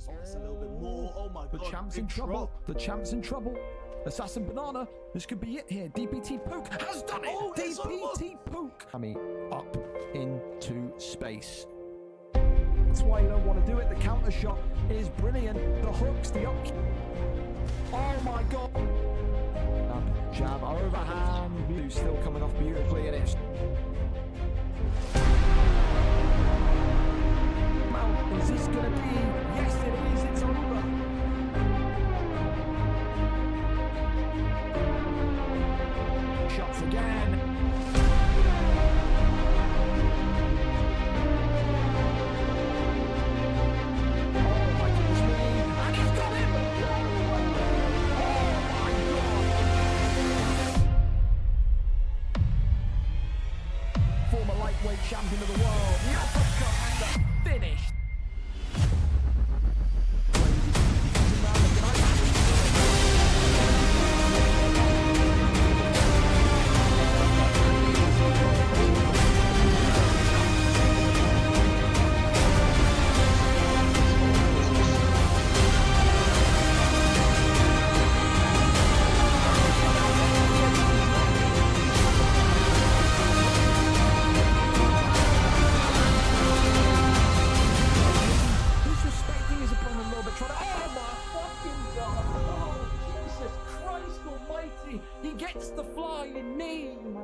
That's a little bit more. Oh my god. The champ's in trouble. The champ's in trouble. Assassin Banana. This could be it here. DPT Poke has done it. Oh, DPT Poke. I mean, up into space. That's why you don't want to do it. The counter shot is brilliant. The hooks, the up. Oh my god. Jab overhand. Who's still coming off beautifully, and it's. Is this gonna be? Yes, it is. It's over. Shots again. Oh my goodness me! And he's got him! Oh my god! Former lightweight champion of the world. The uppercut. The finish.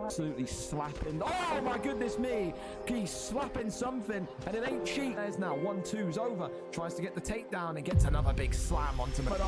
Absolutely slapping. Oh my goodness me! He's slapping something, and it ain't cheap. There's now 1-2's over. Tries to get the takedown and gets another big slam onto him. But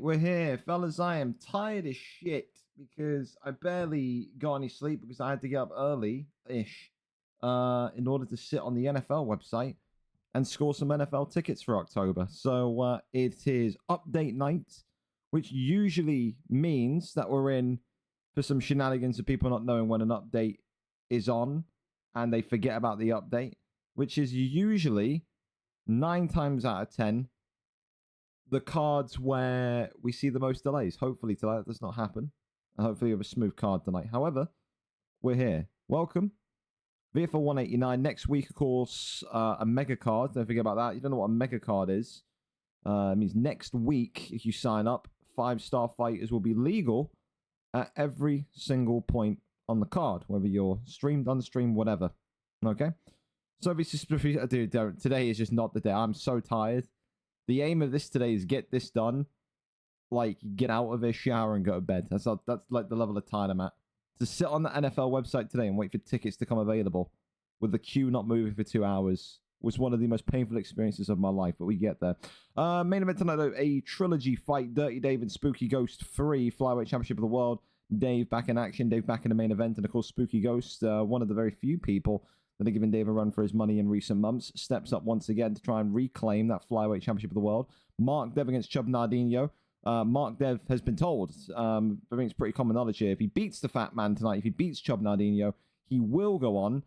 we're here, fellas. I am tired as shit because I barely got any sleep because I had to get up early-ish in order to sit on the NFL website and score some NFL tickets for October. So it is update night, which usually means that we're in for some shenanigans of people not knowing when an update is on and they forget about the update, which is usually 9 times out of 10 the cards where we see the most delays. Hopefully tonight that does not happen. And hopefully we have a smooth card tonight. However, we're here. Welcome. VFL 189. Next week, of course, a mega card. Don't forget about that. You don't know what a mega card is. It means next week, if you sign up, 5-star fighters will be legal at every single point on the card, whether you're streamed, unstreamed, whatever. Okay? So this is, dude, today is just not the day. I'm so tired. The aim of this today is get this done, like get out of this shower and go to bed. That's like the level of tired I'm at. To sit on the NFL website today and wait for tickets to come available with the queue not moving for 2 hours was one of the most painful experiences of my life, but we get there. Main event tonight, though, a trilogy fight. Dirty Dave and ThaSpookyGeauxst 3, Flyweight Championship of the World. Dave back in action. Dave back in the main event. And, of course, ThaSpookyGeauxst, one of the very few people that are giving Dave a run for his money in recent months, steps up once again to try and reclaim that Flyweight Championship of the World. Mark Dev against Chub Nardino. Mark Dev has been told, I think it's pretty common knowledge here, if he beats the fat man tonight, if he beats Chub Nardino, he will go on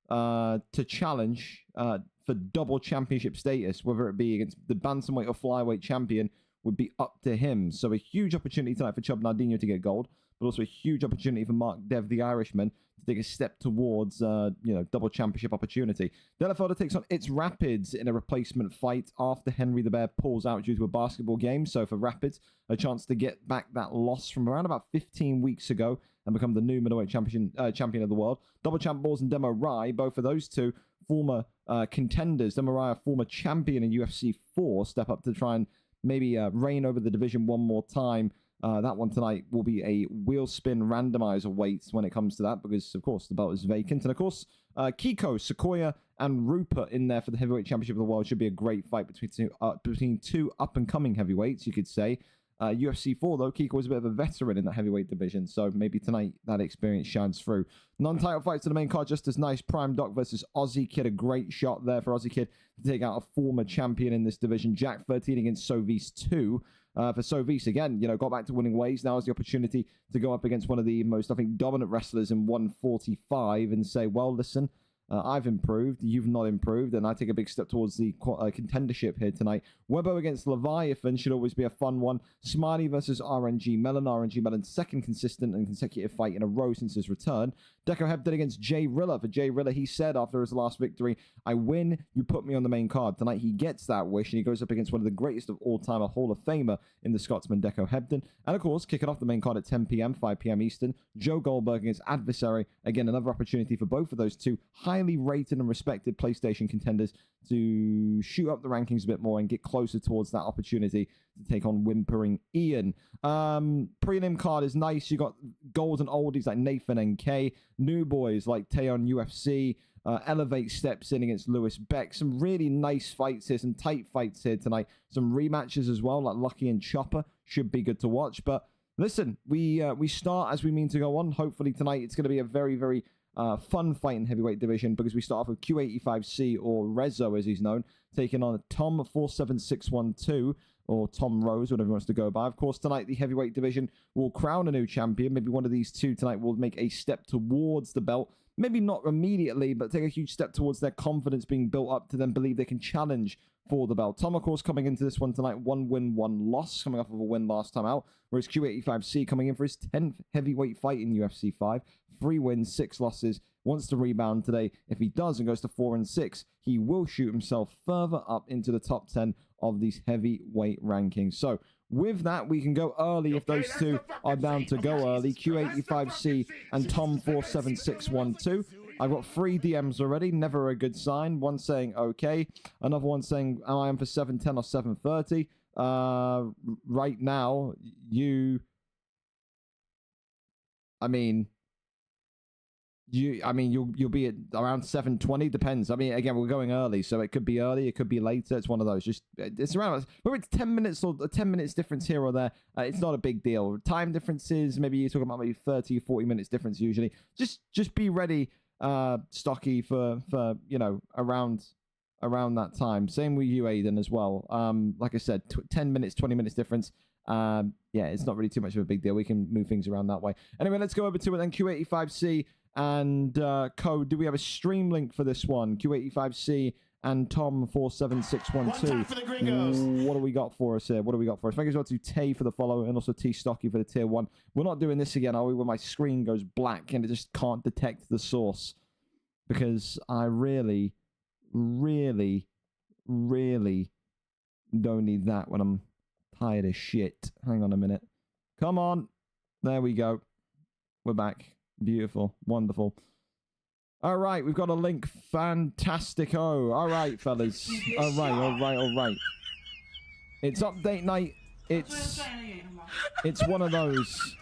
to challenge for double championship status, whether it be against the bantamweight or flyweight champion, would be up to him. So a huge opportunity tonight for Chub Nardino to get gold. but also a huge opportunity for Mark Dev, the Irishman, to take a step towards, double championship opportunity. Delafield takes on It's Rapids in a replacement fight after Henry the Bear pulls out due to a basketball game. So for Rapids, a chance to get back that loss from around about 15 weeks ago and become the new middleweight champion of the world. Double champ Balls and Demo Rai, both of those two former contenders. Demo Rai, a former champion in UFC 4, step up to try and maybe reign over the division one more time. That one tonight will be a wheel spin randomizer weight when it comes to that, because, of course, the belt is vacant. And, of course, Kiko, Sequoia, and Rupert in there for the heavyweight championship of the world should be a great fight between two up-and-coming heavyweights, you could say. UFC 4, though, Kiko was a bit of a veteran in that heavyweight division, so maybe tonight that experience shines through. Non-title fights to the main card, just as nice. Prime Doc versus Aussie Kid, a great shot there for Aussie Kid to take out a former champion in this division. Jack 13 against Sovis 2. For Sovis, again, got back to winning ways. Now is the opportunity to go up against one of the most, I think, dominant wrestlers in 145 and say, well, listen, I've improved, you've not improved, and I take a big step towards the contendership here tonight. Webbo against Leviathan should always be a fun one. Smiley versus RNG Mellon. RNG Mellon's second consistent and consecutive fight in a row since his return. Deco Hebden against Jay Rilla. For Jay Rilla, he said after his last victory, I win, you put me on the main card. Tonight he gets that wish, and he goes up against one of the greatest of all time, a Hall of Famer in the Scotsman Deco Hebden. And of course, kicking off the main card at 10 p.m., 5 p.m. Eastern, Joe Goldberg against Adversary. Again, another opportunity for both of those two highly rated and respected PlayStation contenders to shoot up the rankings a bit more and get closer towards that opportunity to take on Whimpering Ian. Prelim card is nice. You got golden oldies like Nathan NK, new boys like Taeon UFC, Elevate steps in against Lewis Beck. Some really nice fights here, some tight fights here tonight. Some rematches as well, like Lucky and Chopper. Should be good to watch. But listen, we start as we mean to go on. Hopefully tonight it's going to be a very, very fun fight in heavyweight division, because we start off with Q85C, or Rezo as he's known, taking on Tom 47612, or Tom Rose, whatever he wants to go by. Of course, tonight the heavyweight division will crown a new champion. Maybe one of these two tonight will make a step towards the belt. Maybe not immediately, but take a huge step towards their confidence being built up to then believe they can challenge for the belt. Tom, of course, coming into this one tonight, 1 win, 1 loss, coming off of a win last time out, whereas Q85C coming in for his 10th heavyweight fight in UFC 5, 3 wins, 6 losses, wants to rebound today. If he does and goes to 4-6, he will shoot himself further up into the top 10 of these heavyweight rankings. So with that, we can go early if those two are down to go early. Q85C and Tom 47612. I've got 3 DMs already, never a good sign. One saying okay, another one saying am I in for 710 or 730. Right now, you'll be at around 720. Depends. Again, we're going early, so it could be early, it could be later. It's one of those. It's around. Whether it's 10 minutes or 10 minutes difference here or there, it's not a big deal. Time differences, maybe you're talking about maybe 30 or 40 minutes difference usually. Just be ready, Stocky, for around that time. Same with you, Aiden, as well. Like I said, 10 minutes, 20 minutes difference. Yeah, it's not really too much of a big deal. We can move things around that way. Anyway, let's go over to it then. Q85C and Code. Do we have a stream link for this one? Q85C and Tom 47612. What do we got for us here? Thank you as well to Tay for the follow, and also T Stocky for the tier 1. We're not doing this again, are we? Where my screen goes black and it just can't detect the source, because I really, really, really don't need that when I'm tired as shit. Hang on a minute. Come on. There we go. We're back. Beautiful. Wonderful. All right. We've got a link. Fantastico. All right, fellas. All right. It's update night. It's one of those.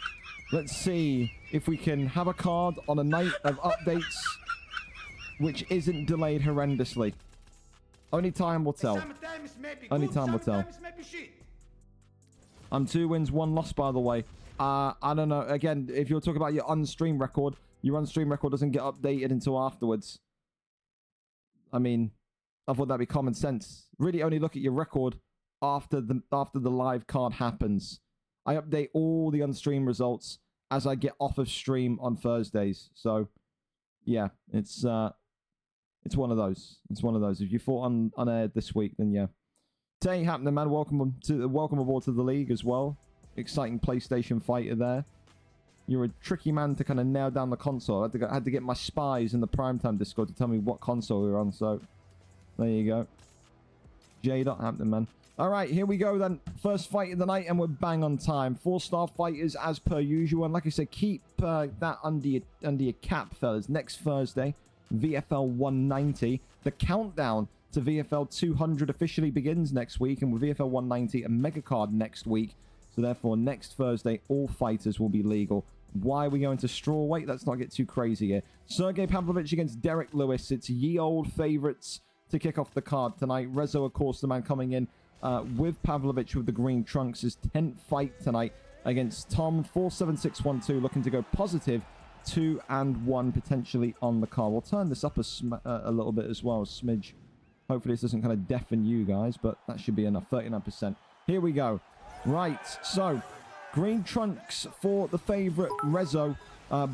Let's see if we can have a card on a night of updates which isn't delayed horrendously. Only time will tell. Only time will tell. I'm 2 wins, 1 loss, by the way. I don't know. Again, if you're talking about your unstream record doesn't get updated until afterwards. I thought that'd be common sense. Really only look at your record after the live card happens. I update all the unstream results as I get off of stream on Thursdays. So, yeah, it's one of those. It's one of those. If you fought unaired this week, then yeah. It ain't happening, man. Welcome aboard to the league as well. Exciting PlayStation fighter there. You're a tricky man to kind of nail down the console. I had to get my spies in the primetime Discord to tell me what console we were on. So there you go. J.Dot happening, man. All right, here we go then. First fight of the night, and we're bang on time. 4-star fighters as per usual. And like I said, keep that under your cap, fellas. Next Thursday, VFL 190. The countdown to VFL 200 officially begins next week, and with VFL 190 a mega card next week. So therefore, next Thursday, all fighters will be legal. Why are we going to strawweight? Let's not get too crazy here. Sergey Pavlovich against Derek Lewis. It's ye old favorites to kick off the card tonight. Rezo, of course, the man coming in with Pavlovich with the green trunks. His 10th fight tonight against Tom. 47612, looking to go positive. 2-1 potentially on the card. We'll turn this up a little bit as well, smidge. Hopefully this doesn't kind of deafen you guys, but that should be enough. 39%. Here we go. Right, so green trunks for the favorite Rezo.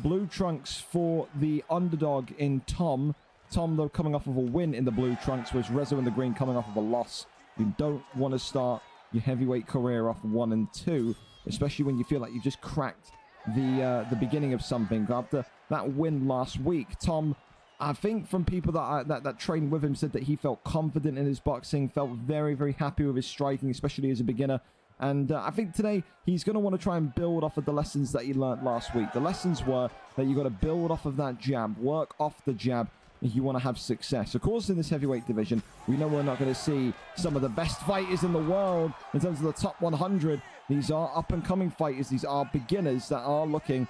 Blue trunks for the underdog in Tom. Tom, though, coming off of a win in the blue trunks, whereas Rezo in the green coming off of a loss. You don't want to start your heavyweight career off 1 and 2, especially when you feel like you've just cracked the beginning of something. After that win last week, Tom, I think from people that trained with him, said that he felt confident in his boxing, felt very, very happy with his striking, especially as a beginner. And I think today he's going to want to try and build off of the lessons that he learned last week. The lessons were that you got to build off of that jab, work off the jab if you want to have success. Of course, in this heavyweight division, we know we're not going to see some of the best fighters in the world in terms of the top 100. These are up-and-coming fighters. These are beginners that are looking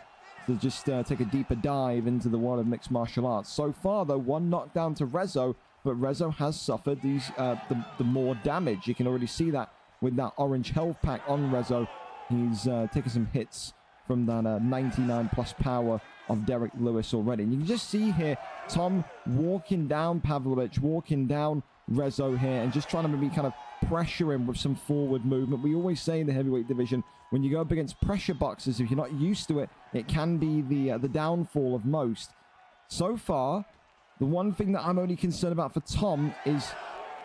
to just take a deeper dive into the world of mixed martial arts. So far, though, one knockdown to Rezo, but Rezo has suffered these the more damage. You can already see that with that orange health pack on Rezo. He's taking some hits from that 99 plus power of Derek Lewis already. And you can just see here Tom walking down Pavlovich, walking down Rezo here, and just trying to maybe kind of pressure him with some forward movement. We always say in the heavyweight division, when you go up against pressure boxers, if you're not used to it, it can be the downfall of most. So far, the one thing that I'm only concerned about for Tom is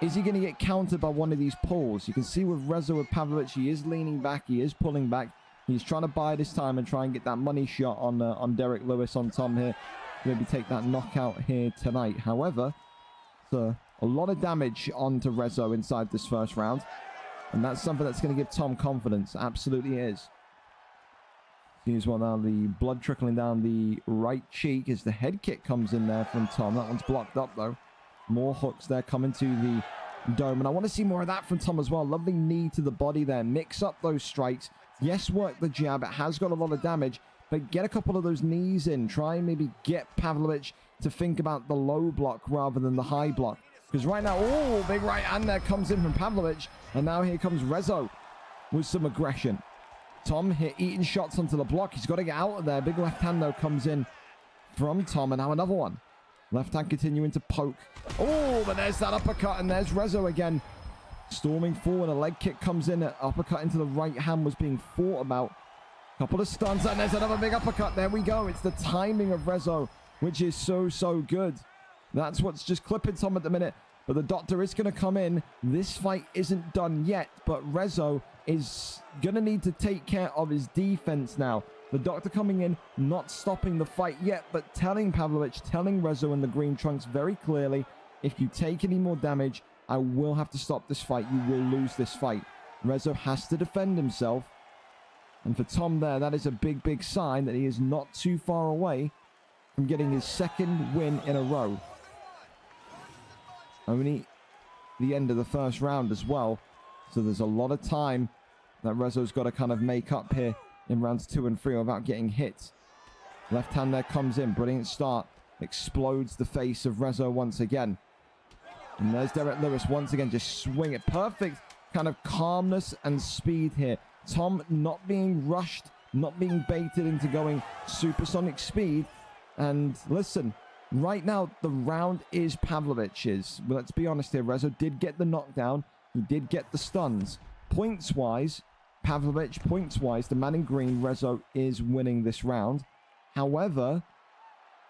he going to get countered by one of these pulls? You can see with Rezo, with Pavlovich, he is leaning back, he is pulling back. He's trying to bide his time and try and get that money shot on Derek Lewis, on Tom here. Maybe take that knockout here tonight. However, a lot of damage onto Rezo inside this first round. And that's something that's going to give Tom confidence. Absolutely is. See as well now the blood trickling down the right cheek as the head kick comes in there from Tom. That one's blocked up though. More hooks there coming to the dome. And I want to see more of that from Tom as well. Lovely knee to the body there. Mix up those strikes. Yes, work the jab. It has got a lot of damage. But get a couple of those knees in. Try and maybe get Pavlovich to think about the low block rather than the high block. Because right now, oh, big right hand there comes in from Pavlovich. And now here comes Rezo with some aggression. Tom here eating shots onto the block. He's got to get out of there. Big left hand, though, comes in from Tom. And now another one. Left hand continuing to poke. Oh, but there's that uppercut. And there's Rezo again. Storming forward. A leg kick comes in. An uppercut into the right hand was being thought about. Couple of stunts. And there's another big uppercut. There we go. It's the timing of Rezo, which is so good. That's what's just clipping Tom at the minute. But the doctor is going to come in. This fight isn't done yet. But Rezo is going to need to take care of his defense now. The doctor coming in, not stopping the fight yet, but telling Pavlovich, telling Rezo in the green trunks very clearly, if you take any more damage, I will have to stop this fight. You will lose this fight. Rezo has to defend himself. And for Tom there, that is a big sign that he is not too far away from getting his second win in a row. Only the end of the first round as well. So there's a lot of time that Rezo's got to kind of make up here in rounds 2 and 3 without getting hit. Left hand there comes in. Brilliant start. Explodes the face of Rezo once again. And there's Derek Lewis once again. Just swing it. Perfect kind of calmness and speed here. Tom not being rushed, not being baited into going supersonic speed. And listen, right now the round is Pavlovich's. But let's be honest here. Rezo did get the knockdown. He did get the stuns. Points-wise, Pavlovich, points-wise, the man in green, Rezo, is winning this round. However,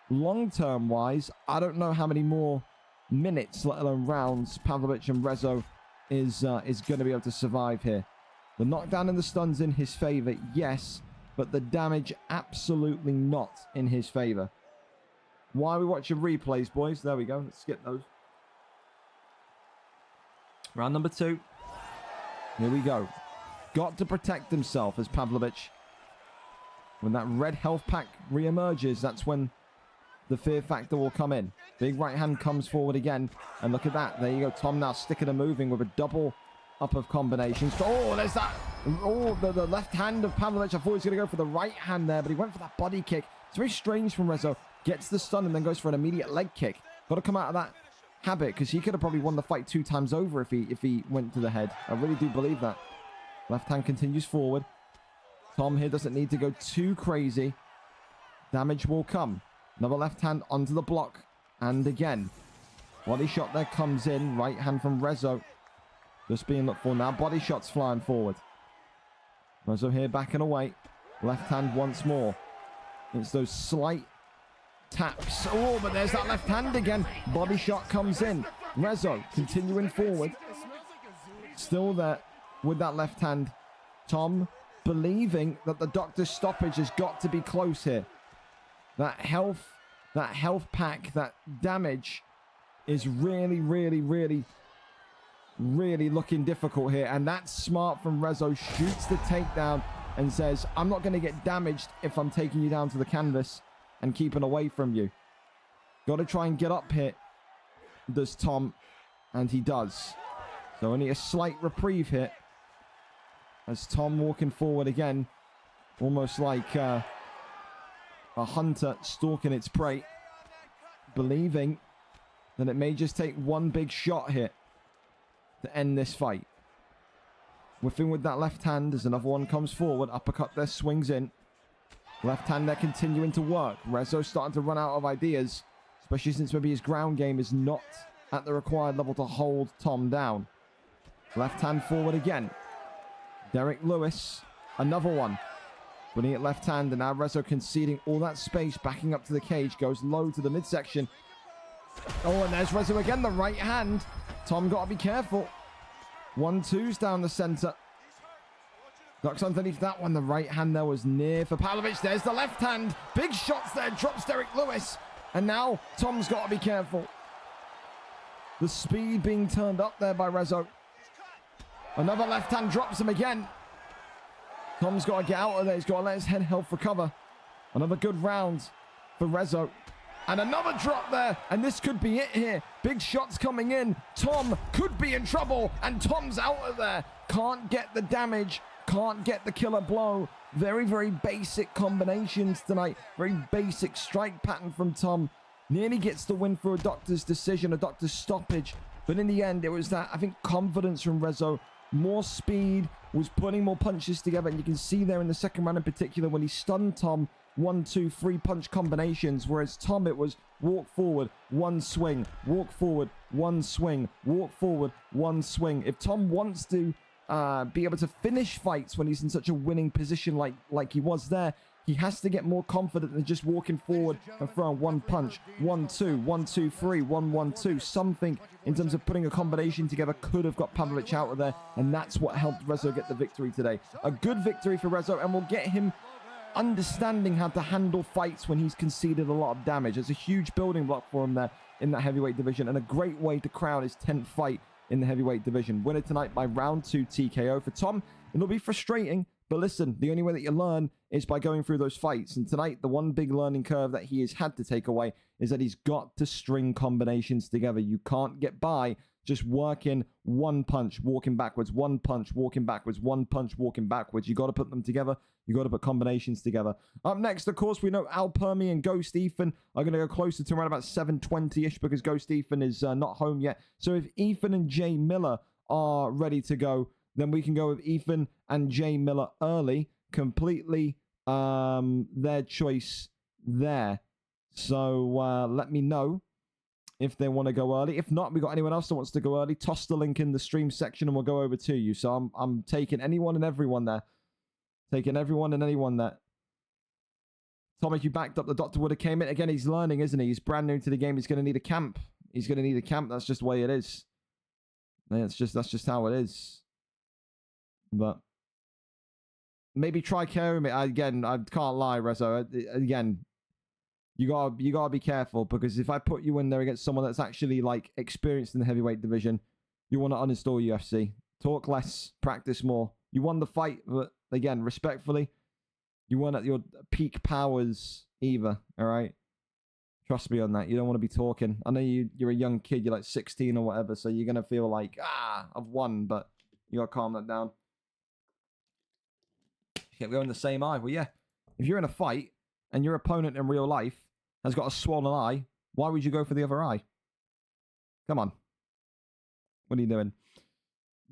long-term-wise, I don't know how many more minutes, let alone rounds, Pavlovich and Rezo is going to be able to survive here. The knockdown and the stuns in his favor, yes, but the damage absolutely not in his favor. Why are we watching replays, boys? There we go. Let's skip those. Round number 2. Here we go. Got to protect himself as Pavlovich. When that red health pack re-emerges, that's when the fear factor will come in. Big right hand comes forward again. And look at that. There you go. Tom now sticking and moving with a double up of combinations. Oh, there's that. Oh, the left hand of Pavlovich. I thought he was going to go for the right hand there, but he went for that body kick. It's very strange from Rezo. Gets the stun and then goes for an immediate leg kick. Got to come out of that habit, because he could have probably won the fight 2 times over if he went to the head. I really do believe that. Left hand continues forward. Tom here doesn't need to go too crazy. Damage will come. Another left hand onto the block. And again. Body shot there comes in. Right hand from Rezo. Just being looked for now. Body shots flying forward. Rezo here backing away. Left hand once more. It's those slight taps. Oh, but there's that left hand again. Body shot comes in. Rezo continuing forward. Still there with that left hand. Tom believing that the doctor's stoppage has got to be close here. That health pack, that damage is really, really, really, really looking difficult here. And that's smart from Rezo. Shoots the takedown and says, I'm not going to get damaged if I'm taking you down to the canvas and keeping away from you. Got to try and get up here, does Tom, and he does. So only a slight reprieve here as Tom walking forward again, almost like a hunter stalking its prey, believing that it may just take one big shot here to end this fight. Whiffing with that left hand as another one comes forward. Uppercut there, swings in. Left hand there continuing to work. Rezo starting to run out of ideas, especially since maybe his ground game is not at the required level to hold Tom down. Left hand forward again. Derek Lewis, another one. Putting it left hand, and now Rezo conceding all that space, backing up to the cage, goes low to the midsection. Oh, and there's Rezo again, the right hand. Tom got to be careful. 1-2s down the center. Ducks underneath that one. The right hand there was near for Pavlovich. There's the left hand. Big shots there. Drops Derek Lewis. And now Tom's got to be careful. The speed being turned up there by Rezo. Another left hand drops him again. Tom's got to get out of there. He's got to let his head health recover. Another good round for Rezo. And another drop there. And this could be it here. Big shots coming in. Tom could be in trouble. And Tom's out of there. Can't get the damage. Can't get the killer blow. Very, very basic combinations tonight. Very basic strike pattern from Tom. Nearly gets the win for a doctor's decision, a doctor's stoppage. But in the end, it was that, I think, confidence from Rezo. More speed, was putting more punches together. And you can see there in the second round in particular when he stunned Tom, 1, 2, 3 punch combinations. Whereas Tom, it was walk forward, one swing, walk forward, one swing, walk forward, one swing. If Tom wants to be able to finish fights when he's in such a winning position like he was there, he has to get more confident than just walking forward and throwing one punch. 1, 2, 1, 2, 3, 1, 1, 2. Something in terms of putting a combination together could have got Pavlovich out of there, and that's what helped Rezo get the victory today. A good victory for Rezo, and will get him understanding how to handle fights when he's conceded a lot of damage. It's a huge building block for him there in that heavyweight division, and a great way to crown his 10th fight in the heavyweight division. Winner tonight by round 2 TKO. For Tom, it'll be frustrating, but listen, the only way that you learn is by going through those fights. And tonight, the one big learning curve that he has had to take away is that he's got to string combinations together. You can't get by just working one punch, walking backwards, one punch, walking backwards, one punch, walking backwards. You got to put them together. You got to put combinations together. Up next, of course, we know Al Permi and Ghost Ethan are going to go closer to around about 7:20-ish because Ghost Ethan is not home yet. So if Ethan and Jay Miller are ready to go, then we can go with Ethan and Jay Miller early. Completely their choice there. So let me know if they want to go early. If not, we got anyone else that wants to go early, toss the link in the stream section and we'll go over to you. So I'm taking anyone and everyone there. Taking everyone and anyone there. Tom, if you backed up, the doctor would have came in. Again, he's learning, isn't he? He's brand new to the game. He's going to need a camp. He's going to need a camp. That's just the way it is. That's just how it is. But maybe try carrying me. Again, I can't lie, Rezo. Again, you gotta be careful, because if I put you in there against someone that's actually like experienced in the heavyweight division, you want to uninstall UFC. Talk less, practice more. You won the fight, but again, respectfully, you weren't at your peak powers either. All right, trust me on that. You don't want to be talking. I know you're a young kid. You're like 16 or whatever, so you're gonna feel like, I've won, but you gotta calm that down. Yeah, we're in the same eye. Well, yeah. If you're in a fight and your opponent in real life has got a swollen eye, why would you go for the other eye? Come on. What are you doing?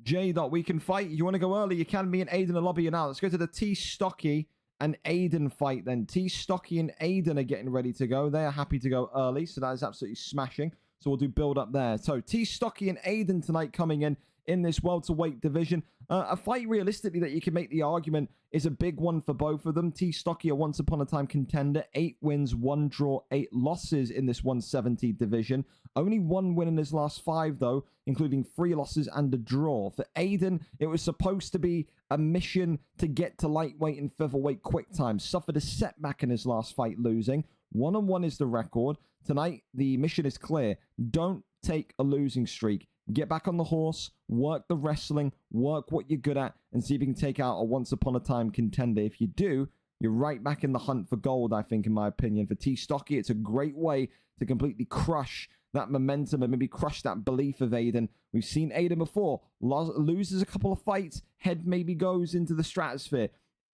J. We can fight. You want to go early? You can. Me and Aiden are lobbying now. Let's go to the TStocky and Aiden fight then. TStocky and Aiden are getting ready to go. They are happy to go early, so that is absolutely smashing. So we'll do build up there. So TStocky and Aiden tonight coming in this welterweight division. A fight realistically that you can make the argument is a big one for both of them. TStocky, a once upon a time contender, 8 wins, 1 draw, 8 losses in this 170 division. Only 1 win in his last 5 though, including 3 losses and a draw. For Aiden, it was supposed to be a mission to get to lightweight and featherweight quick time. Suffered a setback in his last fight, losing. 1-1 is the record. Tonight, the mission is clear. Don't take a losing streak. Get back on the horse, work the wrestling, work what you're good at, and see if you can take out a once-upon-a-time contender. If you do, you're right back in the hunt for gold, I think, in my opinion. For TStocky, it's a great way to completely crush that momentum and maybe crush that belief of Aiden. We've seen Aiden before. Loses a couple of fights, head maybe goes into the stratosphere.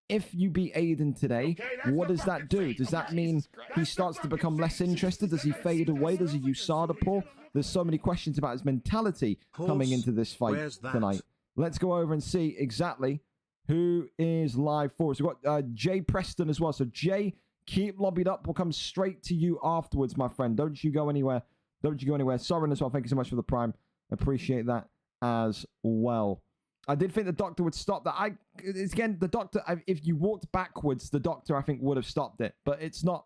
If you beat Aiden today, what does that do? Does that mean he starts to become less interested? Does he fade away? Does he use USADA pull? There's so many questions about his mentality coming into this fight tonight. Let's go over and see exactly who is live for us. We've got Jay Preston as well. So Jay, keep lobbied up. We'll come straight to you afterwards, my friend. Don't you go anywhere. Don't you go anywhere. Soren as well. Thank you so much for the prime. Appreciate that as well. I did think the doctor would stop that. Again, the doctor, if you walked backwards, the doctor, I think, would have stopped it. But it's not,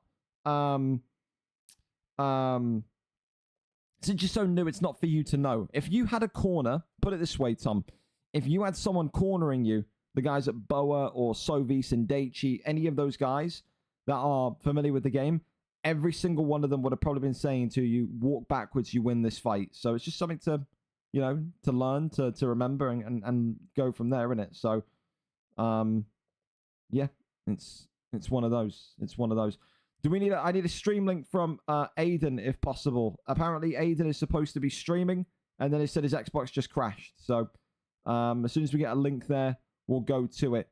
it's just so new, it's not for you to know. If you had a corner, put it this way, Tom. If you had someone cornering you, the guys at Boa or Sovis and Daichi, any of those guys that are familiar with the game, every single one of them would have probably been saying to you, walk backwards, you win this fight. So it's just something to, you know, to learn, to remember and go from there, isn't it? So, yeah, it's one of those. It's one of those. Do we need I need a stream link from Aiden, if possible. Apparently, Aiden is supposed to be streaming, and then it said his Xbox just crashed. So, as soon as we get a link there, we'll go to it.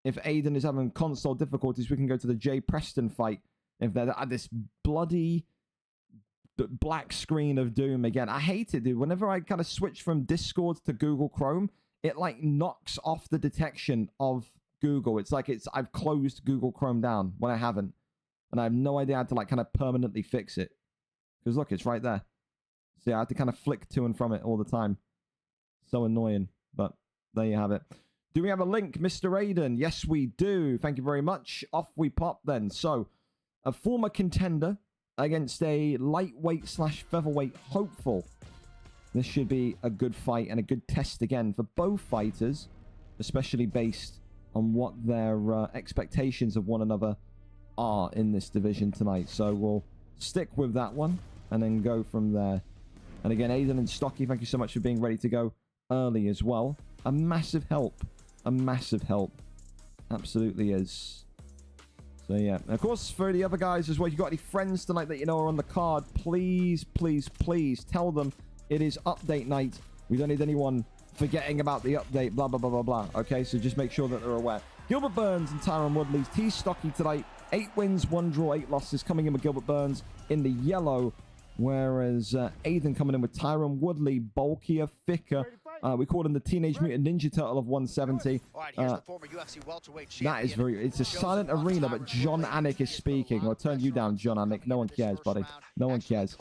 If Aiden is having console difficulties, we can go to the Jay Preston fight. If they're at this bloody black screen of doom again. I hate it, dude. Whenever I kind of switch from Discord to Google Chrome, it like knocks off the detection of Google. It's like I've closed Google Chrome down when I haven't. And I have no idea how to like kind of permanently fix it. Because look, it's right there. So yeah, I have to kind of flick to and from it all the time. So annoying. But there you have it. Do we have a link, Mr. Aiden? Yes, we do. Thank you very much. Off we pop then. So, a former contender against a lightweight / featherweight hopeful. This should be a good fight and a good test again for both fighters, especially based on what their expectations of one another are in this division tonight. So we'll stick with that one and then go from there. And again, Aiden and Stocky, thank you so much for being ready to go early as well. A massive help. A massive help. Absolutely is. So yeah, and of course for the other guys as well, you got any friends tonight that you know are on the card, please, please, please tell them it is update night. We don't need anyone forgetting about the update, blah, blah, blah, blah, blah. Okay, so just make sure that they're aware. Gilbert Burns and Tyron Woodley's TStocky tonight. 8 wins, 1 draw, 8 losses. Coming in with Gilbert Burns in the yellow, whereas Aiden coming in with Tyron Woodley, bulkier, thicker. We called him the Teenage Mutant Ninja Turtle of 170. That is very... It's a silent arena, but John Anik is speaking. I'll turn you down, John Anik. No one cares, buddy. No one cares.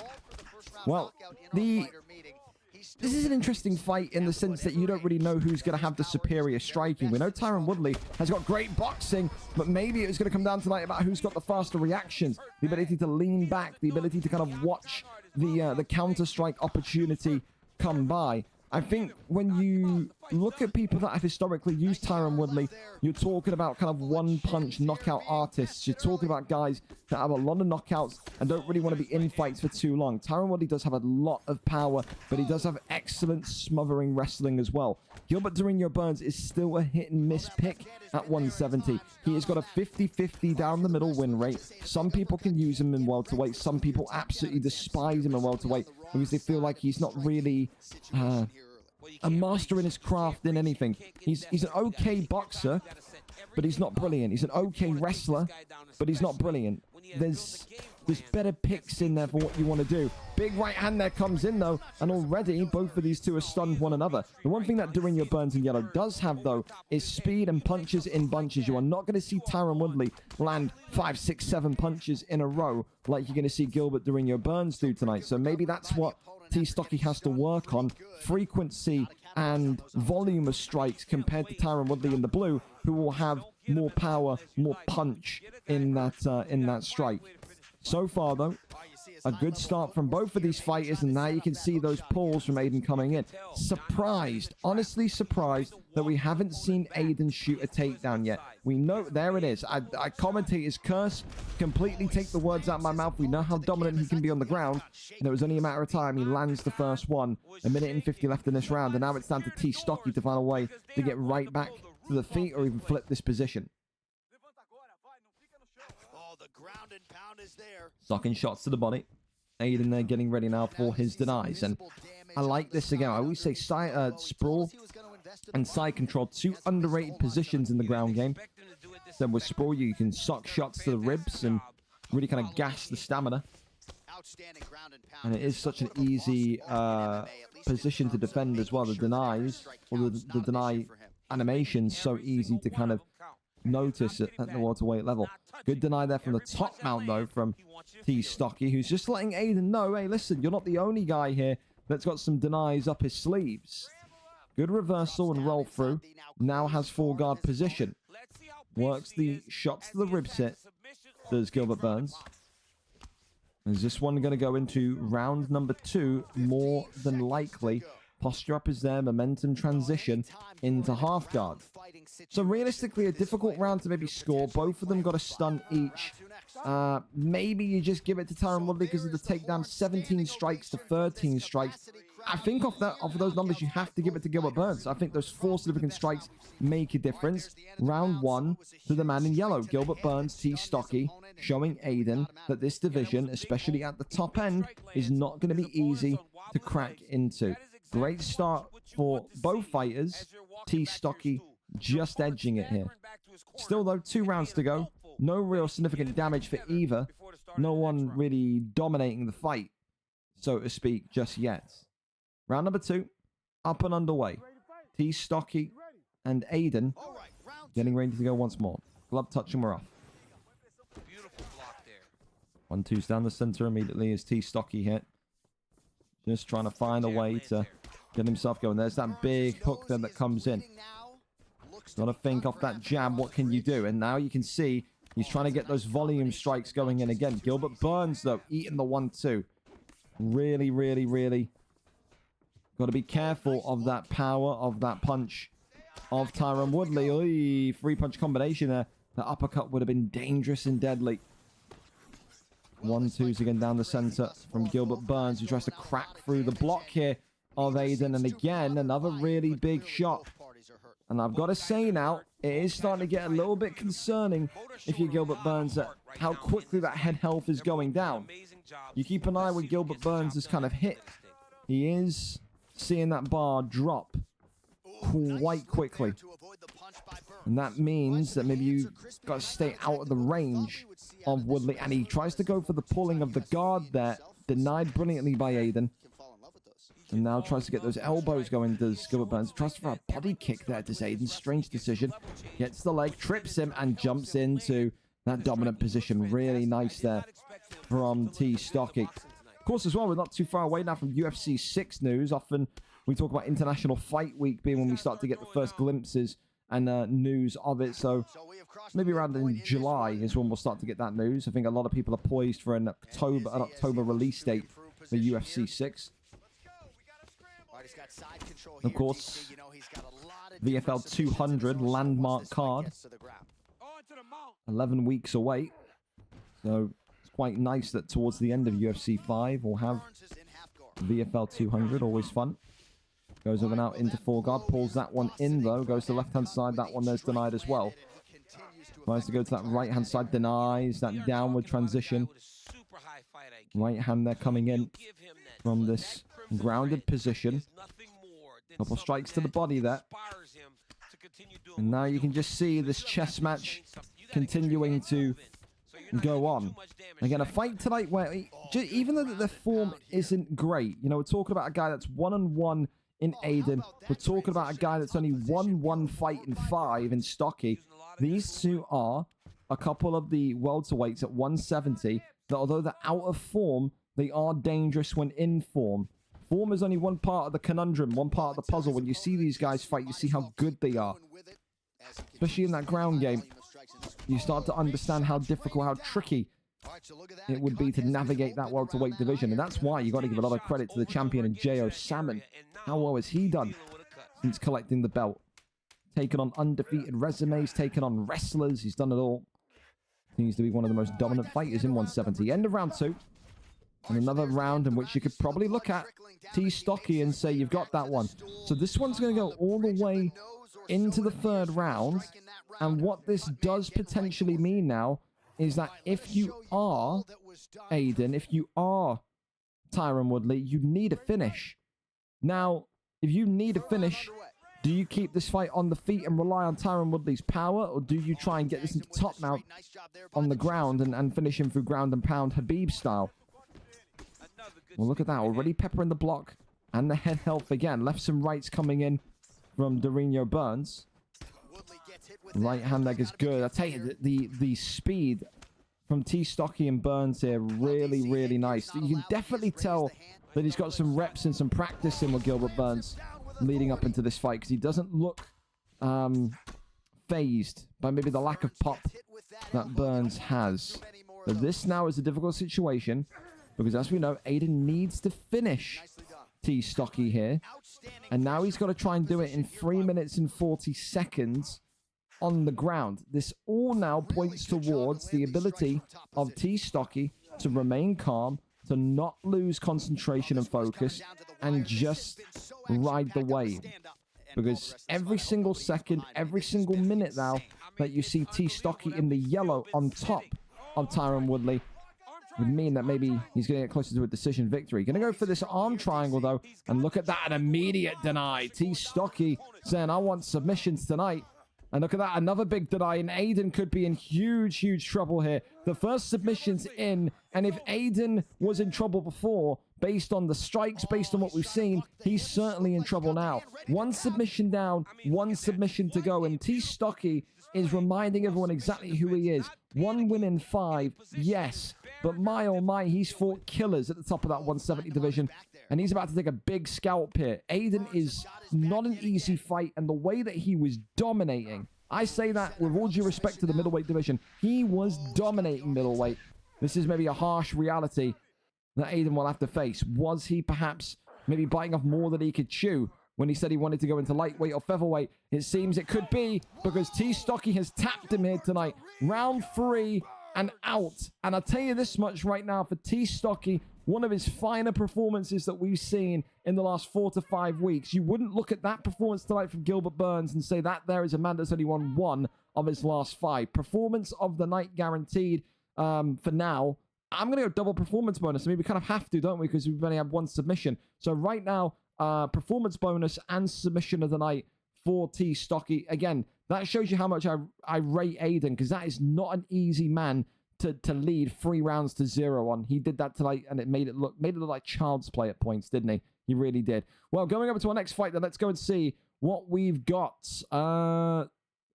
Well, this is an interesting fight in the sense that you don't really know who's going to have the superior striking. We know Tyron Woodley has got great boxing, but maybe it's going to come down tonight about who's got the faster reactions, the ability to lean back, the ability to kind of watch the counter-strike opportunity come by. I think when you look at people that have historically used Tyron Woodley, you're talking about kind of one-punch knockout artists. You're talking about guys that have a lot of knockouts and don't really want to be in fights for too long. Tyron Woodley does have a lot of power, but he does have excellent smothering wrestling as well. Gilbert Durinho Burns is still a hit-and-miss pick at 170. He has got a 50-50 down the middle win rate. Some people can use him in welterweight. Some people absolutely despise him in welterweight because they feel like he's not really a master in his craft in anything. He's an okay boxer, but he's not brilliant. He's an okay wrestler, but he's not brilliant. There's better picks in there for what you want to do. Big right hand there comes in, though, and already both of these two have stunned one another. The one thing that Durinho Burns in yellow does have, though, is speed and punches in bunches. You are not going to see Tyron Woodley land 5, 6, 7 punches in a row like you're going to see Gilbert Durinho Burns do tonight. So maybe that's what T-Stocky has to work on, frequency and volume of strikes compared to Tyron Woodley in the blue, who will have more power, more punch in that strike. So far, though, a good start from both of these fighters, and now you can see those pulls from Aiden coming in. Surprised, honestly surprised, that we haven't seen Aiden shoot a takedown yet. We know, there it is. I commentate his curse, completely take the words out of my mouth. We know how dominant he can be on the ground, and it was only a matter of time. He lands the first one. 1:50 left in this round, and now it's down to T-Stocky to find a way to get right back to the feet or even flip this position. Sucking shots to the body. Aiden there getting ready now for his denies. And I like this again. I always say sprawl and side control, two underrated positions in the ground game. So with sprawl, you can suck shots to the ribs and really kind of gas the stamina. And it is such an easy position to defend as well. The denies, or the deny animation's so easy to kind of notice at the welterweight level. Good deny there from the top mount, though, from T-Stocky, who's just letting Aiden know, hey, listen, you're not the only guy here that's got some denies up his sleeves. Good reversal and roll through. Now has full guard position. Works the shots to the ribs hit, does Gilbert Burns. Is this one going to go into round number 2? More than likely. Posture up is there, momentum transition into half guard. So realistically, a difficult round to maybe score. Both of them got a stun each. Maybe you just give it to Tyron Woodley because of the takedown. 17 strikes to 13 strikes. I think off those numbers, you have to give it to Gilbert Burns. I think those 4 significant strikes make a difference. Round 1 to the man in yellow. Gilbert Burns, T-Stocky, showing Aiden that this division, especially at the top end, is not going to be easy to crack into. Great start for both fighters. T-Stocky just edging it here. Still, though, 2 rounds to go. No real significant damage for either. No one really dominating the fight, so to speak, just yet. Round number 2, up and underway. T-Stocky and Aiden getting ready to go once more. Glove touch and we're off. 1-2's down the center immediately as T-Stocky hit. Just trying to find a way to get himself going. There's that big hook there that comes in. Got to think off that jab, what can you do? And now you can see he's trying to get those volume strikes going in again. Gilbert Burns, though, eating the 1-2. Really, really, really got to be careful of that power, of that punch of Tyron Woodley. Oy, 3-punch combination there. That uppercut would have been dangerous and deadly. 1-2s again down the center from Gilbert Burns, who tries to crack through the block here of Aiden. And again, another really big shot. And I've got to say now, it is starting to get a little bit concerning if you're Gilbert Burns at how quickly that head health is going down. You keep an eye when Gilbert Burns is kind of hit. He is seeing that bar drop quite quickly. And that means that maybe you've got to stay out of the range of Woodley. And he tries to go for the pulling of the guard there. Denied brilliantly by Aiden. And now tries to get those elbows going, does Gilbert Burns. Tries for a body kick there, does Aiden. Strange decision. Gets the leg, trips him, and jumps into that dominant position. Really nice there from T-Stocky. Of course, as well, we're not too far away now from UFC 6 news. Often we talk about International Fight Week being when we start to get the first glimpses and news of it. So maybe around in July is when we'll start to get that news. I think a lot of people are poised for an October release date for UFC 6. Of course, VFL 200 landmark card. 11 weeks away. So it's quite nice that towards the end of UFC 5 we'll have VFL 200. Always fun. Goes over now into foreguard. Pulls that one in though. Goes to the left-hand side. That one there's denied as well. Tries to go to that right-hand side. Denies that downward transition. Right hand there coming in from this grounded position. Couple strikes to the body there. And now you can just see this chess match continuing to go on. Again, a fight tonight where, even though the form isn't great, you know, we're talking about a guy that's 1-1 in Aiden. We're talking about a guy that's only won one fight in 5 in Stocky. These two are a couple of the welterweights at 170 that, although they're out of form, they are dangerous when in form. Form is only one part of the conundrum, one part of the puzzle. When you see these guys fight, you see how good they are. Especially in that ground game, you start to understand how difficult, how tricky it would be to navigate that welterweight division. And that's why you got to give a lot of credit to the champion and J.O. Salmon. How well has he done since collecting the belt? Taken on undefeated resumes, taken on wrestlers. He's done it all. Seems to be one of the most dominant fighters in 170. End of round 2. And another round in which you could probably look at T. Stocky and say you've got that one. So this one's going to go all the way into the 3rd round. And what this does potentially mean now is that if you are Aiden, if you are Tyron Woodley, you need a finish. Now, if you need a finish, do you keep this fight on the feet and rely on Tyron Woodley's power? Or do you try and get this into top mount on the ground and finish him through ground and pound Habib style? Well, look at that. Already peppering the block and the head health again. Lefts and rights coming in from Dorino Burns. Right hand leg is good. I tell you, the speed from T. Stocky and Burns here, really, really nice. You can definitely tell that he's got some reps and some practice in with Gilbert Burns leading up into this fight, because he doesn't look phased by maybe the lack of pop that Burns has. But this now is a difficult situation, because as we know, Aiden needs to finish T. Stocky here. And now he's got to try and do it in 3 minutes and 40 seconds on the ground. This all now points towards the ability of T. Stocky to remain calm, to not lose concentration and focus, and just ride the wave. Because every single second, every single minute now that you see T. Stocky in the yellow on top of Tyron Woodley would mean that maybe he's going to get closer to a decision victory. Going to go for this arm triangle, though, and look at that, an immediate deny. T. Stocky saying, I want submissions tonight. And look at that, another big deny, and Aiden could be in huge, huge trouble here. The first submission's in, and if Aiden was in trouble before, based on the strikes, based on what we've seen, he's certainly in trouble now. One submission down, one submission to go, and T. Stocky is reminding everyone exactly who he is. 1 win in 5, yes, but my oh my, he's fought killers at the top of that 170 division, and he's about to take a big scalp here. Aiden is not an easy fight, and the way that he was dominating, I say that with all due respect to the middleweight division, he was dominating middleweight. This is maybe a harsh reality that Aiden will have to face. Was he perhaps maybe biting off more than he could chew when he said he wanted to go into lightweight or featherweight? It seems it could be, because T. Stocky has tapped him here tonight. Round 3 and out. And I'll tell you this much right now, for T. Stocky, one of his finer performances that we've seen in the last 4 to 5 weeks. You wouldn't look at that performance tonight from Gilbert Burns and say that there is a man that's only won 1 of his last 5. Performance of the night guaranteed for now. I'm going to go double performance bonus. I mean, we kind of have to, don't we? Because we've only had 1 submission. So right now, performance bonus and submission of the night for T. Stocky. Again, that shows you how much I rate Aiden, because that is not an easy man to lead 3 rounds to 0 on. He did that tonight, and it made it look like child's play at points, didn't he? He really did. Well, going over to our next fight, then let's go and see what we've got.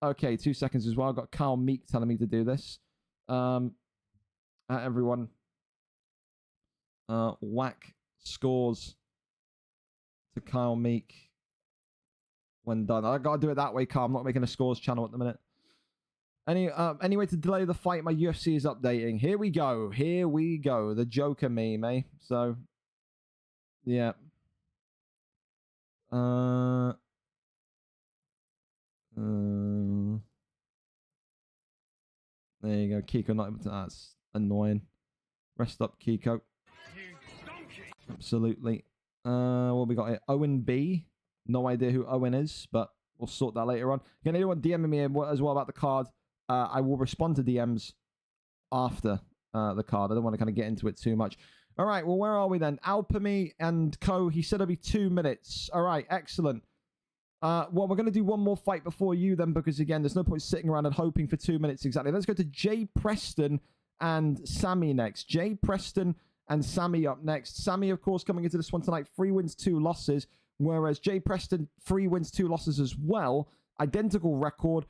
Okay, 2 seconds as well. I've got Kyle Meek telling me to do this. Everyone, whack scores to Kyle Meek when done. I gotta do it that way, Kyle. I'm not making a scores channel at the minute. Anyway, to delay the fight, my UFC is updating. Here we go. Here we go. The Joker meme, eh? So, yeah. There you go. Kiko not able to. That's annoying. Rest up, Kiko. Absolutely. What we got here? Owen B. No idea who Owen is, but we'll sort that later on. Can anyone DM me as well about the card? I will respond to DMs after the card. I don't want to kind of get into it too much. All right, well, where are we then? Alpami and Co. He said it'll be 2 minutes. All right, excellent. Well, we're going to do one more fight before you then, because, again, there's no point sitting around and hoping for 2 minutes exactly. Let's go to Jay Preston and Sammy next. Jay Preston and Sammy up next. Sammy, of course, coming into this one tonight, 3 wins, 2 losses, whereas Jay Preston, 3 wins, 2 losses as well. Identical record.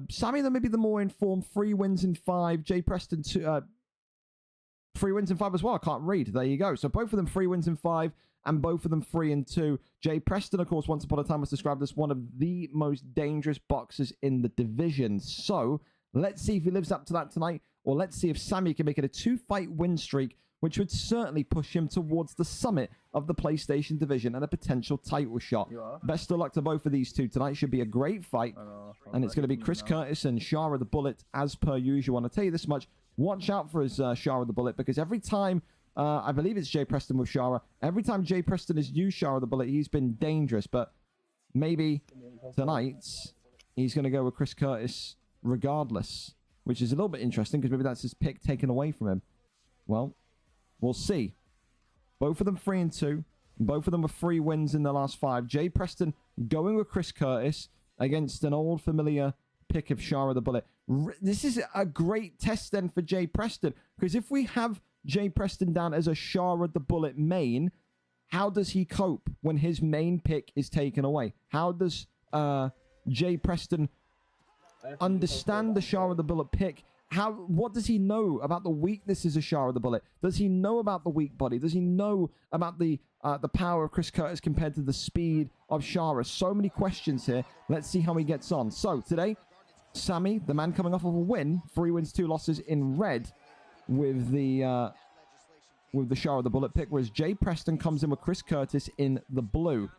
Sammy, though, maybe the more informed, 3 wins and 5. Jay Preston, 3 wins and 5 as well. I can't read. There you go. So both of them 3 wins and 5, and both of them 3 and 2. Jay Preston, of course, once upon a time was described as one of the most dangerous boxers in the division. So let's see if he lives up to that tonight, or let's see if Sammy can make it a 2-fight win streak, which would certainly push him towards the summit of the PlayStation division and a potential title shot. Best of luck to both of these two tonight. Should be a great fight. And it's going to be Chris Curtis and Shara the Bullet as per usual. And I'll tell you this much. Watch out for his Shara the Bullet, because every time, I believe it's Jay Preston with Shara, every time Jay Preston has used Shara the Bullet, he's been dangerous. But maybe tonight, he's going to go with Chris Curtis regardless, which is a little bit interesting, because maybe that's his pick taken away from him. Well, we'll see. Both of them 3 and 2. Both of them were 3 wins in the last 5. Jay Preston going with Chris Curtis against an old familiar pick of Shara the Bullet. This is a great test then for Jay Preston, because if we have Jay Preston down as a Shara the Bullet main, how does he cope when his main pick is taken away? How does Jay Preston understand the Shara the Bullet pick? What does he know about the weaknesses of Shara the Bullet? Does he know about the weak body? Does he know about the power of Chris Curtis compared to the speed of Shara? So many questions here. Let's see how he gets on. So today, Sammy, the man coming off of a win, 3 wins, 2 losses in red with the Shara the Bullet pick, whereas Jay Preston comes in with Chris Curtis in the blue.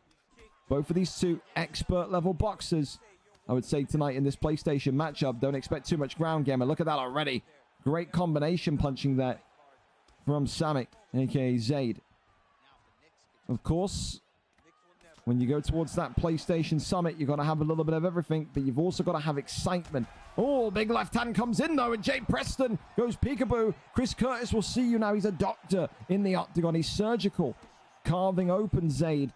Both of these two expert level boxers, I would say, tonight in this PlayStation matchup. Don't expect too much ground game. And look at that already. Great combination punching there from Sammy, aka Zaid. Of course, when you go towards that PlayStation Summit, you've got to have a little bit of everything, but you've also got to have excitement. Oh, big left hand comes in, though, and Jay Preston goes peekaboo. Chris Curtis will see you now. He's a doctor in the octagon. He's surgical, carving open Zaid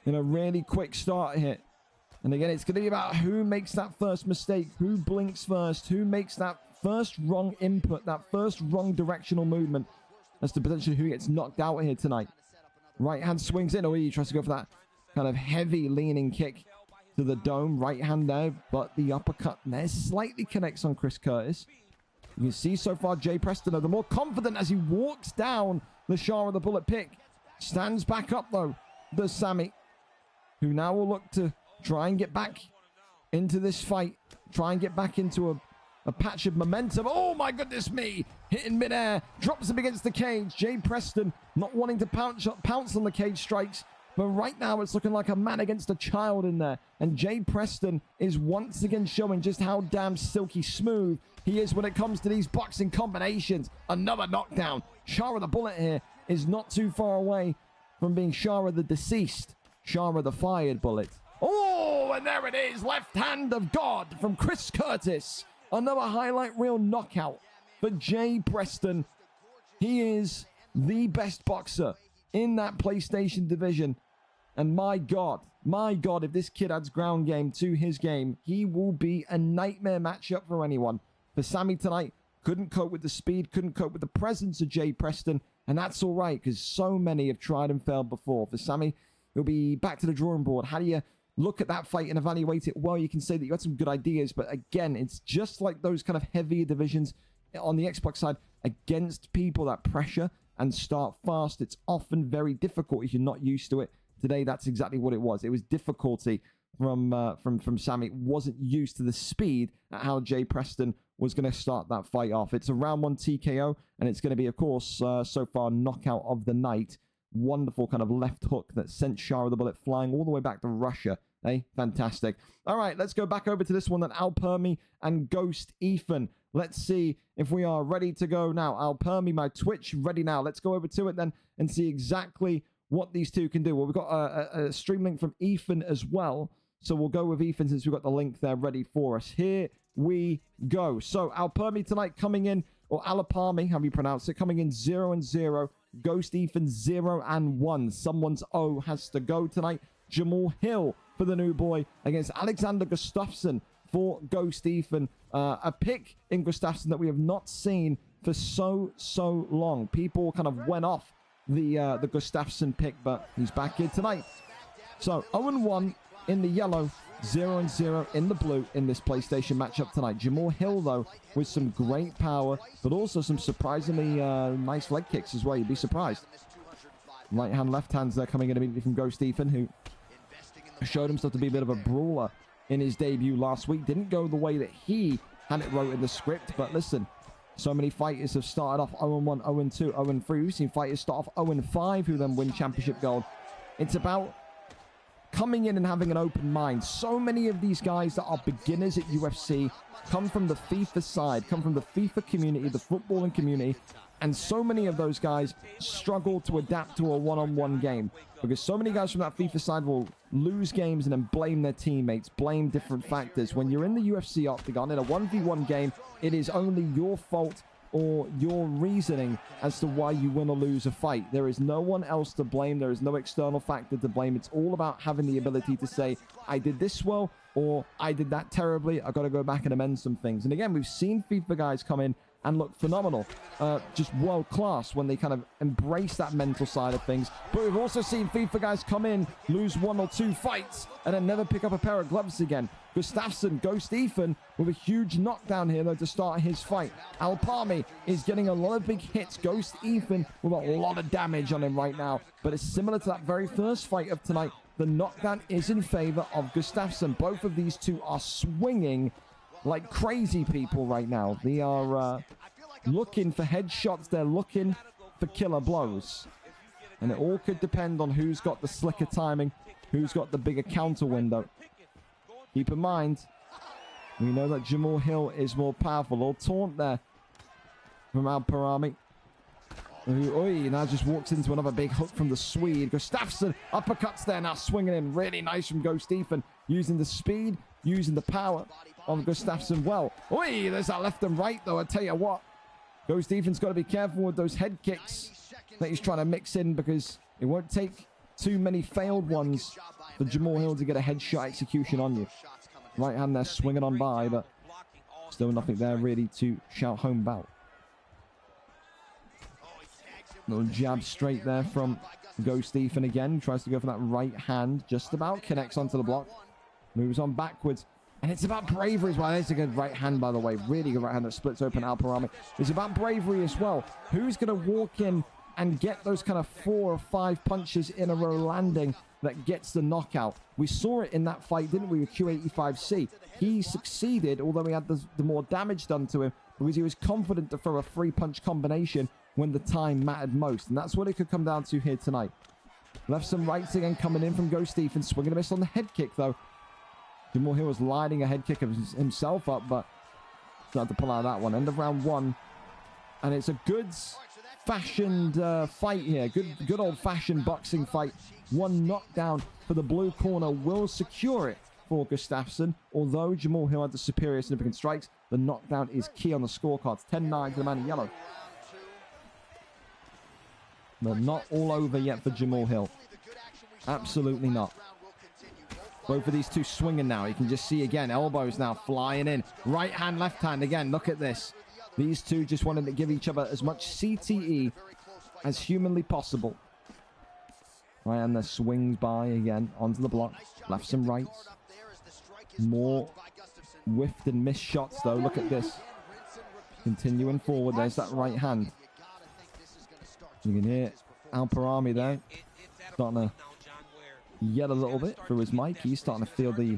in a really quick start here. And again, it's going to be about who makes that first mistake, who blinks first, who makes that first wrong input, that first wrong directional movement as to potentially who gets knocked out here tonight. Right hand swings in. Oh, he tries to go for that kind of heavy leaning kick to the dome. Right hand there, but the uppercut there slightly connects on Chris Curtis. You can see so far Jay Preston, the more confident as he walks down the Shara the Bullet pick. Stands back up, though, the Sammy, who now will look to try and get back into this fight. Try and get back into a patch of momentum. Oh, my goodness me. Hit in midair. Drops him against the cage. Jay Preston not wanting to pounce on the cage strikes. But right now, it's looking like a man against a child in there. And Jay Preston is once again showing just how damn silky smooth he is when it comes to these boxing combinations. Another knockdown. Shara the Bullet here is not too far away from being Shara the deceased. Shara the fired bullet. Oh, and there it is. Left hand of God from Chris Curtis. Another highlight reel knockout for Jay Preston. He is the best boxer in that PlayStation division. And my God, if this kid adds ground game to his game, he will be a nightmare matchup for anyone. For Sammy tonight, couldn't cope with the speed, couldn't cope with the presence of Jay Preston. And that's all right, because so many have tried and failed before. For Sammy, he'll be back to the drawing board. How do you look at that fight and evaluate it? Well, you can say that you had some good ideas, but again, it's just like those kind of heavier divisions on the Xbox side against people that pressure and start fast. It's often very difficult if you're not used to it. Today, that's exactly what it was. It was difficulty from Sammy. Wasn't used to the speed at how Jay Preston was going to start that fight off. It's a round 1 TKO, and it's going to be, of course, so far knockout of the night wonderful kind of left hook that sent Shara the Bullet flying all the way back to Russia. Hey, fantastic. All right, let's go back over to this one then. Alpermi and Ghost Ethan. Let's see if we are ready to go now. Alpermi, my Twitch, ready now. Let's go over to it then and see exactly what these two can do. Well, we've got a stream link from Ethan as well. So we'll go with Ethan since we've got the link there ready for us. Here we go. So Alpermi tonight coming in, or Alapami, how do you pronounce it, coming in 0-0. Ghost Ethan 0-1. Someone's O has to go tonight. Jamal Hill for the new boy against Alexander Gustafsson for Ghost Ethan. A pick in Gustafsson that we have not seen for so long. People kind of went off the Gustafsson pick, but he's back here tonight. So 0-1 in the yellow, 0-0 in the blue in this PlayStation matchup tonight. Jamal Hill, though, with some great power, but also some surprisingly nice leg kicks as well. You'd be surprised. Right hand, left hands there coming in immediately from Ghost Ethan, who showed himself to be a bit of a brawler in his debut last week. Didn't go the way that he had it wrote in the script, but listen, so many fighters have started off 0-1, 0-2, 0-3. We've seen fighters start off 0-5 who then win championship gold. It's about coming in and having an open mind. So many of these guys that are beginners at UFC come from the FIFA side, come from the FIFA community, the footballing community, and so many of those guys struggle to adapt to a one-on-one game because so many guys from that FIFA side will lose games and then blame their teammates, blame different factors. When you're in the UFC octagon in a 1v1 game, it is only your fault or your reasoning as to why you win or lose a fight. There is no one else to blame. There is no external factor to blame. It's all about having the ability to say, I did this well, or I did that terribly. I've got to go back and amend some things. And again, we've seen FIFA guys come in and look phenomenal, just world class when they kind of embrace that mental side of things. But we've also seen FIFA guys come in, lose 1 or 2 fights, and then never pick up a pair of gloves again. Gustafsson, Ghost Ethan, with a huge knockdown here, though, to start his fight. Alpami is getting a lot of big hits. Ghost Ethan with a lot of damage on him right now. But it's similar to that very first fight of tonight. The knockdown is in favor of Gustafsson. Both of these two are swinging like crazy people right now. They are looking for headshots. They're looking for killer blows. And it all could depend on who's got the slicker timing, who's got the bigger counter window. Keep in mind, we know that Jamal Hill is more powerful. A little taunt there from Alparami, who now just walks into another big hook from the Swede. Gustafsson, uppercuts there now, swinging in. Really nice from Ghost Ethan, using the speed, using the power of Gustafsson well. Oi, there's that left and right, though. I tell you what, Ghost Ethan's got to be careful with those head kicks that he's trying to mix in, because it won't take too many failed ones for Jamal Hill to get a headshot execution on you. Right hand there swinging on by, but still nothing there really to shout home about. Little jab straight there from Ghost Ethan again. Tries to go for that right hand. Just about connects onto the block. Moves on backwards. And it's about bravery as well. There's a good right hand, by the way. Really good right hand that splits open Alparami. It's about bravery as well. Who's going to walk in and get those kind of 4 or 5 punches in a row landing that gets the knockout? We saw it in that fight, didn't we, with Q85C? He succeeded, although he had the more damage done to him, because he was confident to throw a 3-punch combination when the time mattered most. And that's what it could come down to here tonight. Lefts and rights again coming in from Ghost Ethan. Swinging a miss on the head kick, though. Jamal Hill was lining a head kick of himself up, but started to pull out of that one. End of round 1. And it's a good fashioned fight here. Good old-fashioned boxing fight. 1 knockdown for the blue corner will secure it for Gustafsson. Although Jamal Hill had the superior significant strikes, the knockdown is key on the scorecards. 10-9 to the man in yellow. But not all over yet for Jamal Hill. Absolutely not. Both of these two swinging now. You can just see again, elbows now flying in. Right hand, left hand. Again, look at this. These two just wanted to give each other as much CTE as humanly possible. Right hand there swings by again onto the block. Lefts and rights. More whiffed and missed shots, though. Look at this. Continuing forward. There's that right hand. You can hear Alparami there starting to yell a little bit through his mic. He's starting to feel the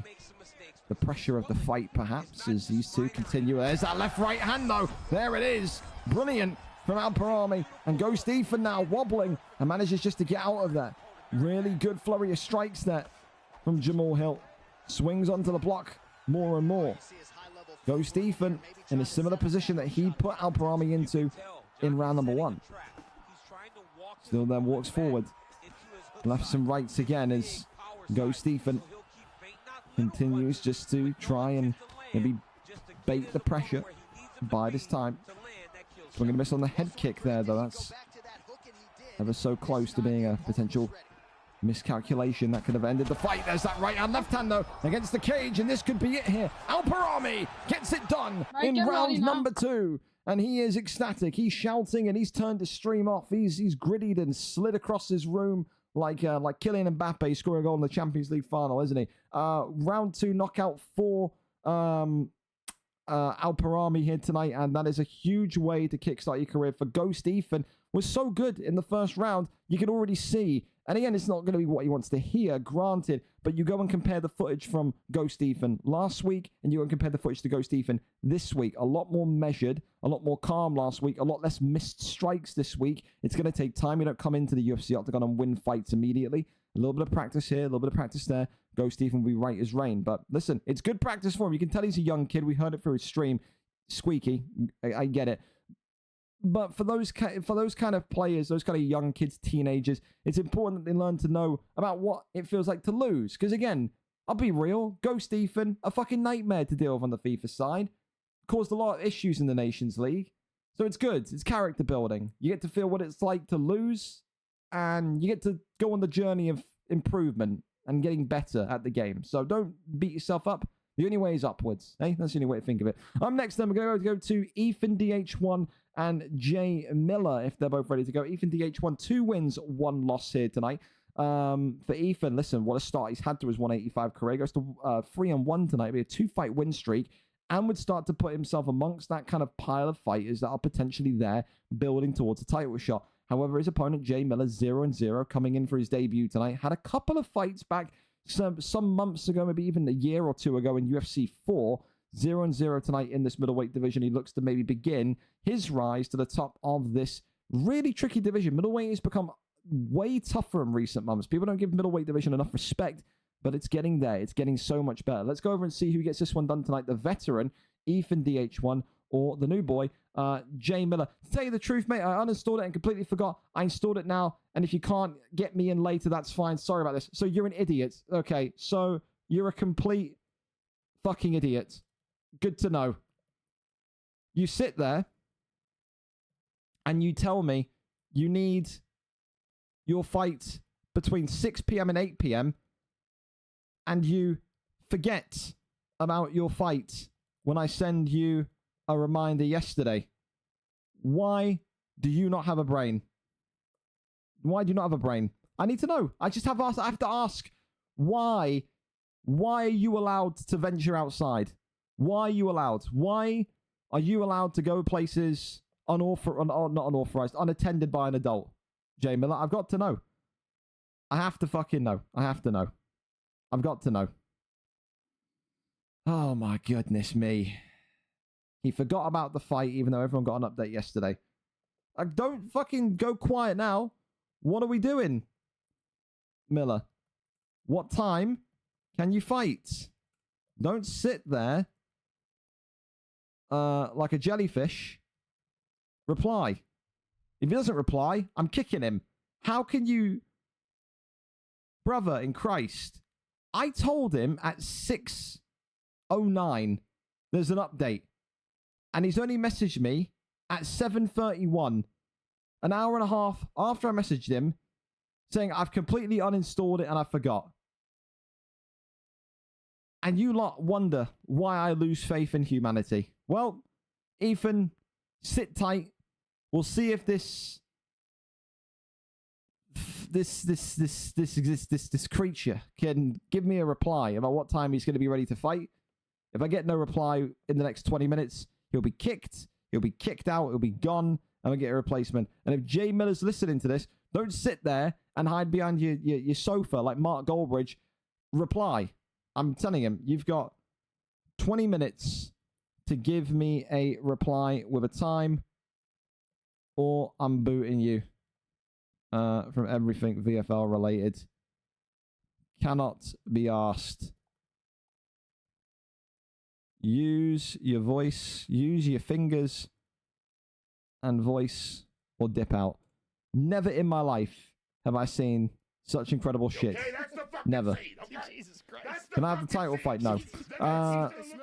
pressure of the fight, perhaps, as these two continue. There's that left right hand, though. There it is. Brilliant from Alparami. And Ghost Ethan now wobbling and manages just to get out of there. Really good flurry of strikes there from Jamal Hill. Swings onto the block more and more. Ghost Ethan in a similar position that he put Alparami into in round number 1. Still then walks forward. Lefts and rights again as Ghost Ethan continues just to try and maybe bait the pressure. By this time. Swing and a miss on the head kick there, though. That's ever so close to being a potential miscalculation that could have ended the fight. There's that right hand, left hand, though, against the cage, and this could be it here. Alparami gets it done in round number 2. And he is ecstatic. He's shouting, and he's turned the stream off. He's grittied and slid across his room like Kylian Mbappe scoring a goal in the Champions League final, isn't he? Round 2 knockout for Alparami here tonight, and that is a huge way to kickstart your career. For Ghost Ethan was so good in the first round, you can already see. And again, it's not going to be what he wants to hear, granted, but you go and compare the footage from Ghost Ethan last week, and you go and compare the footage to Ghost Ethan this week. A lot more measured, a lot more calm last week, a lot less missed strikes this week. It's going to take time. You don't come into the UFC octagon and win fights immediately. A little bit of practice here, a little bit of practice there. Ghost Ethan will be right as rain. But listen, it's good practice for him. You can tell he's a young kid. We heard it through his stream. Squeaky. I get it. But for those kind of players, those kind of young kids, teenagers, it's important that they learn to know about what it feels like to lose. Because again, I'll be real, Ghost Ethan, a fucking nightmare to deal with on the FIFA side. Caused a lot of issues in the Nations League. So it's good. It's character building. You get to feel what it's like to lose, and you get to go on the journey of improvement and getting better at the game. So don't beat yourself up. The only way is upwards. Hey, that's the only way to think of it. Next, then we're going to go to Ethan DH1 and Jay Miller, if they're both ready to go. Ethan DH1, 2 wins, 1 loss here tonight. For Ethan, listen, what a start he's had to his 185 career. Goes to 3-1 tonight. It'll be a 2-fight win streak, and would start to put himself amongst that kind of pile of fighters that are potentially there building towards a title shot. However, his opponent, Jay Miller, 0-0, coming in for his debut tonight. Had a couple of fights back some months ago, maybe even a year or 2 ago in UFC 4. 0-0 tonight in this middleweight division. He looks to maybe begin his rise to the top of this really tricky division. Middleweight has become way tougher in recent months. People don't give middleweight division enough respect, but it's getting there. It's getting so much better. Let's go over and see who gets this one done tonight. The veteran, Ethan DH1, or the new boy, Jay Miller. To tell you the truth, mate, I uninstalled it and completely forgot. I installed it now, and if you can't get me in later, that's fine. Sorry about this. So you're an idiot. Okay, so you're a complete fucking idiot. Good to know. You sit there and you tell me you need your fight between 6 p.m. and 8 p.m. and you forget about your fight when I send you a reminder yesterday. Why do you not have a brain? Why do you not have a brain? I need to know. I have to ask why are you allowed to venture outside? Why are you allowed? Why are you allowed to go places not unauthorized, unattended by an adult? Jay Miller, I've got to know. I have to fucking know. I have to know. I've got to know. Oh my goodness me. He forgot about the fight even though everyone got an update yesterday. Don't fucking go quiet now. What are we doing? Miller, what time can you fight? Don't sit there like a jellyfish. Reply. If he doesn't reply, I'm kicking him. How can you... Brother in Christ. I told him at 6:09 there's an update. And he's only messaged me at 7:31. An hour and a half after I messaged him saying I've completely uninstalled it and I forgot. And you lot wonder why I lose faith in humanity. Well, Ethan, sit tight. We'll see if this creature can give me a reply about what time he's going to be ready to fight. If I get no reply in the next 20 minutes, he'll be kicked. He'll be kicked out. He'll be gone. And I'll get a replacement. And if Jay Miller's listening to this, don't sit there and hide behind your sofa like Mark Goldbridge. Reply. I'm telling him, you've got 20 minutes to give me a reply with a time. or I'm booting you from everything VFL related. Cannot be asked. Use your voice, use your fingers and voice, or dip out. Never in my life have I seen such incredible shit. Never. Jesus Christ. Can I have the title fight? No.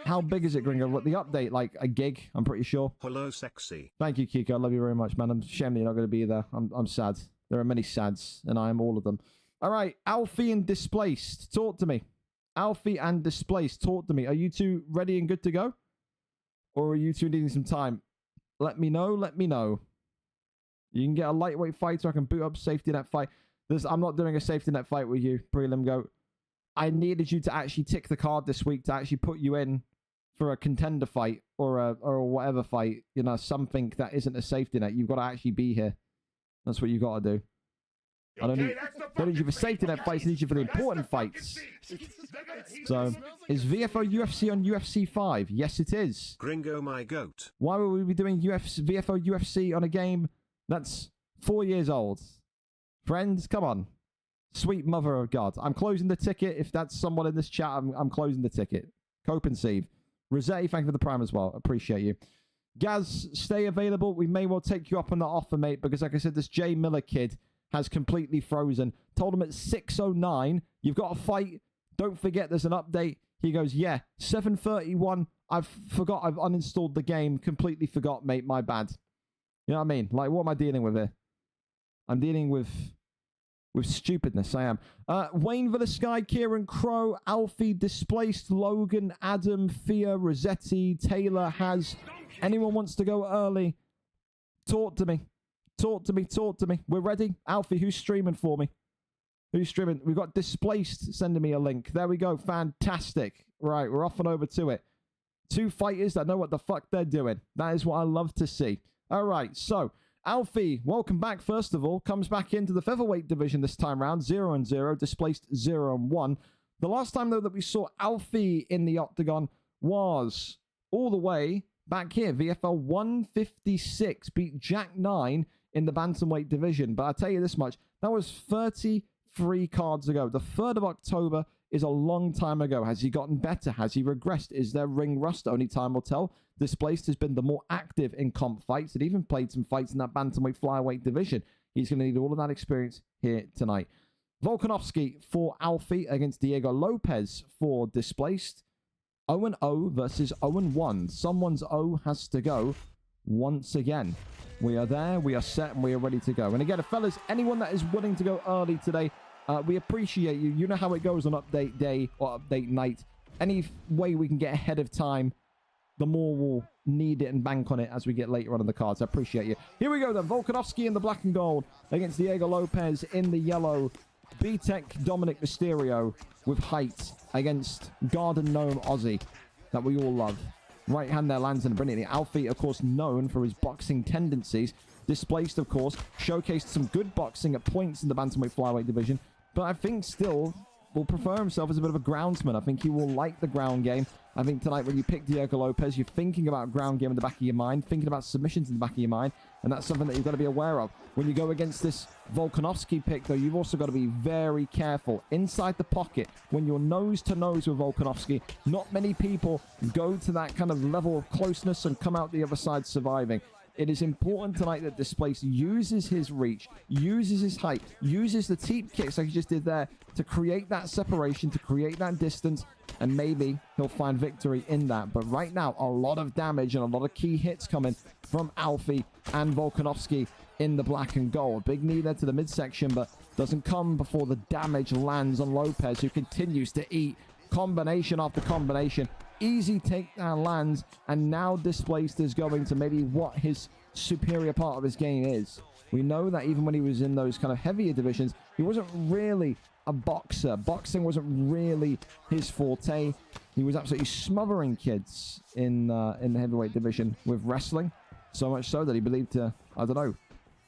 How big is it, Gringo? What, the update? Like a gig, I'm pretty sure. Hello, sexy. Thank you, Kiko. I love you very much, man. I'm ashamed you're not going to be there. I'm sad. There are many sads, and I am all of them. All right, Alfie and Displaced. Talk to me. Alfie and Displaced, talk to me. Are you two ready and good to go? Or are you two needing some time? Let me know. Let me know. You can get a lightweight fighter. I can boot up safety net fight. I'm not doing a safety net fight with you, Prelim Goat. I needed you to actually tick the card this week to actually put you in for a contender fight or a whatever fight. You know, something that isn't a safety net. You've got to actually be here. That's what you got to do. I don't need you for safety net fights. I need you for the important fights. So, is VFL UFC on UFC 5? Yes, it is. Gringo, my goat. Why would we be doing VFL UFC on a game that's 4 years old? Friends, come on. Sweet mother of God. I'm closing the ticket. If that's someone in this chat, I'm closing the ticket. Cope and Steve. Rossetti, thank you for the prime as well. Appreciate you. Gaz, stay available. We may well take you up on that offer, mate, because like I said, this Jay Miller kid has completely frozen. Told him at 6:09, you've got to fight. Don't forget there's an update. He goes, yeah, 7:31. I've uninstalled the game. Completely forgot, mate. My bad. You know what I mean? Like, what am I dealing with here? I'm dealing with stupidness. I am. Wayne Villasky, Kieran Crow, Alfie, Displaced, Logan, Adam, Fia, Rossetti, Taylor, Has. Anyone wants to go early? Talk to me. Talk to me. Talk to me. We're ready. Alfie, who's streaming for me? Who's streaming? We've got Displaced sending me a link. There we go. Fantastic. Right, we're off and over to it. Two fighters that know what the fuck they're doing. That is what I love to see. All right, so Alfie, welcome back, first of all. Comes back into the featherweight division this time round. 0-0, Displaced 0-1. The last time, though, that we saw Alfie in the octagon was all the way back here. VFL 156 beat Jack 9 in the bantamweight division. But I'll tell you this much. That was 33 cards ago. The 3rd of October is a long time ago. Has he gotten better? Has he regressed? Is there ring rust? Only time will tell. Displaced has been the more active in comp fights. It even played some fights in that bantamweight flyweight division. He's going to need all of that experience here tonight. Volkanovski for Alfie against Diego Lopez for Displaced. 0-0 versus 0-1. Someone's O has to go once again. We are there, we are set, and we are ready to go. And again, fellas, anyone that is willing to go early today, we appreciate you. You know how it goes on update day or update night. Any way we can get ahead of time, the more we'll need it and bank on it as we get later on in the cards. I appreciate you. Here we go then. Volkanovski in the black and gold against Diego Lopez in the yellow. B-Tech Dominic Mysterio with height against Garden Gnome Aussie that we all love. Right hand there lands in brilliantly. Alfie, of course, known for his boxing tendencies. Displaced, of course, showcased some good boxing at points in the bantamweight flyweight division. But I think still will prefer himself as a bit of a groundsman. I think he will like the ground game. I think tonight when you pick Diego Lopez, you're thinking about ground game in the back of your mind, thinking about submissions in the back of your mind, and that's something that you've got to be aware of. When you go against this Volkanovski pick, though, you've also got to be very careful. Inside the pocket, when you're nose-to-nose with Volkanovski, not many people go to that kind of level of closeness and come out the other side surviving. It is important tonight that Displaced uses his reach, uses his height, uses the teep kicks like he just did there to create that separation, to create that distance, and maybe he'll find victory in that. But right now, a lot of damage and a lot of key hits coming from Alfie and Volkanovski in the black and gold. Big knee there to the midsection, but doesn't come before the damage lands on Lopez, who continues to eat combination after combination. Easy takedown lands, and now Displaced is going to maybe what his superior part of his game is. We know that even when he was in those kind of heavier divisions, he wasn't really a boxer. Boxing wasn't really his forte. He was absolutely smothering kids in the heavyweight division with wrestling, so much so that he believed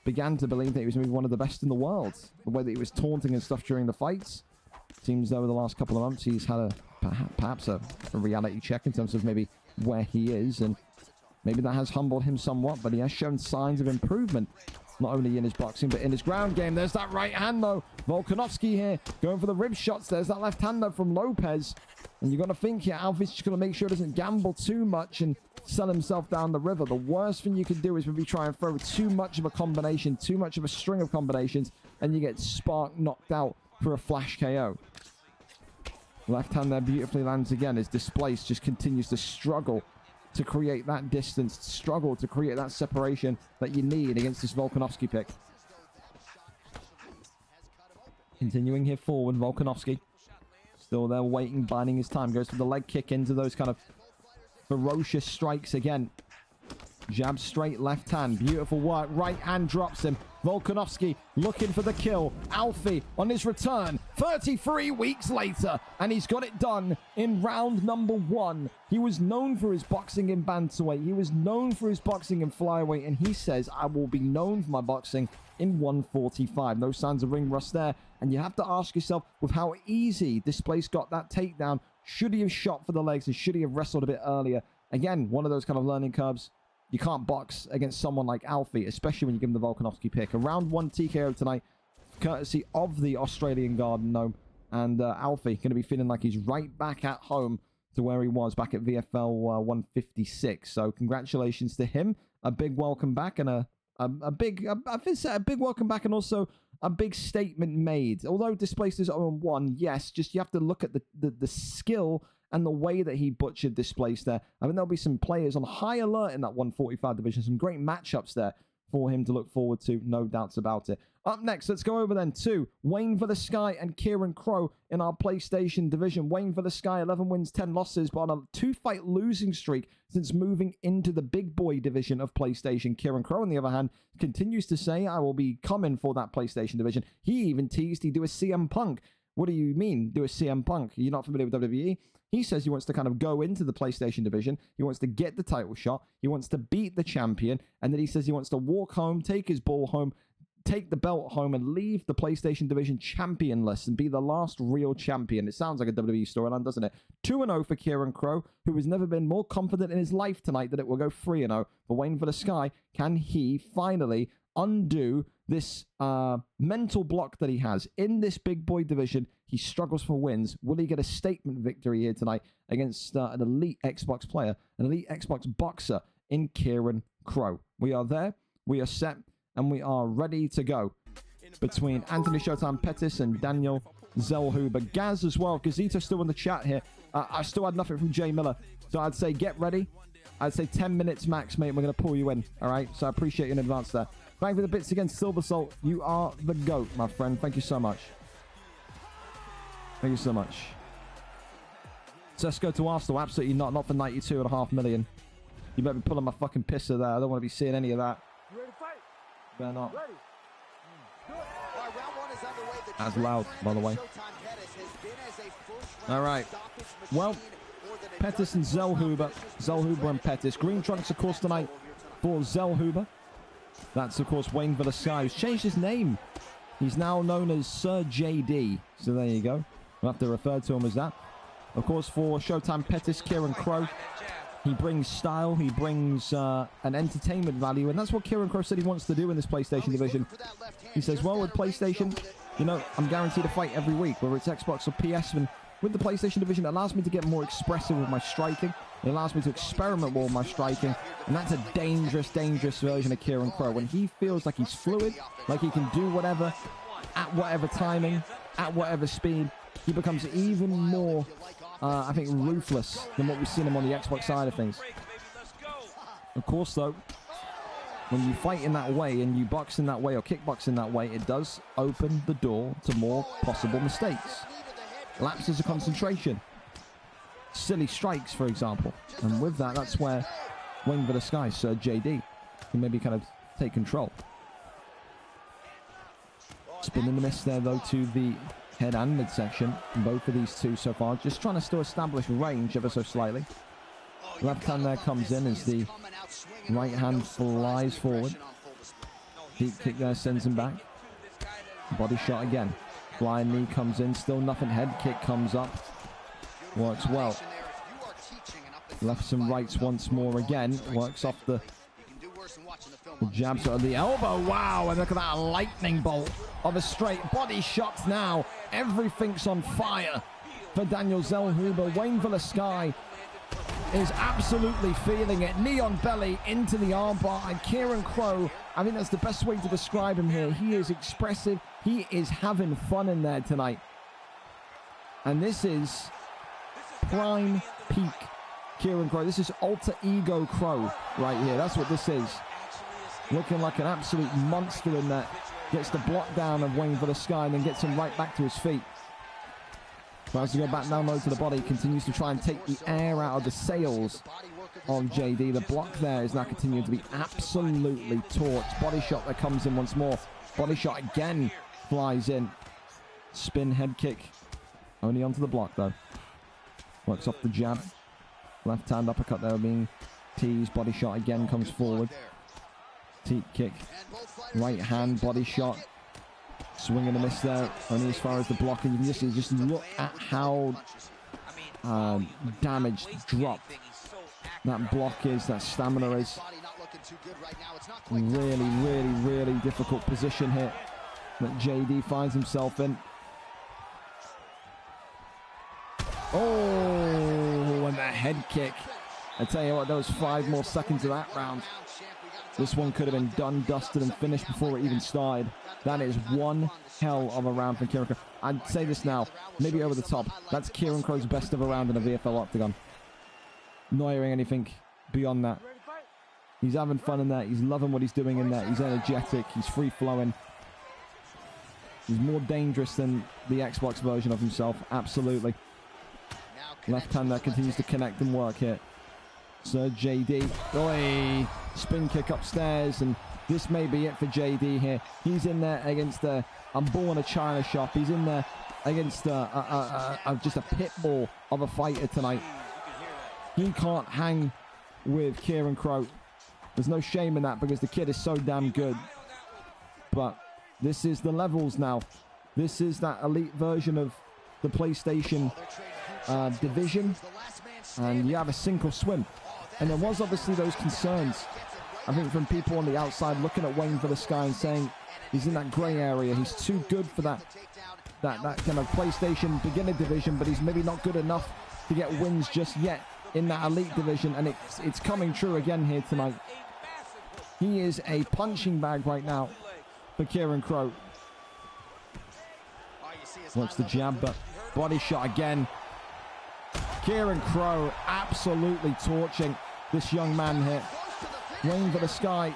began to believe that he was maybe one of the best in the world. The way that he was taunting and stuff during the fights. Seems over the last couple of months he's had perhaps a reality check in terms of maybe where he is, and Maybe that has humbled him somewhat, but he has shown signs of improvement, not only in his boxing, but in his ground game. There's that right hand, though. Volkanovski here going for the rib shots. There's that left hand, though, from Lopez. And you've got to think here, Alfie's just going to make sure he doesn't gamble too much and sell himself down the river. The worst thing you can do is maybe try and throw too much of a combination, too much of a string of combinations, and you get spark knocked out for a flash KO. Left hand there beautifully lands again as Displaced just continues to struggle to create that distance, struggle to create that separation that you need against this Volkanovski pick. Continuing here forward, Volkanovski. Still there waiting, biding his time. Goes for the leg kick into those kind of ferocious strikes again. Jab straight, left hand. Beautiful work. Right hand drops him. Volkanovski looking for the kill. Alfie on his return 33 weeks later. And he's got it done in round number 1. He was known for his boxing in bantamweight. He was known for his boxing in flyweight. And he says, I will be known for my boxing in 145. No signs of ring rust there. And you have to ask yourself, with how easy Displaced got that takedown, should he have shot for the legs and should he have wrestled a bit earlier? Again, one of those kind of learning curves. You can't box against someone like Alfie, especially when you give him the Volkanovski pick. A round 1 TKO tonight, courtesy of the Australian Garden Gnome. And Alfie going to be feeling like he's right back at home to where he was back at VFL 156. So congratulations to him. A big welcome back and a big welcome back, and also a big statement made. Although Displaced is 0-1, yes, just you have to look at the skill and the way that he butchered Displaced there. I think there'll be some players on high alert in that 145 division. Some great matchups there for him to look forward to, no doubts about it. Up next, let's go over then to Wayne for the Sky and Kieran Crow in our PlayStation division. Wayne for the Sky, 11 wins, 10 losses, but on a 2-fight losing streak since moving into the big boy division of PlayStation. Kieran Crow, on the other hand, continues to say, I will be coming for that PlayStation division. He even teased he'd do a CM Punk. What do you mean, do a CM Punk? You're not familiar with WWE? He says he wants to kind of go into the PlayStation division. He wants to get the title shot. He wants to beat the champion. And then he says he wants to walk home, take his ball home, take the belt home, and leave the PlayStation division championless and be the last real champion. It sounds like a WWE storyline, doesn't it? 2-0 for Kieran Crow, who has never been more confident in his life tonight that it will go 3-0. For Wayne for the Sky, can he finally undo this mental block that he has in this big boy division? He struggles for wins. Will he get a statement victory here tonight against an elite Xbox player, an elite Xbox boxer in Kieran Crow? We are there, we are set, and we are ready to go between Anthony Showtime Pettis and Daniel Zellhuber. Gaz as well. Gazito still in the chat here. I still had nothing from Jay Miller, so I'd say get ready. I'd say 10 minutes max, mate. We're going to pull you in, all right? So I appreciate you in advance there. Thank you for the bits again, Silver Salt. You are the GOAT, my friend. Thank you so much. Thank you so much. So let's go to Arsenal. Absolutely not. Not for 92.5 million. You better be pulling my fucking pisser there. I don't want to be seeing any of that. You ready to fight? Better not. Ready. That's loud, by the way. All right. Well, Pettis and Zellhuber. Zellhuber and Pettis. Green trunks, of course, tonight for Zellhuber. That's, of course, Wayne for the Sky, who's changed his name. He's now known as Sir JD. So there you go. We'll have to refer to him as that. Of course, for Showtime Pettis, Kieran Crow, he brings style, he brings an entertainment value, and that's what Kieran Crow said he wants to do in this PlayStation division. He says, well, with PlayStation, you know, I'm guaranteed to fight every week, whether it's Xbox or PS, and with the PlayStation division, it allows me to get more expressive with my striking. It allows me to experiment more with my striking, and that's a dangerous, dangerous version of Kieran Crow. When he feels like he's fluid, like he can do whatever, at whatever timing, at whatever speed, he becomes even more, I think, ruthless than what we've seen him on the Xbox side of things. Of course, though, when you fight in that way and you box in that way or kickbox in that way, it does open the door to more possible mistakes. Lapses of concentration. Silly strikes, for example. And with that, that's where Wayne for the Sky, Sir JD, can maybe kind of take control. Spin in the miss there, though, to the head and midsection. Both of these two so far. Just trying to still establish range ever so slightly. Left hand there comes in as the right hand flies forward. Deep kick there sends him back. Body shot again. Flying knee comes in. Still nothing. Head kick comes up. Works well. Lefts and rights once more again. Works off the jabs at the elbow. Wow, and look at that lightning bolt of a straight body shot now. Everything's on fire for Daniel Zellhuber. Wayne Velasquez is absolutely feeling it. Neon belly into the armbar. And Kieran Crow, I think that's the best way to describe him here. He is expressive. He is having fun in there tonight. And this is prime peak Kieran Crow. This is alter ego Crow right here. That's what this is. Looking like an absolute monster in that. Gets the block down of Wayne Velasquez and then gets him right back to his feet. Tries to go back down low to the body. Continues to try and take the air out of the sails on JD. The block there is now continuing to be absolutely torched. Body shot that comes in once more. Body shot again flies in. Spin head kick. Only onto the block though. Works off the jab. Left hand uppercut there being teased. Body shot again comes forward. Teep kick. Right hand body shot. Swing and a miss there. Only as far as the block. And you can just look at how damaged, dropped that block is, that stamina is. Really, really, really difficult position here that JD finds himself in. Oh, and that head kick. I tell you what, there was 5 more seconds of that round. This one could have been done, dusted, and finished before it even started. That is one hell of a round for Kieran Crow. I'd say this now, maybe over the top. That's Kieran Crow's best of a round in a VFL octagon. Not hearing anything beyond that. He's having fun in that. He's loving what he's doing in that. He's energetic. He's free-flowing. He's more dangerous than the Xbox version of himself. Absolutely. Left hand that continues to connect and work here. Sir JD. Oi! Spin kick upstairs, and this may be it for JD here. He's in there against I'm born a China shop. He's in there against just a pit bull of a fighter tonight. He can't hang with Kieran Crow. There's no shame in that because the kid is so damn good. But this is the levels now. This is that elite version of the PlayStation division. And you have a sink or swim. And there was obviously those concerns, I think, from people on the outside looking at Wayne Velasquez and saying he's in that grey area. He's too good for that kind of PlayStation beginner division, but he's maybe not good enough to get wins just yet in that elite division. And it's coming true again here tonight. He is a punching bag right now for Kieran Crow. Watch the jab, but body shot again. Kieran Crow absolutely torching this young man here. Wayne Velasquez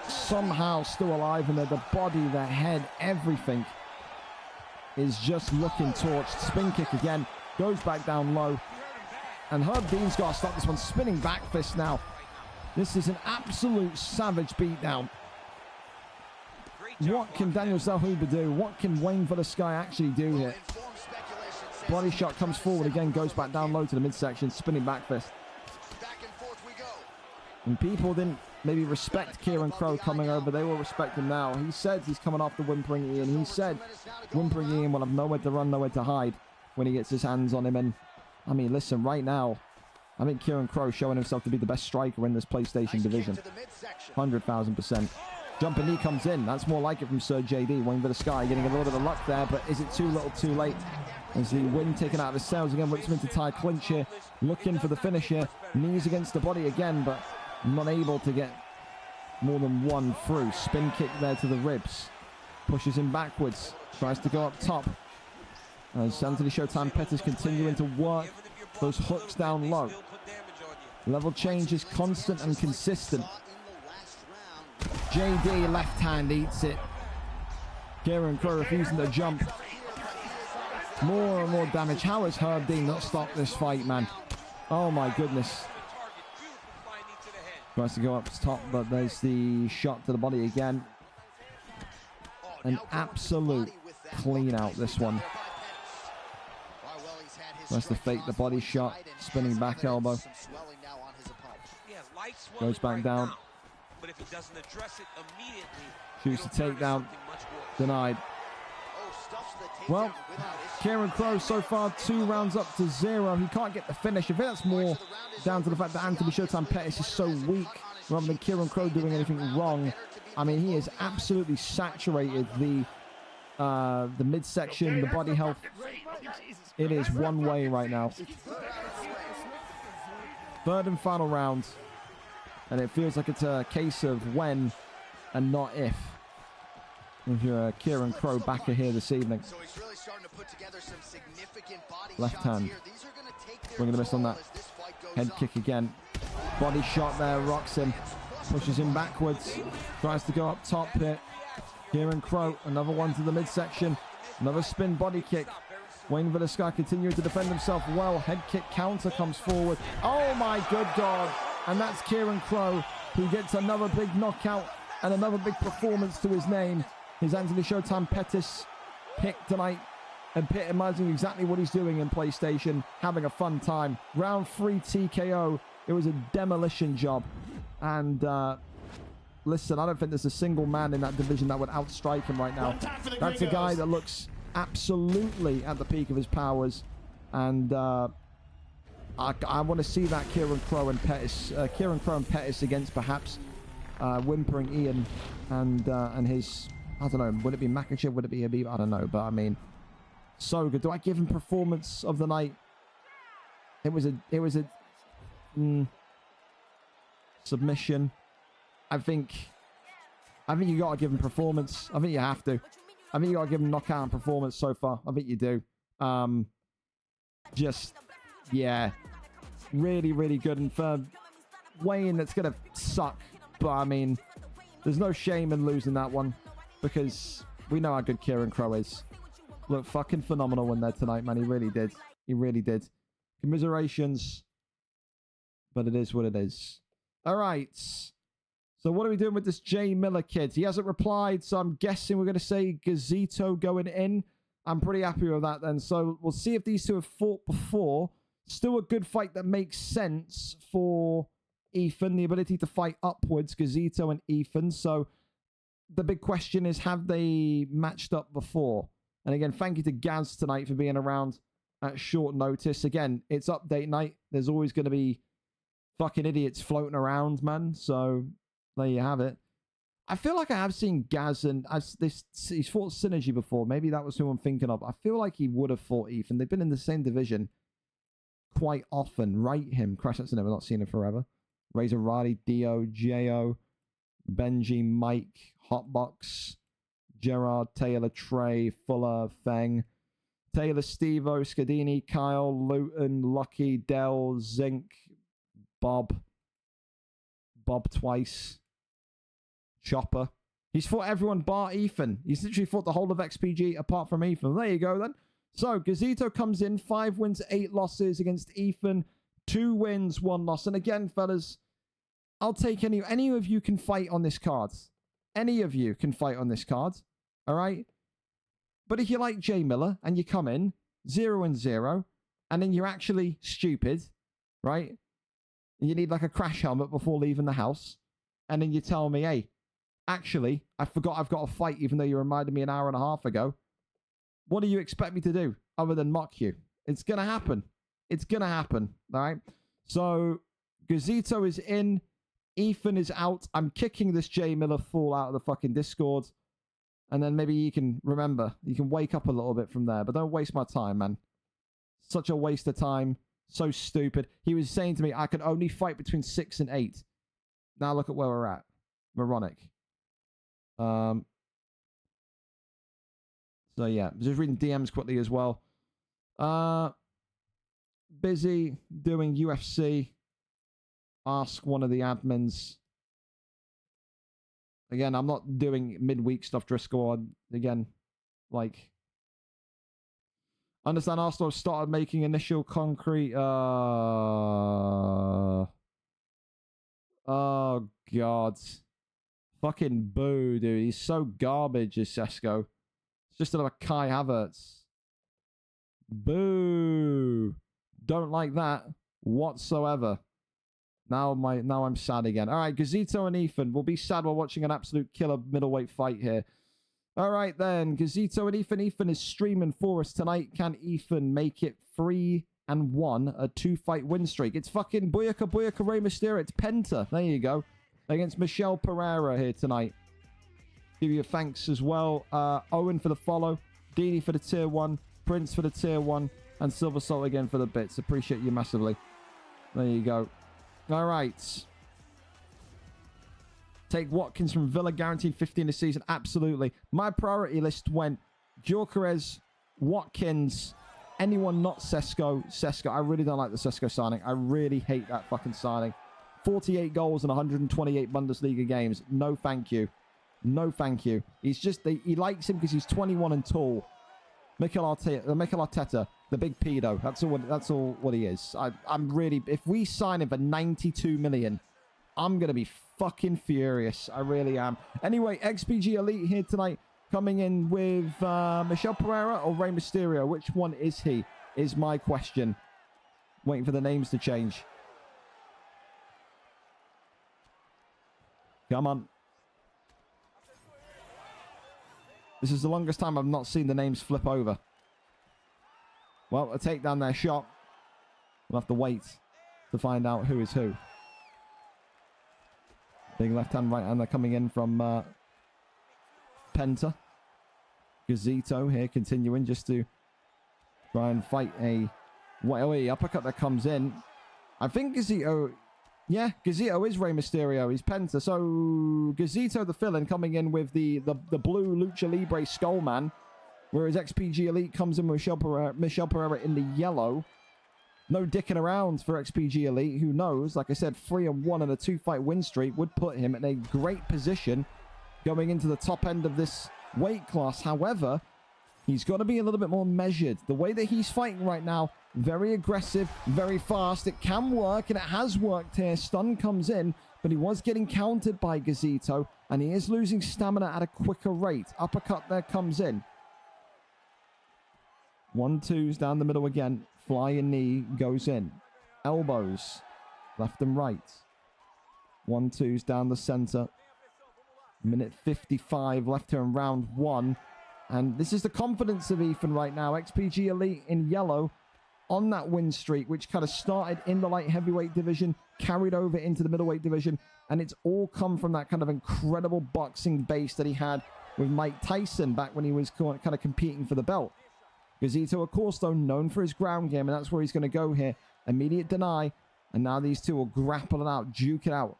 somehow still alive, and the body, the head, everything is just looking torched. Spin kick again, goes back down low. And Herb Dean's got to stop this one. Spinning back fist now. This is an absolute savage beatdown. What can Daniel Zellhuber do? What can Wayne Velasquez actually do here? Body shot comes forward again, goes back down low to the midsection, spinning back fist. And people didn't maybe respect Kieran Crow coming over. They will respect him now. He said he's coming off the Whimpering Ian. He said Whimpering Ian will have nowhere to run, nowhere to hide when he gets his hands on him. And I mean, listen, right now, I think Kieran Crow showing himself to be the best striker in this PlayStation division. 100,000%. Jumping knee comes in. That's more like it from Sir JD. Wayne Velasquez getting a little bit of luck there, but is it too little too late? As the wind taken out of his sails again, whips him into tie clinch here. Looking for the finish here. Knees against the body again, but not able to get more than one through. Spin kick there to the ribs. Pushes him backwards. Tries to go up top. As Anthony Showtime Pettis continuing to work those hooks down low. Level change is constant and consistent. JD left hand eats it. Kieran Crow refusing to jump. More and more damage. How has Herb Dean not stopped this fight, man? Oh my goodness. Tries to go up top, but there's the shot to the body again. An absolute clean out, this one. Tries to fake the body shot. Spinning back elbow. Goes back down. But if he doesn't address it immediately, shoots the takedown. Denied. Well, Kieran Crow so far 2 rounds up to 0. He can't get the finish. I think that's more down to the fact that Anthony Showtime Pettis is so weak rather than Kieran Crow doing anything wrong. I mean, he has absolutely saturated the midsection, the body health. It is one way right now. Third and final round. And it feels like it's a case of when and not if. If you're a Kieran Crow backer here this evening. Left hand. We're going to miss on that. Head kick again. Body shot there. Rocks him. Pushes him backwards. Tries to go up top here. Kieran Crow. Another one to the midsection. Another spin body kick. Wayne Villascar continuing to defend himself well. Head kick counter comes forward. Oh my good God. And that's Kieran Crow, who gets another big knockout and another big performance to his name. His Anthony Showtime Pettis pick tonight, epitomizing exactly what he's doing in PlayStation, having a fun time. Round 3 TKO. It was a demolition job. And listen, I don't think there's a single man in that division that would outstrike him right now. That's a guy that looks absolutely at the peak of his powers. And I want to see that Kieran Crow and Pettis against perhaps Whimpering Ian and his, I don't know, would it be Makachev, would it be Habib? I don't know, but I mean, so good. Do I give him performance of the night? It was a submission. I think you got to give him performance. I think you have to. I think you got to give him knockout and performance so far. I think you do. Just, yeah. Really, really good. And for Wayne, that's going to suck. But, I mean, there's no shame in losing that one. Because we know how good Kieran Crow is. Look, fucking phenomenal one there tonight, man. He really did. He really did. Commiserations. But it is what it is. All right. So what are we doing with this Jay Miller kid? He hasn't replied, so I'm guessing we're going to say Gazito going in. I'm pretty happy with that then. So we'll see if these two have fought before. Still a good fight that makes sense for Ethan. The ability to fight upwards, Gazito and Ethan. So the big question is, have they matched up before? And again, thank you to Gaz tonight for being around at short notice. Again, it's update night. There's always going to be fucking idiots floating around, man. So there you have it. I feel like I have seen Gaz and he's fought Synergy before. Maybe that was who I'm thinking of. I feel like he would have fought Ethan. They've been in the same division quite often. Right him. Crash, that's never not seen him forever. Razor Radi, Dio, Jo, Benji, Mike, Hotbox, Gerard, Taylor, Trey, Fuller, Feng, Taylor, Stevo, Scadini, Kyle, Luton, Lucky, Dell, Zinc, Bob twice, Chopper. He's fought everyone bar Ethan. He's literally fought the whole of XPG apart from Ethan. There you go then. So Gazito comes in, 5 wins, 8 losses against Ethan, 2 wins, 1 loss. And again, fellas, I'll take any of you can fight on this card. Any of you can fight on this card. All right? But if you like Jay Miller and you come in 0-0 and then you're actually stupid, right? And you need like a crash helmet before leaving the house. And then you tell me, hey, actually, I forgot I've got a fight even though you reminded me an hour and a half ago. What do you expect me to do other than mock you? It's going to happen. It's going to happen. All right? So Gazito is in. Ethan is out. I'm kicking this Jay Miller fool out of the fucking Discord. And then maybe you can remember. You can wake up a little bit from there. But don't waste my time, man. Such a waste of time. So stupid. He was saying to me, I could only fight between 6 and 8. Now look at where we're at. Moronic. So yeah, just reading DMs quickly as well. Busy doing UFC. Ask one of the admins. Again, I'm not doing midweek stuff, Driscoll. Again, like, understand Arsenal have started making initial concrete. Oh, God. Fucking boo, dude. He's so garbage, is Sesko. It's just another Kai Havertz. Boo. Don't like that whatsoever. Now I'm sad again. All right, Gazito and Ethan will be sad while watching an absolute killer middleweight fight here. All right, then. Gazito and Ethan. Ethan is streaming for us tonight. Can Ethan make it 3-1, a 2-fight win streak? It's fucking Booyaka Rey Mysterio. It's Penta. There you go. Against Michelle Pereira here tonight. Give you a thanks as well. Owen for the follow. Dini for the tier 1. Prince for the tier 1. And Silver Soul again for the bits. Appreciate you massively. There you go. All right. Take Watkins from Villa, guaranteed 15 a season. Absolutely. My priority list went Gyökeres, Watkins, anyone not Sesko. Sesko. I really don't like the Sesko signing. I really hate that fucking signing. 48 goals in 128 Bundesliga games. No, thank you. No, thank you. He's just, he likes him because he's 21 and tall. Mikel Arteta, the big pedo. That's all what he is. I'm really, if we sign him for 92 million, I'm going to be fucking furious. I really am. Anyway, XPG Elite here tonight, coming in with Michelle Pereira or Rey Mysterio. Which one is he? Is my question. Waiting for the names to change. Come on. This is the longest time I've not seen the names flip over. Well, a takedown there, shot. We'll have to wait to find out who is who. Big left hand, right hand. They're coming in from Penta. Gazito here continuing just to try and fight a uppercut that comes in. I think Gazito... Yeah, Gazito is Rey Mysterio. He's Penta. So, Gazito, the fill-in, coming in with the blue Lucha Libre Skullman. Whereas XPG Elite comes in with Michelle Pereira in the yellow. No dicking around for XPG Elite. Who knows? Like I said, 3-1 and a 2-fight win streak would put him in a great position going into the top end of this weight class. However, he's got to be a little bit more measured. The way that he's fighting right now, very aggressive, very fast. It can work, and it has worked here. Stun comes in, but he was getting countered by Gazito, and he is losing stamina at a quicker rate. Uppercut there comes in. 1-2s down the middle again. Flying knee goes in. Elbows, left and right. 1-2s down the center. Minute 55 left here in round 1. And this is the confidence of Ethan right now. XPG Elite in yellow on that win streak, which kind of started in the light heavyweight division, carried over into the middleweight division, and it's all come from that kind of incredible boxing base that he had with Mike Tyson back when he was kind of competing for the belt. Gazito, of course, though, known for his ground game, and that's where he's going to go here. Immediate deny, and now these two will grapple it out, duke it out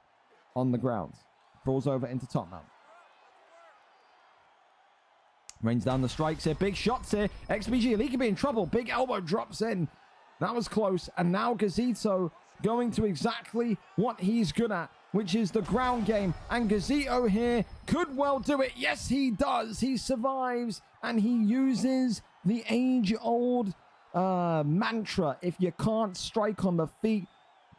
on the ground. Crawls over into top mount. Rains down the strikes here. Big shots here. XPG Elite could be in trouble. Big elbow drops in. That was close. And now Gazito going to exactly what he's good at, which is the ground game. And Gazito here could well do it. Yes, he does. He survives. And he uses the age-old mantra. If you can't strike on the feet,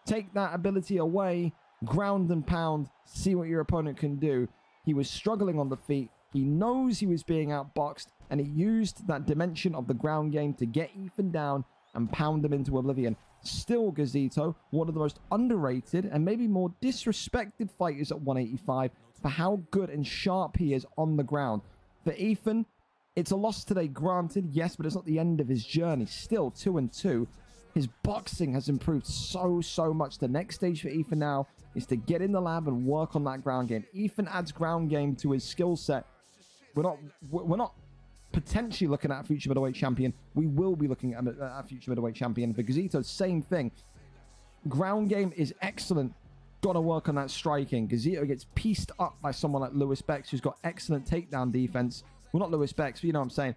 take that ability away. Ground and pound. See what your opponent can do. He was struggling on the feet. He knows he was being outboxed, and he used that dimension of the ground game to get Ethan down and pound him into oblivion. Still, Gazito, one of the most underrated and maybe more disrespected fighters at 185 for how good and sharp he is on the ground. For Ethan, it's a loss today, granted, yes, but it's not the end of his journey. Still, 2-2. His boxing has improved so much. The next stage for Ethan now is to get in the lab and work on that ground game. Ethan adds ground game to his skill set. We're not potentially looking at a future middleweight champion. We will be looking at a future middleweight champion. For Gazito, same thing. Ground game is excellent. Got to work on that striking. Gazito gets pieced up by someone like Lewis Bex, who's got excellent takedown defense. Well, not Lewis Bex, but you know what I'm saying.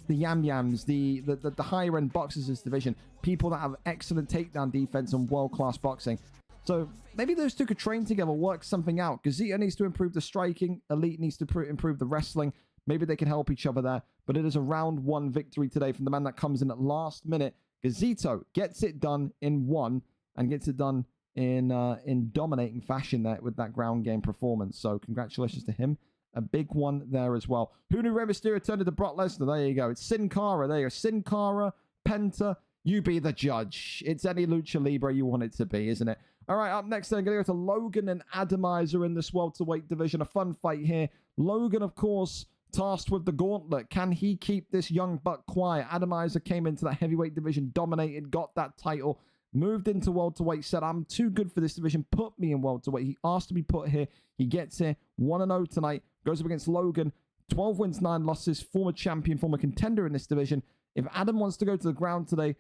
The Yam Yams, the higher end boxers in this division, people that have excellent takedown defense and world-class boxing. So maybe those two could train together, work something out. Gazito needs to improve the striking. Elite needs to improve the wrestling. Maybe they can help each other there. But it is a round 1 victory today from the man that comes in at last minute. Gazito gets it done in 1 and gets it done in dominating fashion there with that ground game performance. So congratulations to him. A big one there as well. Who knew Rey Mysterio turned into Brock Lesnar? There you go. It's Sin Cara. There you go. Sin Cara, Penta. You be the judge. It's any Lucha Libre you want it to be, isn't it? All right, up next, I'm going to go to Logan and Adamizer in this welterweight division. A fun fight here. Logan, of course, tasked with the gauntlet. Can he keep this young buck quiet? Adamizer came into that heavyweight division, dominated, got that title, moved into welterweight, said, I'm too good for this division, put me in welterweight. He asked to be put here. He gets here, 1-0 tonight, goes up against Logan, 12 wins, 9 losses, former champion, former contender in this division. If Adam wants to go to the ground today,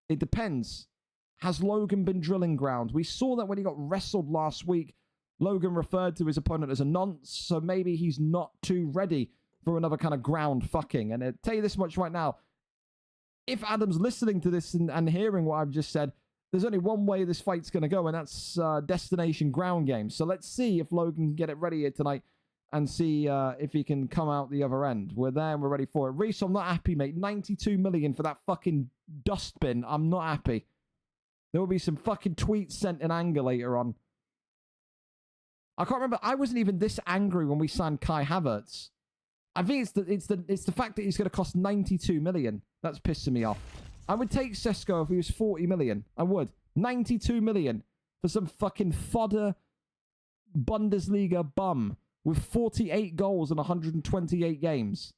it depends. Has Logan been drilling ground? We saw that when he got wrestled last week. Logan referred to his opponent as a nonce, so maybe he's not too ready for another kind of ground fucking. And I'll tell you this much right now. If Adam's listening to this and hearing what I've just said, there's only one way this fight's going to go, and that's destination ground game. So let's see if Logan can get it ready here tonight and see if he can come out the other end. We're there and we're ready for it. Reese, I'm not happy, mate. 92 million for that fucking dustbin. I'm not happy. There will be some fucking tweets sent in anger later on. I can't remember. I wasn't even this angry when we signed Kai Havertz. I think it's the fact that he's going to cost 92 million that's pissing me off. I would take Sesko if he was 40 million. I would. 92 million for some fucking fodder Bundesliga bum with 48 goals in 128 games.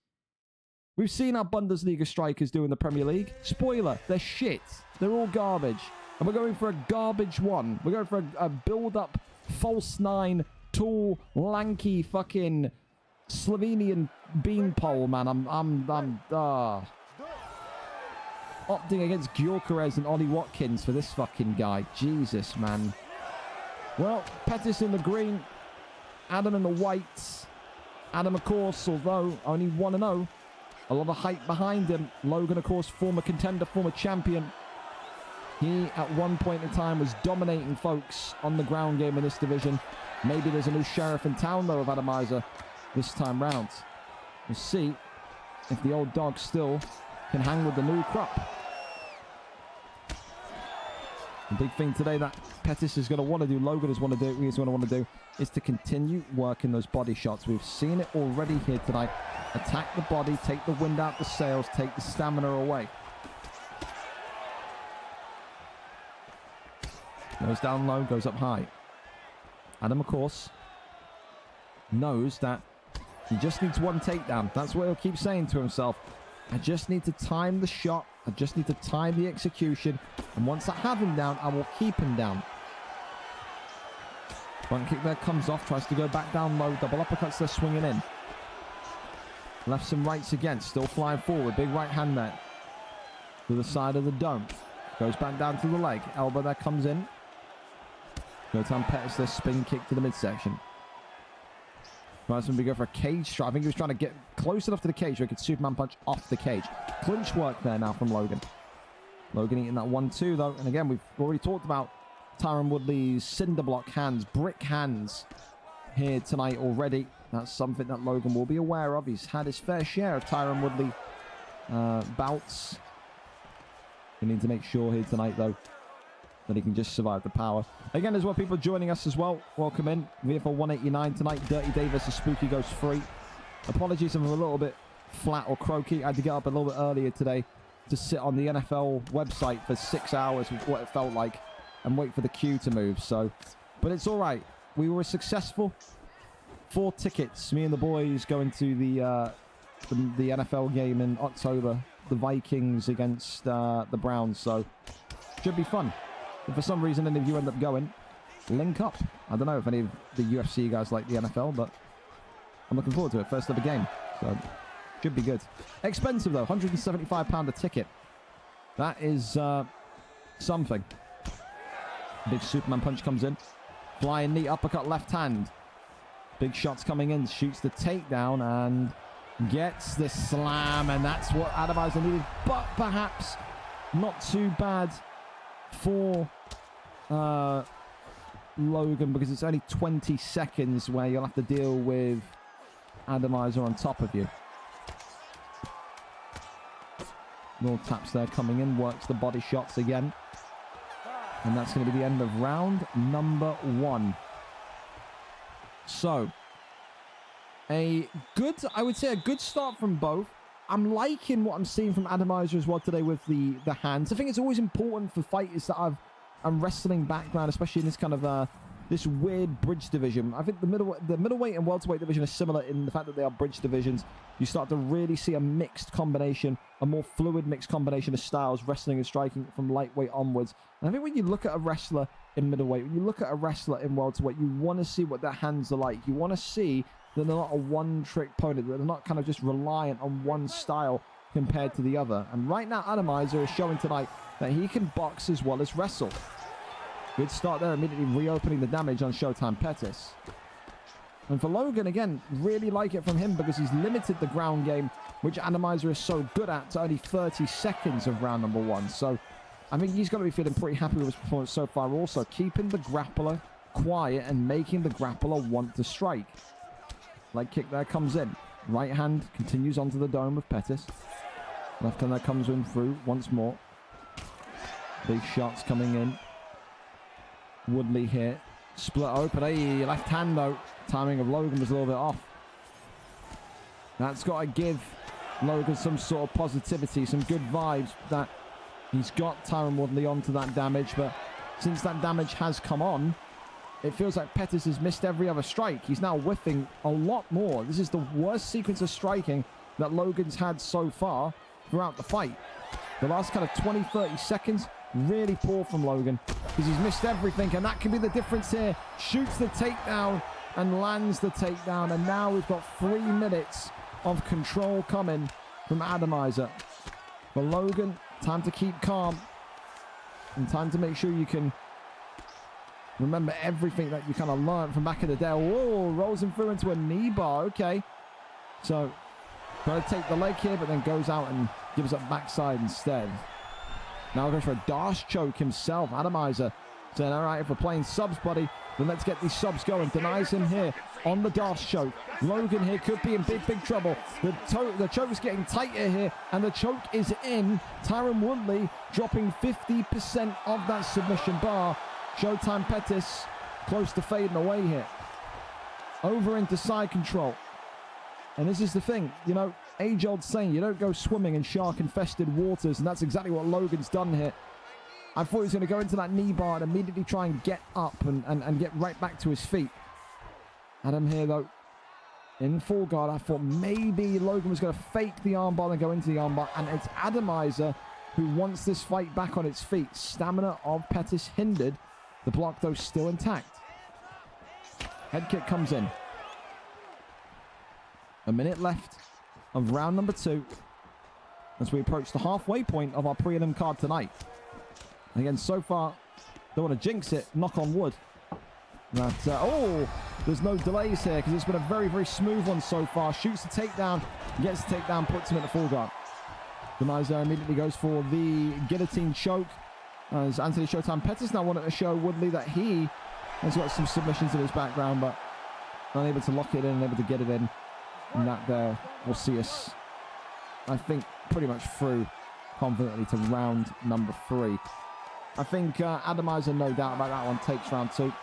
We've seen our Bundesliga strikers do in the Premier League. Spoiler, they're shit. They're all garbage. And we're going for a garbage one. We're going for a build-up, false nine, tall, lanky, fucking Slovenian beanpole, man. I'm opting against Gyökeres and Ollie Watkins for this fucking guy. Jesus, man. Well, Pettis in the green. Adam in the whites. Adam, of course, although only 1-0. A lot of hype behind him. Logan, of course, former contender, former champion. He, at one point in time, was dominating folks on the ground game in this division. Maybe there's a new sheriff in town, though, of Adamizer this time round. We'll see if the old dog still can hang with the new crop. The big thing today that Pettis is going to want to do, Logan is going to want to do, is to continue working those body shots. We've seen it already here tonight. Attack the body, take the wind out the sails, take the stamina away. Goes down low, goes up high. Adam, of course, knows that he just needs one takedown. That's what he'll keep saying to himself. I just need to time the shot. I just need to time the execution. And once I have him down, I will keep him down. Front kick there comes off. Tries to go back down low. Double uppercuts there swinging in. Lefts and rights again. Still flying forward. Big right hand there. To the side of the dome. Goes back down to the leg. Elbow there comes in. Go down Pettis there. Spin kick to the midsection. Right, so we go for a cage strike. I think he was trying to get close enough to the cage where he could Superman punch off the cage. Clinch work there now from Logan. Logan eating that 1-2 though. And again, we've already talked about Tyron Woodley's cinder block hands, brick hands here tonight already. That's something that Logan will be aware of. He's had his fair share of Tyron Woodley bouts. We need to make sure here tonight though that he can just survive the power. Again, as well, people joining us as well. Welcome in. VFL 189 tonight. DirtyDave vs ThaSpookyGeauxst free. Apologies if I'm a little bit flat or croaky. I had to get up a little bit earlier today to sit on the NFL website for 6 hours with what it felt like and wait for the queue to move. So, but it's all right. We were successful. 4 tickets. Me and the boys going to the NFL game in October. The Vikings against the Browns. So, should be fun. If for some reason any of you end up going, link up. I don't know if any of the UFC guys like the NFL, but I'm looking forward to it. First ever game. So, should be good. Expensive, though. £175 a ticket. That is something. Big Superman punch comes in. Flying knee, uppercut, left hand. Big shots coming in. Shoots the takedown and gets the slam. And that's what Adamizer needed. But perhaps not too bad for Logan, because it's only 20 seconds where you'll have to deal with Adamizer on top of you. More taps there coming in, works the body shots again. And that's going to be the end of round number 1. So, I would say a good start from both. I'm liking what I'm seeing from Adamizer as well today with the hands. I think it's always important for fighters that have a wrestling background, especially in this kind of this weird bridge division. I think the middleweight and welterweight division are similar in the fact that they are bridge divisions. You start to really see a mixed combination, a more fluid mixed combination of styles, wrestling and striking from lightweight onwards. And I think when you look at a wrestler in middleweight, when you look at a wrestler in welterweight, you want to see what their hands are like. You want to see that they're not a one-trick pony, that they're not kind of just reliant on one style compared to the other. And right now, Atomizer is showing tonight that he can box as well as wrestle. Good start there, immediately reopening the damage on Showtime Pettis. And for Logan, again, really like it from him because he's limited the ground game, which Atomizer is so good at, to only 30 seconds of round number 1. So I think he's got to be feeling pretty happy with his performance so far. Also, keeping the grappler quiet and making the grappler want to strike. Leg kick there comes in. Right hand continues onto the dome of Pettis. Left hand there comes in through once more. Big shots coming in. Woodley here. Split open. Hey, left hand though. Timing of Logan was a little bit off. That's got to give Logan some sort of positivity, some good vibes that he's got Tyron Woodley onto that damage. But since that damage has come on, it feels like Pettis has missed every other strike. He's now whiffing a lot more. This is the worst sequence of striking that Logan's had so far throughout the fight. The last kind of 20, 30 seconds, really poor from Logan because he's missed everything, and that can be the difference here. Shoots the takedown and lands the takedown, and now we've got 3 minutes of control coming from Atomizer. For Logan, time to keep calm and time to make sure you can remember everything that you kind of learned from back in the day. Whoa, rolls him through into a knee bar. Okay. So, trying to take the leg here, but then goes out and gives up backside instead. Now goes for a Darce choke himself. Atomizer saying, all right, if we're playing subs, buddy, then let's get these subs going. Denies him here on the Darce choke. Logan here could be in big, big trouble. The choke is getting tighter here, and the choke is in. Tyron Woodley dropping 50% of that submission bar. Showtime Pettis close to fading away here. Over into side control. And this is the thing, you know, age-old saying, you don't go swimming in shark-infested waters, and that's exactly what Logan's done here. I thought he was going to go into that knee bar and immediately try and get up and get right back to his feet. Adam here, though, in full guard. I thought maybe Logan was going to fake the armbar and go into the armbar, and it's Atomizer who wants this fight back on its feet. Stamina of Pettis hindered. The block, though, still intact. Head kick comes in. A minute left of round number 2 as we approach the halfway point of our prelim card tonight. And again, so far, don't want to jinx it, knock on wood. But, oh, there's no delays here because it's been a very, very smooth one so far. Shoots the takedown, gets the takedown, puts him at the full guard. Denizer immediately goes for the guillotine choke. As Anthony Showtime Pettis now wanted to show Woodley that he has got some submissions in his background, but unable to lock it in, unable to get it in. And that there will see us, I think, pretty much through confidently to round number 3. I think Atomizer, no doubt about that one, takes round 2.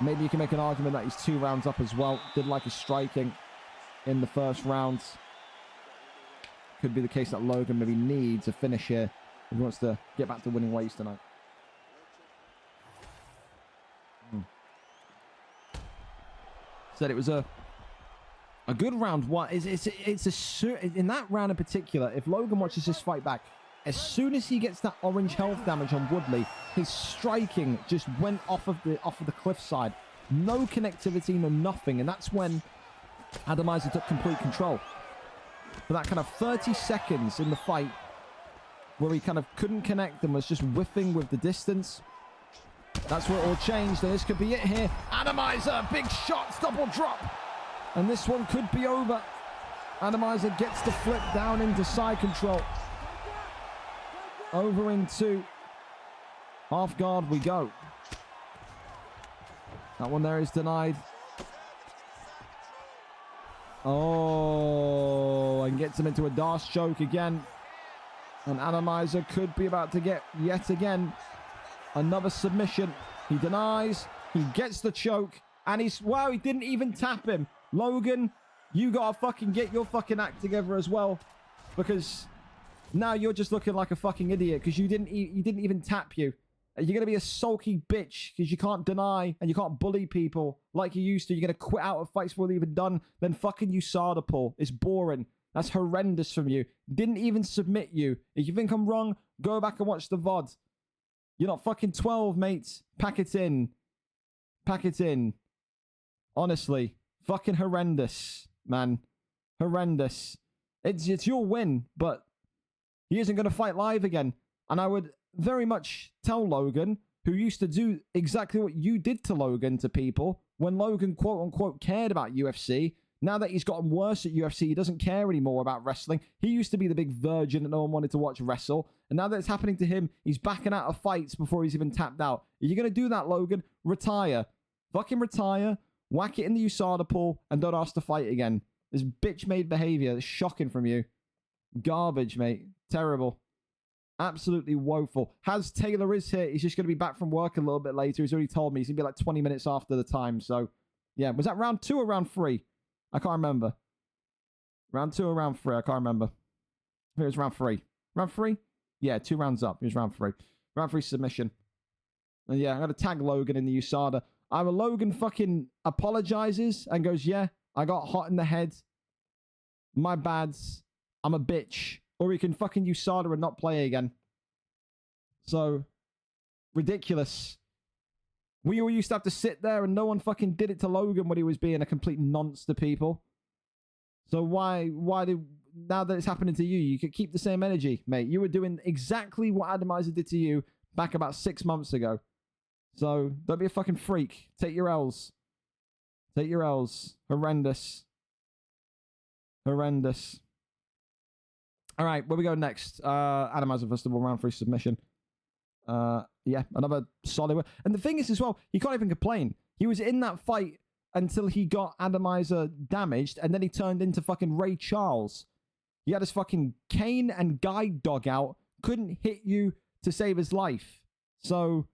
Maybe you can make an argument that he's 2 rounds up as well. Did like his striking in the first round. Could be the case that Logan maybe needs a finish here if he wants to get back to winning ways tonight. Said it was a good round. What is in that round in particular, if Logan watches this fight back, as soon as he gets that orange health damage on Woodley, his striking just went off of the cliffside. No connectivity, no nothing, and that's when Atomizer took complete control. For that kind of 30 seconds in the fight where he kind of couldn't connect and was just whiffing with the distance, that's where it all changed, and this could be it here. Atomizer, big shots, double drop. And this one could be over. Atomizer gets the flip down into side control. Over into half guard we go. That one there is denied. Oh, and gets him into a Darce choke again. And Atomizer could be about to get yet again another submission. He denies. He gets the choke. And wow, he didn't even tap him. Logan, you gotta fucking get your fucking act together as well, because now you're just looking like a fucking idiot because you didn't even tap you. You're going to be a sulky bitch because you can't deny and you can't bully people like you used to. You're going to quit out of fights before they're even done. Then fucking USADA, Paul. It's boring. That's horrendous from you. Didn't even submit you. If you think I'm wrong, go back and watch the VOD. You're not fucking 12, mate. Pack it in. Pack it in. Honestly. Fucking horrendous, man. Horrendous. It's your win, but he isn't going to fight live again. And I would very much tell Logan, who used to do exactly what you did to Logan to people, when Logan quote-unquote cared about UFC. Now that he's gotten worse at UFC, he doesn't care anymore about wrestling. He used to be the big virgin that no one wanted to watch wrestle. And now that it's happening to him, he's backing out of fights before he's even tapped out. Are you going to do that, Logan? Retire. Fucking retire. Whack it in the USADA pool and don't ask to fight again. This bitch-made behavior is shocking from you. Garbage, mate. Terrible. Absolutely woeful. Taylor is here. He's just going to be back from work a little bit later. He's already told me he's going to be like 20 minutes after the time. So, yeah. Was that round 2 or round 3? I can't remember. Round 2 or round 3? I can't remember. I think it was round 3. Round 3? Yeah, 2 rounds up. It was round 3. Round 3 submission. And yeah, I'm going to tag Logan in the USADA. Either Logan fucking apologizes and goes, yeah, I got hot in the head. My bads. I'm a bitch. Or he can fucking USADA and not play again. So, ridiculous. We all used to have to sit there and no one fucking did it to Logan when he was being a complete nonce to people. So why did, now that it's happening to you, you could keep the same energy, mate. You were doing exactly what Adamizer did to you back about 6 months ago. So, don't be a fucking freak. Take your L's. Take your L's. Horrendous. Horrendous. All right, where we go next? Atomizer, first of all, round 3 submission. Yeah, another solid one. And the thing is as well, he can't even complain. He was in that fight until he got Atomizer damaged, and then he turned into fucking Ray Charles. He had his fucking cane and guide dog out, couldn't hit you to save his life. So,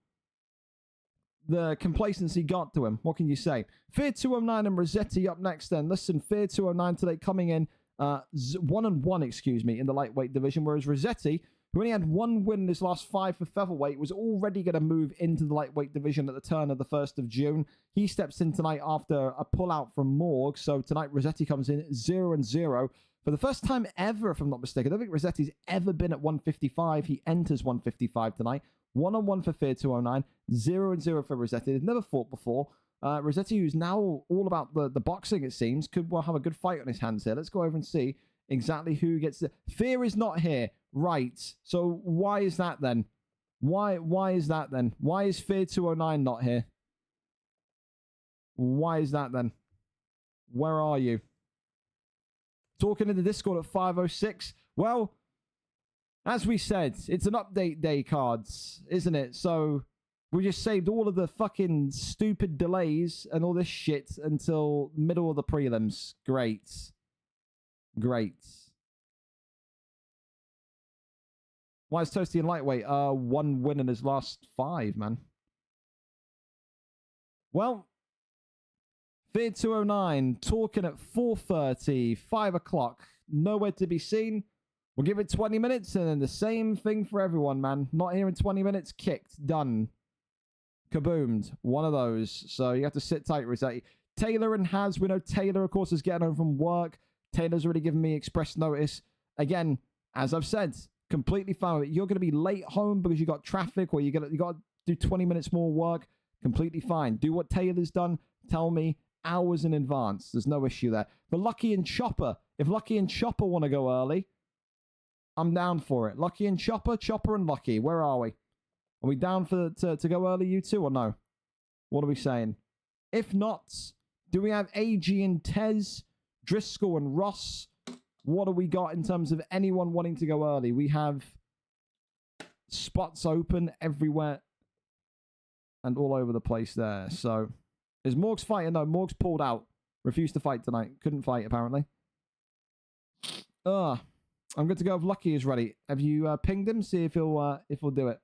the complacency got to him. What can you say? Fear 209 and Rossetti up next then. Listen, Fear 209 today coming in 1-1, excuse me, in the lightweight division, whereas Rossetti, who only had 1 win in his last 5 for featherweight, was already going to move into the lightweight division at the turn of the 1st of June. He steps in tonight after a pullout from Morg, so tonight Rossetti comes in 0-0. For the first time ever, if I'm not mistaken, I don't think Rossetti's ever been at 155. He enters 155 tonight. 1-1 for Fear 209, 0-0 for Rossetti. They've never fought before. Rossetti, who's now all about the boxing, it seems, could well have a good fight on his hands here. Let's go over and see exactly who gets the... Fear is not here. Right. So why is that then? Why is that then? Why is Fear 209 not here? Why is that then? Where are you? Talking in the Discord at 5:06. Well, as we said, it's an update day, cards, isn't it? So we just saved all of the fucking stupid delays and all this shit until middle of the prelims. Great. Great. Why is Toasty in lightweight? 1 win in his last 5, man. Well, Fear 209 talking at 4:30, 5 o'clock. Nowhere to be seen. We'll give it 20 minutes and then the same thing for everyone, man. Not here in 20 minutes. Kicked. Done. Kaboomed. One of those. So you have to sit tight, Rossetti. Taylor and Haz. We know Taylor, of course, is getting home from work. Taylor's already given me express notice. Again, as I've said, completely fine with it. You're going to be late home because you got traffic or you got to do 20 minutes more work. Completely fine. Do what Taylor's done. Tell me hours in advance. There's no issue there. But Lucky and Chopper, if Lucky and Chopper want to go early, I'm down for it. Lucky and Chopper, Chopper and Lucky. Where are we? Are we down for to go early, you two, or no? What are we saying? If not, do we have AG and Tez, Driscoll and Ross? What do we got in terms of anyone wanting to go early? We have spots open everywhere and all over the place there. So, is Morg's fighting? No, Morg's pulled out. Refused to fight tonight. Couldn't fight, apparently. I'm good to go if Lucky is ready. Have you pinged him? See if he'll do it.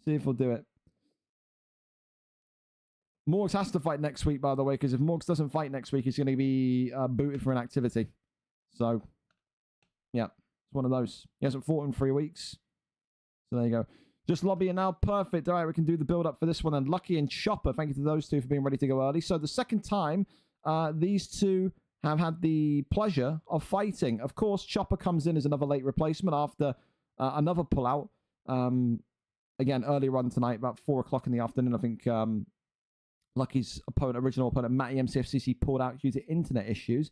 See if he'll do it. Morgs has to fight next week, by the way, because if Morgs doesn't fight next week, he's going to be booted for inactivity. So, yeah, it's one of those. He hasn't fought in 3 weeks. So there you go. Just lobbying now. Perfect. All right, we can do the build-up for this one. And Lucky and Chopper, thank you to those two for being ready to go early. So the second time, these two have had the pleasure of fighting. Of course, Chopper comes in as another late replacement after another pullout. Again, earlier on tonight, about 4 o'clock in the afternoon, I think Lucky's original opponent, Matty MCFCC, pulled out due to internet issues.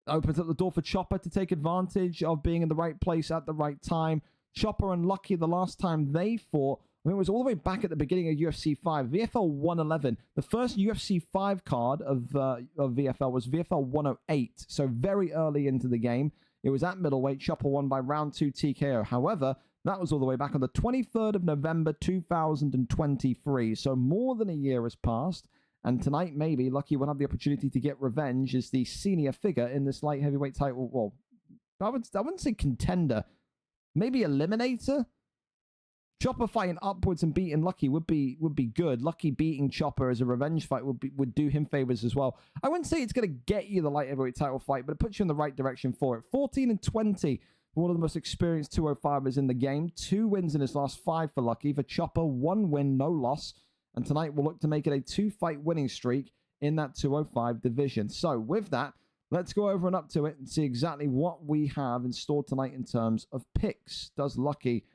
Opens up the door for Chopper to take advantage of being in the right place at the right time. Chopper and Lucky, the last time they fought, I mean, it was all the way back at the beginning of UFC 5. VFL 111. The first UFC 5 card of VFL was VFL 108. So very early into the game. It was at middleweight. Chopper won by round 2 TKO. However, that was all the way back on the 23rd of November, 2023. So more than a year has passed. And tonight, maybe, Lucky will have the opportunity to get revenge as the senior figure in this light heavyweight title. Well, I wouldn't say contender. Maybe eliminator? Chopper fighting upwards and beating Lucky would be good. Lucky beating Chopper as a revenge fight would do him favors as well. I wouldn't say it's going to get you the light heavyweight title fight, but it puts you in the right direction for it. 14-20 for one of the most experienced 205ers in the game. 2 wins in his last 5 for Lucky. For Chopper, 1 win, no loss. And tonight we'll look to make it a 2-fight winning streak in that 205 division. So with that, let's go over and up to it and see exactly what we have in store tonight in terms of picks. Does Lucky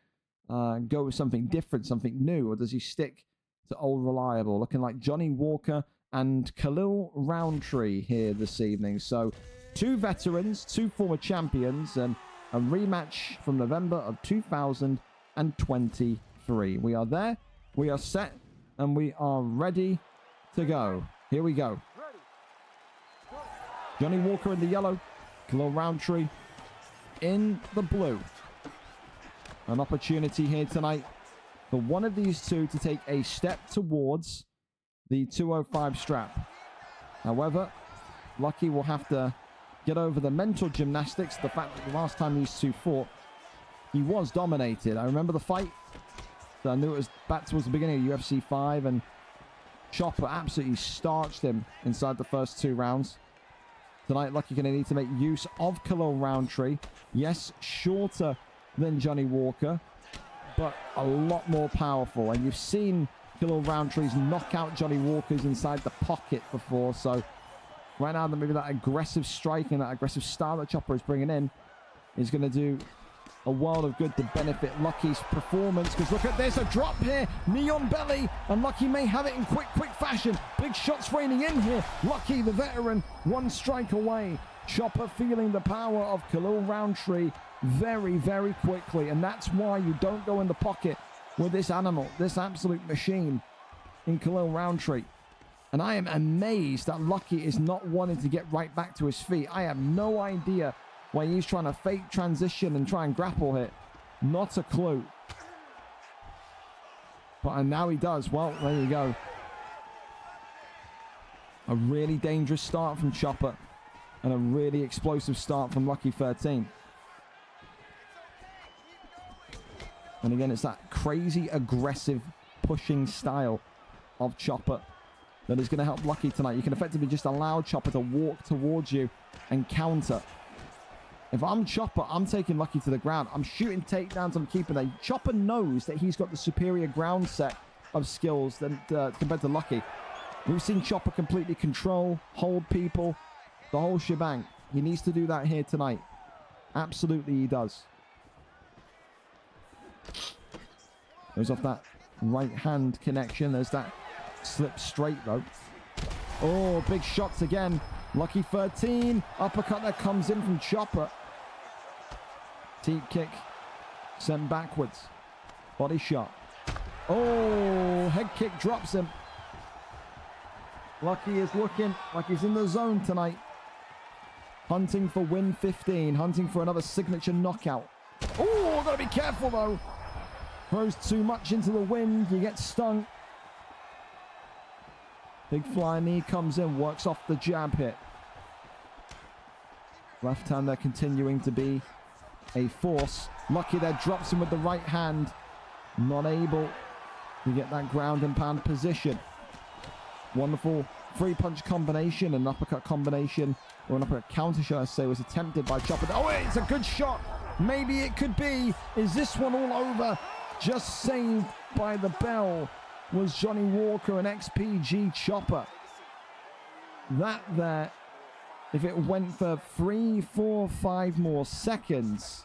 go with something different, something new, or does he stick to old reliable? Looking like Johnny Walker and Khalil Roundtree here this evening. So 2 veterans, 2 former champions, and a rematch from November of 2023. We are there, we are set, and we are ready to go. Here we go. Johnny Walker in the yellow, Khalil Roundtree in the blue. An opportunity here tonight for one of these two to take a step towards the 205 strap. However, Lucky will have to get over the mental gymnastics, the fact that the last time these two fought, he was dominated. I remember the fight. So I knew it was back towards the beginning of UFC 5, and Chopper absolutely starched him inside the first 2 rounds. Tonight, Lucky going to need to make use of Khalil Roundtree. Yes, shorter than Johnny Walker, but a lot more powerful. And you've seen Khalil Roundtree's knock out Johnny Walker's inside the pocket before. So right now, maybe that aggressive striking, that aggressive style that Chopper is bringing in is going to do a world of good to benefit Lucky's performance. Because look at this, a drop here, knee on belly, and Lucky may have it in quick fashion. Big shots raining in here. Lucky, the veteran, 1 strike away. Chopper feeling the power of Khalil Roundtree very, very quickly, and that's why you don't go in the pocket with this animal, this absolute machine in Khalil Roundtree. And I am amazed that Lucky is not wanting to get right back to his feet. I have no idea why he's trying to fake transition and try and grapple here. Not a clue. But now he does. Well, there you go. A really dangerous start from Chopper and a really explosive start from Lucky 13. And again, it's that crazy, aggressive, pushing style of Chopper that is going to help Lucky tonight. You can effectively just allow Chopper to walk towards you and counter. If I'm Chopper, I'm taking Lucky to the ground. I'm shooting takedowns, I'm keeping that. Chopper knows that he's got the superior ground set of skills than compared to Lucky. We've seen Chopper completely control, hold people, the whole shebang. He needs to do that here tonight. Absolutely he does. Goes off that right hand connection. There's that slip straight though. Oh, big shots again. Lucky 13. Uppercut that comes in from Chopper. Teep kick. Sent backwards. Body shot. Oh, head kick drops him. Lucky is looking like he's in the zone tonight. Hunting for win 15. Hunting for another signature knockout. Oh, gotta be careful though. Throws too much into the wind. You get stung. Big flying knee comes in. Works off the jab hit. Left hand there continuing to be a force. Lucky there drops him with the right hand. Not able to get that ground and pound position. Wonderful 3-punch combination, an uppercut combination, or an uppercut counter shot, I say, was attempted by Chopper. Oh, it's a good shot. Maybe it could be. Is this one all over? Just saved by the bell was Johnny Walker and XPG Chopper. That there, if it went for 3, 4, 5 more seconds,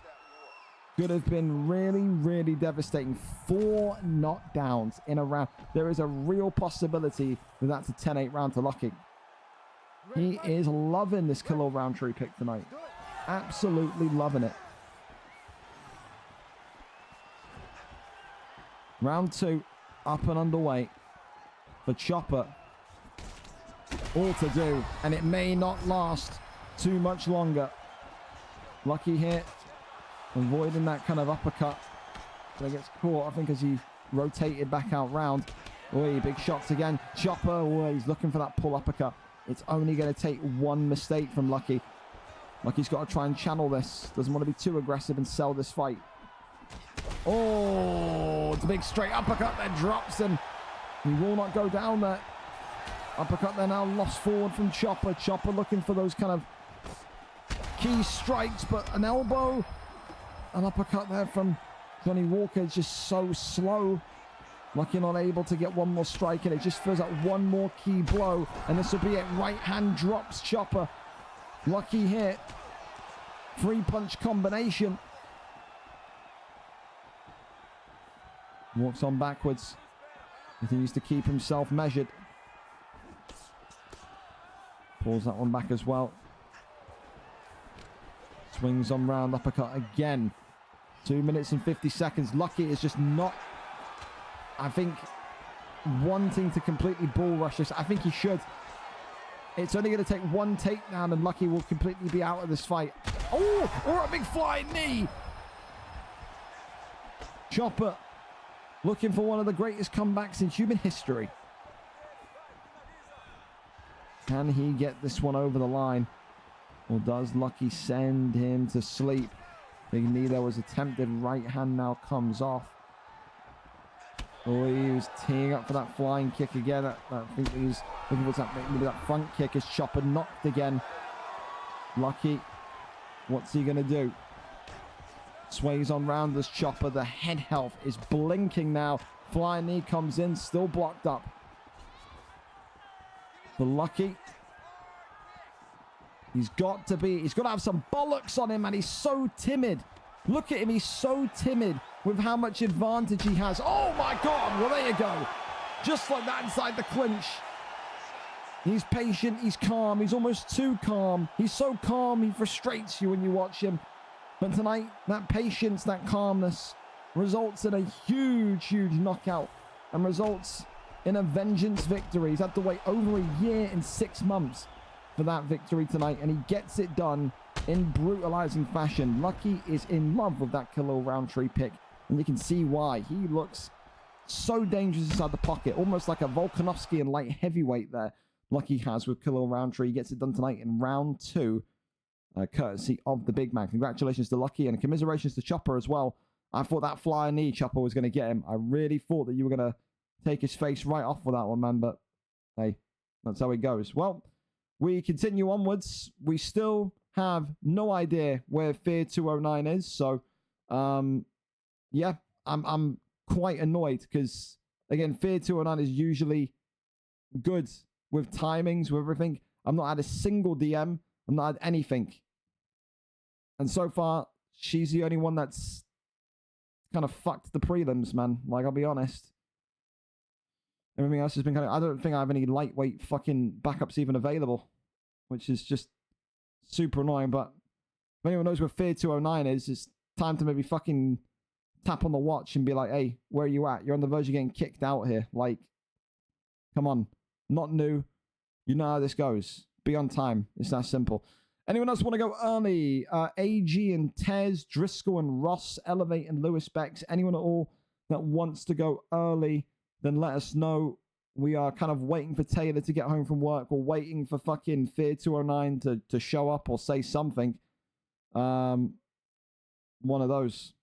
could have been really, really devastating. 4 knockdowns in a round. There is a real possibility that that's a 10-8 round to Lucky. He is loving this Khalil Roundtree pick tonight. Absolutely loving it. Round 2, up and underway for Chopper. All to do, and it may not last too much longer. Lucky here, avoiding that kind of uppercut. So he gets caught, I think, as he rotated back out round. Oh, big shots again. Chopper, oh, he's looking for that pull uppercut. It's only going to take one mistake from Lucky. Lucky's got to try and channel this. Doesn't want to be too aggressive and sell this fight. Oh, it's a big straight uppercut that drops, and he will not go down there. Uppercut there now, lost forward from Chopper. Chopper looking for those kind of key strikes, but an elbow. An uppercut there from Johnny Walker is just so slow. Lucky not able to get one more strike, and it just feels like one more key blow, and this will be it. Right hand drops Chopper. Lucky hit. 3-punch combination. Walks on backwards. Continues to keep himself measured. Pulls that one back as well. Swings on round, uppercut again. 2 minutes and 50 seconds. Lucky is just not, I think, wanting to completely bull rush this. I think he should. It's only going to take one takedown and Lucky will completely be out of this fight. Oh, or a big flying knee. Chopper looking for one of the greatest comebacks in human history. Can he get this one over the line? Or does Lucky send him to sleep? Big knee there was attempted. Right hand now comes off. Oh, he was teeing up for that flying kick again. I think he was looking for maybe that front kick as Chopper knocked again. Lucky, what's he going to do? Sways on round as Chopper. The head health is blinking now. Flying knee comes in, still blocked up. For Lucky, he's got to have some bollocks on him, and he's so timid. Look at him, he's so timid with how much advantage he has. Oh my God, well there you go. Just like that inside the clinch. He's patient, he's calm, he's almost too calm. He's so calm, he frustrates you when you watch him. But tonight, that patience, that calmness results in a huge, huge knockout and results in a vengeance victory. He's had to wait over a year and 6 months for that victory tonight, and he gets it done in brutalizing fashion. Lucky is in love with that Khalil Roundtree pick, and you can see why. He looks so dangerous inside the pocket, almost like a Volkanovski in light heavyweight there. Lucky has with Khalil Roundtree. He gets it done tonight in round 2, courtesy of the big man. Congratulations to Lucky, and commiserations to Chopper as well. I thought that flying knee Chopper was going to get him. I really thought that you were going to take his face right off with that one, man, but hey, that's how it goes. Well, we continue onwards. We still have no idea where Fear 209 is, so yeah, I'm quite annoyed because again, Fear 209 is usually good with timings, with everything. I've not had a single DM. I've not had anything, and so far she's the only one that's kind of fucked the prelims, man. Like, I'll be honest. Everything else has been kind of... I don't think I have any lightweight fucking backups even available, which is just super annoying. But if anyone knows where Fear 209 is, it's time to maybe fucking tap on the watch and be like, hey, where are you at? You're on the verge of getting kicked out here. Like, come on. Not new. You know how this goes. Be on time. It's that simple. Anyone else want to go early? AG and Tez, Driscoll and Ross, Elevate and Lewis Becks. Anyone at all that wants to go early, then let us know. We are kind of waiting for Taylor to get home from work. We're waiting for fucking Fear 209 to show up or say something. One of those.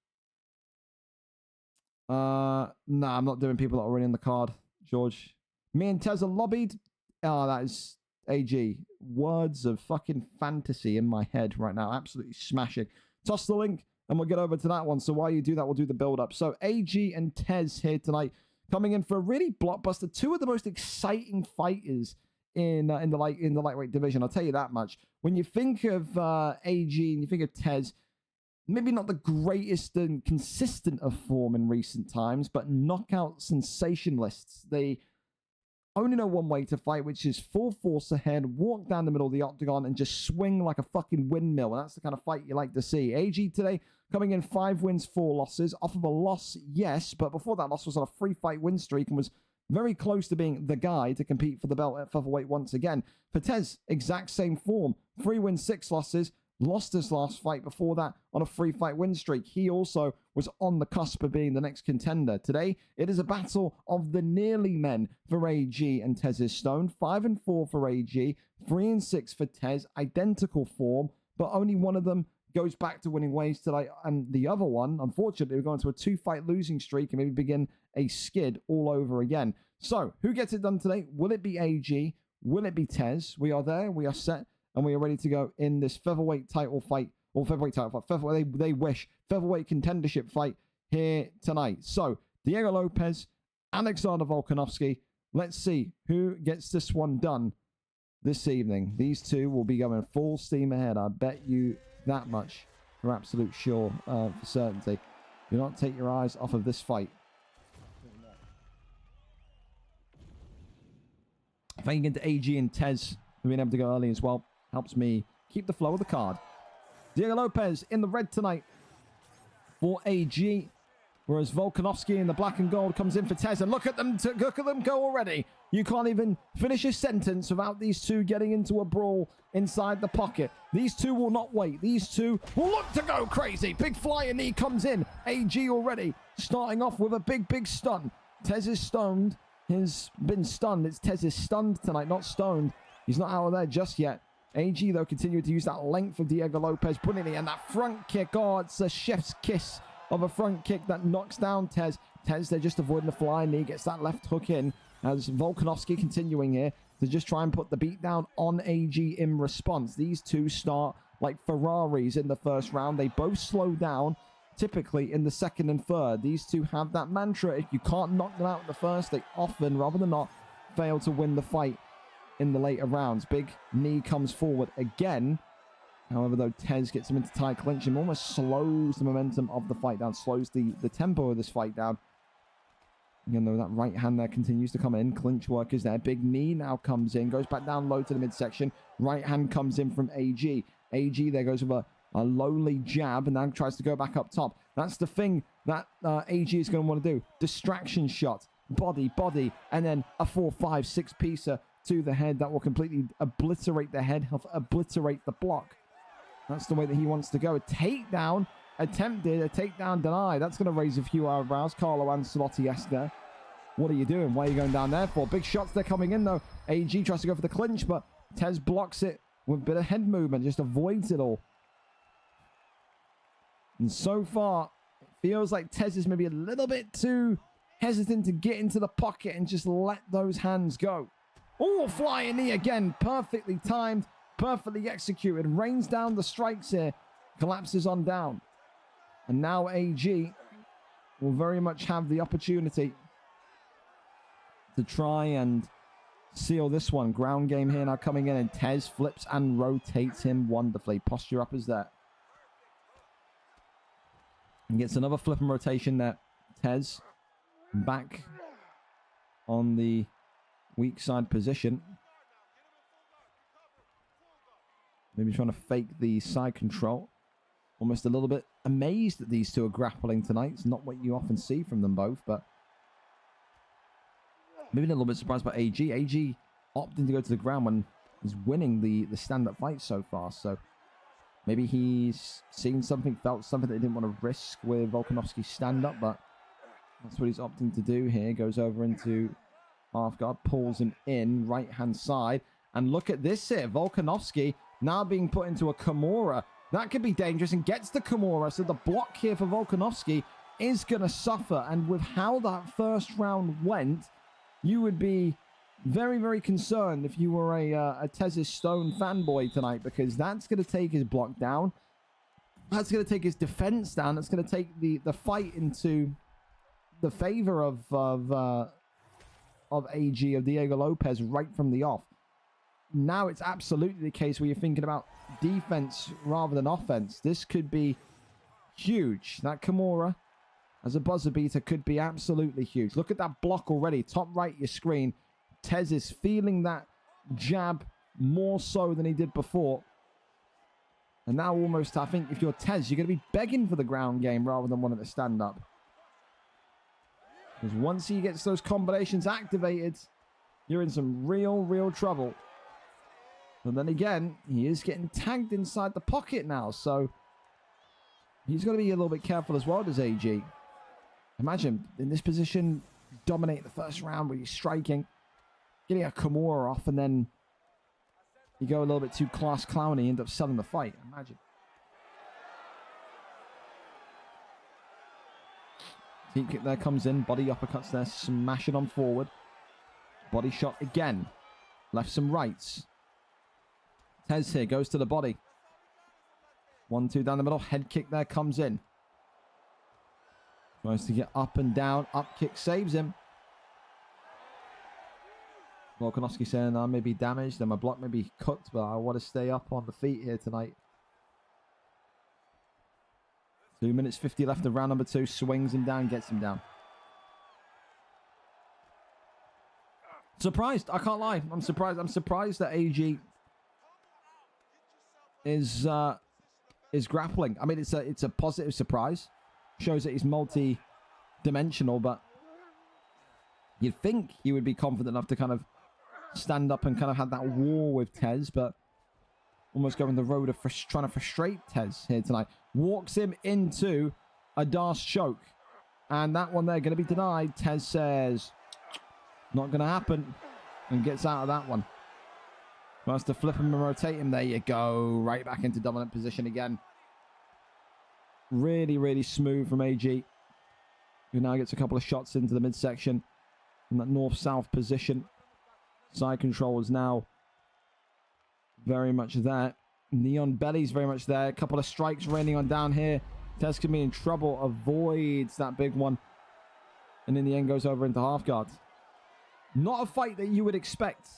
Nah, I'm not doing people that are already in the card, George. Me and Tez are lobbied. Oh, that is AG. Words of fucking fantasy in my head right now. Absolutely smashing. Toss the link and we'll get over to that one. So while you do that, we'll do the build-up. So AG and Tez here tonight, coming in for a really blockbuster. Two of the most exciting fighters in the lightweight division. I'll tell you that much. When you think of AG and you think of Tez, maybe not the greatest and consistent of form in recent times, but knockout sensationalists. They only know one way to fight, which is full force ahead, walk down the middle of the octagon, and just swing like a fucking windmill. And that's the kind of fight you like to see. AG today coming in 5 wins, 4 losses. Off of a loss, yes, but before that loss was on a 3-fight win streak and was very close to being the guy to compete for the belt at featherweight once again. For Tez, exact same form. 3 wins, 6 losses. Lost his last fight before that on a 3-fight win streak. He also was on the cusp of being the next contender. Today, it is a battle of the nearly men for AG and Tez's Stone. 5-4 for AG, 3-6 for Tez. Identical form, but only one of them goes back to winning ways today, and the other one, unfortunately, we're going to a 2-fight losing streak and maybe begin a skid all over again. So, who gets it done today? Will it be AG? Will it be Tez? We are there, we are set, and we are ready to go in this featherweight title fight, or featherweight title fight, featherweight, they wish, featherweight contendership fight here tonight. So, Diego Lopez, Alexander Volkanovski, let's see who gets this one done this evening. These two will be going full steam ahead, I bet you that much for absolute sure, for certainty. Do not take your eyes off of this fight. Thanking into AG and Tez for being able to go early as well. Helps me keep the flow of the card. Diego Lopez in the red tonight for AG. Whereas Volkanovski in the black and gold comes in for Tez. And look at them go already. You can't even finish a sentence without these two getting into a brawl inside the pocket. These two will not wait. These two will look to go crazy. Big flying knee comes in. AG already starting off with a big stun. Tez is stoned. Has been stunned. It's Tez is stunned tonight, not stoned. He's not out of there just yet. AG, though, continued to use that length of Diego Lopez brilliantly. And that front kick, oh, it's a chef's kiss of a front kick that knocks down Tez. Tez, they're just avoiding the flying knee, gets that left hook in. As Volkanovski continuing here to just try and put the beat down on AG in response. These two start like Ferraris in the first round. They both slow down typically in the second and third. These two have that mantra. If you can't knock them out in the first, they often, rather than not, fail to win the fight in the later rounds. Big knee comes forward again. However, though, Tez gets him into tight clinch and almost slows the momentum of the fight down, slows the tempo of this fight down. Again, though, that right hand there continues to come in. Clinch work is there. Big knee now comes in, goes back down low to the midsection. Right hand comes in from AG. AG there goes with a lowly jab and now tries to go back up top. That's the thing that AG is going to want to do. Distraction shot, body, and then a 4, 5, 6 piecer to the head that will completely obliterate the head, obliterate the block. That's the way that he wants to go. A takedown attempted, a takedown denied. That's going to raise a few eyebrows. Carlo Ancelotti-esque there. What are you doing? Why are you going down there for? Big shots they're coming in, though. AG tries to go for the clinch, but Tez blocks it with a bit of head movement, just avoids it all. And so far, it feels like Tez is maybe a little bit too hesitant to get into the pocket and just let those hands go. Oh, flying knee again. Perfectly timed, perfectly executed. Rains down the strikes here. Collapses on down. And now AG will very much have the opportunity to try and seal this one. Ground game here now coming in, and Tez flips and rotates him wonderfully. Posture up is there. And gets another flip and rotation there. Tez back on the weak side position. Maybe trying to fake the side control. Almost a little bit amazed that these two are grappling tonight. It's not what you often see from them both, but maybe a little bit surprised by AG. AG opting to go to the ground when he's winning the stand-up fight so far. So maybe he's seen something, felt something that he didn't want to risk with Volkanovski's stand-up, but that's what he's opting to do here. Goes over into half guard, pulls him in, right-hand side. And look at this here. Volkanovski now being put into a Kimura. That could be dangerous, and gets the Kimura. So the block here for Volkanovski is going to suffer. And with how that first round went, you would be very, very concerned if you were a Tez's Stone fanboy tonight, because that's going to take his block down. That's going to take his defense down. That's going to take the fight into the favor of AG, of Diego Lopez, right from the off. Now it's absolutely the case where you're thinking about defense rather than offense. This could be huge. That Kimura as a buzzer beater could be absolutely huge. Look at that block already. Top right your screen. Tez is feeling that jab more so than he did before. And now almost, I think, if you're Tez, you're going to be begging for the ground game rather than wanting to stand up. Because once he gets those combinations activated, you're in some real trouble. But then again, he is getting tagged inside the pocket now, so he's got to be a little bit careful as well, does AG. Imagine, in this position, dominate the first round where you're striking, getting a Kimura off, and then you go a little bit too class clowny, end up selling the fight. Imagine. Deep kick there comes in. Body uppercuts there. Smash it on forward. Body shot again. Left some rights. Tez here goes to the body. 1-2 down the middle. Head kick there comes in. Tries to get up and down. Up kick saves him. Volkanovski saying I may be damaged and my block may be cooked, but I want to stay up on the feet here tonight. 2 minutes 50 left of round number 2. Swings him down, gets him down. Surprised, I can't lie. I'm surprised. I'm surprised that AG is grappling. I mean, it's a positive surprise. Shows that he's multi-dimensional, but you'd think he would be confident enough to kind of stand up and kind of have that war with Tez, but almost going the road of trying to frustrate Tez here tonight. Walks him into a Darce choke, and that one there going to be denied. Tez says not going to happen and gets out of that one. Tries to flip him and rotate him. There you go, right back into dominant position again. Really smooth from AG, who now gets a couple of shots into the midsection in that north-south position. Side control is now very much there. Neon Belly's very much there. A couple of strikes raining on down here. Tez can be in trouble. Avoids that big one. And in the end goes over into half guard. Not a fight that you would expect.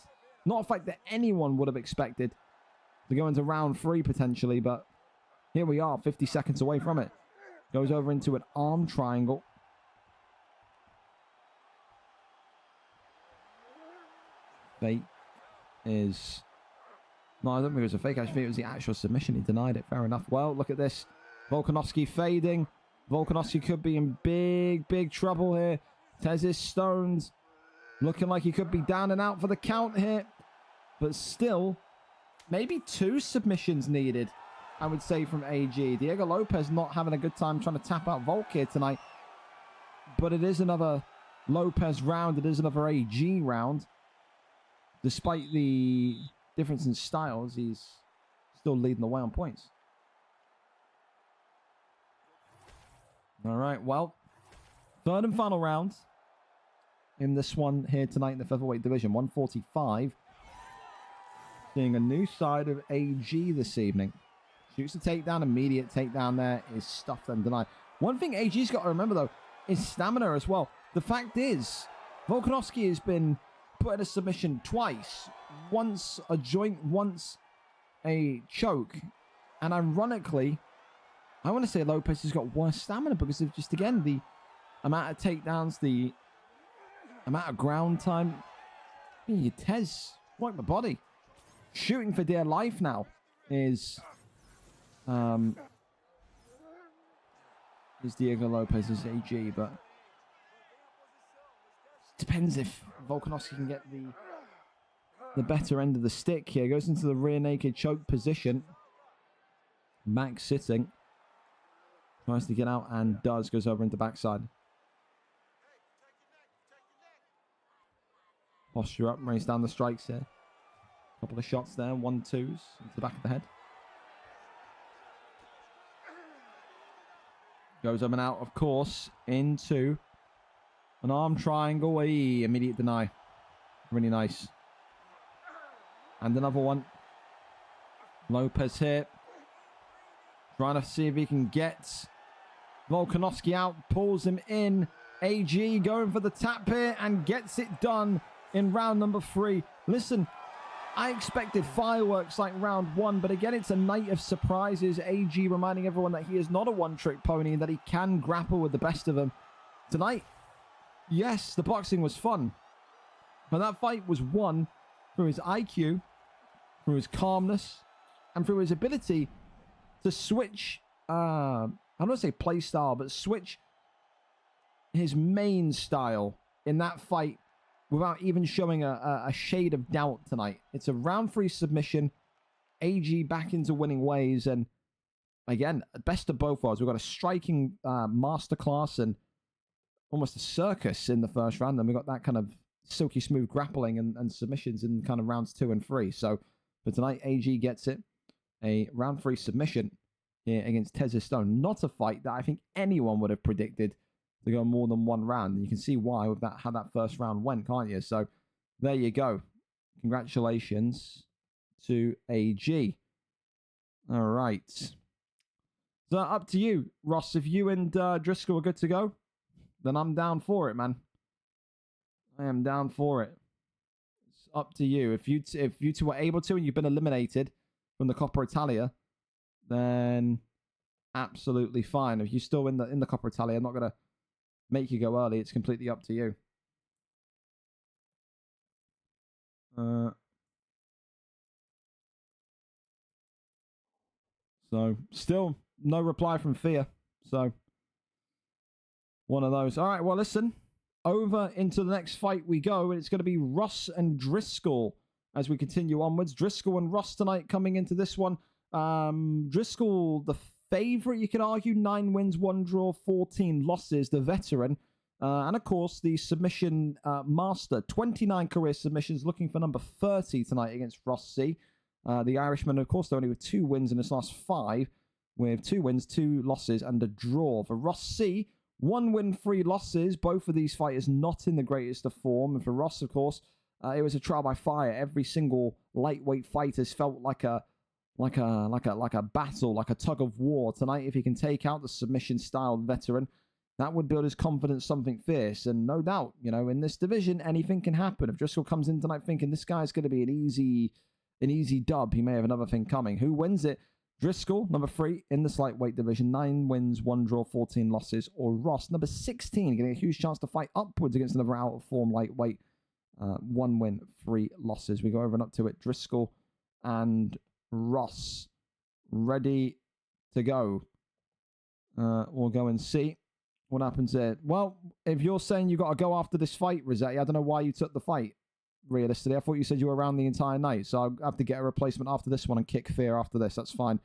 Not a fight that anyone would have expected to go into round 3 potentially. But here we are, 50 seconds away from it. Goes over into an arm triangle. Fake is... No, I don't think it was a fake. I think it was the actual submission. He denied it. Fair enough. Well, look at this. Volkanovski fading. Volkanovski could be in big trouble here. Tez is stoned. Looking like he could be down and out for the count here. But still, maybe 2 submissions needed, I would say, from AG. Diego Lopez not having a good time trying to tap out Volk here tonight. But it is another Lopez round. It is another AG round. Despite the difference in styles, he's still leading the way on points. All right, well, third and final round in this one here tonight in the featherweight division, 145. Seeing a new side of AG this evening. Shoots the takedown, immediate takedown there is stuffed and denied. One thing AG's got to remember, though, is stamina as well. The fact is, Volkanovski has been put in a submission twice. Once a joint, once a choke. And ironically, I want to say Lopez has got worse stamina because of just, again, the amount of takedowns, the amount of ground time. Tez, like the body. Shooting for dear life now is Diego Lopez's AG, but depends if Volkanovski can get the better end of the stick here. Goes into the rear naked choke position. Max sitting. Tries to get out and does. Goes over into backside. Posture up. Rains down the strikes here. Couple of shots there. 1-2s into the back of the head. Goes up and out, of course, into an arm triangle. Immediate deny. Really nice. And another one. Lopez here. Trying to see if he can get Volkanovski out, pulls him in. AG going for the tap here and gets it done in round number 3. Listen, I expected fireworks like round 1, but again, it's a night of surprises. AG reminding everyone that he is not a one-trick pony and that he can grapple with the best of them. Tonight, yes, the boxing was fun, but that fight was won through his IQ, through his calmness, and through his ability to switch, I don't want to say play style, but switch his main style in that fight without even showing a shade of doubt tonight. It's a round 3 submission. AG back into winning ways. And again, best of both worlds. We've got a striking masterclass and almost a circus in the first round. Then we got that kind of silky smooth grappling and submissions in kind of rounds 2 and 3. So for tonight, AG gets it. A round 3 submission here against ThaSpookyGeauxst. Not a fight that I think anyone would have predicted to go more than 1 round. And you can see why with that, how that first round went, can't you? So there you go. Congratulations to AG. All right. So up to you, Ross. If you and Driscoll are good to go, then I'm down for it, man. I am down for it. It's up to you. If you two were able to and you've been eliminated from the Coppa Italia, then absolutely fine. If you're still in the Coppa Italia, I'm not gonna make you go early. It's completely up to you. So still no reply from Fear. So one of those. All right. Well, listen. Over into the next fight we go, and it's going to be Ross and Driscoll as we continue onwards. Driscoll and Ross tonight coming into this one. Driscoll, the favorite, you could argue, 9 wins, 1 draw, 14 losses, the veteran. And of course, the submission master, 29 career submissions, looking for number 30 tonight against Ross C. The Irishman, of course, only with 2 wins in his last 5, with 2 wins, 2 losses, and a draw. For Ross C, 1 win, 3 losses. Both of these fighters not in the greatest of form. And for Ross, of course, it was a trial by fire. Every single lightweight fight has felt like a battle, like a tug of war. Tonight, if he can take out the submission-style veteran, that would build his confidence something fierce. And no doubt, you know, in this division, anything can happen. If Driscoll comes in tonight thinking this guy's going to be an easy dub, he may have another thing coming. Who wins it? Driscoll, number 3 in the lightweight division, 9 wins, 1 draw, 14 losses. Or Ross, number 16, getting a huge chance to fight upwards against another out-of-form lightweight. 1 win, 3 losses. We go over and up to it. Driscoll and Ross, ready to go. We'll go and see what happens here. Well, if you're saying you got to go after this fight, Rossetti, I don't know why you took the fight. Realistically, I thought you said you were around the entire night, so I'll have to get a replacement after this one and kick Fear after this. That's fine.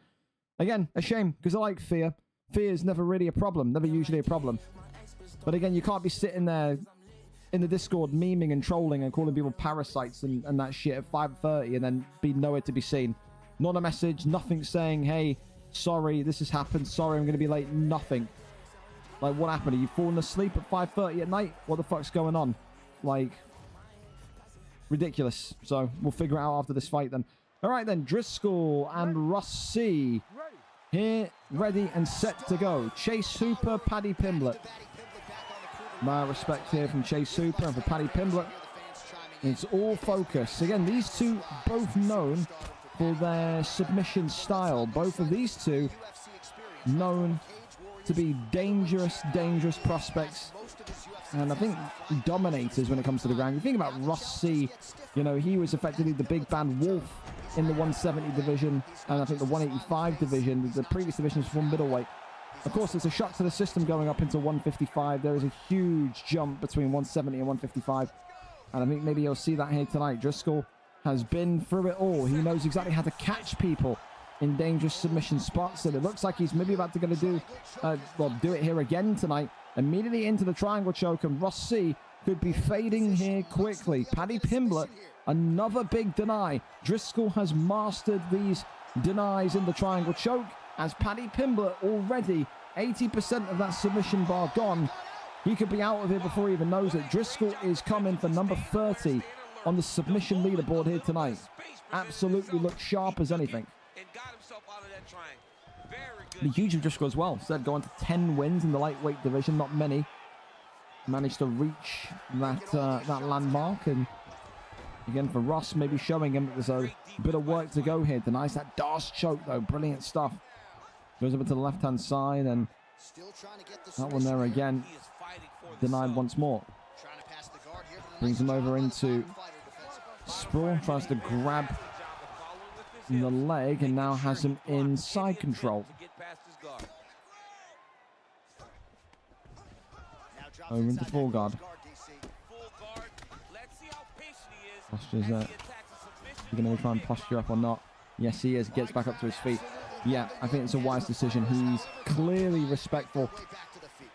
Again, a shame, because I like Fear. Fear is never really a problem, never usually a problem. But again, you can't be sitting there in the Discord memeing and trolling and calling people parasites and that shit at 5:30 and then be nowhere to be seen. Not a message, nothing saying, hey, sorry, this has happened, sorry, I'm going to be late, nothing. Like, what happened? Are you falling asleep at 5:30 at night? What the fuck's going on? Like, ridiculous. So we'll figure it out after this fight then. All right then, Driscoll and Ross C. Here, ready and set to go. Chase Hooper, Paddy Pimblett. My respect here from Chase Hooper and for Paddy Pimblett. It's all focus. Again, these two both known for their submission style. Both of these two known to be dangerous prospects. And I think dominators when it comes to the ground. You think about Ross C, you know, he was effectively the big bad wolf in the 170 division, and I think the 185 division. The previous divisions from middleweight. Of course, it's a shock to the system going up into 155. There is a huge jump between 170 and 155. And I think maybe you'll see that here tonight. Driscoll has been through it all. He knows exactly how to catch people in dangerous submission spots. And it looks like he's maybe about to do it here again tonight. Immediately into the triangle choke, and Ross C could be fading here quickly. Paddy Pimblett, another big deny. Driscoll has mastered these denies in the triangle choke, as Paddy Pimblett already 80% of that submission bar gone. He could be out of here before he even knows it. Driscoll is coming for number 30 on the submission leaderboard here tonight. Absolutely looks sharp as anything. Be huge of Driscoll as well. Instead, going to 10 wins in the lightweight division. Not many managed to reach that landmark. And again, for Ross, maybe showing him that there's a bit of work to go here. Denies that Darce choke, though. Brilliant stuff. Goes over to the left-hand side, and that one there again. Denied once more. Brings him over into Sprawl. Tries to grab the leg, and now has him in side control. Over into full guard. Posture's there. He's going to try and posture up or not. Yes, he is. Gets back up to his feet. Yeah, I think it's a wise decision. He's clearly respectful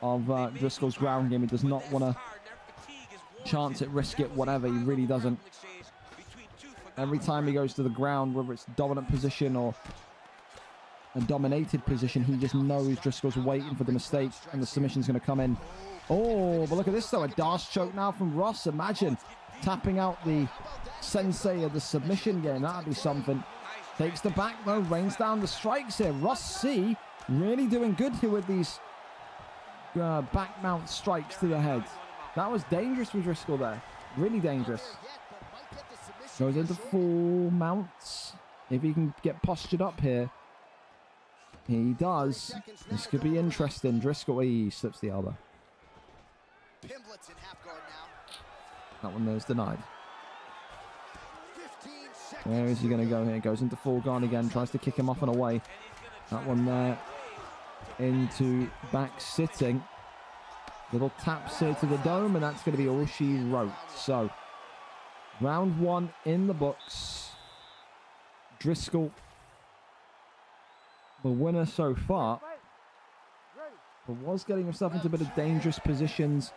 of Driscoll's ground game. He does not want to chance it, risk it, whatever. He really doesn't. Every time he goes to the ground, whether it's dominant position or a dominated position, he just knows Driscoll's waiting for the mistake and the submission's going to come in. Oh, but look at this though. A Darce choke now from Ross. Imagine tapping out the sensei of the submission game. That'd be something. Takes the back though, rains down the strikes here. Ross C really doing good here with these back mount strikes to the head. That was dangerous for Driscoll there. Really dangerous. Goes into full mounts. If he can get postured up here. He does. This could be interesting. Driscoll, he slips the elbow. That one there's denied. Where is he going to go here? Goes into full guard again. Tries to kick him off and away. That one there into back sitting. Little taps here to the dome, and that's going to be all she wrote. So, round one in the books. Driscoll, the winner so far, but was getting himself into a bit of dangerous positions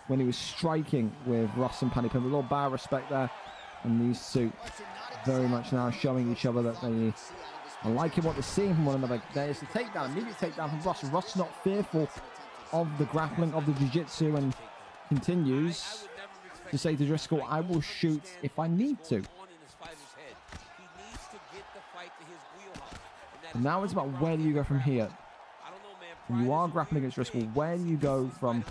when he was striking with Ross and Paddy Pimble. A little bow of respect there. And these two very much now showing each other that they are liking what they're seeing from one another. There's the takedown, immediate takedown from Ross. Ross not fearful of the grappling, of the jiu-jitsu, and continues to say to Driscoll, I will shoot if I need to. And now it's about where do you go from here? When you are grappling against Driscoll, where do you go from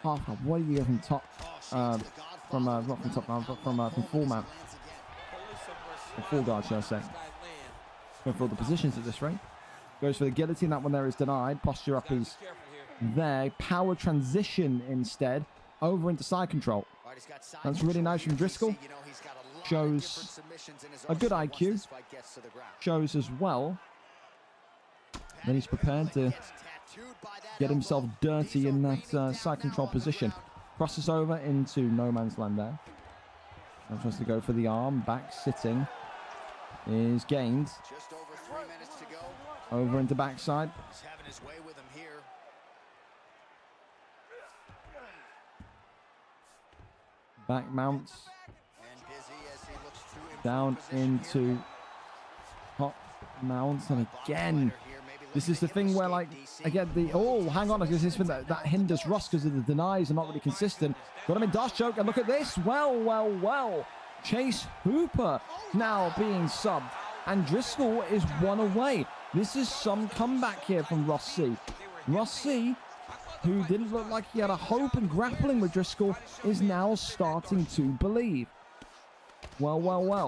half guard? Where do you go from top? Not from top mount, but from full mount. Or full guard, shall I say. Going for all the positions at this rate. Goes for the guillotine. That one there is denied. Posture up is there. Power transition instead. Over into side control. That's really nice from Driscoll. Shows a good IQ. Shows as well that he's prepared to get himself dirty in that side control position. Crosses over into no man's land there. Now tries to go for the arm. Back sitting is gained. Just over 3 minutes to go. Over into backside. He's having his way with him here. Back mounts. And busy as he looks to improve Down position here. into top mounts. And again, this is the thing where, like, again, hang on, because this that hinders Ross because of the denies are not really consistent. Got him in Darce choke, and look at this. Well. Chase Hooper now being subbed, and Driscoll is one away. This is some comeback here from Ross C. Ross C, who didn't look like he had a hope in grappling with Driscoll, is now starting to believe. Well.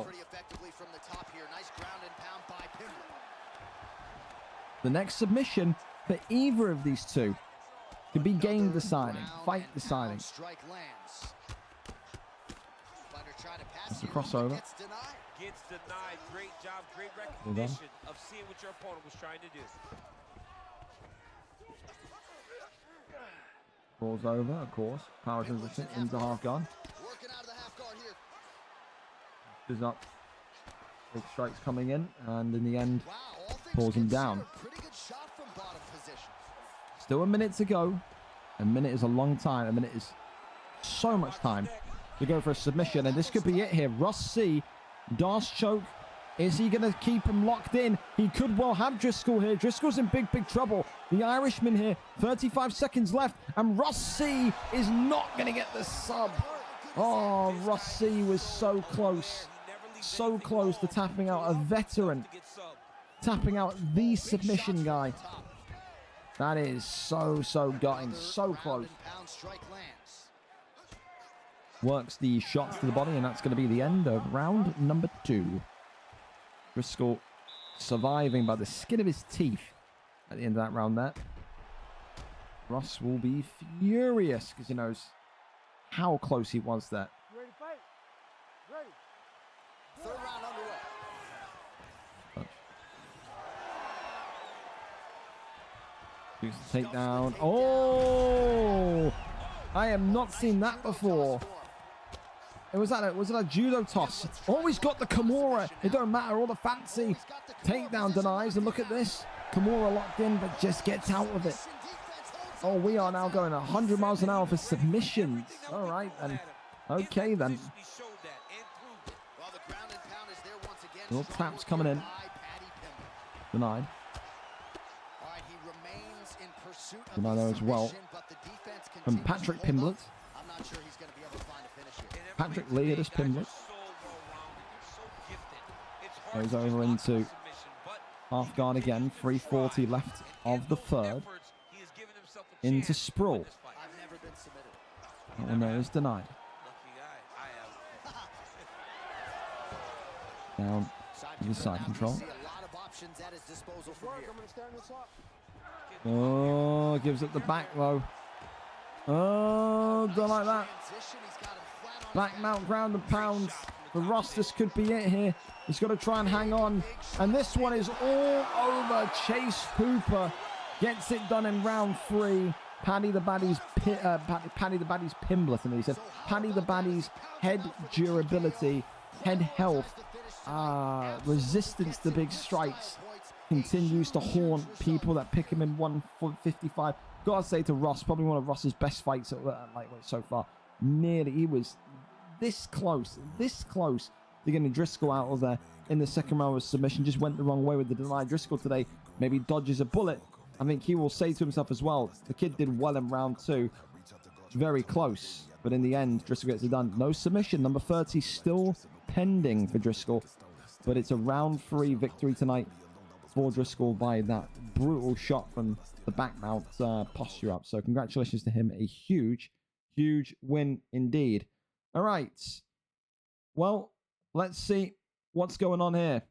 Pretty effectively from the top here. Nice ground and pound by Pimble. The next submission for either of these two could be game deciding, fight deciding. Strike lands. Fighter trying to pass That's a here, crossover. gets denied. Gets denied. Great job, great recognition of seeing what your opponent was trying to do. Falls over, of course. Power transition into half guard. Working out of the half guard here. Is up. Big strikes coming in, and in the end, Wow, all things pulls him considered, down. Pretty good shot from bottom position. Still a minute to go. A minute is a long time. A minute is so much time to go for a submission, and this could be it here. Ross C, Darce choke. Is he going to keep him locked in? He could well have Driscoll here. Driscoll's in big trouble. The Irishman here, 35 seconds left, and Ross C is not going to get the sub. Oh, Ross C was so close. So close to tapping out a veteran tapping out the submission guy. That is so gutting, so close. Works the shots to the body, and that's going to be the end of round number 2. Driscoll surviving by the skin of his teeth at the end of that round there. Ross will be furious because he knows how close he was there. Ready to fight? Ready. Third round underway. Use the takedown. Oh! I have not seen that before. Was it a judo toss? Always got the Kimura. It don't matter. All the fancy takedown denies. And look at this. Kimura locked in, but just gets out of it. Oh, we are now going 100 miles an hour for submissions. All right, then. Okay, then. Little taps coming in. Denied. Denied there as well. From Patrick Pimblett. Patrick Lee at his Pimblett. Goes over into half guard again. 3:40 left of the third. Into sprawl. That one there is denied. Down to the side control. Oh, gives it the back low. Oh, don't like that. Back mount ground and pound. For Ross, this could be it here. He's got to try and hang on. And this one is all over. Chase Hooper gets it done in round 3. Paddy the Baddy's Pimblett, and he said Paddy the Baddy's head durability, head health, resistance to big strikes continues to haunt people that pick him in 155. Gotta say to Ross, probably one of Ross's best fights at lightweight so far. Nearly, he was this close to getting Driscoll out of there in the second round with submission. Just went the wrong way with the denied. Driscoll today maybe dodges a bullet. I think he will say to himself as well, the kid did well in round 2. Very close, but in the end, Driscoll gets it done. No submission. Number 30 still pending for Driscoll, but it's a round 3 victory tonight for Driscoll by that brutal shot from the back mount posture up. So congratulations to him. A huge win indeed. All right. Well, let's see what's going on here.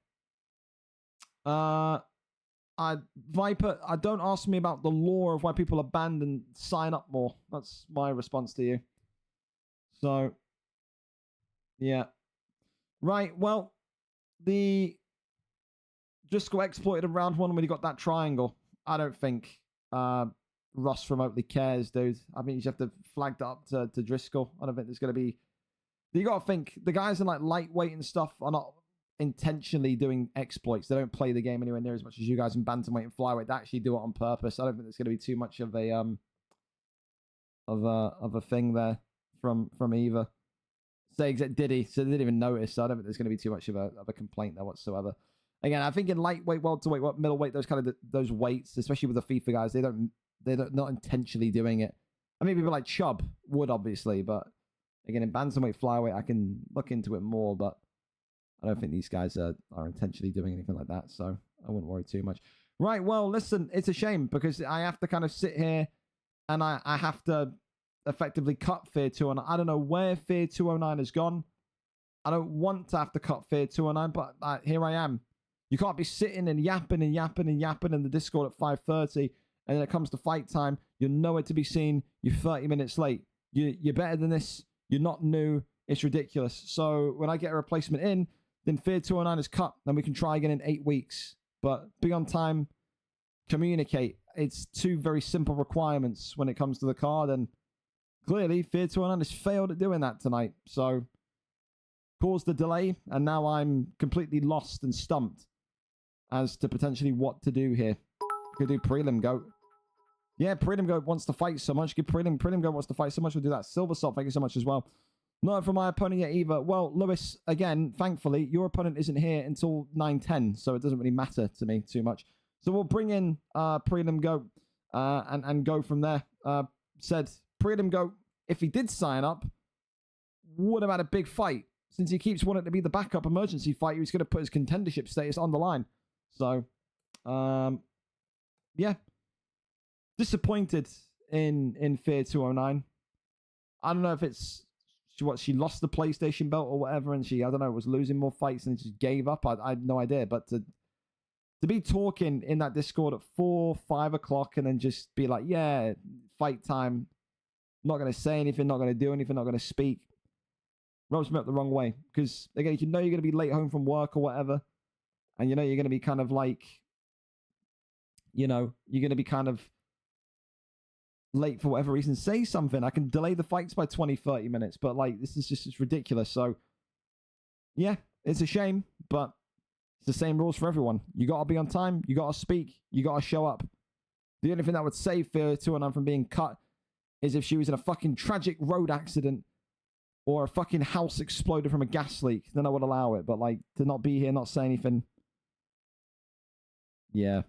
Viper, don't ask me about the lore of why people abandon sign up more. That's my response to you. So, yeah. Right, well, the Driscoll exploited in round 1 when he got that triangle. I don't think Ross remotely cares, dude. I mean, you just have to flag that up to Driscoll. I don't think there's going to be... You got to think, the guys in like lightweight and stuff are not intentionally doing exploits. They don't play the game anywhere near as much as you guys in bantamweight and flyweight. They actually do it on purpose. I don't think there's going to be too much of a thing there from either. Say except Diddy, so they didn't even notice. So I don't think there's going to be too much of a complaint there whatsoever. Again, I think in lightweight, welterweight, middleweight, those kind of those weights, especially with the FIFA guys, they're not intentionally doing it. I mean, people like Chubb would obviously, but again, in bantamweight, flyweight, I can look into it more, but I don't think these guys are intentionally doing anything like that, so I wouldn't worry too much. Right, well, listen, it's a shame because I have to kind of sit here and I have to effectively cut Fear 209. I don't know where Fear 209 has gone. I don't want to have to cut Fear 209, but here I am. You can't be sitting and yapping in the Discord at 5:30, and then it comes to fight time. You're nowhere to be seen. You're 30 minutes late. You're better than this. You're not new. It's ridiculous. So when I get a replacement in, then Fear 209 is cut. Then we can try again in 8 weeks. But be on time. Communicate. It's 2 very simple requirements when it comes to the card. And clearly, Fear 209 has failed at doing that tonight. So caused the delay. And now I'm completely lost and stumped as to potentially what to do here. Could do Prelim Goat. Yeah, Prelim Goat wants to fight so much. Give Prelim Goat wants to fight so much. We'll do that. Silver Salt, thank you so much as well. Not for my opponent yet either. Well, Lewis, again, thankfully, your opponent isn't here until 9:10, so it doesn't really matter to me too much. So we'll bring in Prelim Goat and go from there. Said Prelim Goat, if he did sign up, would have had a big fight. Since he keeps wanting to be the backup emergency fighter, he's going to put his contendership status on the line. So Yeah. Disappointed in Fear 209. I don't know if it's she lost the PlayStation belt or whatever, and I don't know, was losing more fights and just gave up. I had no idea. But to be talking in that Discord at 4, 5 o'clock and then just be like, yeah, fight time, not going to say anything, not going to do anything, not going to speak, rubs me up the wrong way. Because, again, you know you're going to be late home from work or whatever, and you know you're going to be kind of like, you know, you're going to be kind of late for whatever reason, say something. I can delay the fights by 20, 30 minutes, but, like, this is just, it's ridiculous. So, yeah, it's a shame, but it's the same rules for everyone. You got to be on time. You got to speak. You got to show up. The only thing that would save Fear 209 from being cut is if she was in a fucking tragic road accident or a fucking house exploded from a gas leak. Then I would allow it. But, like, to not be here, not say anything. Yeah.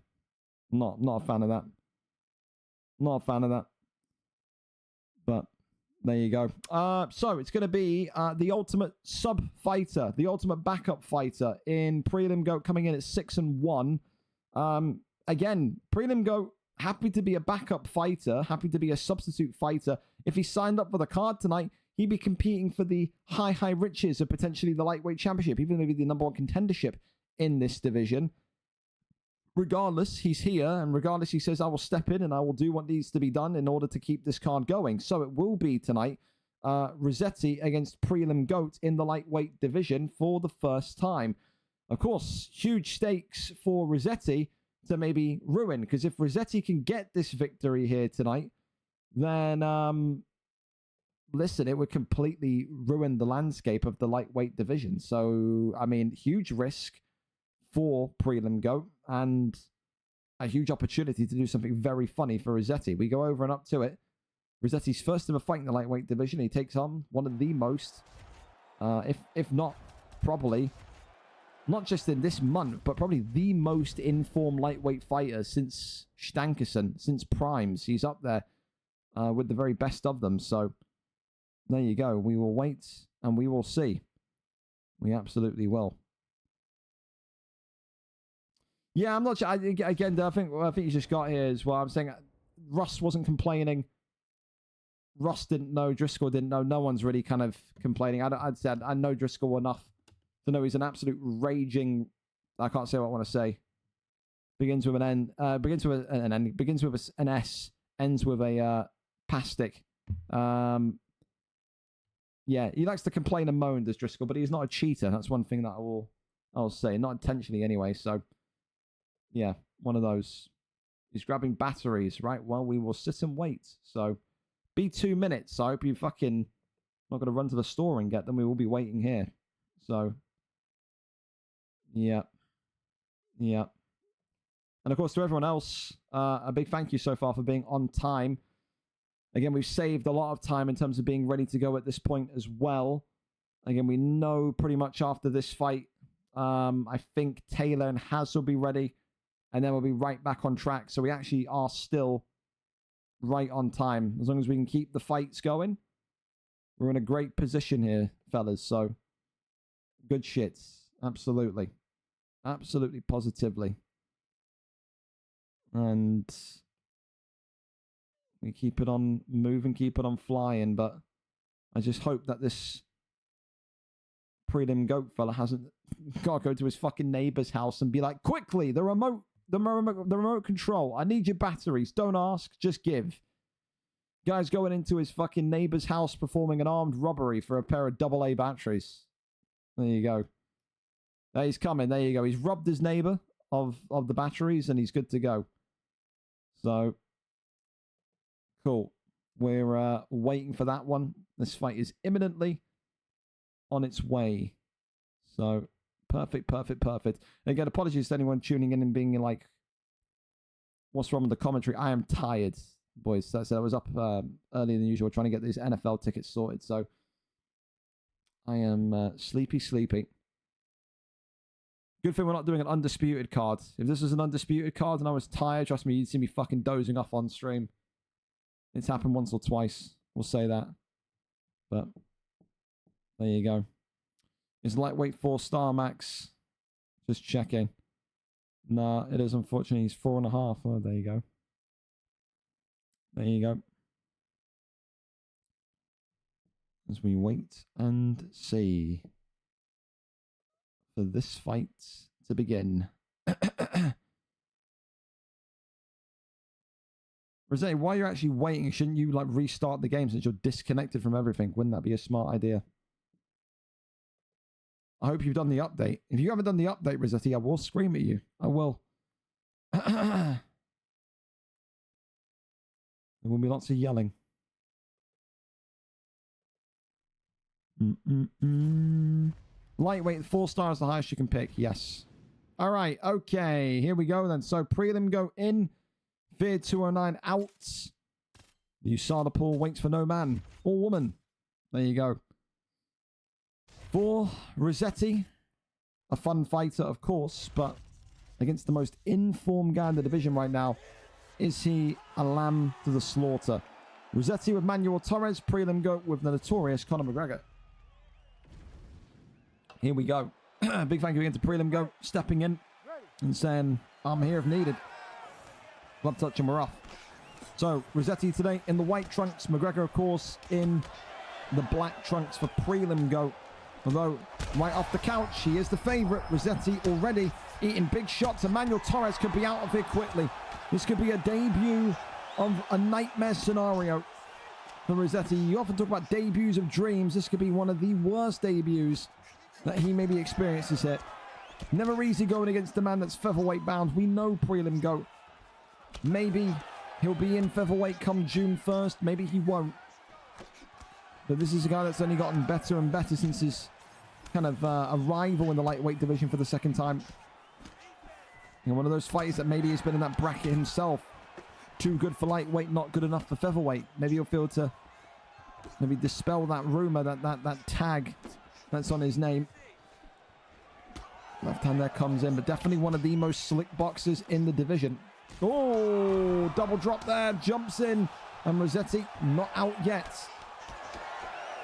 Not a fan of that. Not a fan of that. But there you go. So it's going to be the ultimate sub fighter, the ultimate backup fighter in Prelim Goat, coming in at 6-1. Again, Prelim Goat, happy to be a backup fighter, happy to be a substitute fighter. If he signed up for the card tonight, he'd be competing for the high riches of potentially the lightweight championship, even maybe the number one contendership in this division. Regardless, he's here, and regardless, he says, I will step in and I will do what needs to be done in order to keep this card going. So it will be tonight, Rossetti against Prelim Goat in the lightweight division for the first time. Of course, huge stakes for Rossetti to maybe ruin, because if Rossetti can get this victory here tonight, then, listen, it would completely ruin the landscape of the lightweight division. So, I mean, huge risk for Prelim Goat, and a huge opportunity to do something very funny for Rossetti. We go over and up to it. Rossetti's first ever fight in the lightweight division. He takes on one of the most, if not probably, not just in this month, but probably the most informed lightweight fighter since Stankerson, since Primes. He's up there with the very best of them. So there you go. We will wait and we will see. We absolutely will. Yeah, I'm not sure. Again, I think you just got here as well. I'm saying Russ wasn't complaining. Russ didn't know. Driscoll didn't know. No one's really kind of complaining. I'd said I know Driscoll enough to know he's an absolute raging. I can't say what I want to say. Begins with an N. Begins with an N. Begins with an S. Ends with a pastic. Yeah, he likes to complain and moan, does Driscoll, but he's not a cheater. That's one thing that I'll say, not intentionally anyway. So. Yeah, one of those. He's grabbing batteries, right? Well, we will sit and wait. So, be 2 minutes. I hope you fucking not going to run to the store and get them. We will be waiting here. So, yeah. Yeah. And of course, to everyone else, a big thank you so far for being on time. Again, we've saved a lot of time in terms of being ready to go at this point as well. Again, we know pretty much after this fight, I think Taylor and Haz will be ready. And then we'll be right back on track. So we actually are still right on time. As long as we can keep the fights going, we're in a great position here, fellas. So good shit. Absolutely. Absolutely positively. And we keep it on moving, keep it on flying. But I just hope that this Prelim Goat fella hasn't got to go to his fucking neighbor's house and be like, quickly, the remote control. I need your batteries. Don't ask, just give. Guy's going into his fucking neighbor's house performing an armed robbery for a pair of AA batteries. There you go. There he's coming. There you go. He's robbed his neighbor of the batteries and he's good to go. So, cool. We're waiting for that one. This fight is imminently on its way. So, perfect. Again, apologies to anyone tuning in and being like, what's wrong with the commentary? I am tired, boys. So I was up earlier than usual trying to get these NFL tickets sorted. So I am sleepy. Good thing we're not doing an undisputed card. If this was an undisputed card and I was tired, trust me, you'd see me fucking dozing off on stream. It's happened once or twice. We'll say that. But there you go. Is lightweight 4-star max? Just checking. Nah, it is unfortunately. He's 4.5. Oh, there you go. There you go. As we wait and see for this fight to begin. Rosé, while you're actually waiting, shouldn't you like restart the game since you're disconnected from everything? Wouldn't that be a smart idea? I hope you've done the update. If you haven't done the update, Rossetti, I will scream at you. I will. There will be lots of yelling. Lightweight, 4 stars, the highest you can pick. Yes. All right. Okay. Here we go then. So prelim go in. Fear 209 out. The USADA pool waits for no man or woman. There you go. For Rossetti, a fun fighter, of course, but against the most informed guy in the division right now, is he a lamb to the slaughter? Rossetti with Manuel Torres, prelim go with the notorious Conor McGregor. Here we go. Big thank you again to prelim go, stepping in and saying, I'm here if needed. Glove touch and we're off. So, Rossetti today in the white trunks, McGregor, of course, in the black trunks for prelim go. Although, right off the couch, he is the favourite. Rossetti already eating big shots. Emmanuel Torres could be out of here quickly. This could be a debut of a nightmare scenario for Rossetti. You often talk about debuts of dreams. This could be one of the worst debuts that he maybe experiences here. Never easy going against the man that's featherweight bound. We know prelim go. Maybe he'll be in featherweight come June 1st. Maybe he won't. But this is a guy that's only gotten better and better since his kind of arrival in the lightweight division for the second time. You know, one of those fighters that maybe has been in that bracket himself. Too good for lightweight, not good enough for featherweight. Maybe he'll feel to maybe dispel that rumor, that tag that's on his name. Left hand there comes in, but definitely one of the most slick boxers in the division. Oh, double drop there, jumps in, and Rossetti not out yet.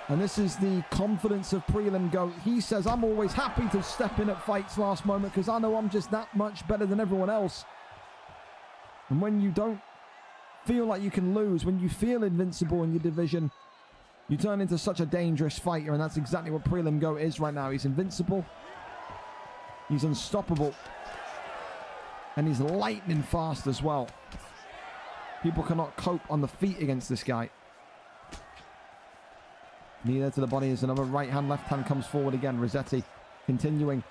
And this is the confidence of prelim go. He says, I'm always happy to step in at fights last moment because I know I'm just that much better than everyone else. And when you don't feel like you can lose, when you feel invincible in your division, you turn into such a dangerous fighter, and that's exactly what prelim go is right now. He's invincible. He's unstoppable. And he's lightning fast as well. People cannot cope on the feet against this guy. Knee there to the body is another right hand, left hand comes forward again. Rossetti continuing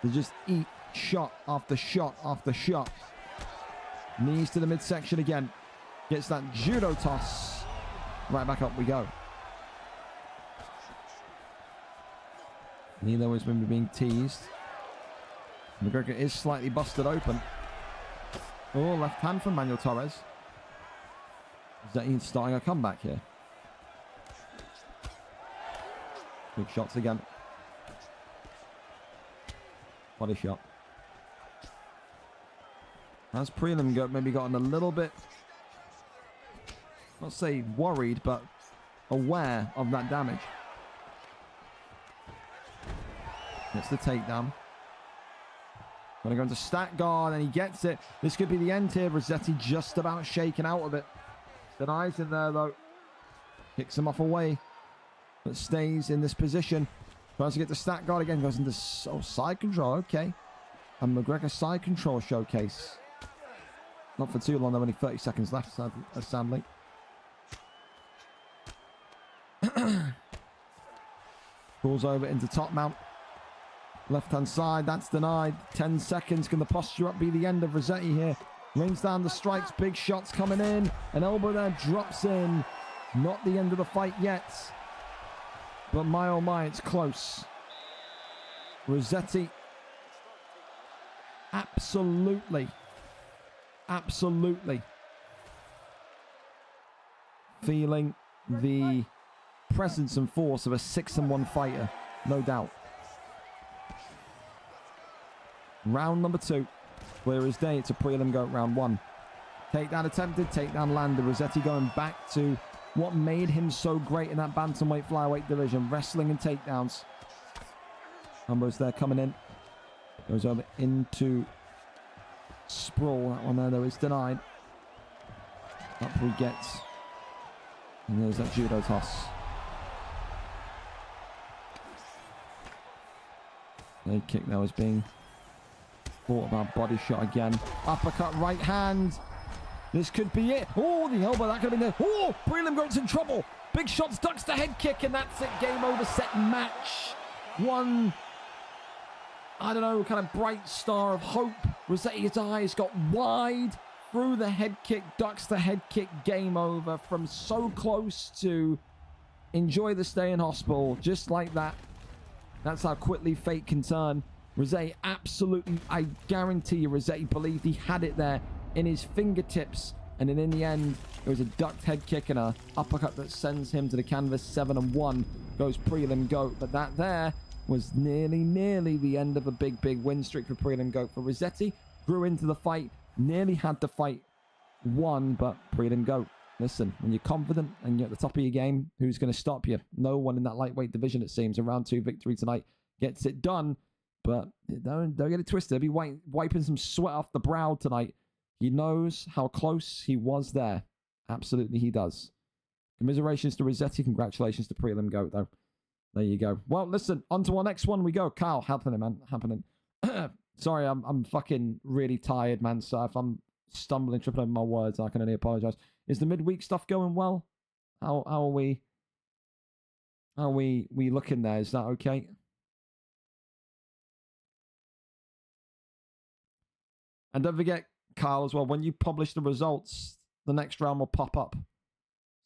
to just eat shot after shot after shot. Knees to the midsection again. Gets that judo toss. Right back up we go. Knee there was when being teased. McGregor is slightly busted open. Oh, left hand from Manuel Torres. Is that he's starting a comeback here? Big shots again. Body shot. Has prelim maybe gotten a little bit, not say worried, but aware of that damage. Gets the takedown. Gonna go into stack guard, and he gets it. This could be the end here. Rossetti just about shaken out of it. Denies in there though. Kicks him off away, but stays in this position. Tries to get the stack guard again. Goes into side control. Okay. And McGregor side control showcase. Not for too long. There are only 30 seconds left, sadly. Pulls over into top mount. Left hand side, that's denied. 10 seconds. Can the posture up be the end of Rossetti here? Rains down the strikes, big shots coming in. An elbow there drops in. Not the end of the fight yet. But my oh my, it's close. Rossetti absolutely feeling the presence and force of a 6-1 fighter, no doubt. Round number 2. Clear as day. It's a prelim go round 1. Takedown attempted, takedown landed. Rossetti going back to what made him so great in that bantamweight flyweight division. Wrestling and takedowns. Numbers there coming in. Goes over into sprawl. That one there, though, is denied. Up we get. And there's that judo toss. Leg kick now is being thought about. Body shot again. Uppercut right hand. This could be it. Oh, the elbow. That could have been there. Oh, Prelim Goat's in trouble. Big shots, ducks the head kick, and that's it. Game over, set match. One, I don't know, kind of bright star of hope. Rossetti's eyes got wide. Through the head kick, ducks the head kick, game over. From so close to enjoy the stay in hospital, just like that. That's how quickly fate can turn. Rossetti absolutely, I guarantee you, Rossetti believed he had it there in his fingertips. And then in the end, it was a ducked head kick and a uppercut that sends him to the canvas. 7-1 goes Prelim Goat. But that there was nearly the end of a big win streak for Prelim Goat. For Rossetti, grew into the fight. Nearly had the fight won, but Prelim Goat. Listen, when you're confident and you're at the top of your game, who's going to stop you? No one in that lightweight division, it seems. A round 2 victory tonight gets it done. But don't get it twisted. He'll be wiping some sweat off the brow tonight. He knows how close he was there. Absolutely, he does. Commiserations to Rossetti. Congratulations to Prelim Goat, though. There you go. Well, listen, on to our next one we go. Kyle, happening, man. Happening. Sorry, I'm fucking really tired, man. So if I'm stumbling, tripping over my words, I can only apologize. Is the midweek stuff going well? How are we? How are we looking there? Is that okay? And don't forget, Kyle, as well, when you publish the results, the next round will pop up.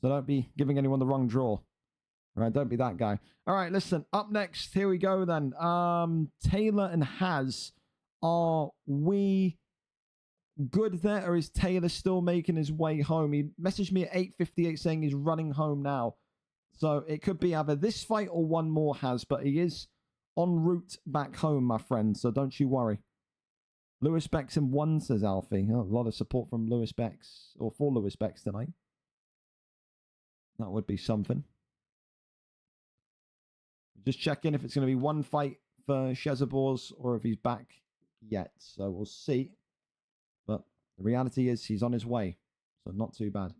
So don't be giving anyone the wrong draw. All right, don't be that guy. All right, listen, up next, here we go then. Taylor and Haz, are we good there, or is Taylor still making his way home? He messaged me at 8:58 saying he's running home now. So it could be either this fight or one more, Haz, but he is en route back home, my friend, so don't you worry. Lewis Beck's in 1, says Alfie. Oh, a lot of support from Lewis Beck's, or for Lewis Beck's tonight. That would be something. Just checking if it's going to be one fight for Shezabors or if he's back yet. So we'll see. But the reality is he's on his way. So not too bad.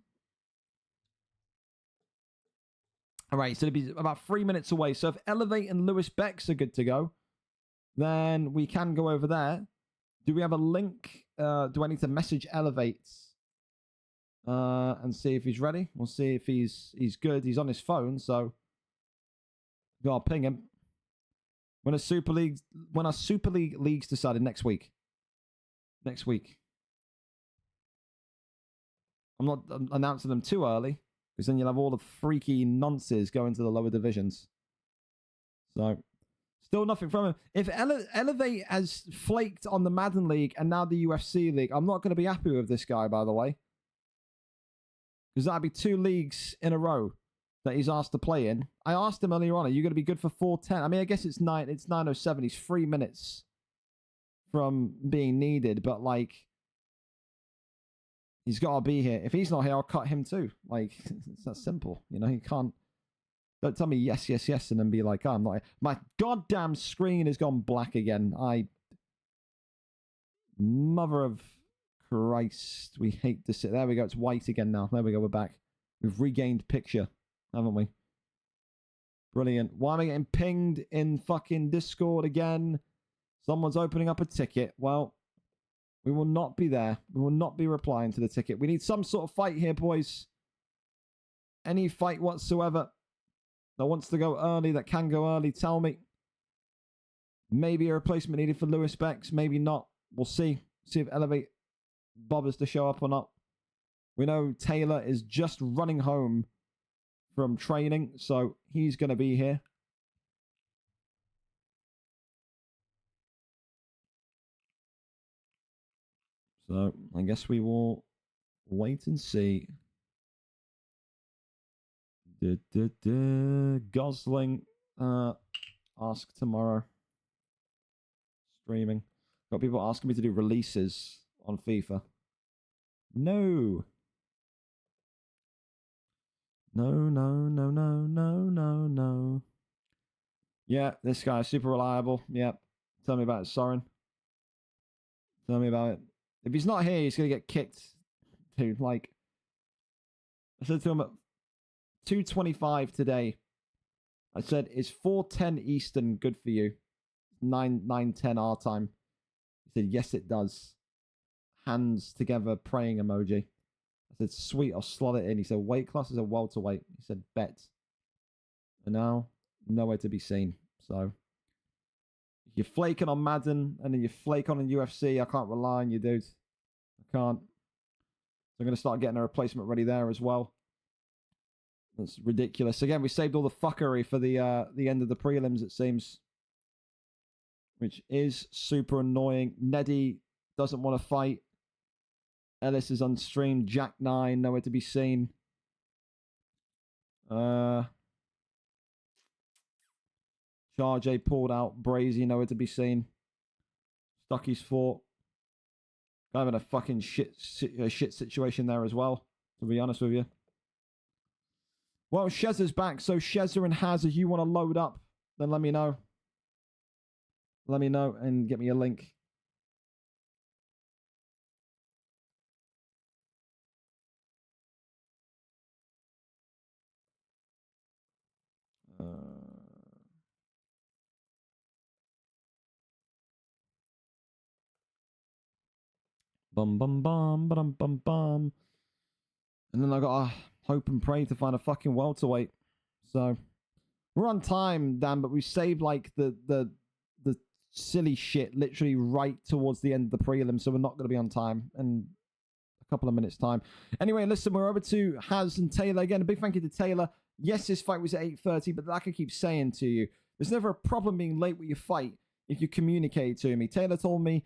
All right, so it'll be about 3 minutes away. So if Elevate and Lewis Beck's are good to go, then we can go over there. Do we have a link? Do I need to message Elevate and see if he's ready? We'll see if he's good. He's on his phone, so I'll ping him. When our Super League leagues decided next week. Next week. I'm not announcing them too early, because then you'll have all the freaky nonsense going to the lower divisions. So still nothing from him. If Elevate has flaked on the Madden League and now the UFC League, I'm not going to be happy with this guy, by the way. Because that'd be 2 leagues in a row that he's asked to play in. I asked him earlier on, are you going to be good for 4:10? I mean, I guess it's 9:07. He's 3 minutes from being needed, but like, he's got to be here. If he's not here, I'll cut him too. Like, it's that simple. You know, you can't. Don't tell me yes, yes, yes, and then be like, oh, I'm not here. My goddamn screen has gone black again. Mother of Christ. We hate to sit. There we go. It's white again now. There we go. We're back. We've regained picture, haven't we? Brilliant. Why am I getting pinged in fucking Discord again? Someone's opening up a ticket. Well, we will not be there. We will not be replying to the ticket. We need some sort of fight here, boys. Any fight whatsoever that wants to go early, that can go early, tell me. Maybe a replacement needed for Lewis Becks, maybe not. We'll see. See if Elevate bothers to show up or not. We know Taylor is just running home from training, so he's going to be here. So I guess we will wait and see. Gosling, ask tomorrow. Streaming. Got people asking me to do releases on FIFA. No. No. Yeah, this guy is super reliable. Yep. Tell me about it, Soren. Tell me about it. If he's not here, he's going to get kicked, dude. Like, I said to him at 2:25 today, I said, is 4:10 Eastern good for you? 9:10 our time. He said, yes, it does. Hands together, praying emoji. I said, sweet, I'll slot it in. He said, weight class is a welterweight. He said, bet. And now, nowhere to be seen. So, if you're flaking on Madden and then you flake on in UFC, I can't rely on you, dude. I can't. So I'm going to start getting a replacement ready there as well. That's ridiculous. Again, we saved all the fuckery for the end of the prelims, it seems. Which is super annoying. Neddy doesn't want to fight. Ellis is unstreamed. Jack 9, nowhere to be seen. Charge pulled out. Brazy, nowhere to be seen. Stucky's fought. I'm in a fucking shit situation there as well, to be honest with you. Well, Shezza's back, so Shezza and Haz, if you want to load up, then let me know. Let me know and get me a link. Bum bum bum bum bum bum. And then I got to hope and pray to find a fucking welterweight. So we're on time, Dan, but we saved like the silly shit literally right towards the end of the prelim, so we're not going to be on time in a couple of minutes time. Anyway, listen, we're over to Haz and Taylor again. A big thank you to Taylor. Yes, this fight was at 8:30, but like I keep saying to you, there's never a problem being late with your fight if you communicate to me. Taylor told me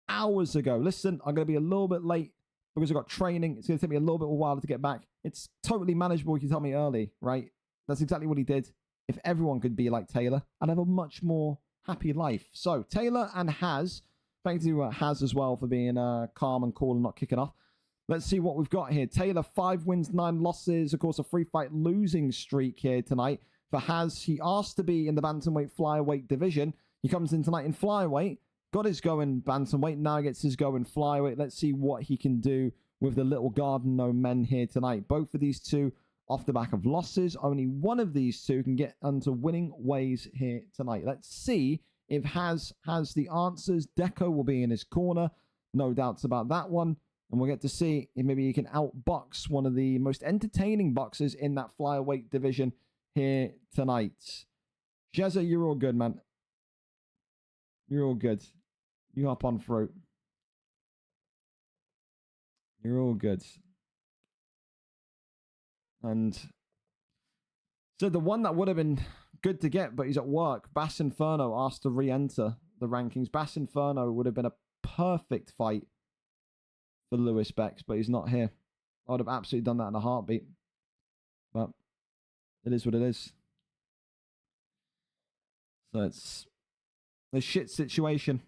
hours ago, listen, I'm going to be a little bit late because I've got training. It's going to take me a little bit of a while to get back. It's totally manageable if you tell me early, right? That's exactly what he did. If everyone could be like Taylor, I'd have a much more happy life. So, Taylor and Haz, thank you to Haz as well for being calm and cool and not kicking off. Let's see what we've got here. Taylor, 5 wins, 9 losses. Of course, a 3-fight losing streak here tonight. For Haz, he asked to be in the bantamweight flyweight division. He comes in tonight in flyweight. Got his go in bantamweight. Now he gets his go in flyweight. Let's see what he can do with the little garden gnome men here tonight. Both of these two off the back of losses. Only one of these two can get onto winning ways here tonight. Let's see if Haz has the answers. Deco will be in his corner. No doubts about that one. And we'll get to see if maybe he can outbox one of the most entertaining boxers in that flyweight division here tonight. Shezza, you're all good, man. You're all good. You hop on through. You're all good. And so the one that would have been good to get, but he's at work. Bass Inferno asked to re-enter the rankings. Bass Inferno would have been a perfect fight for Lewis Bex, but he's not here. I would have absolutely done that in a heartbeat. But it is what it is. So it's a shit situation.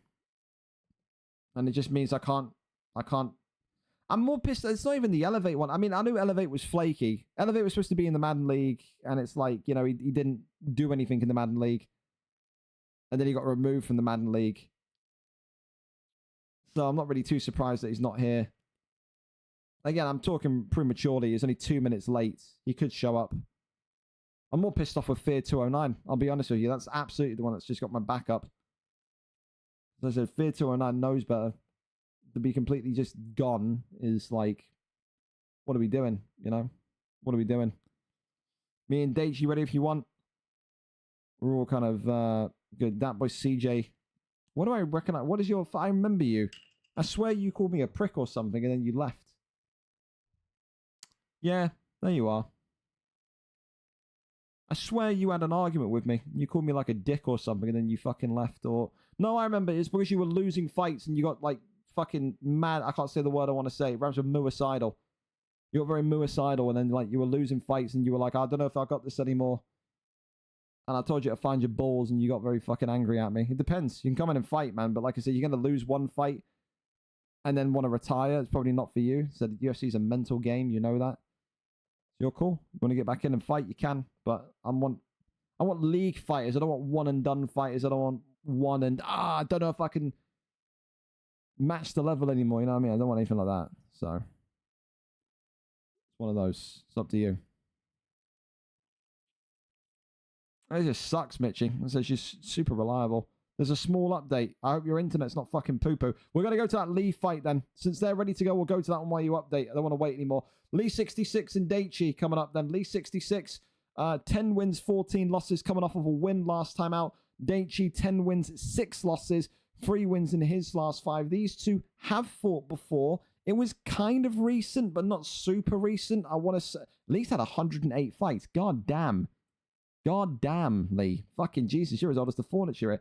And it just means I can't. I'm more pissed. It's not even the Elevate one. I mean, I knew Elevate was flaky. Elevate was supposed to be in the Madden League, and it's like, you know, he didn't do anything in the Madden League. And then he got removed from the Madden League. So I'm not really too surprised that he's not here. Again, I'm talking prematurely. He's only 2 minutes late. He could show up. I'm more pissed off with Fear 209. I'll be honest with you. That's absolutely the one that's just got my back up. As I said, Fear 209 knows better. To be completely just gone is like, what are we doing? You know? What are we doing? Me and Dage, you ready if you want? We're all kind of good. That boy CJ. What do I recognize? What is your... I remember you. I swear you called me a prick or something and then you left. Yeah, there you are. I swear you had an argument with me. You called me like a dick or something and then you fucking left. Or no, I remember. It's because you were losing fights and you got like fucking mad. I can't say the word I want to say. It rhymes with muicidal. You got very muicidal and then like you were losing fights and you were like, I don't know if I got this anymore. And I told you to find your balls and you got very fucking angry at me. It depends. You can come in and fight, man. But like I said, you're going to lose one fight and then want to retire. It's probably not for you. So the UFC is a mental game. You know that. You're cool. You want to get back in and fight, you can. But I want league fighters. I don't want one and done fighters. I don't want one and I don't know if I can. match the level anymore. You know what I mean? I don't want anything like that. So it's one of those. It's up to you. It just sucks, Mitchy. It says she's super reliable. There's a small update. I hope your internet's not fucking poo-poo. We're going to go to that Lee fight then. Since they're ready to go, we'll go to that one while you update. I don't want to wait anymore. Lee 66 and Daichi coming up then. Lee 66, 10 wins, 14 losses, coming off of a win last time out. Daichi, 10 wins, 6 losses, 3 wins in his last 5. These two have fought before. It was kind of recent, but not super recent. I want to say, Lee's had 108 fights. God damn. God damn, Lee. Fucking Jesus, you're as old as the furniture here.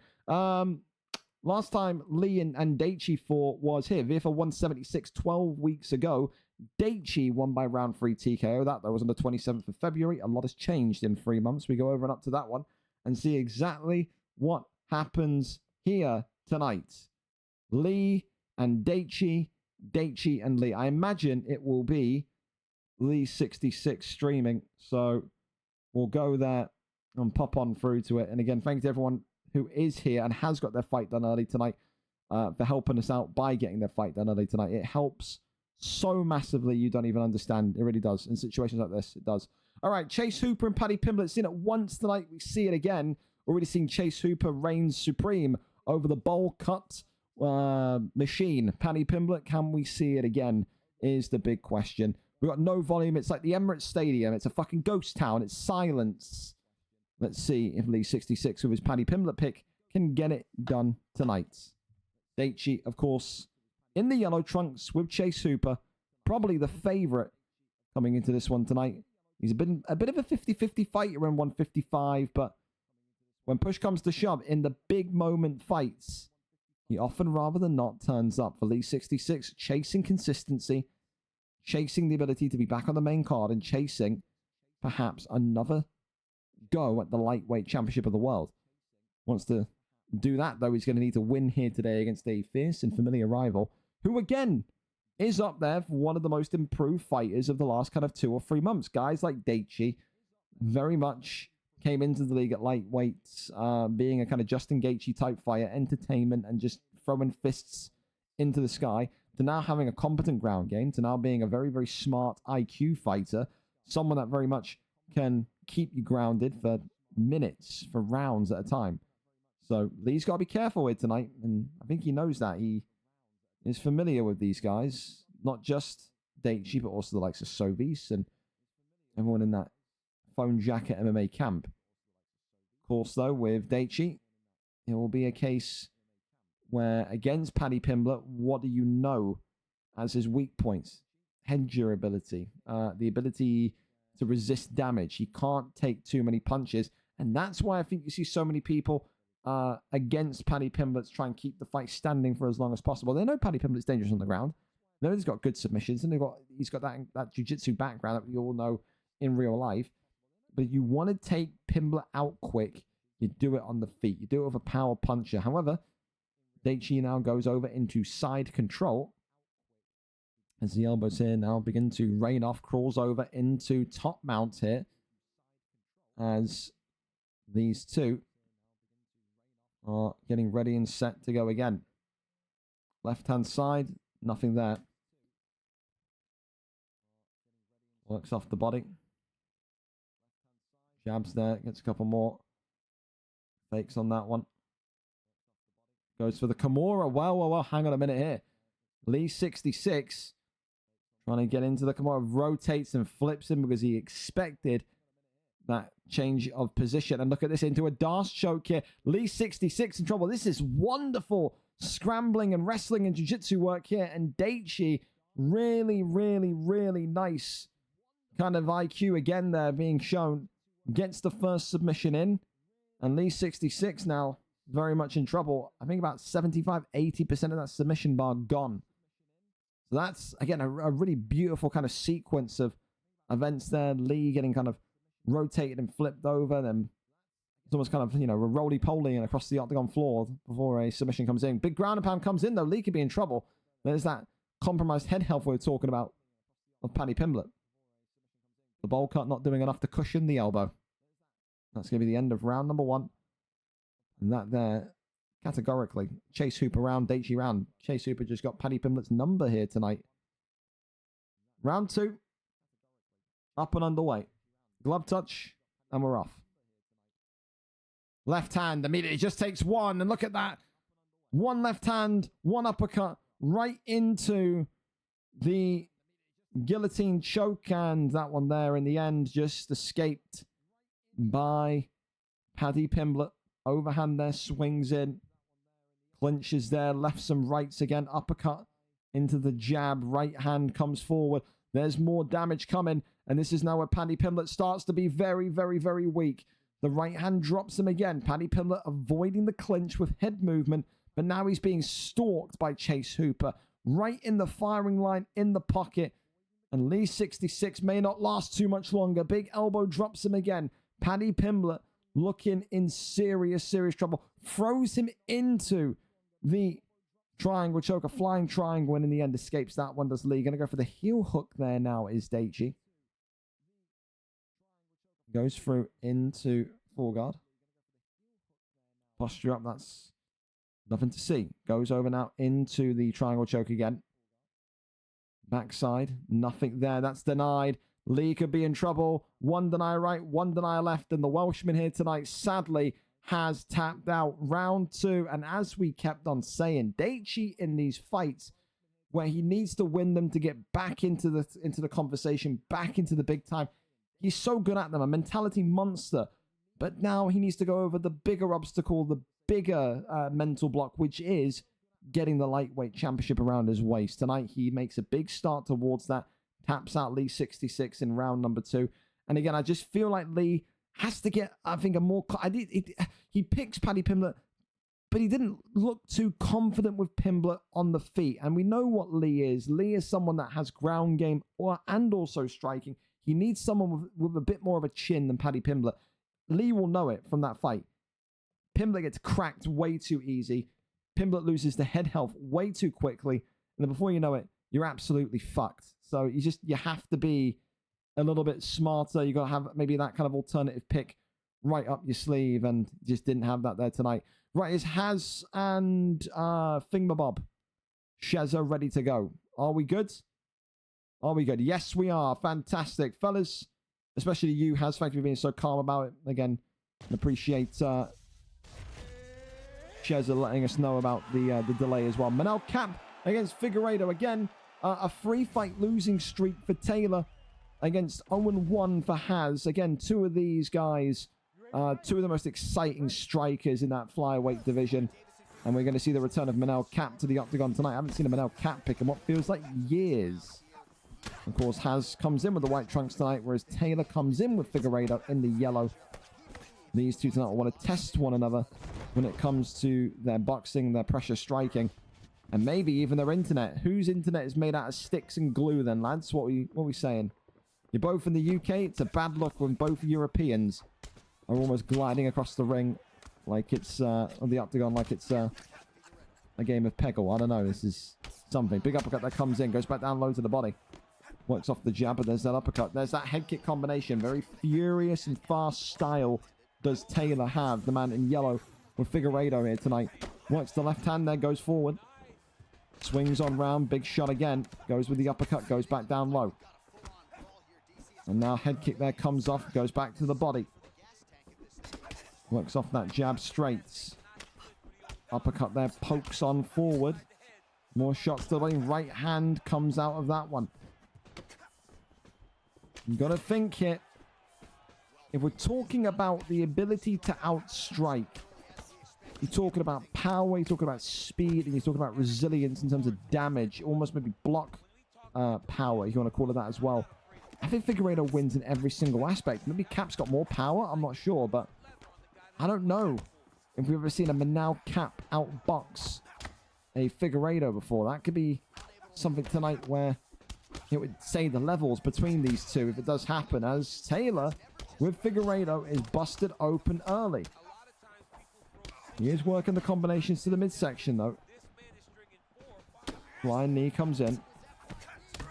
Last time Lee and Daichi fought was here. VFL 176, 12 weeks ago. Daichi won by round 3 TKO. That, though, was on the 27th of February. A lot has changed in 3 months. We go over and up to that one and see exactly what happens here tonight. Lee and Daichi. Daichi and Lee. I imagine it will be Lee 66 streaming. So we'll go there and pop on through to it. And again, thanks to everyone who is here and has got their fight done early tonight for helping us out by getting their fight done early tonight. It helps so massively you don't even understand. It really does. In situations like this, it does. All right, Chase Hooper and Paddy Pimblett. Seen it once tonight. We see it again. Already seen Chase Hooper reign supreme over the bowl cut machine. Paddy Pimblett, can we see it again is the big question. We've got no volume. It's like the Emirates Stadium. It's a fucking ghost town. It's silence. Let's see if Lee 66 with his Paddy Pimblett pick can get it done tonight. Daichi, of course, in the yellow trunks with Chase Hooper. Probably the favorite coming into this one tonight. He's a bit of a 50-50 fighter in 155, but when push comes to shove in the big moment fights, he often rather than not turns up. For Lee 66, chasing consistency, chasing the ability to be back on the main card, and chasing perhaps another go at the lightweight championship of the world. Wants to do that, though. He's going to need to win here today against a fierce and familiar rival, who again is up there for one of the most improved fighters of the last kind of 2 or 3 months. Guys like Daichi very much came into the league at lightweight, being a kind of Justin Gaethje type fighter, entertainment and just throwing fists into the sky, to now having a competent ground game, to now being a very, very smart IQ fighter, someone that very much can keep you grounded for minutes, for rounds at a time. So Lee's got to be careful with tonight, and I think he knows that. He is familiar with these guys, not just Daichi, but also the likes of Sovis and everyone in that phone jacket MMA camp. Of course, though, with Daichi, it will be a case where against Paddy Pimblett, what do you know as his weak points? Head durability, the ability to resist damage. He can't take too many punches, and that's why I think you see so many people against Paddy Pimblett to try and keep the fight standing for as long as possible. They know Paddy Pimblett's dangerous on the ground. They know he's got good submissions, and he's got that jiu-jitsu background that we all know in real life. But if you want to take Pimblett out quick, you do it on the feet. You do it with a power puncher. However, Daichi now goes over into side control as the elbows here now begin to rain off, crawls over into top mount here as these two are getting ready and set to go again. Left-hand side, nothing there. Works off the body. Jabs there, gets a couple more. Fakes on that one. Goes for the Kimura. Well, hang on a minute here. Lee 66 trying to get into the Kimura, rotates and flips him because he expected that change of position. And look at this, into a Darce choke here. Lee 66 in trouble. This is wonderful scrambling and wrestling and jiu-jitsu work here. And Daichi, really, really, really nice kind of IQ again there being shown. Gets the first submission in. And Lee 66 now very much in trouble. I think about 75-80% of that submission bar gone. So that's, again, a really beautiful kind of sequence of events there. Lee getting kind of rotated and flipped over. Then it's almost kind of, a roly-poly and across the octagon floor before a submission comes in. Big ground and pound comes in, though. Lee could be in trouble. There's that compromised head health we were talking about of Paddy Pimblett. The bowl cut not doing enough to cushion the elbow. That's going to be the end of round number 1. And that there categorically. Chase Hooper round, Daichi round. Chase Hooper just got Paddy Pimblett's number here tonight. Round 2. Up and underway. Glove touch, and we're off. Left hand immediately just takes one, and look at that. One left hand, one uppercut right into the guillotine choke, and that one there in the end just escaped by Paddy Pimblett. Overhand there, swings in, clinches there, lefts and rights again, uppercut into the jab, right hand comes forward. There's more damage coming, and this is now where Paddy Pimblett starts to be very, very, very weak. The right hand drops him again. Paddy Pimblett avoiding the clinch with head movement, but now he's being stalked by Chase Hooper. Right in the firing line, in the pocket. And Lee 66 may not last too much longer. Big elbow drops him again. Paddy Pimblett looking in serious, serious trouble. Throws him into the triangle choke, a flying triangle, and in the end escapes that one, does Lee. Going to go for the heel hook there now is Daichi. Goes through into full guard. Posture up, that's nothing to see. Goes over now into the triangle choke again. Backside, nothing there. That's denied. Lee could be in trouble. One deny right, one deny left. And the Welshman here tonight, sadly, has tapped out. Round 2. And as we kept on saying, Daichi in these fights, where he needs to win them to get back into the conversation, back into the big time. He's so good at them, a mentality monster. But now he needs to go over the bigger obstacle, the bigger mental block, which is getting the lightweight championship around his waist. Tonight, he makes a big start towards that, taps out Lee 66 in round number 2. And again, I just feel like Lee has to get, I think, a more... He picks Paddy Pimblett, but he didn't look too confident with Pimblett on the feet. And we know what Lee is. Lee is someone that has ground game and also striking. He needs someone with a bit more of a chin than Paddy Pimblett. Lee will know it from that fight. Pimblett gets cracked way too easy. Pimblett loses the head health way too quickly. And then before you know it, you're absolutely fucked. So you have to be a little bit smarter. You got to have maybe that kind of alternative pick right up your sleeve, and just didn't have that there tonight. Right, is Haz and Thingamabob Shezza ready to go? Are we good? Are we good? Yes, we are. Fantastic. Fellas, especially you, Haz, thank you for being so calm about it. Again, appreciate Shezza letting us know about the delay as well. Manel Camp against Figueiredo. Again, a 3-fight losing streak for Taylor against 0-1 for Haz. Again, two of these guys, two of the most exciting strikers in that flyweight division. And we're going to see the return of Manel Cap to the octagon tonight. I haven't seen a Manel Cap pick in what feels like years. Of course, Haz comes in with the white trunks tonight, whereas Taylor comes in with Figueiredo in the yellow. These two tonight will want to test one another when it comes to their boxing, their pressure striking, and maybe even their internet. Whose internet is made out of sticks and glue then, lads? What are we saying? You're both in the UK. It's a bad look when both Europeans are almost gliding across the ring like it's on the octagon, like it's a game of Peggle. I don't know. This is something. Big uppercut that comes in, goes back down low to the body. Works off the jab, but there's that uppercut. There's that head kick combination. Very furious and fast style does Taylor have, the man in yellow, with Figueiredo here tonight. Works the left hand there, goes forward. Swings on round, big shot again. Goes with the uppercut, goes back down low. And now head kick there comes off, goes back to the body. Works off that jab straight. Uppercut there, pokes on forward. More shots to the body. Right hand comes out of that one. You got to think here. If we're talking about the ability to outstrike, you're talking about power, you're talking about speed, and you're talking about resilience in terms of damage. Almost maybe block power, if you want to call it that as well. I think Figueiredo wins in every single aspect. Maybe Cap's got more power, I'm not sure, but I don't know if we've ever seen a Manel Cap outbox a Figueiredo before. That could be something tonight where it would say the levels between these two if it does happen, as Taylor with Figueiredo is busted open early. He is working the combinations to the midsection though. Flying knee comes in.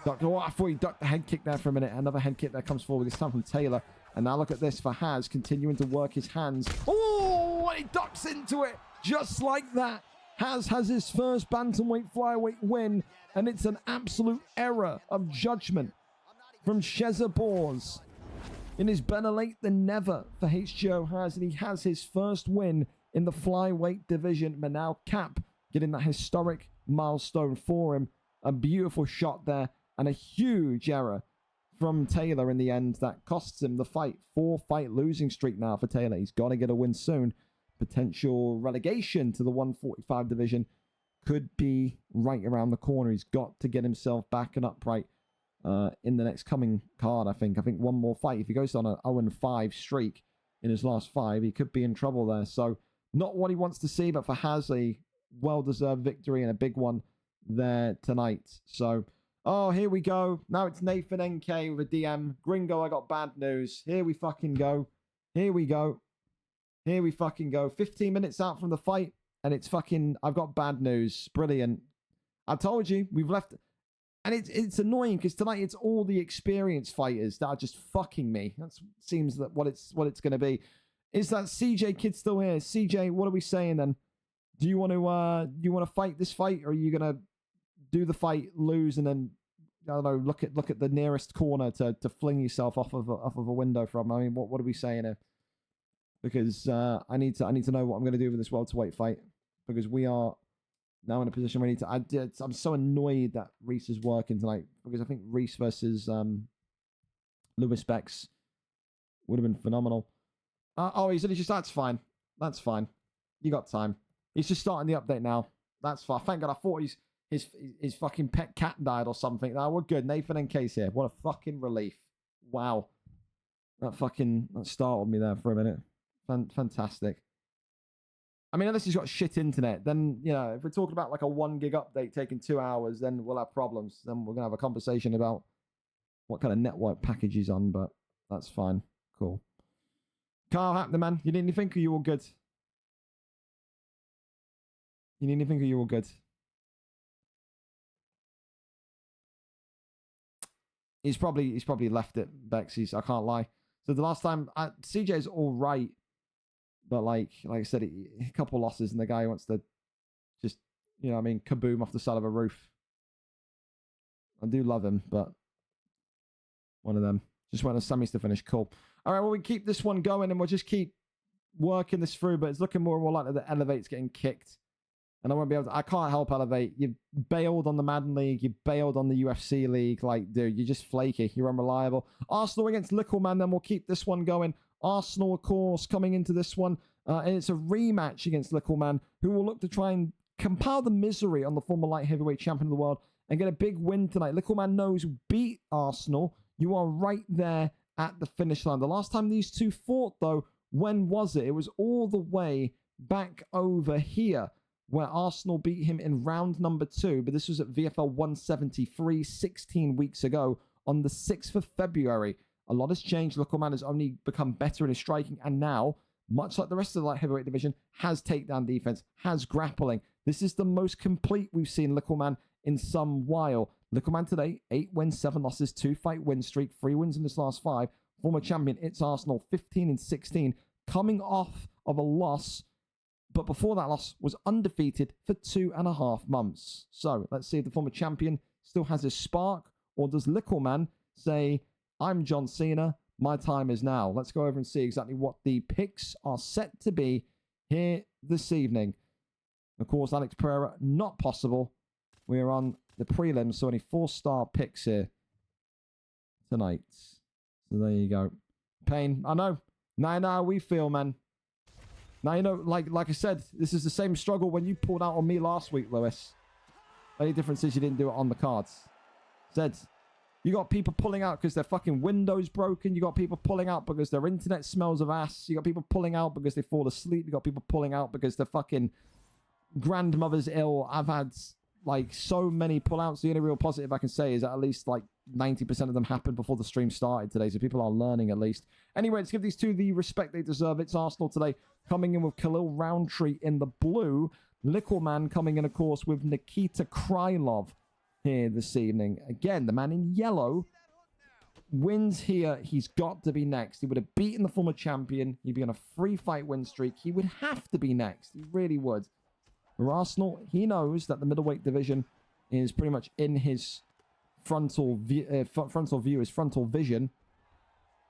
Oh, I thought he ducked the head kick there for a minute. Another head kick that comes forward, this time from Taylor. And now look at this for Haz, continuing to work his hands. Oh, and he ducks into it. Just like that, has his first bantamweight flyweight win, and it's an absolute error of judgment from Sheza Bors. It is better late than never for HGO Has, and he has his first win in the flyweight division. But now Cap getting that historic milestone for him. A beautiful shot there, and a huge error from Taylor in the end that costs him the fight. 4-fight losing streak now for Taylor. He's got to get a win soon. Potential relegation to the 145 division could be right around the corner. He's got to get himself back and upright in the next coming card, I think. I think one more fight. If he goes on an 0-5 streak in his last 5, he could be in trouble there. So not what he wants to see, but for Has, a well-deserved victory and a big one there tonight. So, oh, here we go. Now it's Nathan NK with a DM. Gringo, I got bad news. Here we fucking go. Here we go. Here we fucking go. 15 minutes out from the fight, and it's fucking... I've got bad news. Brilliant. I told you, we've left... And it's annoying, because tonight it's all the experienced fighters that are just fucking me. That seems that what it's going to be. Is that CJ kid still here? CJ, what are we saying then? Do you want to fight this fight, or are you going to do the fight, lose, and then... I don't know, look at the nearest corner to fling yourself off of a window from? I mean, what are we saying here? Because I need to know what I'm going to do with this welterweight fight, because we are now in a position where I need to... I'm so annoyed that Reese is working tonight, because I think Reese versus Lewis Bex would have been phenomenal. Oh, he's just... That's fine. That's fine. You got time. He's just starting the update now. That's fine. Thank God. I thought his fucking pet cat died or something. No, we're good. Nathan and Case here. What a fucking relief. Wow. That startled me there for a minute. Fantastic. I mean, unless he's got shit internet, then, you know, if we're talking about like a 1 gig update taking 2 hours, then we'll have problems. Then we're going to have a conversation about what kind of network package he's on, but that's fine. Cool. Carl Hapner, man. You need anything, or you all good? You need anything, or you all good? He's probably left it, Bex. I can't lie. So the last time, CJ's all right, but like I said, a couple losses, and the guy wants to just, you know what I mean, kaboom off the side of a roof. I do love him, but one of them. Just went to semis to finish. Cool. All right, well, we keep this one going, and we'll just keep working this through, but it's looking more and more likely that Elevate's getting kicked. And I won't be able to... I can't help Elevate. You bailed on the Madden League. You bailed on the UFC League. Like, dude, you're just flaky. You're unreliable. Arsenal against Littleman, then we'll keep this one going. Arsenal, of course, coming into this one. And it's a rematch against Littleman, who will look to try and compile the misery on the former light heavyweight champion of the world and get a big win tonight. Littleman knows beat Arsenal. You are right there at the finish line. The last time these two fought, though, when was it? It was all the way back over here, where Arsenal beat him in round number 2, but this was at VFL 173 16 weeks ago on the 6th of February. A lot has changed. Littleman has only become better in his striking, and now, much like the rest of the light heavyweight division, has takedown defense, has grappling. This is the most complete we've seen Littleman in some while. Littleman today, 8 wins, 7 losses, 2-fight win streak, 3 wins in his last 5. Former champion, it's Arsenal, 15-16, coming off of a loss, but before that loss was undefeated for 2.5 months. So let's see if the former champion still has his spark, or does Littleman say, I'm John Cena, my time is now. Let's go over and see exactly what the picks are set to be here this evening. Of course, Alex Pereira, not possible. We are on the prelims, so only 4-star picks here tonight. So there you go. Pain, I know. Now we feel, man. Now, you know, like I said, this is the same struggle when you pulled out on me last week, Lewis. The only difference is you didn't do it on the cards. Said, you got people pulling out because their fucking window's broken. You got people pulling out because their internet smells of ass. You got people pulling out because they fall asleep. You got people pulling out because their fucking grandmother's ill. I've had, like, so many pullouts. The only real positive I can say is that at least, like, 90% of them happened before the stream started today, so people are learning at least. Anyway, let's give these two the respect they deserve. It's Arsenal today, coming in with Khalil Roundtree in the blue. Littleman coming in, of course, with Nikita Krylov here this evening. Again, the man in yellow wins here, he's got to be next. He would have beaten the former champion. He'd be on a 3-fight win streak. He would have to be next. He really would. For Arsenal, he knows that the middleweight division is pretty much in his frontal view, his frontal vision.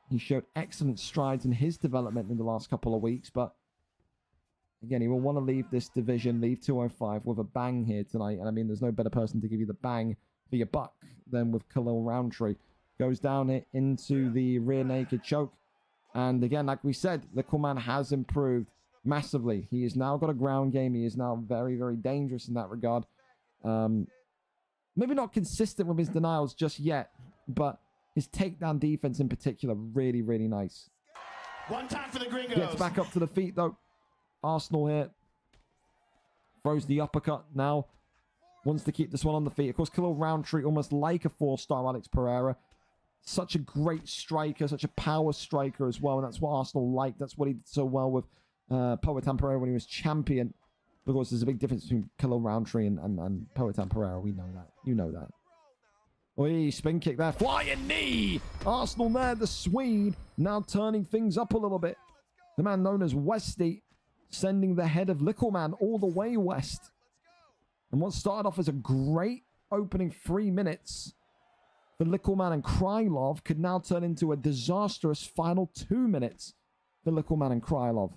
He showed excellent strides in his development in the last couple of weeks, but again, he will want to leave this division, leave 205 with a bang here tonight. And I mean, there's no better person to give you the bang for your buck than with Khalil Roundtree. Goes down it into the rear naked choke. And again, like we said, Little Man has improved massively. He has now got a ground game. He is now very, very dangerous in that regard. Maybe not consistent with his denials just yet, but his takedown defense in particular, really, really nice. One time for the Gringos. Gets back up to the feet, though. Arsenal here. Throws the uppercut now. Wants to keep this one on the feet. Of course, Khalil Roundtree, almost like a 4-star Alex Pereira. Such a great striker, such a power striker as well. And that's what Arsenal liked. That's what he did so well with Poetan Pereira when he was champion. Of course, there's a big difference between Khalil Roundtree and Poetan Pereira. We know that. You know that. Oi, spin kick there. Flying knee! Arsenal there, the Swede, now turning things up a little bit. The man known as Westy, sending the head of Little Man all the way west. And what started off as a great opening 3 minutes for Little Man and Krylov could now turn into a disastrous final 2 minutes for Little Man and Krylov.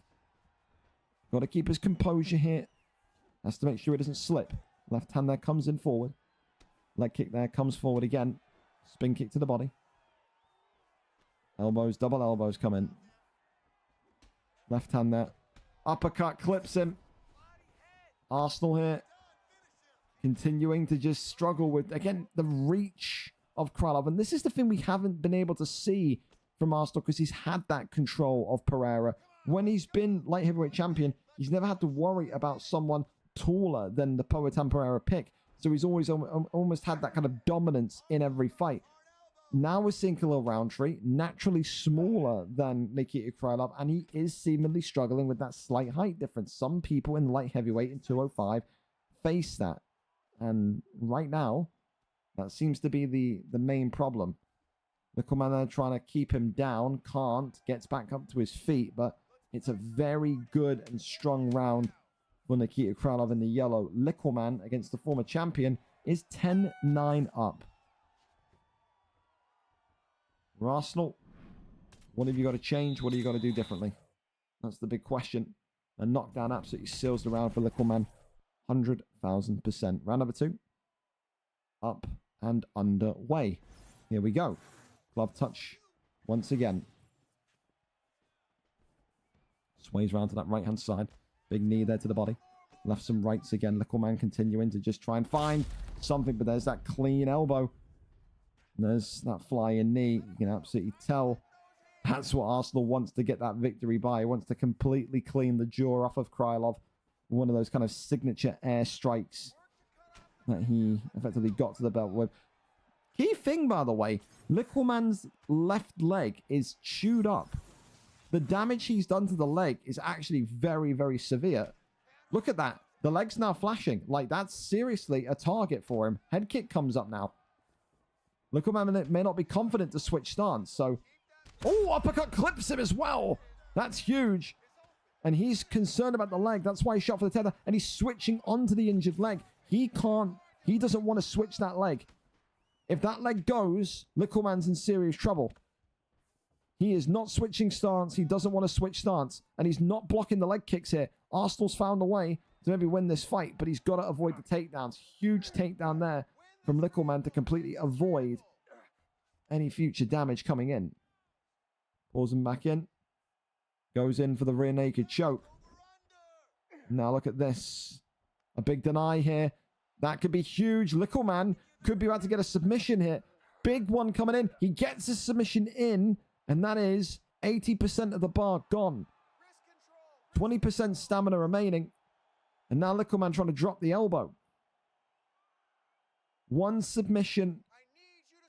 Got to keep his composure here. Has to make sure he doesn't slip. Left hand there comes in forward. Leg kick there comes forward again. Spin kick to the body. Elbows, double elbows come in. Left hand there. Uppercut clips him. Arsenal here continuing to just struggle with, again, the reach of Krylov. And this is the thing we haven't been able to see from Arsenal because he's had that control of Pereira. When he's been light heavyweight champion, he's never had to worry about someone taller than the Poetan Pereira pick. So he's always almost had that kind of dominance in every fight. Now we're seeing Khalil Roundtree, naturally smaller than Nikita Krylov, and he is seemingly struggling with that slight height difference. Some people in light heavyweight in 205 face that. And right now, that seems to be the main problem. The commander trying to keep him down, can't, gets back up to his feet, but it's a very good and strong round for Nikita Krylov in the yellow. Lickleman against the former champion is 10-9 up. For Arsenal, what have you got to change? What have you got to do differently? That's the big question. A knockdown absolutely seals the round for Lickleman. 100,000%. Round number 2. Up and underway. Here we go. Glove touch once again. Sways round to that right-hand side. Big knee there to the body. Lefts and rights again. Lickleman continuing to just try and find something, but there's that clean elbow. And there's that flying knee. You can absolutely tell that's what Arsenal wants to get that victory by. He wants to completely clean the jaw off of Krylov. One of those kind of signature air strikes that he effectively got to the belt with. Key thing, by the way, Lickleman's left leg is chewed up. The damage he's done to the leg is actually very, very severe. Look at that. The leg's now flashing. Like, that's seriously a target for him. Head kick comes up now. Lickleman may not be confident to switch stance, so... Oh, uppercut clips him as well. That's huge. And he's concerned about the leg. That's why he shot for the tether. And he's switching onto the injured leg. He doesn't want to switch that leg. If that leg goes, Lickleman's in serious trouble. He is not switching stance. He doesn't want to switch stance. And he's not blocking the leg kicks here. Arsenal's found a way to maybe win this fight, but he's got to avoid the takedowns. Huge takedown there from Lickleman to completely avoid any future damage coming in. Pulls him back in. Goes in for the rear naked choke. Now look at this. A big deny here. That could be huge. Lickleman could be about to get a submission here. Big one coming in. He gets his submission in, and that is 80% of the bar gone. 20% stamina remaining. And now Lickleman trying to drop the elbow. One submission,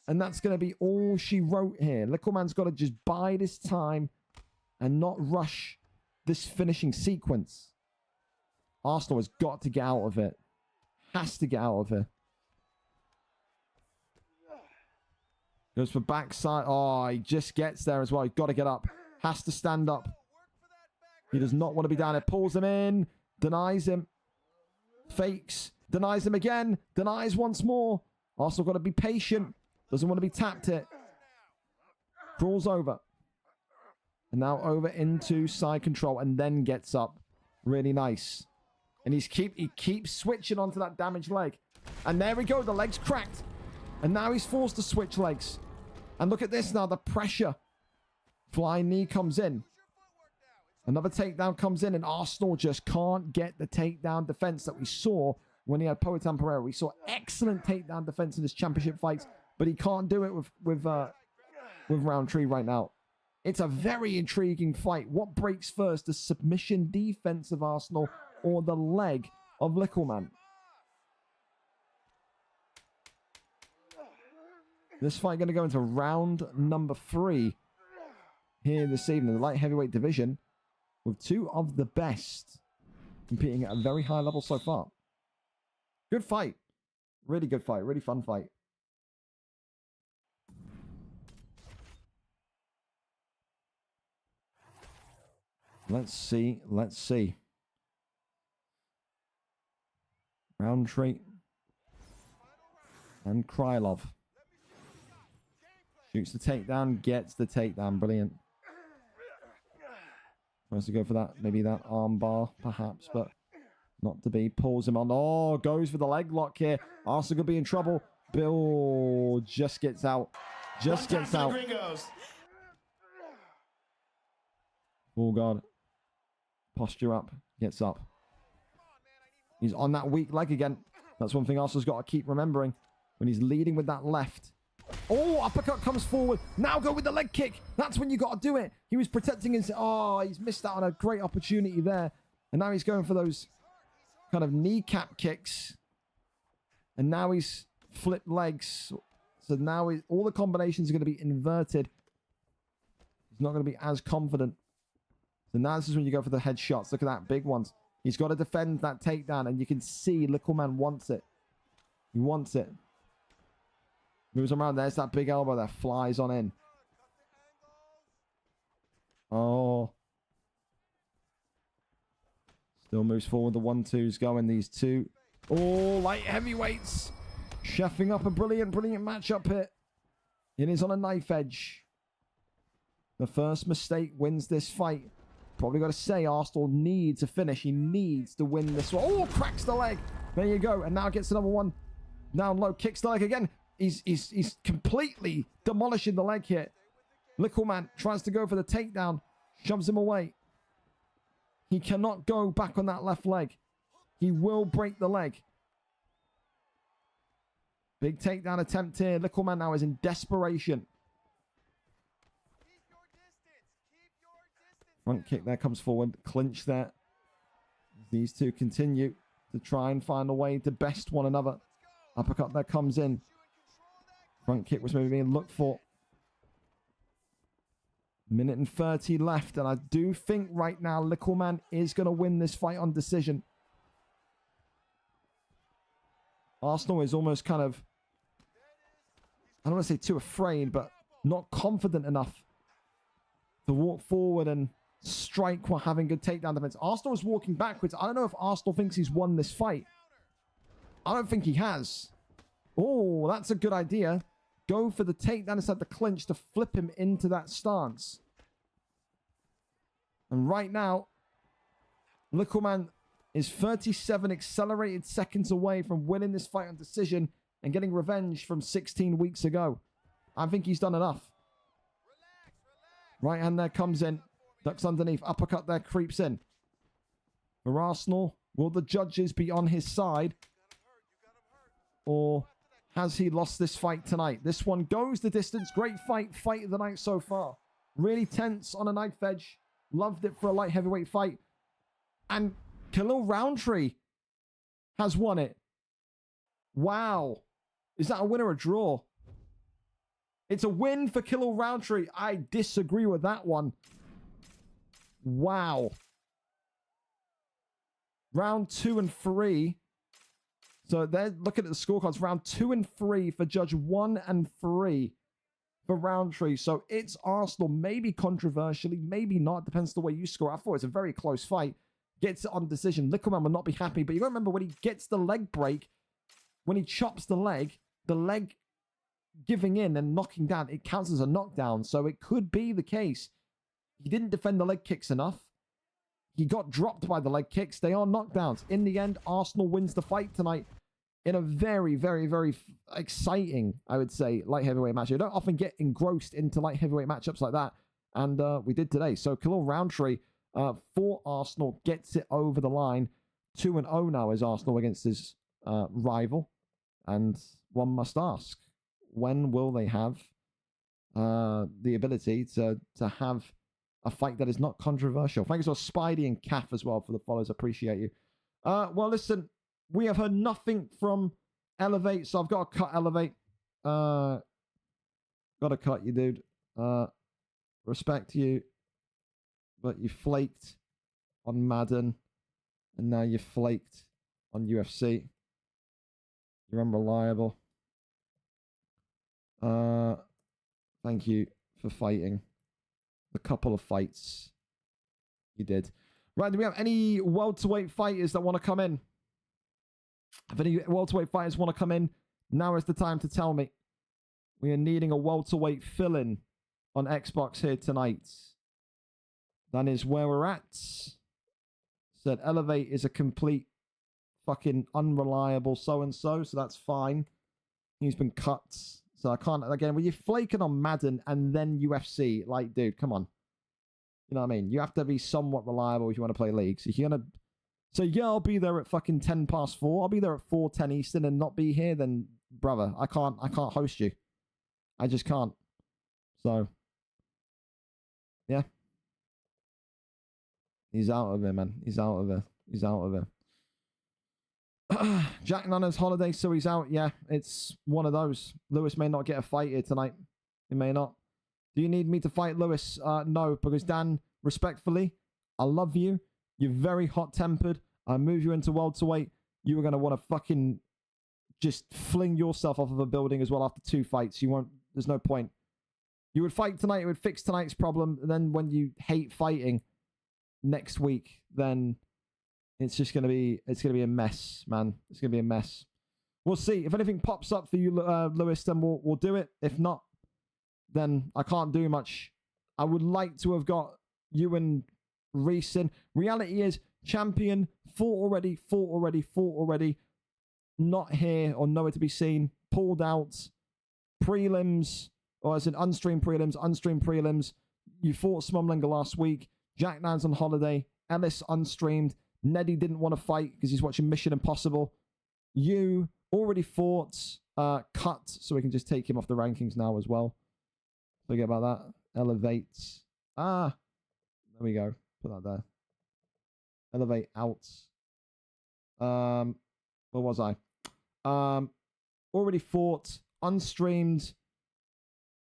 and that's going to be all she wrote here. Lickleman's got to just bide his time and not rush this finishing sequence. Arsenal has got to get out of it. Has to get out of it. Goes for backside. Oh, he just gets there as well. He's got to get up. Has to stand up. He does not want to be down there. Pulls him in. Denies him. Fakes. Denies him again. Denies once more. Arsenal got to be patient. Doesn't want to be tapped it. Crawls over. And now over into side control and then gets up. Really nice. And he keeps switching onto that damaged leg. And there we go. The leg's cracked. And now he's forced to switch legs. And look at this now. The pressure. Flying knee comes in. Another takedown comes in. And Arsenal just can't get the takedown defense that we saw when he had Poetan Pereira. We saw excellent takedown defense in his championship fights. But he can't do it with Roundtree right now. It's a very intriguing fight. What breaks first? The submission defense of Arsenal or the leg of Littleman? This fight going to go into round number 3 here this evening. The light heavyweight division with 2 of the best competing at a very high level so far. Good fight. Really good fight. Really fun fight. Let's see. Let's see. Roundtree and Krylov. Shoots the takedown, gets the takedown. Brilliant. Tries to go for that, maybe that arm bar, perhaps, but not to be. Pulls him on. Oh, goes for the leg lock here. Arsenal could be in trouble. Bill just gets out. Just gets out. Oh, God. Posture up. Gets up. He's on that weak leg again. That's one thing Arsenal's got to keep remembering. When he's leading with that left. Oh, uppercut comes forward. Now go with the leg kick. That's when you got to do it. He was protecting his... Oh, he's missed out on a great opportunity there. And now he's going for those kind of kneecap kicks. And now he's flipped legs. So now all the combinations are going to be inverted. He's not going to be as confident. So now this is when you go for the headshots. Look at that, big ones. He's got to defend that takedown, and you can see Littleman wants it. He wants it. Moves around. There's that big elbow that flies on in. Oh. Still moves forward. The 1-2's going. These two. Oh, light heavyweights. Chefing up a brilliant, brilliant matchup here. It is on a knife edge. The first mistake wins this fight. Probably got to say Arsenal needs a finish. He needs to win this one. Oh, cracks the leg. There you go. And now gets another one. Down low. Kicks the leg again. He's completely demolishing the leg here. Littleman tries to go for the takedown. Shoves him away. He cannot go back on that left leg. He will break the leg. Big takedown attempt here. Littleman now is in desperation. Front kick there comes forward. Clinch there. These two continue to try and find a way to best one another. Uppercut there comes in. Front kick was maybe being looked for. Minute and 30 left. And I do think right now Littleman is going to win this fight on decision. Arsenal is almost kind of, I don't want to say too afraid, but not confident enough to walk forward and strike while having good takedown defense. Arsenal is walking backwards. I don't know if Arsenal thinks he's won this fight. I don't think he has. Oh, that's a good idea. Go for the takedown instead the clinch to flip him into that stance. And right now, Littleman is 37 accelerated seconds away from winning this fight on decision and getting revenge from 16 weeks ago. I think he's done enough. Right hand there comes in. Ducks underneath. Uppercut there creeps in. For Arsenal, will the judges be on his side? Or has he lost this fight tonight? This one goes the distance. Great fight. Fight of the night so far. Really tense on a knife edge. Loved it for a light heavyweight fight. And Khalil Roundtree has won it. Wow. Is that a win or a draw? It's a win for Khalil Roundtree. I disagree with that one. Wow. Round 2 and 3. So they're looking at the scorecards. Round 2 and 3 for Judge 1 and 3. for Roundtree. So it's Arsenal, maybe controversially, maybe not. Depends the way you score. I thought it's a very close fight. Gets it on decision. Liquorman will not be happy. But you got to remember when he gets the leg break, when he chops the leg giving in and knocking down, it counts as a knockdown. So it could be the case. He didn't defend the leg kicks enough. He got dropped by the leg kicks. They are knockdowns. In the end, Arsenal wins the fight tonight in a very, very, very exciting, I would say, light heavyweight match. You don't often get engrossed into light heavyweight matchups like that. And we did today. So Khalil Roundtree for Arsenal gets it over the line. 2-0 now is Arsenal against his rival. And one must ask, when will they have the ability to have a fight that is not controversial? Thanks for Spidey and Calf as well for the follows. Appreciate you. Well, listen, we have heard nothing from Elevate, so I've got to cut Elevate. Got to cut you, dude. Respect you, but you flaked on Madden, and now you flaked on UFC. You're unreliable. Thank you for fighting the couple of fights you did. Right, do we have any welterweight fighters that want to come in? If any welterweight fighters want to come in, now is the time to tell me. We are needing a welterweight fill-in on Xbox here tonight. That is where we're at. Said Elevate is a complete fucking unreliable so-and-so, so that's fine. He's been cut. So I can't, again, when you're flaking on Madden and then UFC, like, dude, come on. You know what I mean? You have to be somewhat reliable if you want to play leagues. If you're going to say, yeah, I'll be there at fucking 10 past 4, I'll be there at 4:10 Eastern and not be here, then, brother, I can't host you. I just can't. So, yeah. He's out of it, man. He's out of it. He's out of it. Jack Nunner's holiday, so he's out. Yeah, it's one of those. Lewis may not get a fight here tonight. He may not. Do you need me to fight Lewis? No, because Dan, respectfully, I love you. You're very hot-tempered. I move you into welterweight. You were going to want to fucking just fling yourself off of a building as well after 2 fights. You won't. There's no point. You would fight tonight. It would fix tonight's problem. And then when you hate fighting next week, then it's just going to be, a mess, man. It's going to be a mess. We'll see. If anything pops up for you, Lewis, then we'll do it. If not, then I can't do much. I would like to have got you and Reese in. Reality is, champion, fought already. Not here or nowhere to be seen. Pulled out. Prelims, or as in unstreamed prelims. You fought Smumlinger last week. Jack Nan's on holiday. Ellis unstreamed. Neddy didn't want to fight because he's watching Mission Impossible. You already fought, cut, so we can just take him off the rankings now as well. Forget about that. Elevate. There we go. Put that there. Elevate out. Where was I? Already fought, unstreamed,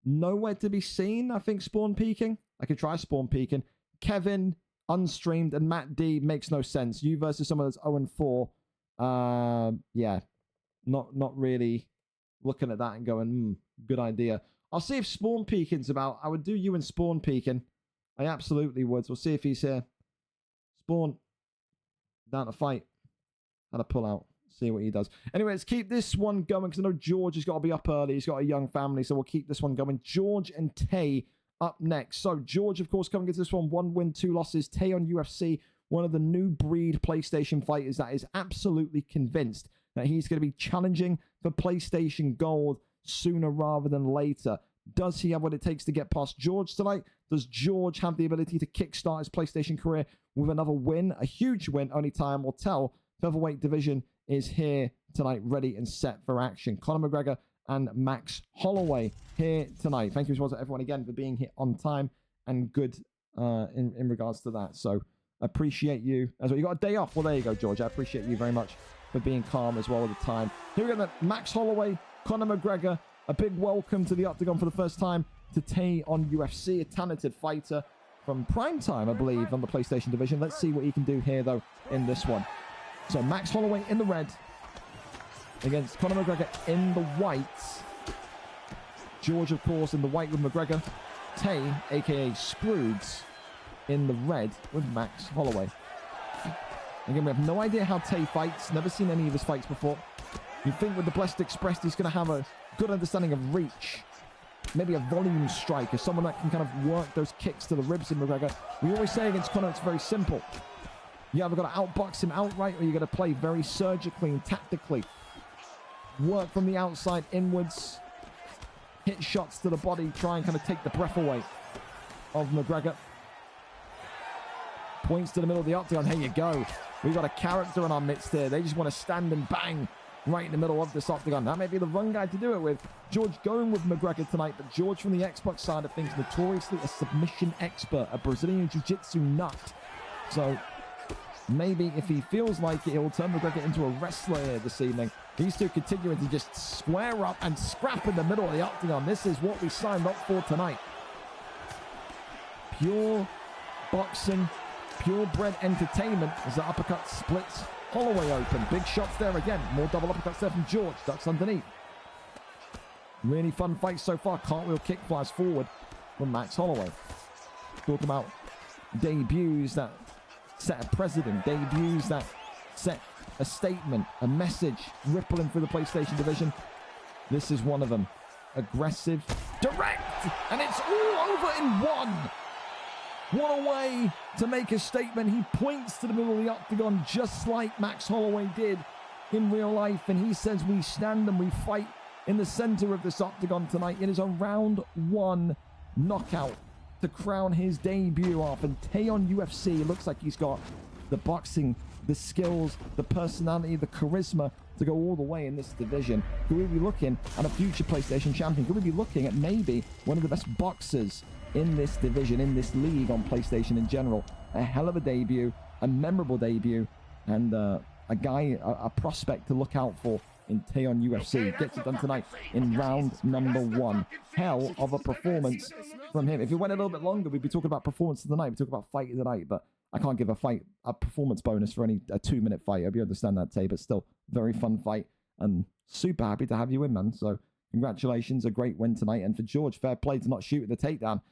nowhere to be seen. I think spawn peeking. I could try spawn peeking. Kevin, unstreamed, and Matt D makes no sense. You versus someone that's 0-4. Yeah, not really looking at that and going, good idea. I'll see if spawn peeking's about. I would do you and spawn peeking. I absolutely would. We'll see if he's here. Spawn down to fight. How to pull out. See what he does. Anyway, let's keep this one going because I know George has got to be up early. He's got a young family, so we'll keep this one going. George and Tay up next. So George, of course, coming into this one, 1 win, 2 losses. Tay on UFC, one of the new breed PlayStation fighters that is absolutely convinced that he's going to be challenging for PlayStation Gold sooner rather than later. Does he have what it takes to get past George tonight? Does George have the ability to kickstart his PlayStation career with another win? A huge win, only time will tell. Featherweight division is here tonight, ready and set for action. Conor McGregor and Max Holloway here tonight. Thank you as well to everyone again for being here on time and good in regards to that. So appreciate you as well. You got a day off. Well, there you go, George. I appreciate you very much for being calm as well at the time. Here we go. Max Holloway, Conor McGregor. A big welcome to the Octagon for the first time to Tay on UFC, a talented fighter from Primetime, I believe, on the PlayStation division. Let's see what he can do here, though, in this one. So Max Holloway in the red against Conor McGregor in the white. George, of course, in the white with McGregor. Tay, a.k.a. Scroods, in the red with Max Holloway. Again, we have no idea how Tay fights. Never seen any of his fights before. You think with the Blessed Express, he's going to have a good understanding of reach. Maybe a volume striker, someone that can kind of work those kicks to the ribs in McGregor. We always say against Conor, it's very simple. You either got to outbox him outright, or you got to play very surgically and tactically. Work from the outside inwards. Hit shots to the body, try and kind of take the breath away of McGregor. Points to the middle of the octagon. Here you go. We've got a character in our midst here. They just want to stand and bang right in the middle of this octagon. That may be the wrong guy to do it with. George going with McGregor tonight, but George from the Xbox side of things, notoriously a submission expert, a Brazilian Jiu-Jitsu nut. So maybe if he feels like it, he'll turn McGregor into a wrestler here this evening. These two continuing to just square up and scrap in the middle of the octagon. This is what we signed up for tonight. Pure boxing, purebred entertainment as the uppercut splits Holloway open. Big shots there again. More double uppercuts there from George. Ducks underneath. Really fun fight so far. Cartwheel kick flies forward from Max Holloway. Talk about debuts that set a precedent. Debuts that set a statement, a message rippling through the PlayStation division. This is one of them. Aggressive, direct, and it's all over in one. What a way to make a statement. He points to the middle of the octagon just like Max Holloway did in real life, and he says we stand and we fight in the center of this octagon tonight. It is a round one knockout to crown his debut off, and Tay on UFC looks like he's got the boxing, the skills, the personality, the charisma to go all the way in this division. Could we be looking at a future PlayStation champion? Could we be looking at maybe one of the best boxers in this division, in this league on PlayStation in general? A hell of a debut, a memorable debut, and a guy, a prospect to look out for in Tay on UFC. Gets it done tonight in round number one. Hell of a performance from him. If it went a little bit longer, we'd be talking about performance of the night. We'd talk about fight of the night, but I can't give a performance bonus for a 2-minute fight. I hope you understand that, Tay, but still, very fun fight, and super happy to have you in, man. So congratulations, a great win tonight. And for George, fair play to not shoot at the takedown.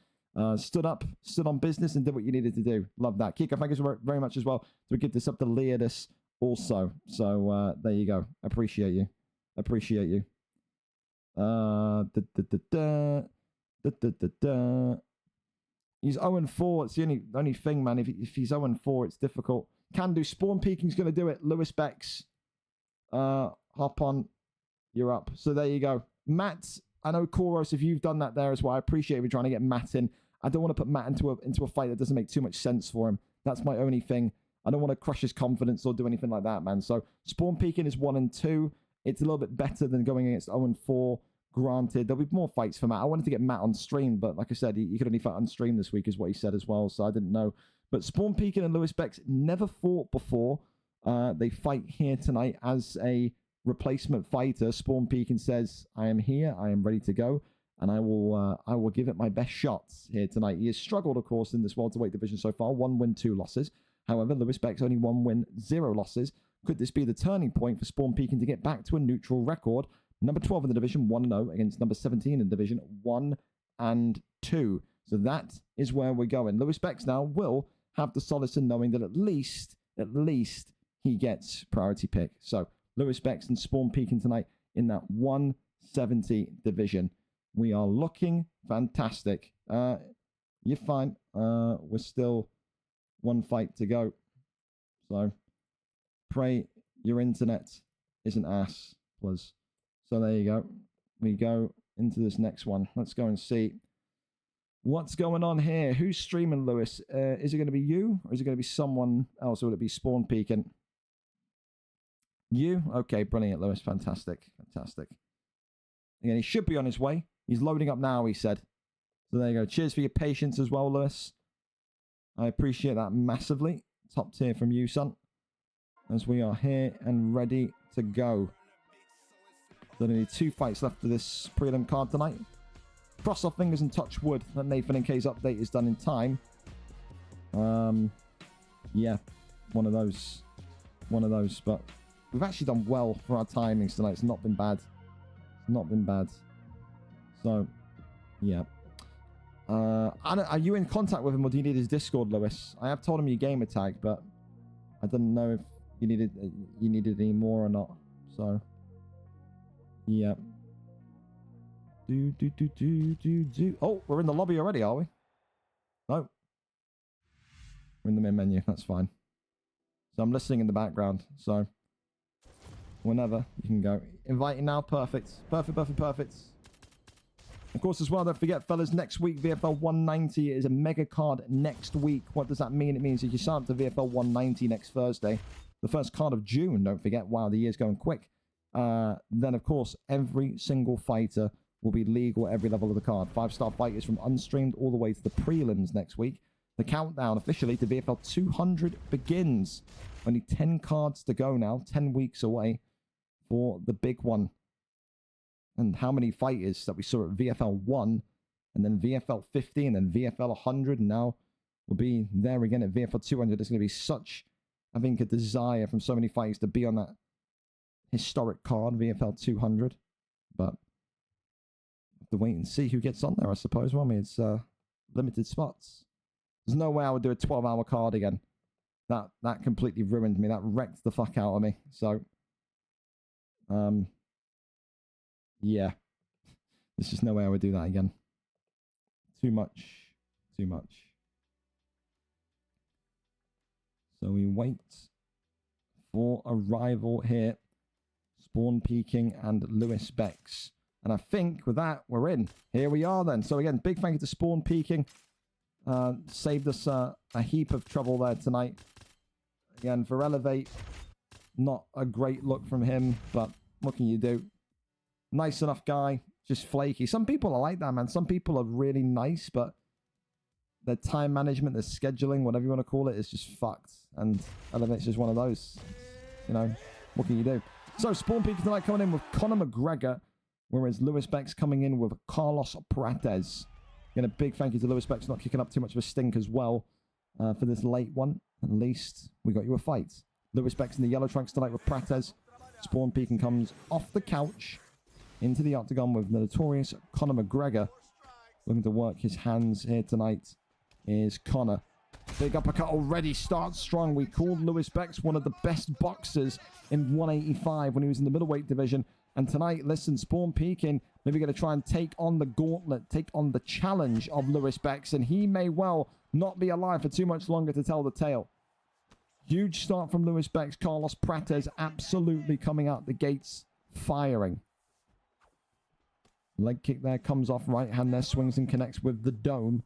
Stood up, stood on business, and did what you needed to do. Love that. Kiko, thank you very much as well. So we give this up to Leodis also. So there you go. Appreciate you. Appreciate you. He's 0-4. It's the only thing, man. If he's 0-4, it's difficult. Can do. Spawn Peaking's going to do it. Lewis Becks. Hop on. You're up. So there you go. Matt, I know Koros, if you've done that there as well, I appreciate you trying to get Matt in. I don't want to put Matt into a fight that doesn't make too much sense for him. That's my only thing. I don't want to crush his confidence or do anything like that, man. So Spawn Peaking is 1-2. It's a little bit better than going against 0-4. Granted, there'll be more fights for Matt. I wanted to get Matt on stream, but like I said, he could only fight on stream this week is what he said as well, so I didn't know. But Spawn Peaking and Lewis Becks never fought before. They fight here tonight as a replacement fighter. Spawn Peaking says, I am here, I am ready to go, and I will give it my best shots here tonight. He has struggled, of course, in this welterweight division so far. 1 win, 2 losses. However, Lewis Becks only 1 win, 0 losses. Could this be the turning point for Spawn Peaking to get back to a neutral record? Number 12 in the division, 1-0, against number 17 in the division, 1-2. So that is where we're going. Lewis Becks now will have the solace in knowing that at least he gets priority pick. So Lewis Becks and Spawn Peaking tonight in that 170 division. We are looking fantastic. You're fine. We're still 1 fight to go. So pray your internet isn't ass, please. So there you go. We go into this next one. Let's go and see what's going on here. Who's streaming, Lewis? Is it going to be you, or is it going to be someone else, or will it be Spawn Peaking? You? Okay, brilliant, Lewis. Fantastic. Fantastic. Again, he should be on his way. He's loading up now, he said. So there you go. Cheers for your patience as well, Lewis. I appreciate that massively. Top tier from you, son. As we are here and ready to go. There's only 2 fights left for this prelim card tonight. Cross our fingers and touch wood that Nathan and K's update is done in time. Yeah, one of those. But we've actually done well for our timings tonight. It's not been bad. It's not been bad. So Yeah. Are you in contact with him, or do you need his Discord, Lewis? I have told him your gamer tag, but I didn't know if you needed any more or not. So, yeah. Oh, we're in the lobby already, are we? No. We're in the main menu. That's fine. So I'm listening in the background. So whenever you can go. Inviting now. Perfect. Perfect. Of course, as well, don't forget, fellas, next week, VFL 190 is a mega card next week. What does that mean? It means if you sign up to VFL 190 next Thursday, the first card of June, don't forget, wow, the year's going quick. Then, of course, every single fighter will be legal at every level of the card. 5-star fighters from unstreamed all the way to the prelims next week. The countdown officially to VFL 200 begins. Only 10 cards to go now, 10 weeks away for the big one. And how many fighters that we saw at VFL 1, and then VFL 50, and then VFL 100, and now we'll be there again at VFL 200. There's going to be such, I think, a desire from so many fighters to be on that historic card, VFL 200. But have to wait and see who gets on there, I suppose. Well, I mean, it's limited spots. There's no way I would do a 12-hour card again. That completely ruined me. That wrecked the fuck out of me. So, yeah. There's just no way I would do that again. Too much. So we wait for arrival here. Spawn Peking and Lewis Bex. And I think with that, we're in. Here we are then. So again, big thank you to Spawn Peking. Saved us a heap of trouble there tonight. Again, for Elevate, not a great look from him, but what can you do? Nice enough guy, just flaky. Some people are like that, man. Some people are really nice, but their time management, their scheduling, whatever you want to call it, is just fucked. And Elevate's just one of those. You know, what can you do? So, Spawn Peking tonight coming in with Conor McGregor, whereas Lewis Bex coming in with Carlos Prates. Again, a big thank you to Lewis Bex not kicking up too much of a stink as well for this late one. At least we got you a fight. Lewis Bex in the yellow trunks tonight with Prates. Spawn Peking comes off the couch into the octagon with the notorious Conor McGregor. Looking to work his hands here tonight is Conor. Big uppercut already starts strong. We called Lewis Bex one of the best boxers in 185 when he was in the middleweight division. And tonight, listen, Spawn Peking maybe going to try and take on the gauntlet, take on the challenge of Lewis Bex, and he may well not be alive for too much longer to tell the tale. Huge start from Lewis Bex. Carlos Prates absolutely coming out the gates firing. Leg kick there comes off, right hand there, swings and connects with the dome.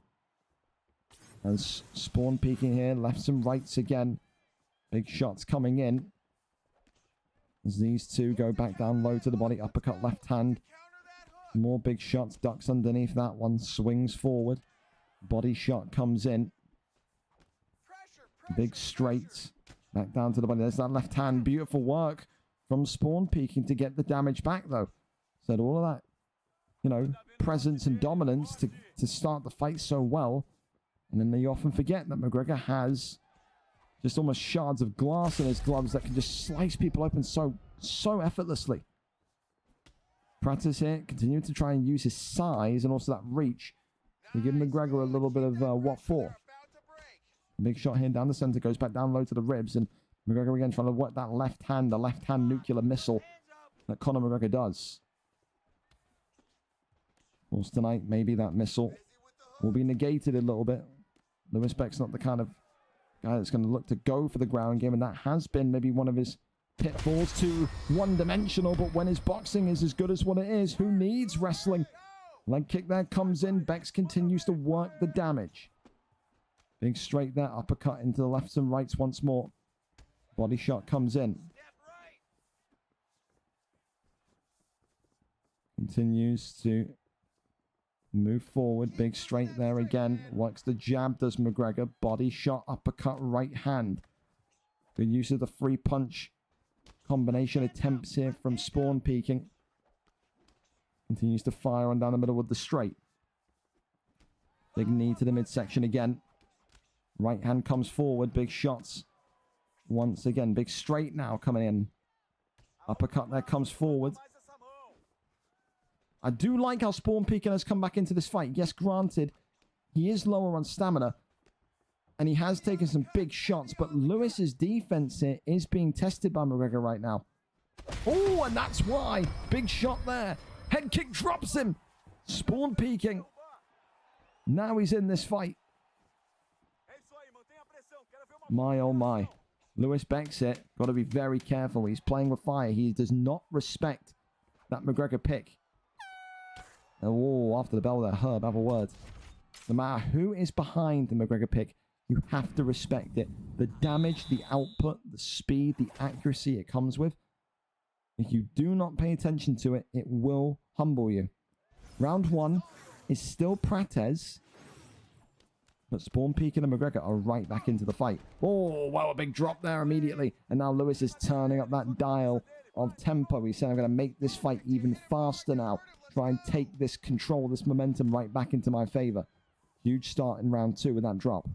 As Spawn Peking here, lefts and rights again. Big shots coming in. As these two go back down low to the body, uppercut left hand. More big shots, ducks underneath that one, swings forward. Body shot comes in. Big straight, back down to the body. There's that left hand, beautiful work from Spawn Peking to get the damage back though. Said all of that, you know, presence and dominance to start the fight so well. And then you often forget that McGregor has just almost shards of glass in his gloves that can just slice people open so effortlessly. Prates here, continuing to try and use his size and also that reach to give McGregor a little bit of what for. Big shot here down the center, goes back down low to the ribs, and McGregor again trying to work that left hand, the left hand nuclear missile that Conor McGregor does. Of course, tonight, maybe that missile will be negated a little bit. Lewis Beck's not the kind of guy that's going to look to go for the ground game, and that has been maybe one of his pitfalls, too one-dimensional, but when his boxing is as good as what it is, who needs wrestling? Leg kick there comes in. Bex continues to work the damage. Big straight there, uppercut into the lefts and rights once more. Body shot comes in. Continues to move forward. Big straight there again. Works the jab, does McGregor. Body shot, uppercut, right hand. Good use of the free punch. Combination attempts here from Spawn Peking. Continues to fire on down the middle with the straight. Big knee to the midsection again. Right hand comes forward. Big shots. Once again, big straight now coming in. Uppercut there comes forward. I do like how Spawn Pekin has come back into this fight. Yes, granted, he is lower on stamina, and he has taken some big shots, but Lewis's defense here is being tested by McGregor right now. Oh, and that's why. Big shot there. Head kick drops him. Spawn Pekin. Now he's in this fight. My, oh my. Lewis Beck's it. Got to be very careful. He's playing with fire. He does not respect that McGregor pick. Oh, after the bell there, Herb, have a word. No matter who is behind the McGregor pick, you have to respect it. The damage, the output, the speed, the accuracy it comes with. If you do not pay attention to it, it will humble you. Round 1 is still Prates. But Spawn Pekin and McGregor are right back into the fight. Oh, wow, a big drop there immediately. And now Lewis is turning up that dial of tempo. He's saying, I'm going to make this fight even faster now. Try and take this control, this momentum right back into my favor. Huge start in round 2 with that drop.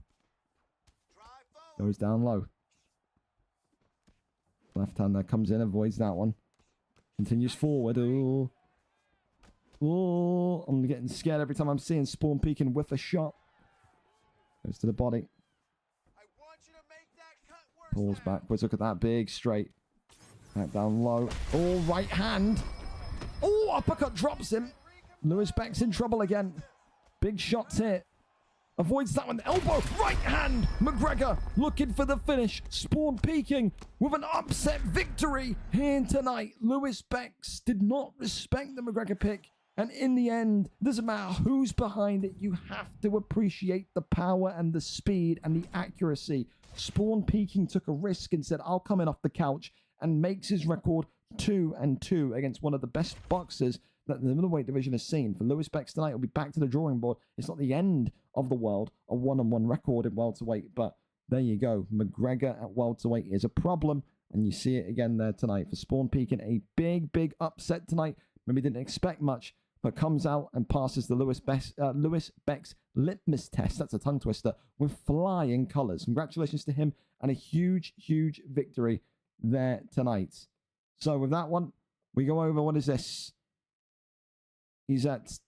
Goes down low. Left hand there comes in, avoids that one. Continues forward. Oh, oh, I'm getting scared every time I'm seeing Spawn Pekin whiff a shot. Goes to the body. Pulls backwards. Look at that big straight. Back down low. Oh, right hand. Oh, uppercut drops him. Lewis Beck's in trouble again. Big shots here. Avoids that one. Elbow. Right hand. McGregor looking for the finish. Spawn Pekin with an upset victory here tonight. Lewis Beck's did not respect the McGregor pick. And in the end, doesn't matter who's behind it, you have to appreciate the power and the speed and the accuracy. Spawn Pekin took a risk and said, I'll come in off the couch, and makes his record 2-2 against one of the best boxers that the middleweight division has seen. For Lewis Beck's tonight, he'll be back to the drawing board. It's not the end of the world, a 1-on-1 record in welterweight, but there you go. McGregor at welterweight is a problem, and you see it again there tonight. For Spawn Pekin, a big, big upset tonight. Maybe didn't expect much, but comes out and passes the Lewis Beck's litmus test. That's a tongue twister with flying colours. Congratulations to him, and a huge, huge victory there tonight. So with that one, we go over, what is this? He's at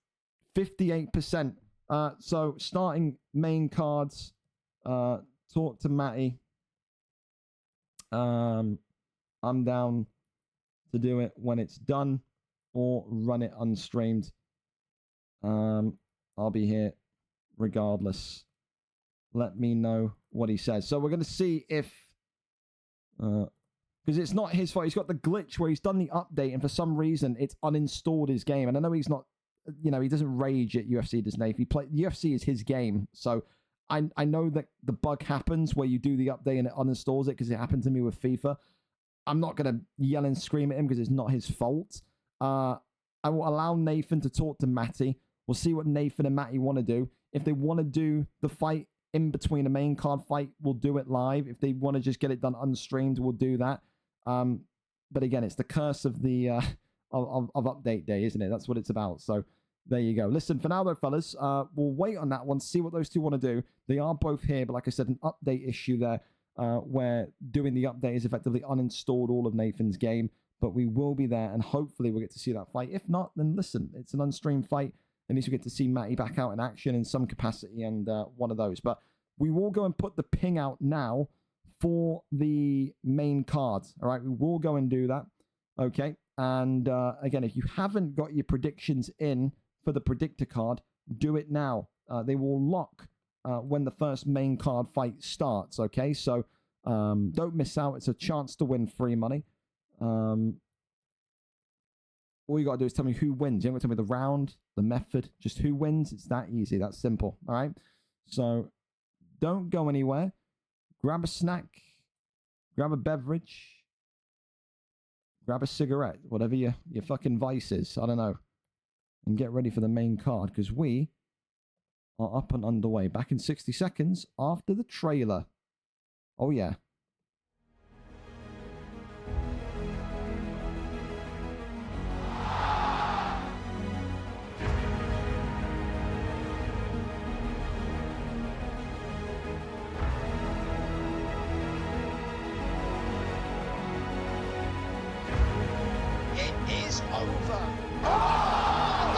58%. So starting main cards, talk to Matty. I'm down to do it when it's done, or run it unstreamed. I'll be here regardless. Let me know what he says. So we're going to see if... because it's not his fault. He's got the glitch where he's done the update, and for some reason, it's uninstalled his game. And I know he's not... You know, he doesn't rage at UFC, does Nate? UFC is his game. So I know that the bug happens where you do the update and it uninstalls it, because it happened to me with FIFA. I'm not going to yell and scream at him because it's not his fault. I will allow Nathan to talk to Matty. We'll see what Nathan and Matty want to do. If they want to do the fight in between a main card fight, we'll do it live. If they want to just get it done unstreamed, we'll do that. But again, it's the curse of the of update day, isn't it? That's what it's about. So there you go. Listen, for now though, fellas, we'll wait on that one, see what those two want to do. They are both here, but like I said, an update issue there, where doing the update has effectively uninstalled all of Nathan's game. But we will be there, and hopefully we'll get to see that fight. If not, then listen, it's an unstreamed fight. At least we get to see Matty back out in action in some capacity, and one of those. But we will go and put the ping out now for the main cards. All right, we will go and do that. Okay, and again, if you haven't got your predictions in for the predictor card, do it now. They will lock when the first main card fight starts. Okay, so don't miss out. It's a chance to win free money. All you gotta do is tell me who wins. You don't gotta tell me the round, the method, just who wins. It's that easy. That's simple. All right. So don't go anywhere. Grab a snack, grab a beverage, grab a cigarette, whatever your fucking vice is. I don't know. And get ready for the main card, because we are up and underway. Back in 60 seconds after the trailer. Oh yeah. It is over. Oh!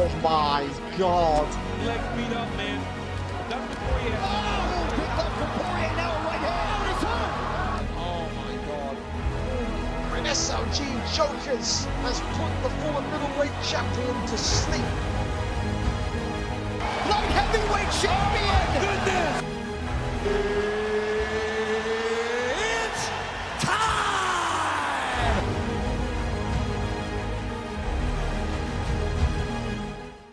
Oh my God. Legs beat up, man. That's before you Oh, big left from Poirier now, right hand. It's hurt. Oh my God. And SLG Jokers has put the former middleweight champion to sleep. Light heavyweight champion. goodness! It's time.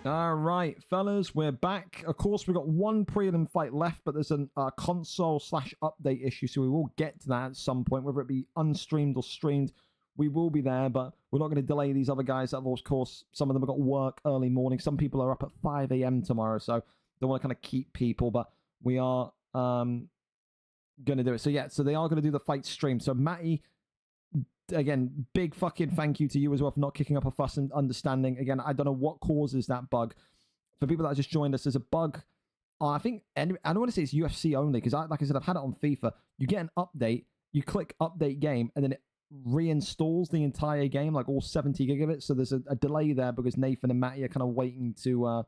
All right, fellas, we're back. Of course, we've got one prelim fight left, but there's a console/update issue, so we will get to that at some point, whether it be unstreamed or streamed. We will be there, but we're not going to delay these other guys. Of course, some of them have got work early morning. Some people are up at 5 a.m. tomorrow, so they want to kind of keep people, but we are going to do it. So, yeah, so they are going to do the fight stream. So, Matty, again, big fucking thank you to you as well for not kicking up a fuss and understanding. Again, I don't know what causes that bug. For people that just joined us, there's a bug. I think, and I don't want to say it's UFC only, because like I said, I've had it on FIFA. You get an update, you click update game, and then it reinstalls the entire game, like all 70 gig of it. So there's a delay there because Nathan and Matty are kind of waiting to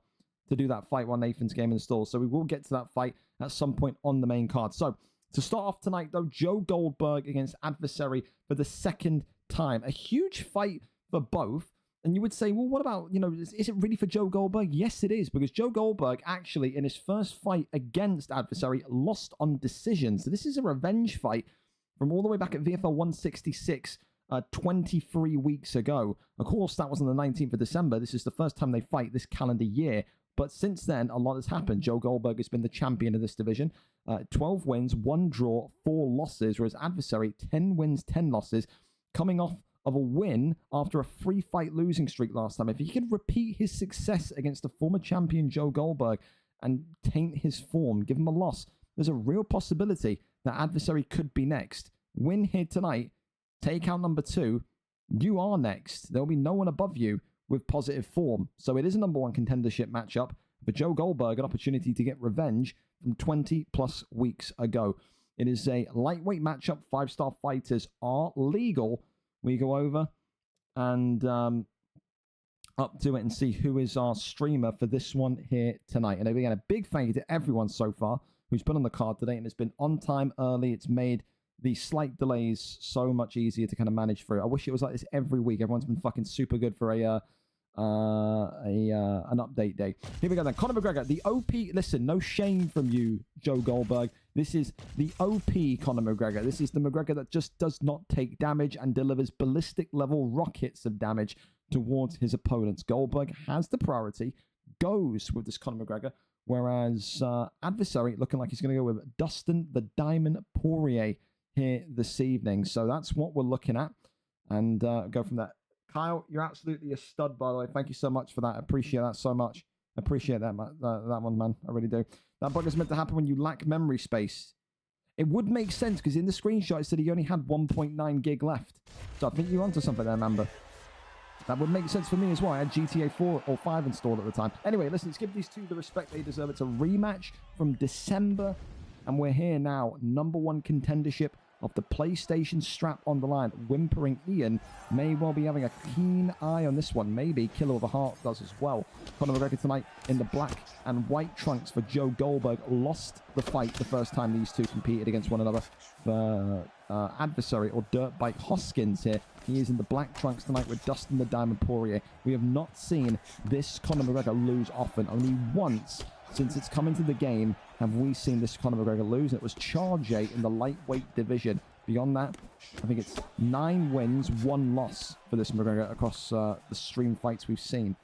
do that fight while Nathan's game installs. So we will get to that fight at some point on the main card. So to start off tonight, though, Joe Goldberg against adversary for the second time. A huge fight for both. And you would say, well, what about, is it really for Joe Goldberg? Yes, it is, because Joe Goldberg actually, in his first fight against adversary, lost on decision. So this is a revenge fight from all the way back at VFL 166, 23 weeks ago. Of course, that was on the 19th of December. This is the first time they fight this calendar year. But since then, a lot has happened. Joe Goldberg has been the champion of this division. 12 wins, 1 draw, 4 losses, whereas adversary, 10 wins, 10 losses, coming off of a win after a 3-fight losing streak last time. If he could repeat his success against the former champion Joe Goldberg and taint his form, give him a loss, there's a real possibility that adversary could be next. Win here tonight, take out number 2, you are next. There'll be no one above you with positive form. So it is a number 1 contendership matchup for Joe Goldberg, an opportunity to get revenge from 20 plus weeks ago. It is a lightweight matchup. 5-star fighters are legal. We go over and up to it and see who is our streamer for this one here tonight. And again, a big thank you to everyone so far who's been on the card today and has been on time early. It's made the slight delays so much easier to kind of manage through. I wish it was like this every week. Everyone's been fucking super good for an update day. Here we go then. Conor McGregor, the OP. Listen, no shame from you, Joe Goldberg. This is the OP Conor McGregor. This is the McGregor that just does not take damage and delivers ballistic level rockets of damage towards his opponents. Goldberg has the priority, goes with this Conor McGregor, whereas adversary looking like he's going to go with Dustin the Diamond Poirier here this evening. So that's what we're looking at, and go from there. Kyle, you're absolutely a stud, by the way. Thank you so much for that. I appreciate that so much. I appreciate that, that one, man. I really do. That bug is meant to happen when you lack memory space. It would make sense, because in the screenshot it said he only had 1.9 gig left. So I think you're onto something there, Mamba. That would make sense for me as well. I had GTA 4 or 5 installed at the time. Anyway, listen, let's give these two the respect they deserve. It's a rematch from December, and we're here now. Number 1 contendership of the PlayStation strap on the line. Whimpering Ian may well be having a keen eye on this one. Maybe Killer of the Heart does as well. Conor McGregor tonight in the black and white trunks for Joe Goldberg. Lost the fight the first time these two competed against one another for adversary or Dirtbike Hoskins here. He is in the black trunks tonight with Dustin the Diamond Poirier. We have not seen this Conor McGregor lose often. Only once since it's come into the game have we seen this Conor McGregor lose, and it was Charge in the lightweight division. Beyond that, I think it's 9 wins, 1 loss for this McGregor across the stream fights we've seen.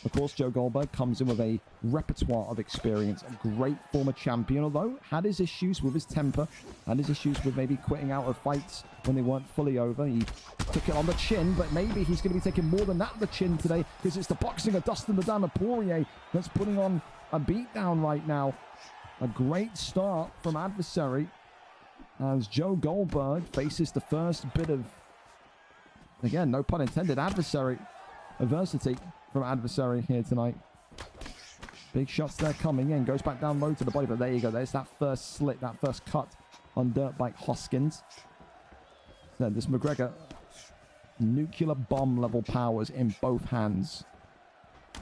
Of course, Joe Goldberg comes in with a repertoire of experience, a great former champion, although had his issues with his temper, had his issues with maybe quitting out of fights when they weren't fully over. He took it on the chin, but maybe he's going to be taking more than that on the chin today, because it's the boxing of Dustin the Diamond Poirier that's putting on a beatdown right now. A great start from adversary as Joe Goldberg faces the first bit of, again, no pun intended, adversary adversity from adversary here tonight. Big shots there coming in. Goes back down low to the body, but there you go. There's that first slit, that first cut on Dirtbike Hoskins. So this McGregor, nuclear bomb level powers in both hands.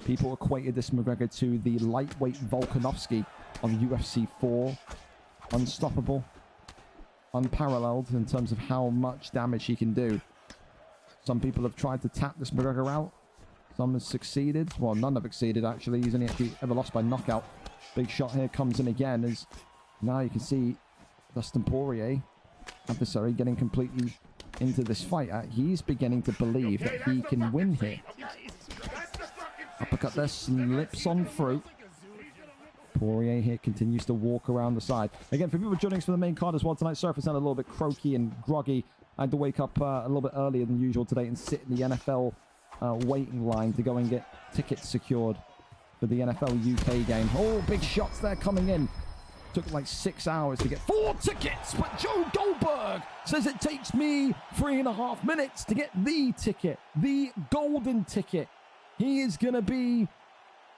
People equated this McGregor to the lightweight Volkanovski of UFC 4. Unstoppable, unparalleled in terms of how much damage he can do. Some people have tried to tap this McGregor out. Some have succeeded. Well, none have succeeded, actually. He's only actually ever lost by knockout. Big shot here comes in again as now you can see Dustin Poirier, adversary, getting completely into this fight. He's beginning to believe that he can win here. Uppercut there, slips on through. Poirier here continues to walk around the side. Again, for people joining us for the main card as well tonight, sorry if I sound a little bit croaky and groggy. I had to wake up a little bit earlier than usual today and sit in the NFL waiting line to go and get tickets secured for the NFL UK game. Oh, big shots there coming in. Took like 6 hours to get 4 tickets, but Joe Goldberg says it takes me 3.5 minutes to get the ticket, the golden ticket. He is going to be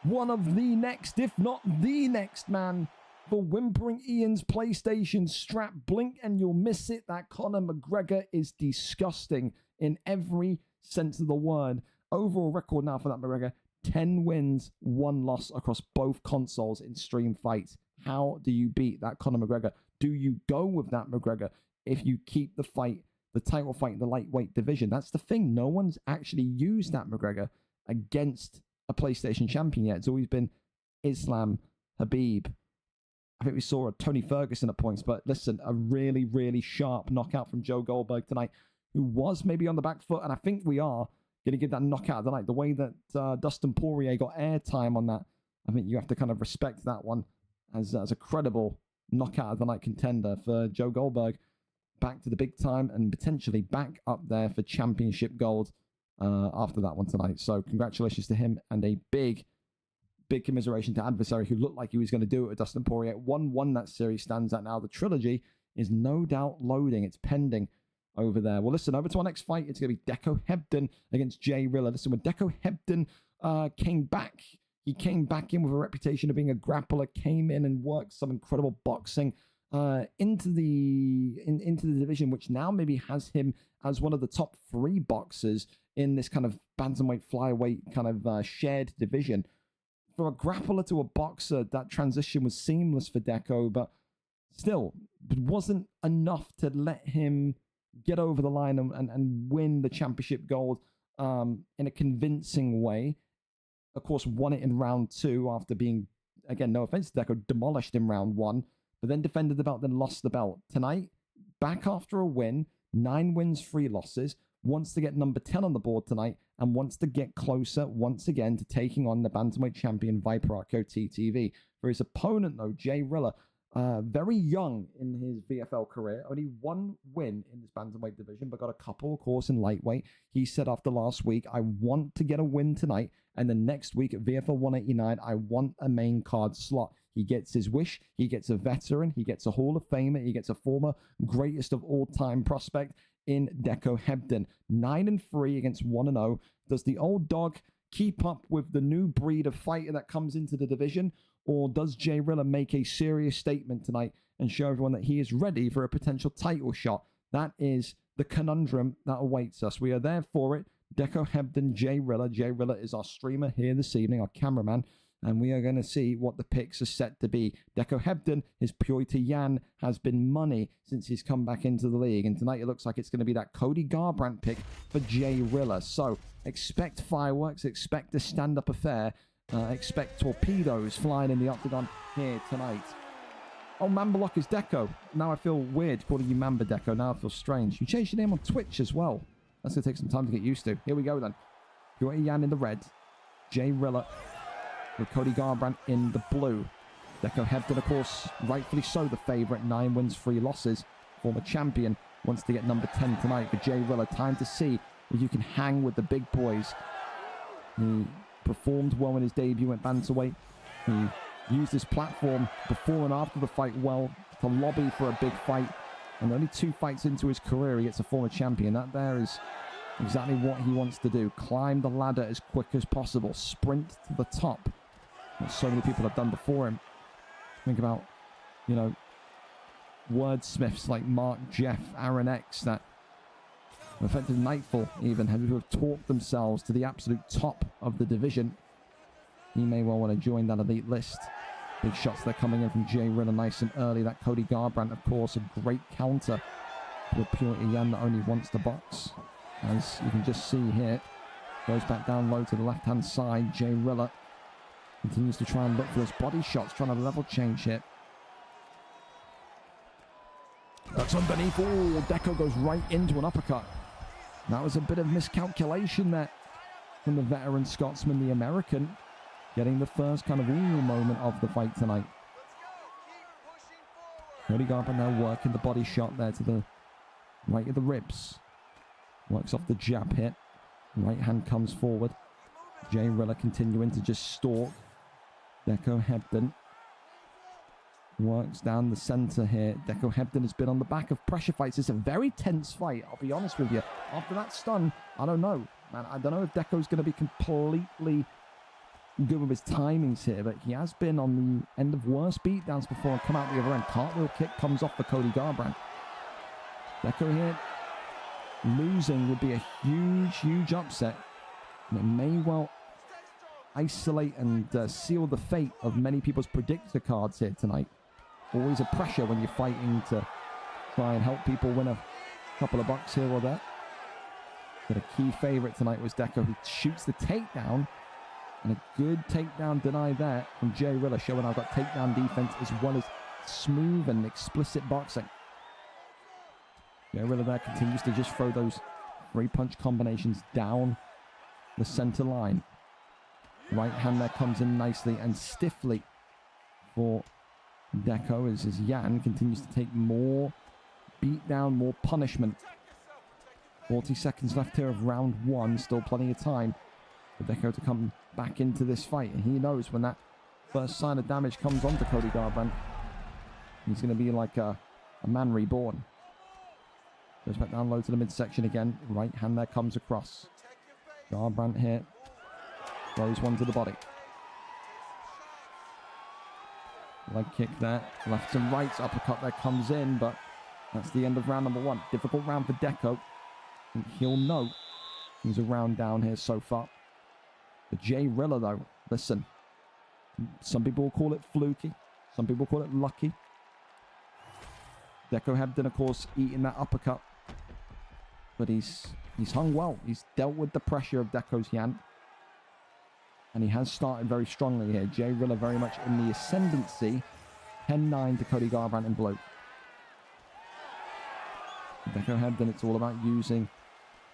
one of the next, if not the next man for Whimpering Ian's PlayStation strap. Blink and you'll miss it. That Conor McGregor is disgusting in every sense of the word. Overall record now for that McGregor, 10 wins, 1 loss across both consoles in stream fights. How do you beat that Conor McGregor? Do you go with that McGregor if you keep the fight, the title fight in the lightweight division? That's the thing. No one's actually used that McGregor against a PlayStation champion yet. It's always been Islam, Habib. I think we saw a Tony Ferguson at points, but listen, a really, really sharp knockout from Joe Goldberg tonight, who was maybe on the back foot, and I think we are going to give that knockout tonight. The way that Dustin Poirier got airtime on that, I think you have to kind of respect that one as a credible knockout of the night contender for Joe Goldberg. Back to the big time and potentially back up there for championship gold after that one tonight. So congratulations to him, and a big commiseration to adversary who looked like he was going to do it with Dustin Poirier. 1-1 that series stands at now. The trilogy is no doubt loading. It's pending over there. Well, listen, over to our next fight. It's going to be Deco Hebden against Jay Rilla. Listen, when Deco Hebden came back, he came back in with a reputation of being a grappler, came in and worked some incredible boxing into the division, which now maybe has him as one of the top 3 boxers in this kind of bantamweight, flyweight kind of shared division. For a grappler to a boxer, that transition was seamless for Deco, but still, it wasn't enough to let him get over the line and win the championship gold in a convincing way. Of course, won it in round 2 after being, again, no offense to Deco, demolished in round 1, but then defended the belt, then lost the belt. Tonight, back after a win, 9 wins, 3 losses, wants to get number 10 on the board tonight and wants to get closer once again to taking on the bantamweight champion Viper Arco TTV. For his opponent, though, Jay Rilla, very young in his VFL career, only 1 win in this bantamweight division, but got a couple, of course, in lightweight. He said after last week, I want to get a win tonight, and then next week at VFL 189, I want a main card slot. He gets his wish. He gets a veteran. He gets a Hall of Famer. He gets a former greatest of all time prospect in Deco Hebden. 9-3 against 1-0. Does the old dog keep up with the new breed of fighter that comes into the division, or does Jay Rilla make a serious statement tonight and show everyone that he is ready for a potential title shot? That is the conundrum that awaits us. We are there for it. Deco Hebden, Jay Rilla. Jay Rilla is our streamer here this evening, our cameraman, and we are going to see what the picks are set to be. Deco Hebden, his Pyoita Yan, has been money since he's come back into the league, and tonight it looks like it's going to be that Cody Garbrandt pick for Jay Rilla. So expect fireworks, expect a stand-up affair, expect torpedoes flying in the octagon here tonight. Oh, Mamba Lock is Deco. Now I feel weird calling you Mamba Deco. Now I feel strange. You changed your name on Twitch as well. That's going to take some time to get used to. Here we go then. Pyoita Yan in the red. Jay Rilla with Cody Garbrandt in the blue. Deco Hebden, of course, rightfully so the favourite. 9 wins, 3 losses. Former champion wants to get number 10 tonight for Jay Rilla. Time to see if you can hang with the big boys. He performed well in his debut at bantamweight. He used his platform before and after the fight well to lobby for a big fight. And only 2 fights into his career, he gets a former champion. That there is exactly what he wants to do. Climb the ladder as quick as possible. Sprint to the top. What so many people have done before him. Think about, you know, wordsmiths like Mark Jeff, Aaron X, that affected Nightfall even, who have talked themselves to the absolute top of the division. he may well want to join that elite list. Big shots they're coming in from Jay Rilla nice and early. That Cody Garbrandt, of course, a great counter to a Purity Yan that only wants to box. As you can just see here, goes back down low to the left-hand side. Jay Rilla continues to try and look for those body shots, trying to level change here. That's underneath. Oh, Deco goes right into an uppercut. That was a bit of miscalculation there from the veteran Scotsman, the American, getting the first kind of ooh moment of the fight tonight. Cody Garbrandt now working the body shot there to the right of the ribs. Works off the jab hit. Right hand comes forward. Jay Rilla continuing to just stalk Deco Hebden. Works down the center here. Deco Hebden has been on the back of pressure fights. It's a very tense fight, I'll be honest with you. After that stun, I don't know, man. I don't know if Deco's going to be completely good with his timings here, but he has been on the end of worse beatdowns before and come out the other end. Cartwheel kick comes off for Cody Garbrandt. Deco here losing would be a huge, huge upset. And it may well isolate and seal the fate of many people's predictor cards here tonight. Always a pressure when you're fighting to try and help people win a couple of bucks here or there. But a key favorite tonight was Deco, who shoots the takedown. And a good takedown denied there from Jay Rilla, showing I've got takedown defense as well as smooth and explicit boxing. Jay Rilla there continues to just throw those 3-punch combinations down the center line. Right hand there comes in nicely and stiffly for Deco as his Yan continues to take more beat down, more punishment. 40 seconds left here of round 1. Still plenty of time for Deco to come back into this fight. And he knows when that first sign of damage comes onto Cody Garbrandt, he's going to be like a man reborn. Goes back down low to the midsection again. Right hand there comes across. Garbrandt here throws one to the body. Leg kick there. Lefts and rights. Uppercut there comes in, but that's the end of round number 1. Difficult round for Deco. I think he'll know he's a round down here so far. For Jay Rilla, though, listen. Some people will call it fluky. Some people call it lucky. Deco Hebden, of course, eating that uppercut. But he's hung well. He's dealt with the pressure of Deco's Yan. And he has started very strongly here. Jay Rilla very much in the ascendancy. 10-9 to Cody Garbrandt in blue. Deco Hebden, it's all about using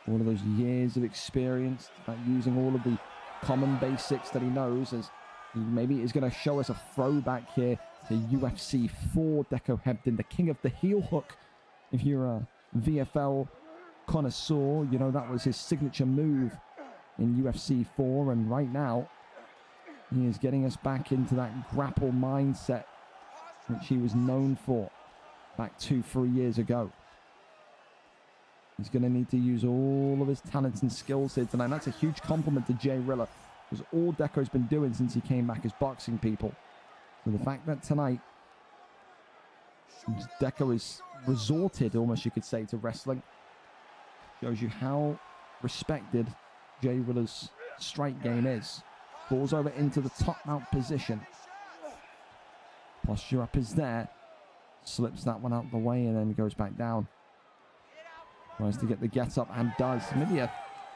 all of those years of experience, about using all of the common basics that he knows, as he maybe is going to show us a throwback here to UFC 4 Deco Hebden, the king of the heel hook. If you're a VFL connoisseur, you know that was his signature move in UFC 4, and right now he is getting us back into that grapple mindset which he was known for back 2-3 years ago. He's going to need to use all of his talents and skills here tonight. And that's a huge compliment to Jay Rilla, because all Deco's been doing since he came back is boxing people. So the fact that tonight Deco is resorted, almost you could say, to wrestling shows you how respected Jay Rilla's strike game is. Falls over into the top mount position. Posture up is there. Slips that one out the way and then goes back down. Tries to get the get up and does. Maybe a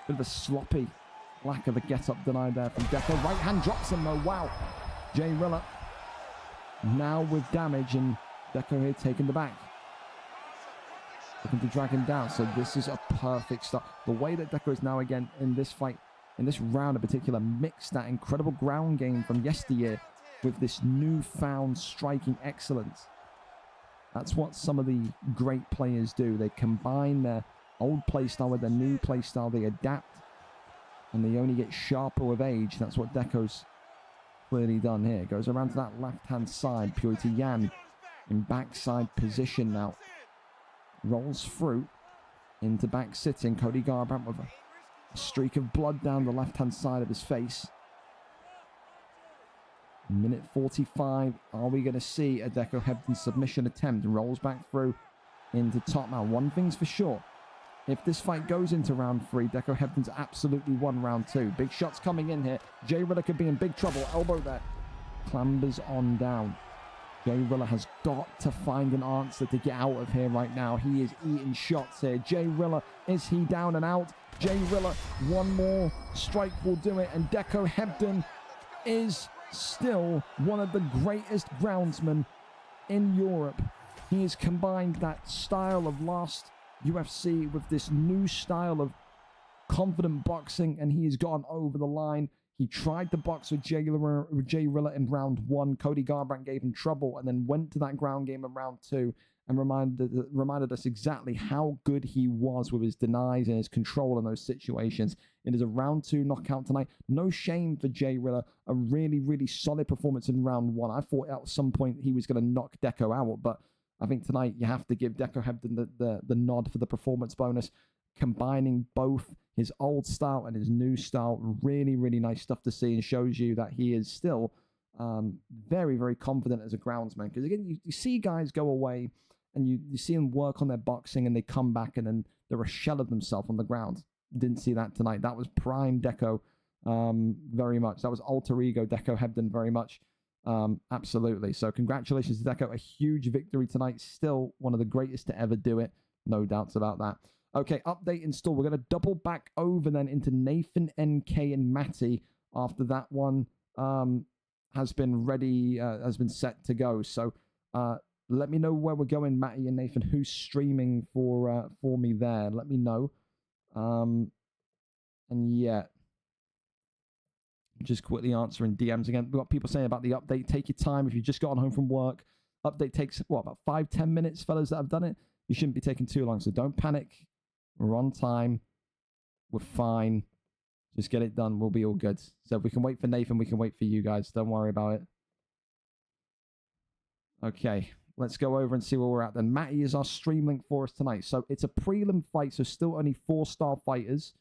bit of a sloppy lack of a get up denied there from Deco. Right hand drops him though. Wow. Jay Rilla now with damage, and Deco here taking the back. Looking to drag him down. So this is a perfect start. The way that Deco is now again in this fight, in this round in particular, mixed that incredible ground game from yesteryear with this newfound striking excellence. That's what some of the great players do. They combine their old playstyle with their new playstyle. They adapt, and they only get sharper with age. That's what Deco's clearly done here. Goes around to that left-hand side. Purity Yan in backside position now. Rolls through into back sitting. Cody Garbrandt with a streak of blood down the left-hand side of his face. Minute 45. Are we going to see a Deco Hebden submission attempt? Rolls back through into top mount. One thing's for sure. If this fight goes into round 3, Deco Hebden's absolutely won round 2. Big shots coming in here. Jay Rilla could be in big trouble. Elbow there. Clambers on down. Jay Rilla has got to find an answer to get out of here right now. He is eating shots here. Jay Rilla, is he down and out? Jay Rilla, one more strike will do it. And Deco Hebden is still one of the greatest groundsmen in Europe. He has combined that style of last UFC with this new style of confident boxing, and he has gone over the line. He tried to box with Jay Rilla in round 1. Cody Garbrandt gave him trouble and then went to that ground game in round 2 and reminded us exactly how good he was with his denies and his control in those situations. It is a round 2 knockout tonight. No shame for Jay Rilla. A really, really solid performance in round 1. I thought at some point he was going to knock Deco out, but I think tonight you have to give Deco Hebden the nod for the performance bonus, combining both his old style and his new style. Really, really nice stuff to see, and shows you that he is still very, very confident as a groundsman. Because again, you see guys go away and you see them work on their boxing and they come back and then they're a shell of themselves on the ground. Didn't see that tonight. That was prime Deco very much. That was alter ego Deco Hebden very much. Absolutely. So congratulations to Deco. A huge victory tonight. Still one of the greatest to ever do it. No doubts about that. Okay, update install. We're going to double back over then into Nathan, NK, and Matty after that one has been ready, has been set to go. So let me know where we're going, Matty and Nathan. Who's streaming for me there? Let me know. And yeah, just quickly answering DMs again. We've got people saying about the update. Take your time. If you've just gotten home from work, update takes, what, about 5-10 minutes, fellas that have done it? You shouldn't be taking too long, so don't panic. We're on time. We're fine. Just get it done. We'll be all good. So if we can wait for Nathan, we can wait for you guys. Don't worry about it. Okay, let's go over and see where we're at then. Matty is our stream link for us tonight. So it's a prelim fight, so still only 4-star fighters.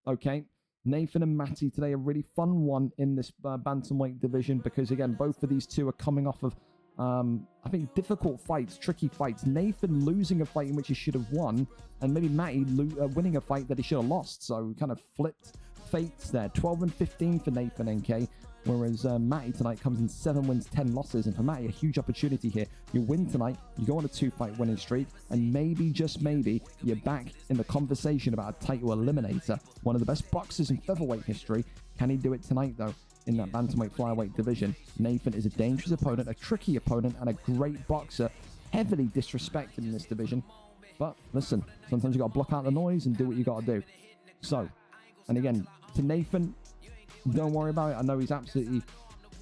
Okay, Nathan and Matty today, a really fun one in this bantamweight division because, again, both of these two are coming off of I think difficult fights, tricky fights. Nathan losing a fight in which he should have won, and maybe Matty winning a fight that he should have lost. So kind of flipped fates there. 12-15 for Nathan NK, whereas Matty tonight comes in 7 wins, 10 losses. And for Matty, a huge opportunity here. You win tonight, you go on a 2-fight winning streak, and maybe, just maybe, you're back in the conversation about a title eliminator. One of the best boxers in featherweight history. Can he do it tonight, though? In that bantamweight flyweight division, Nathan is a dangerous opponent, a tricky opponent, and a great boxer, heavily disrespected in this division. But listen, sometimes you got to block out the noise and do what you got to do. So, and again, to Nathan, don't worry about it. I know he's absolutely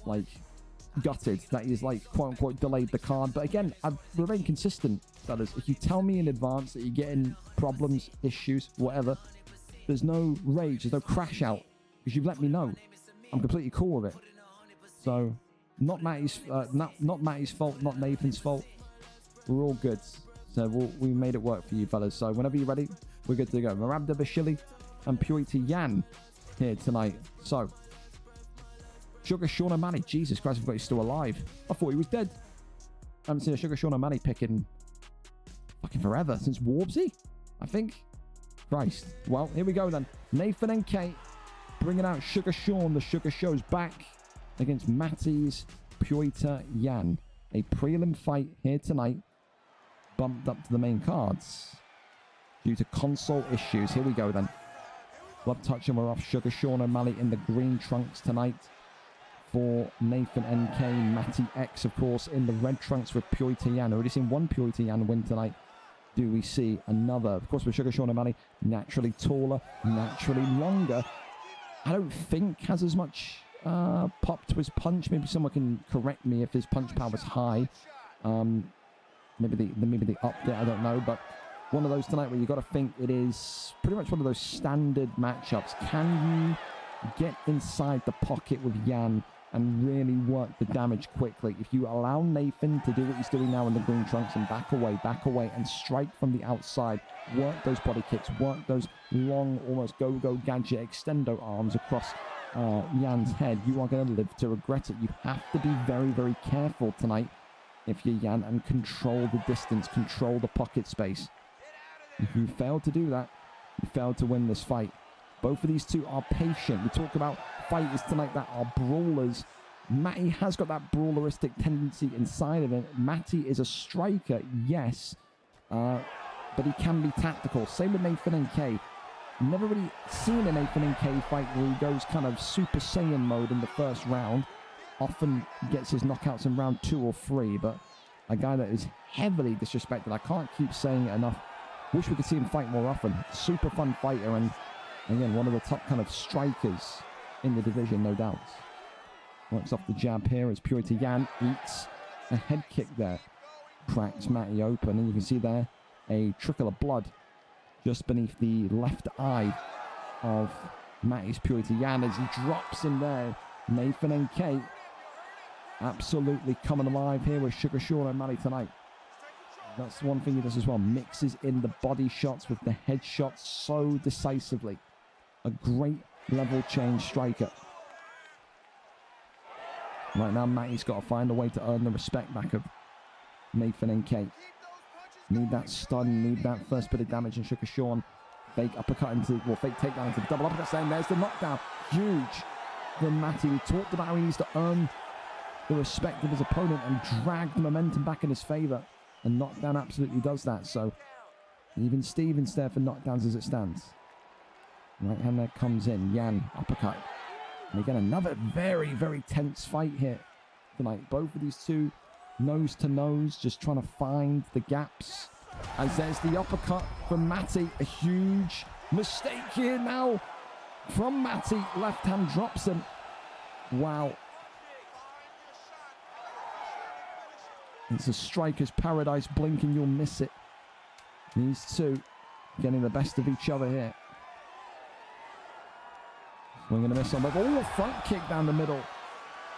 like gutted that he's like quote unquote delayed the card. But again, I've remained consistent, fellas. If you tell me in advance that you're getting problems, issues, whatever, there's no rage, there's no crash out because you've let me know. I'm completely cool with it. So, not Matty's fault, not Nathan's fault. We're all good. So we made it work for you, fellas. So whenever you're ready, we're good to go. Merab Bashili and Purity Yan here tonight. So, Sugar Sean O'Malley. Jesus Christ, I forgot he's still alive. I thought he was dead. I haven't seen a Sugar Sean O'Malley pick in fucking forever, since Warbsy, I think. Christ. Well, here we go then. Nathan and Kate bringing out Sugar Sean. The Sugar Show's back against Matty's Purita Yan. A prelim fight here tonight, bumped up to the main cards due to console issues. Here we go then. Love touch and we're off. Sugar Sean O'Malley in the green trunks tonight for Nathan NK. Matty X, of course, in the red trunks with Purita Yan. Already seen one Purita Yan win tonight. Do we see another? Of course, with Sugar Sean O'Malley, naturally taller, naturally longer. I don't think has as much pop to his punch. Maybe someone can correct me if his punch power is high. Maybe the update, I don't know. But one of those tonight where you got to think it is pretty much one of those standard matchups. Can you get inside the pocket with Yan and really work the damage quickly? If you allow Nathan to do what he's doing now in the green trunks and back away and strike from the outside, work those body kicks, work those long, almost go-go gadget extendo arms across Yan's head, you are going to live to regret it. You have to be very, very careful tonight if you're Yan and control the distance, control the pocket space. If you fail to do that, He failed to win this fight. Both of these two are patient. We talk about fighters tonight that are brawlers. Matty has got that brawleristic tendency inside of him. Matty is a striker, yes, but he can be tactical. Same with Nathan NK. Never really seen a Nathan NK fight where he goes kind of Super Saiyan mode in the first round. Often gets his knockouts in round 2 or 3, but a guy that is heavily disrespected. I can't keep saying it enough. Wish we could see him fight more often. Super fun fighter, and again, one of the top kind of strikers in the division, no doubt. Works off the jab here as Purity Yan eats a head kick there. Cracks Matty open, and you can see there a trickle of blood just beneath the left eye of Matty's Purity Yan as he drops in there. Nathan NK absolutely coming alive here with Sugar Sean O'Malley tonight. That's one thing he does as well. Mixes in the body shots with the head shots so decisively. A great level change striker. Right now, Matty's got to find a way to earn the respect back of Nathan NK. Need that stun, need that first bit of damage, and Sugar Sean fake uppercut into, well, fake takedown into the double uppercut, and there's the knockdown. Huge from Matty. We talked about how he needs to earn the respect of his opponent and drag the momentum back in his favor. And knockdown absolutely does that. So even Stevens there for knockdowns as it stands. Right hand there comes in. Yan, uppercut. And again, another very, very tense fight here tonight. Both of these two nose to nose, just trying to find the gaps. As there's the uppercut from Matty. A huge mistake here now from Matty. Left hand drops him. Wow. It's a striker's paradise. Blink and you'll miss it. These two getting the best of each other here. We're going to miss on both. Oh, a front kick down the middle.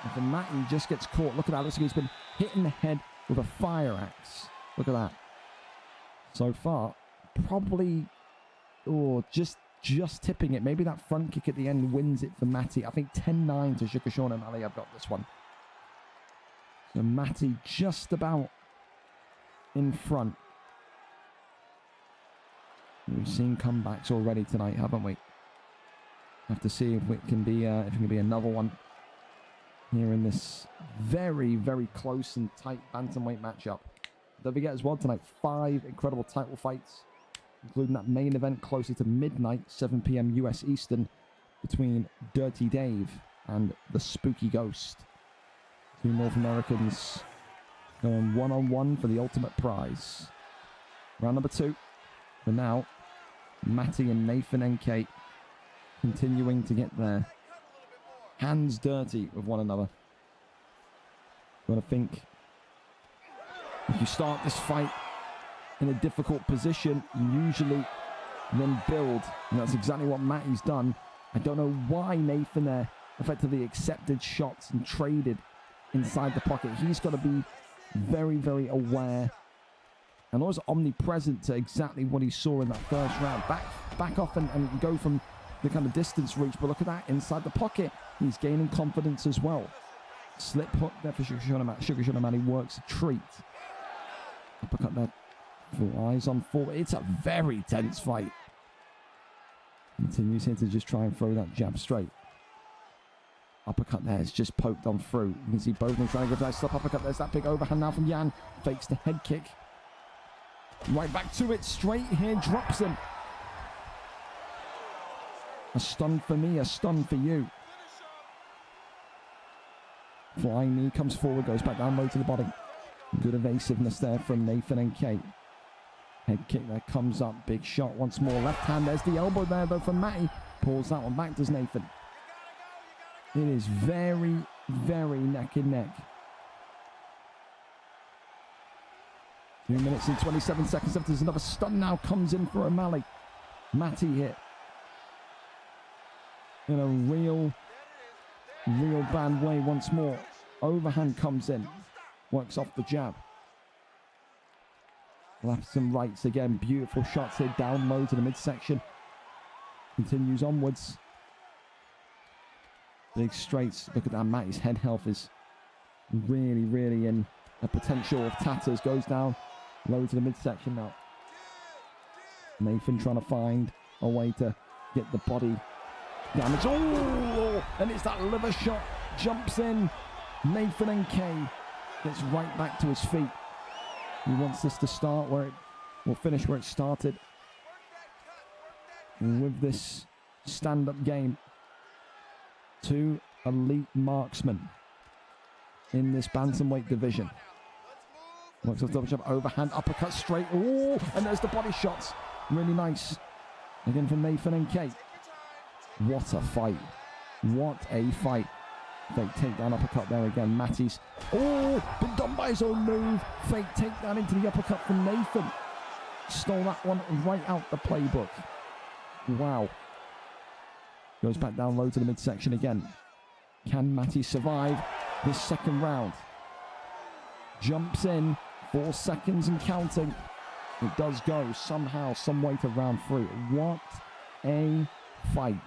And for Matty, just gets caught. Look at that. Looks like he's been hit in the head with a fire axe. Look at that. So far, probably, just tipping it. Maybe that front kick at the end wins it for Matty. I think 10-9 to Sugar Sean O'Malley. I've got this one. So Matty just about in front. We've seen comebacks already tonight, haven't we? Have to see if it can be another one here in this very, very close and tight bantamweight matchup. Don't forget as well tonight, 5 incredible title fights, including that main event closer to midnight, 7 p.m. US Eastern, between Dirty Dave and ThaSpookyGeauxst. 2 North Americans going one-on-one for the ultimate prize. Round number 2. For now, Matty and Nathan NK continuing to get their hands dirty with one another. You want to think, if you start this fight in a difficult position, you usually then build. And that's exactly what Matty's done. I don't know why Nathan there effectively accepted shots and traded inside the pocket. He's got to be very, very aware and always omnipresent to exactly what he saw in that first round. Back off and go from the kind of distance reach. But look at that, inside the pocket. He's gaining confidence as well. Slip hook there for Sugar Sean O'Malley. Sugar Sean O'Malley works a treat. Uppercut there. Full eyes on forward. It's a very tense fight. Continues here to just try and throw that jab straight. Uppercut there. It's just poked on through. You can see both of them trying to go for that slip uppercut. There's that big overhand now from Yan. Fakes the head kick. Right back to it. Straight here. Drops him. A stun for me. A stun for you. Flying knee comes forward. Goes back down low to the body. Good evasiveness there from Nathan NK. Head kick there comes up. Big shot once more. Left hand. There's the elbow there though from Matty. Pulls that one back, does Nathan. It is very, very neck and neck. 2 minutes and 27 seconds left. There's another stun now comes in for O'Malley. Matty hit. In a real bad way once more. Overhand comes in. Works off the jab. Lefts and rights again. Beautiful shots here down low to the midsection. Continues onwards. Big straights. Look at that. Matty's head health is really, really in a potential of tatters. Goes down low to the midsection now. Nathan trying to find a way to get the body damage. Oh, and it's that liver shot. Jumps in. Nathan NK gets right back to his feet. He wants this to start where it will finish where it started. With this stand-up game. 2 elite marksmen in this bantamweight division. Works off double jump, overhand, uppercut straight. Oh, and there's the body shots. Really nice. Again from Nathan NK. What a fight. What a fight. Fake takedown, uppercut there again. Matty's. Oh, been done by his own move. Fake takedown into the uppercut from Nathan. Stole that one right out the playbook. Wow. Goes back down low to the midsection again. Can Matty survive this second round? Jumps in. 4 seconds and counting. It does go somehow, some way to round 3. What a fight.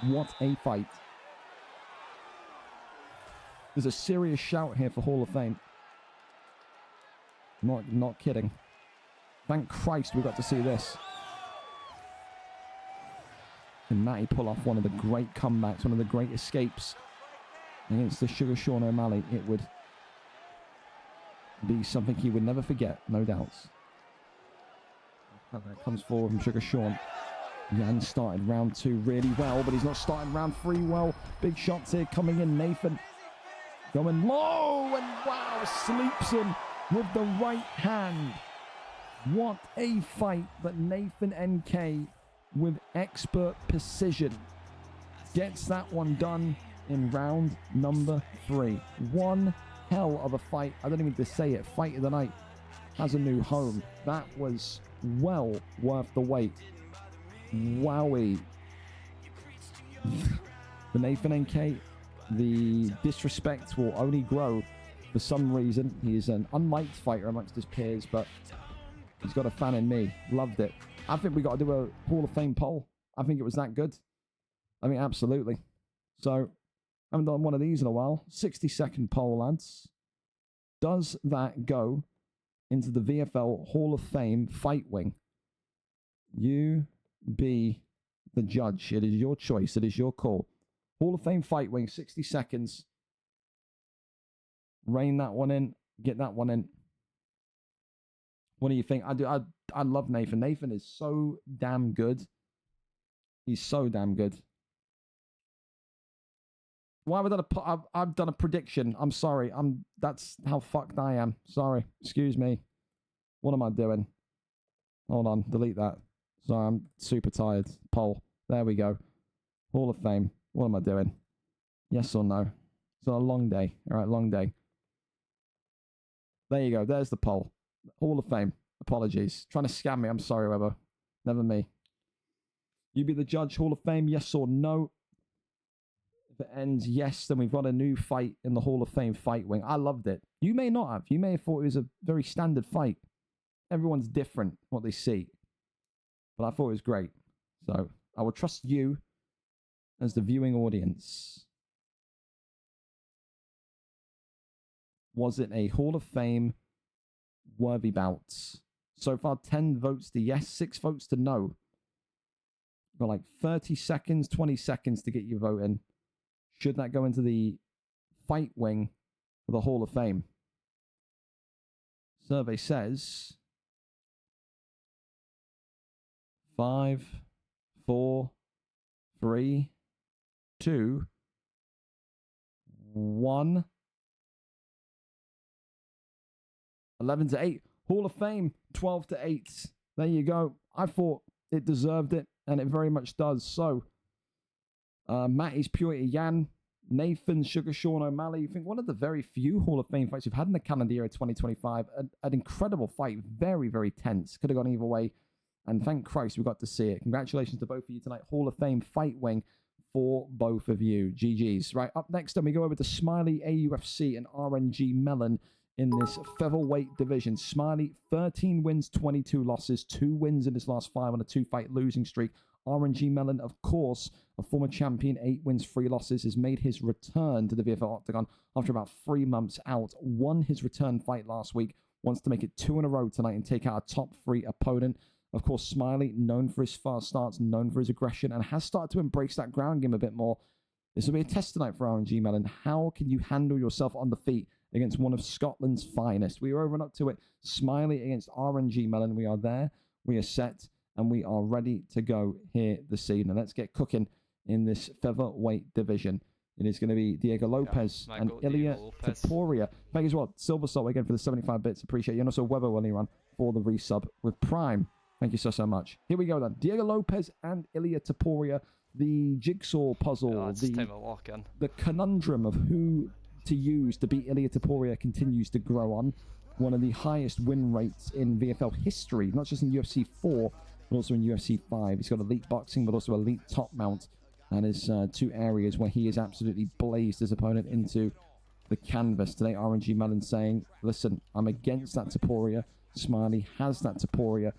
What a fight. There's a serious shout here for Hall of Fame. Not kidding. Thank Christ we got to see this. Can Matty pull off one of the great comebacks, one of the great escapes against the Sugar Sean O'Malley? It would be something he would never forget, no doubts. That comes forward from Sugar Sean. Jan started round 2 really well, but he's not starting round 3 well. Big shots here coming in. Nathan going low, and wow, sleeps him with the right hand. What a fight, but Nathan NK with expert precision gets that one done in round number 3. One hell of a fight. I don't even need to say it. Fight of the night has a new home. That was well worth the wait. Wowie. For Nathan NK, the disrespect will only grow for some reason. He is an unliked fighter amongst his peers, but he's got a fan in me. Loved it. I think we got to do a Hall of Fame poll. I think it was that good. I mean, absolutely. So, I haven't done one of these in a while. 60-second poll, lads. Does that go into the VFL Hall of Fame fight wing? You be the judge. It is your choice. It is your call. Hall of Fame fight wing, 60 seconds. Rein that one in. Get that one in. What do you think? I love Nathan. Nathan is so damn good. He's so damn good. Why have I done I've done a prediction. I'm sorry. That's how fucked I am. Sorry. Excuse me. What am I doing? Hold on. Delete that. Sorry, I'm super tired. Poll. There we go. Hall of Fame. What am I doing? Yes or no? It's a long day. All right, long day. There you go. There's the poll. Hall of Fame. Apologies. Trying to scam me. I'm sorry, Weber. Never me. You be the judge. Hall of Fame. Yes or no? If it ends yes, then we've got a new fight in the Hall of Fame fight wing. I loved it. You may not have. You may have thought it was a very standard fight. Everyone's different what they see. But I thought it was great. So I will trust you as the viewing audience. Was it a Hall of Fame worthy bout? So far, 10 votes to yes, 6 votes to no. Got like 30 seconds, 20 seconds to get your vote in. Should that go into the fight wing for the Hall of Fame? Survey says 5, 4, 3, 2, 1. 11 to 8. Hall of Fame, 12 to 8. There you go. I thought it deserved it, and it very much does. So, Matty's Purity Yan, Nathan Sugar Sean O'Malley. I think one of the very few Hall of Fame fights we've had in the calendar year of 2025. An incredible fight. Very, very tense. Could have gone either way. And thank Christ we got to see it. Congratulations to both of you tonight. Hall of Fame fight wing for both of you. GG's. Right, up next, then we go over to Smiley AUFC and RNG Mellon in this featherweight division. Smiley, 13 wins, 22 losses, 2 wins in his last 5 on a 2-fight losing streak. RNG Mellon, of course, a former champion, 8 wins, 3 losses, has made his return to the VFL Octagon after about 3 months out. Won his return fight last week, wants to make it 2 in a row tonight and take out a top 3 opponent. Of course, Smiley, known for his fast starts, known for his aggression, and has started to embrace that ground game a bit more. This will be a test tonight for RNG Melon. How can you handle yourself on the feet against one of Scotland's finest? We are over and up to it. Smiley against RNG Melon. We are there, we are set, and we are ready to go here this evening. Let's get cooking in this featherweight division. It is going to be Diego Lopez and Ilya Taporia. Thank you as well. Silver Salt again for the 75 bits. Appreciate you. And also Weber Willie Run for the resub with Prime. Thank you so much. Here we go then. Diego Lopez and Ilya Taporia. The jigsaw puzzle, the conundrum of who to use to beat Ilya Taporia continues to grow on. One of the highest win rates in VFL history, not just in UFC 4, but also in UFC 5. He's got elite boxing, but also elite top mount. That is two areas where he has absolutely blazed his opponent into the canvas. Today, RNG Melon saying, listen, I'm against that Taporia. Smiley has that Taporia.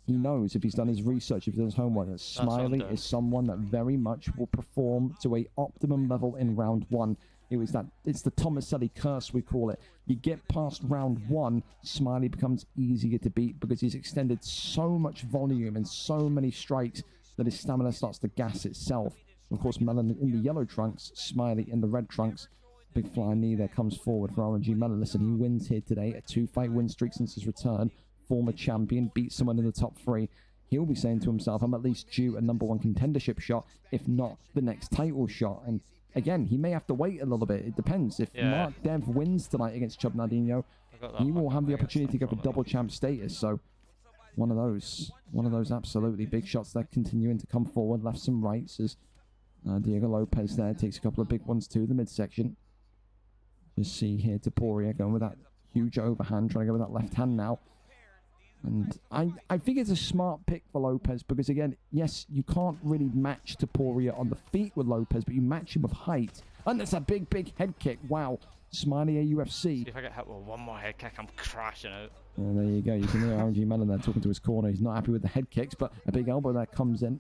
He knows if he's done his research, if he's done his homework, that Smiley is someone that very much will perform to a optimum level in round one. It's the Tomaselli curse, we call it. You get past round one, Smiley becomes easier to beat because he's extended so much volume and so many strikes that his stamina starts to gas itself. Of course, Melon in the yellow trunks, Smiley in the red trunks. Big flying knee there comes forward for RNG Melon. Listen, he wins here today. A 2-fight win streak since his return. Former champion, beats someone in the top 3. He'll be saying to himself, I'm at least due a #1 contendership shot, if not the next title shot. And again, he may have to wait a little bit. It depends. If Mark Dev wins tonight against Chub Nardino, he will have the opportunity to go for double champ status. So one of those absolutely big shots that continuing to come forward, lefts and rights, as Diego Lopez there takes a couple of big ones to the midsection. Just see here Taporia going with that huge overhand, trying to go with that left hand now. And I think it's a smart pick for Lopez because, again, yes, you can't really match Taporia on the feet with Lopez, but you match him with height. And that's a big, big head kick. Wow. Smiley UFC. See if I get hit with one more head kick, I'm crashing out. And there you go. You can hear RNG Melon there talking to his corner. He's not happy with the head kicks, but a big elbow there comes in.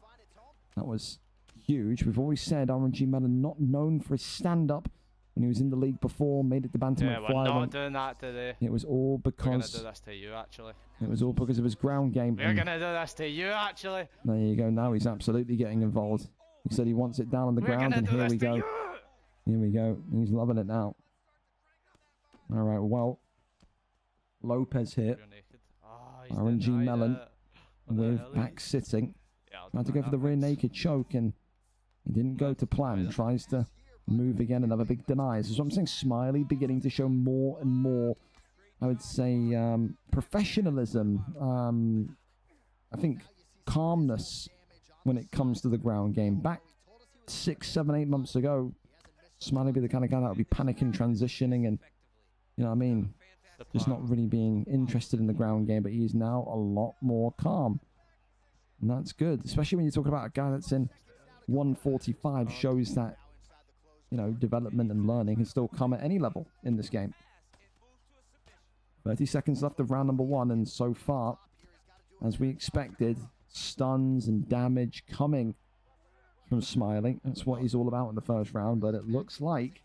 That was huge. We've always said RNG Melon not known for his stand-up. When he was in the league before, made it to bantamweight flyweight. We're not doing that today. It was all because... We're going to do this to you, actually. It was all because of his ground game. We're going to do this to you, actually. There you go. Now he's absolutely getting involved. He said he wants it down on the ground, and here we go. Here we go. He's loving it now. All right, well, Lopez here. RNG Melon with back sitting. Tried to go for the rear naked choke, and it didn't go to plan. Tries to move again, another big denies. So I'm saying Smiley beginning to show more and more, I would say, professionalism. I think calmness when it comes to the ground game. Back 6, 7, 8 months ago, Smiley would be the kind of guy that would be panicking, transitioning, and, you know what I mean, just not really being interested in the ground game. But he is now a lot more calm. And that's good, especially when you're talking about a guy that's in 145, shows that, you know, development and learning can still come at any level in this game. 30 seconds left of round number 1, and so far, as we expected, stuns and damage coming from Smiley. That's what he's all about in the first round, but it looks like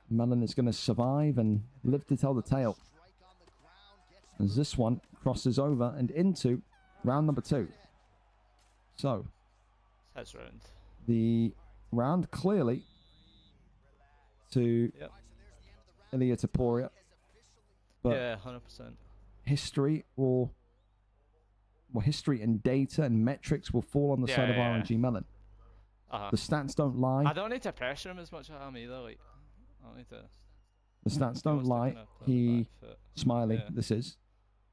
Melon is going to survive and live to tell the tale, as this one crosses over and into round number 2. So, that's round. The round clearly to Ilya Taporia, but yeah, 100%. History history and data and metrics will fall on the side of RNG Melon. The stats don't lie. I don't need to pressure him as much as I am either. Like, I don't need to. The stats don't lie. Smiley, this is,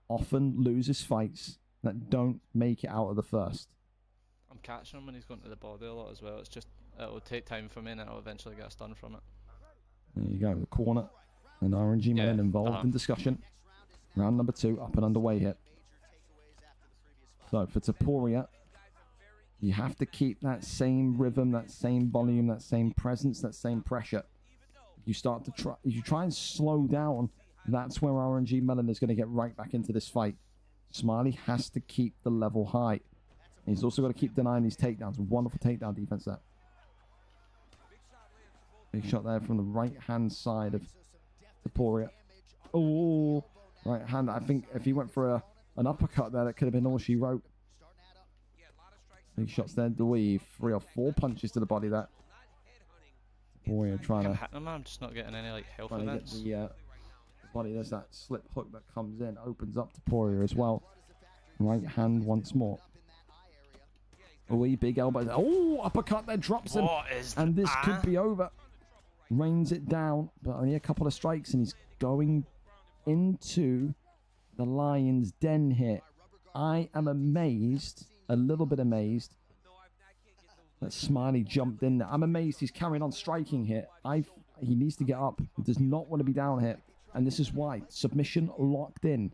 often loses fights that don't make it out of the first. I'm catching him when he's going to the body a lot as well. It's just, it'll take time for me and it'll eventually get a stun from it. There you go, the corner. And RNG Melon involved in discussion. Round number 2, up and underway here. So for Taporia, you have to keep that same rhythm, that same volume, that same presence, that same pressure. If you try and slow down, that's where RNG Melon is going to get right back into this fight. Smiley has to keep the level high. He's also got to keep denying these takedowns. Wonderful takedown defense there. Big shot there from the right-hand side of Taporia. Oh, right hand. I think if he went for a an uppercut there that could have been all she wrote. Big shots there. Dewey, 3 or 4 punches to the body there. Warrior trying to I'm just not getting any like health get events. the body. There's that slip hook that comes in, opens up to Poirier as well. Right hand once more. A wee big elbow. Oh, uppercut there, drops him. And this could be over. Rains it down, but only a couple of strikes, and he's going into the lion's den here. I am amazed, a little bit amazed, that Smiley jumped in there. I'm amazed he's carrying on striking here. He needs to get up. He does not want to be down here. And this is why. Submission locked in.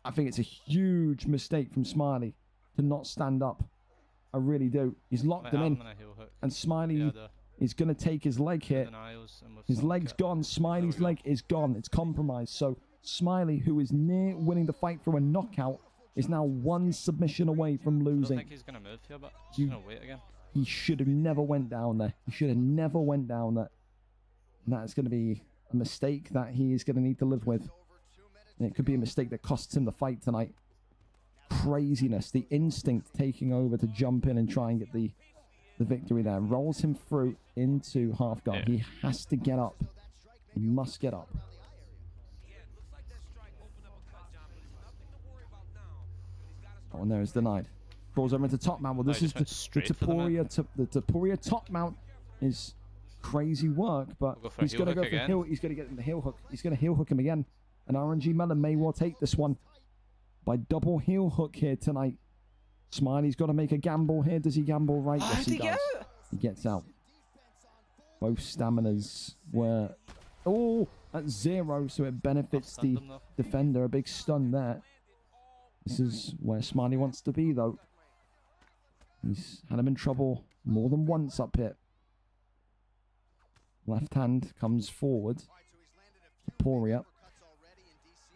I think it's a huge mistake from Smiley to not stand up. I really do. He's locked him in. And Smiley is going to take his leg here. His leg's gone. Smiley's leg is gone. It's compromised. So Smiley, who is near winning the fight through a knockout, is now 1 submission away from losing. I don't think he's going to move here, but he's going to wait again. He should have never went down there. He should have never went down there. And that's going to be a mistake that he is going to need to live with. And it could be a mistake that costs him the fight tonight. Craziness. The instinct taking over to jump in and try and get the victory there. Rolls him through into half guard. Yeah. He has to get up. He must get up. That one there is denied. Crawls over into top mount. Well, this is the Topuria top mount is crazy work, but he's going to go for heel. He's going to get in the heel hook. He's going to heel hook him again. And RNG Mellon may well take this one by double heel hook here tonight. Smiley's got to make a gamble here. Does he gamble right? Yes, he does. He gets out. Both staminas were at 0, so it benefits the defender. A big stun there. This is where Smiley wants to be, though. He's had him in trouble more than once up here. Left hand comes forward. Topuria.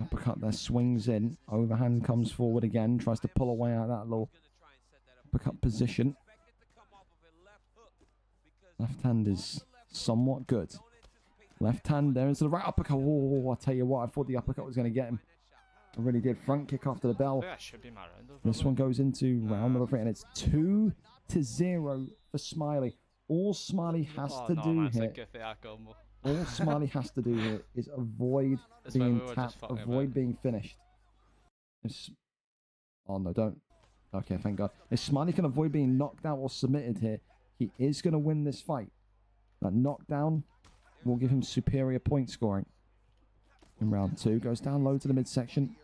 Uppercut there, swings in. Overhand comes forward again. Tries to pull away out of that little uppercut position. Left hand is somewhat good. Left hand there into the right uppercut. Oh, I tell you what, I thought the uppercut was going to get him. I really did. Front kick after the bell. This one goes into round number 3, and it's 2-0 for Smiley. All Smiley has to do here. All Smiley has to do here is avoid being tapped, avoid being finished. Oh no, don't. Okay, thank God. If Smiley can avoid being knocked out or submitted here, he is going to win this fight. That knockdown will give him superior point scoring. In round 2, goes down low to the midsection.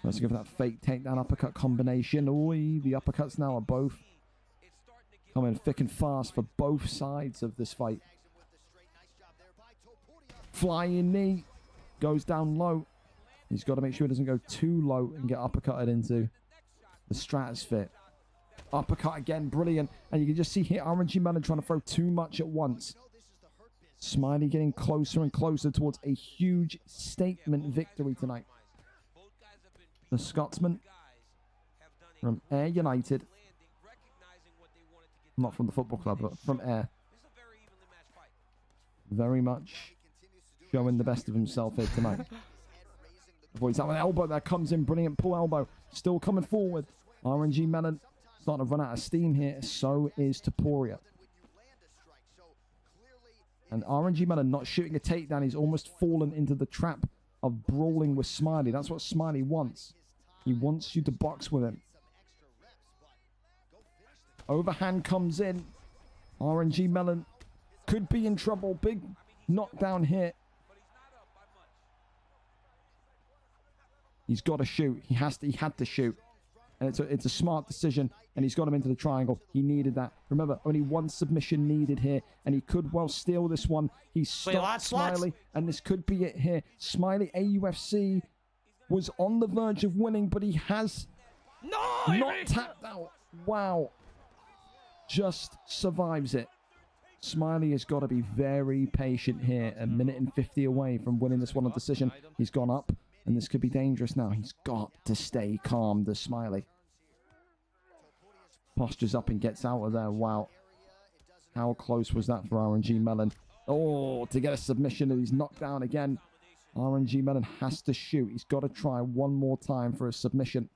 Let's go for that fake takedown uppercut combination. Oi, the uppercuts now are both coming thick and fast for both sides of this fight. Flying knee goes down low. He's got to make sure he doesn't go too low and get uppercutted into the stratosphere. Uppercut again, brilliant. And you can just see here RNG Mellon trying to throw too much at once. Smiley getting closer and closer towards a huge statement victory tonight. The Scotsman from Ayr United. Not from the football club, but from Ayr. Very much showing the best of himself here tonight. Avoids that with an elbow that comes in. Brilliant pull elbow. Still coming forward. RNG Mellon starting to run out of steam here. So is Topuria. And RNG Mellon not shooting a takedown. He's almost fallen into the trap of brawling with Smiley. That's what Smiley wants. He wants you to box with him. Overhand comes in. RNG Mellon could be in trouble. Big knockdown here. He's got to shoot. He had to shoot. And it's a smart decision. And he's got him into the triangle. He needed that. Remember, only 1 submission needed here. And he could well steal this one. He stopped Smiley. And this could be it here. Smiley AUFC was on the verge of winning, but he has not tapped out. Wow. Just survives it. Smiley has got to be very patient here. A minute and 50 away from winning this one on decision. He's gone up. And this could be dangerous now. He's got to stay calm, the Smiley. Postures up and gets out of there. Wow. How close was that for RNG Mellon? Oh, to get a submission and he's knocked down again. RNG Melon has to shoot. He's got to try one more time for a submission.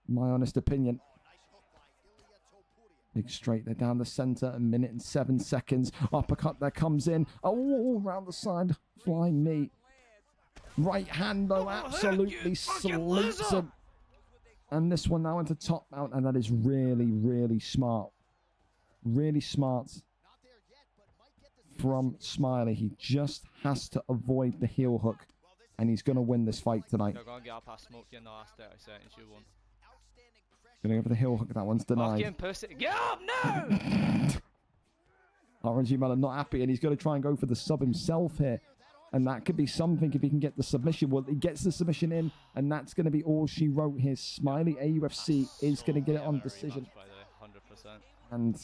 My honest opinion. Big straight there down the center. 1 minute and 7 seconds. Uppercut there comes in. Oh, round the side. Flying knee. Right hand, though, absolutely sleeps him. And this one now into top mount. And that is really, really smart. Really smart from Smiley. He just has to avoid the heel hook. And he's going to win this fight tonight. You're going to get up past Smoke in the last 30 seconds. You won. Going to go for the heel hook. That one's denied. Fucking pussy. Get up now! RNG Melon not happy, and he's going to try and go for the sub himself here. And that could be something if he can get the submission. Well, he gets the submission in, and that's going to be all she wrote here. Smiley AUFC is going to get it on decision. By the 100%. And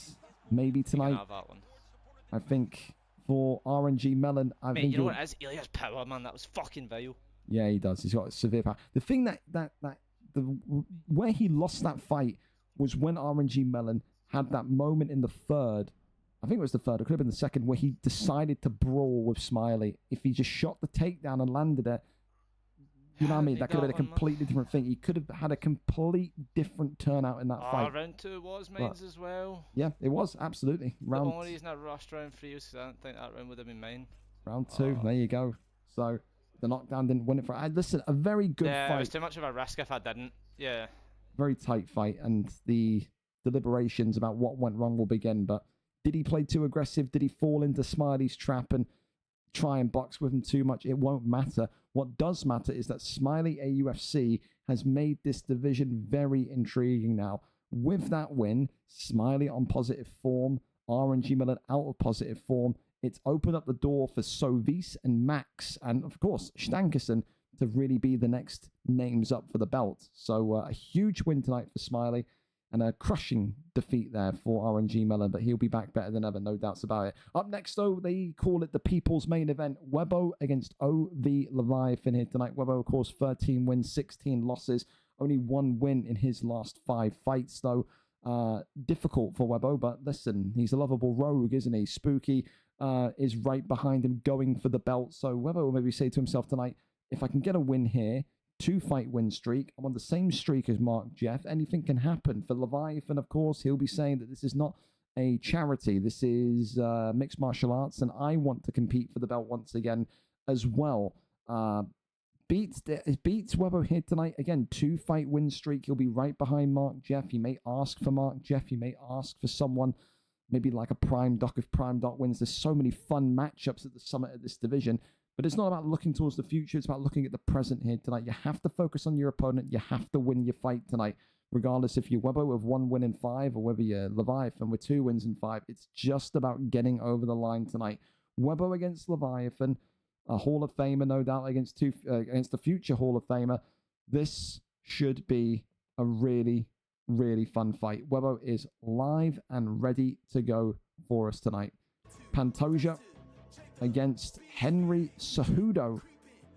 maybe tonight, Have that one. I think, for RNG Melon, I think you know what it is? He has power, man. That was fucking vile. Yeah, he does. He's got severe power. The thing where he lost that fight was when RNG Melon had that moment in the third. I think it was the third. It could have been the second, where he decided to brawl with Smiley. If he just shot the takedown and landed it, you know what I mean? That could have been a completely different thing. He could have had a complete different turnout in that fight. Round 2 was mains as well. Yeah, it was. Absolutely. The only reason I rushed round 3 was because I didn't think that round would have been mine. Round 2. There you go. So the knockdown didn't win it for... Listen, a very good fight. Yeah, it was too much of a risk if I didn't. Yeah. Very tight fight, and the deliberations about what went wrong will begin. But did he play too aggressive? Did he fall into Smiley's trap and try and box with him too much? It won't matter. What does matter is that Smiley AUFC has made this division very intriguing now. With that win, Smiley on positive form, RNG Melon out of positive form. It's opened up the door for Sovis and Max, and of course, Stankerson, to really be the next names up for the belt. So a huge win tonight for Smiley, and a crushing defeat there for RNG Melon, but he'll be back better than ever, no doubts about it. Up next, though, they call it the People's Main Event. Webbo against OV Leviathan here tonight. Webbo, of course, 13 wins, 16 losses, only 1 win in his last 5 fights, though. Difficult for Webbo, but listen, he's a lovable rogue, isn't he? Spooky is right behind him going for the belt, so Webbo will maybe say to himself tonight, if I can get a win here, 2-fight win streak, I'm on the same streak as Mark Jeff, anything can happen. For Leviathan, of course, he'll be saying that this is not a charity, this is mixed martial arts, and I want to compete for the belt once again as well. Beats Webbo here tonight. Again, 2-fight win streak. He'll be right behind Mark Jeff. He may ask for Mark Jeff. He may ask for someone, maybe like a Prime Doc if Prime Doc wins. There's so many fun matchups at the summit of this division. But it's not about looking towards the future. It's about looking at the present here tonight. You have to focus on your opponent. You have to win your fight tonight. Regardless if you're Webbo with 1 win in 5 or whether you're Leviathan with 2 wins in 5. It's just about getting over the line tonight. Webbo against Leviathan. A Hall of Famer, no doubt, against the future Hall of Famer. This should be a really, really fun fight. Webbo is live and ready to go for us tonight. Pantoja against Henry Cejudo,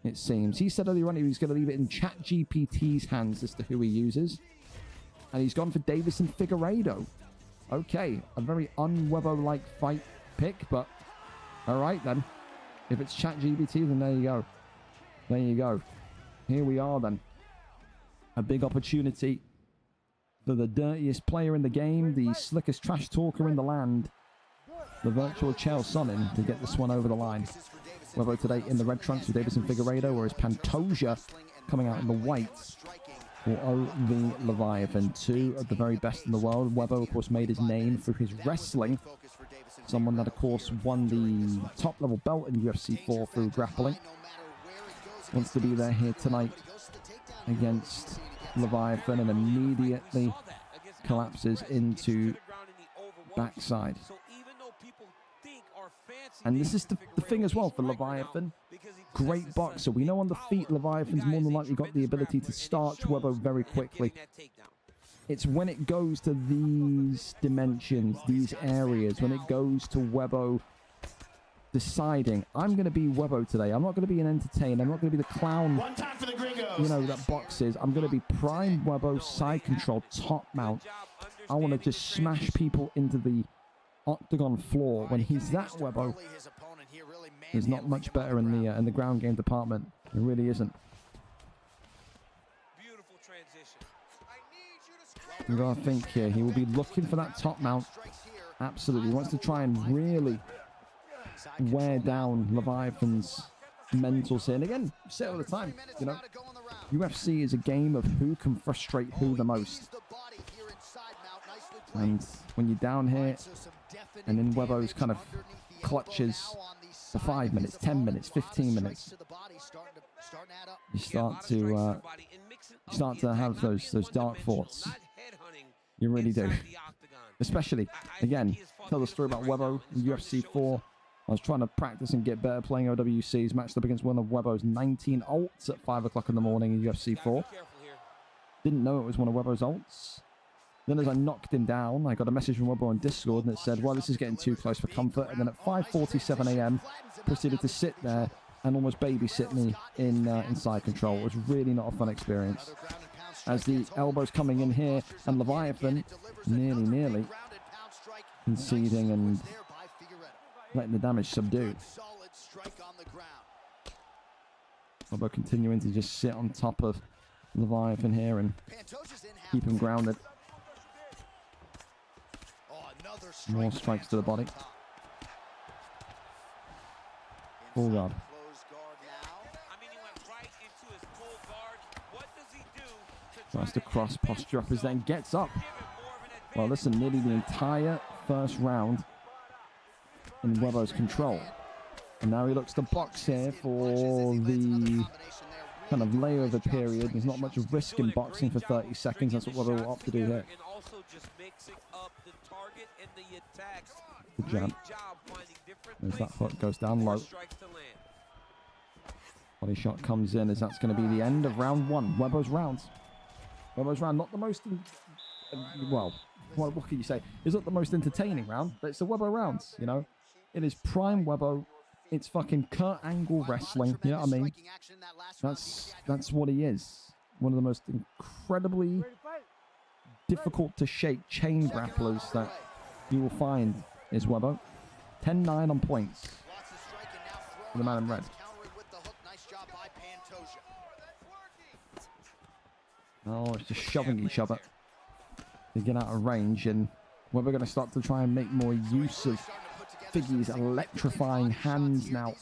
it seems. He said earlier on he was going to leave it in ChatGPT's hands as to who he uses. And he's gone for Davison Figueiredo. Okay, a very un-Webbo-like fight pick, but all right then. If it's ChatGPT, then there you go. There you go. Here we are then. A big opportunity for the dirtiest player in the game, the slickest trash talker in the land, the virtual Chael Sonnen, to get this one over the line. Webbo today in the red trunks with Davison Figueiredo, whereas Pantoja coming out in the whites for OV Leviathan. 2 of the very best in the world. Webbo, of course, made his name through his wrestling. Someone that, of course, won the top-level belt in UFC 4 through grappling. Wants to be there here tonight against Leviathan and immediately collapses into backside. And this is the thing as well for Leviathan. Great boxer. We know on the feet Leviathan's more than likely got the ability to starch Webbo very quickly. It's when it goes to these dimensions, these areas, when it goes to Webbo deciding, I'm going to be Webbo today. I'm not going to be an entertainer. I'm not going to be the clown, you know, that boxes. I'm going to be prime Webbo, side control, top mount. I want to just smash people into the octagon floor, when he's that Webbo, is not much better in the ground game department. It really isn't. Beautiful transition. You gotta think here. He will be looking for that top mount. Absolutely. He wants to try and really wear down Leviathan's mentals here. And again, you say it all the time, you know, UFC is a game of who can frustrate who the most. And when you're down here and in Webbo's kind of clutches for 5 minutes, 10 minutes, 15 minutes, you start to have those dark thoughts. You really do. Especially, again, tell the story about Webbo in UFC 4. I was trying to practice and get better playing OWCs, matched up against one of Webbo's 19 ults at 5 o'clock in the morning in UFC 4. Didn't know it was one of Webbo's ults. Then as I knocked him down, I got a message from Webbo on Discord and it said, well, this is getting too close for comfort. And then at 5:47 a.m, proceeded to sit there and almost babysit me in side control. It was really not a fun experience. As the elbows coming in here, and Leviathan nearly conceding and letting the damage subdue. Webbo continuing to just sit on top of Leviathan here and keep him grounded. More strikes to the body. Full guard. Tries to cross, posture up as then gets up. Well, listen, nearly the entire first round in Webbo's control. And now he looks to box here for the kind of layover period. There's not much risk in boxing for 30 seconds. That's what Webbo will opt to do here. Good jab. There's that hook, goes down low. Body shot comes in as that's going to be the end of round one. Webbo's round. Webbo's round, not the most, well, what can you say? It's not the most entertaining round, but it's the Webbo rounds, you know? It is prime Webbo. It's fucking Kurt Angle wrestling, you know what I mean? That's what he is. One of the most incredibly difficult to shake chain grapplers that you will find is Webbo. 10-9 on points for the man in red. Oh, it's just shoving each other to get out of range, and we're going to start to try and make more use of Figgy's electrifying hands now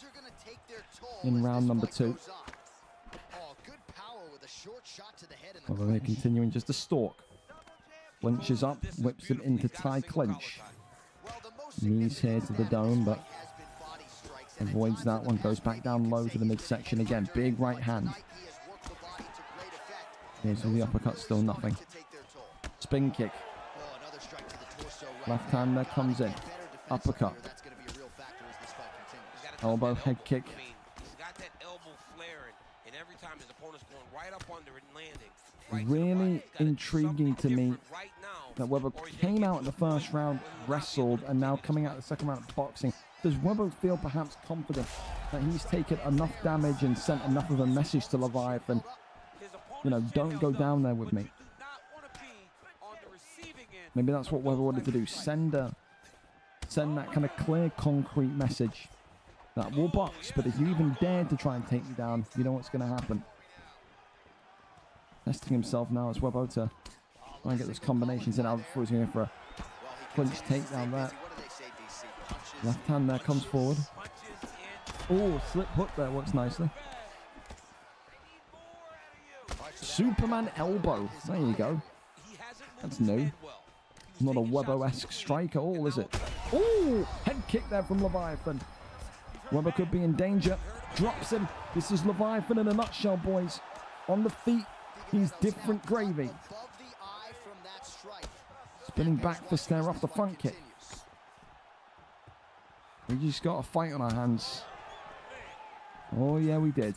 in round number 2. Although they're continuing just to stalk. Clinches up, whips him into tie clinch. Knees here to the dome, but avoids that one. Goes back down low to the midsection again. Big right hand. Here's the uppercut, still nothing. Spin kick. Left hand there comes in. Uppercut. Elbow, head kick. Really intriguing to me that Webbo came out in the first round, wrestled, and now coming out in the second round boxing. Does Webbo feel perhaps confident that he's taken enough damage and sent enough of a message to Leviathan? You know, don't go down there with me. Maybe that's what Webbo wanted to do. Send that kind of clear, concrete message that we'll box, but if you even dare to try and take me down, you know what's going to happen. Testing himself now as Webbo to try and get those combinations in. Out before he's going for a clinch takedown there. Left hand there comes forward. Oh, slip hook there works nicely. Superman elbow. There you go. That's new. Not a Webbo-esque strike at all, is it? Oh, head kick there from Leviathan. Webbo could be in danger. Drops him. This is Leviathan in a nutshell, boys. On the feet, he's different gravy. Spinning back fist there off the front kick. We just got a fight on our hands. Oh, yeah, we did.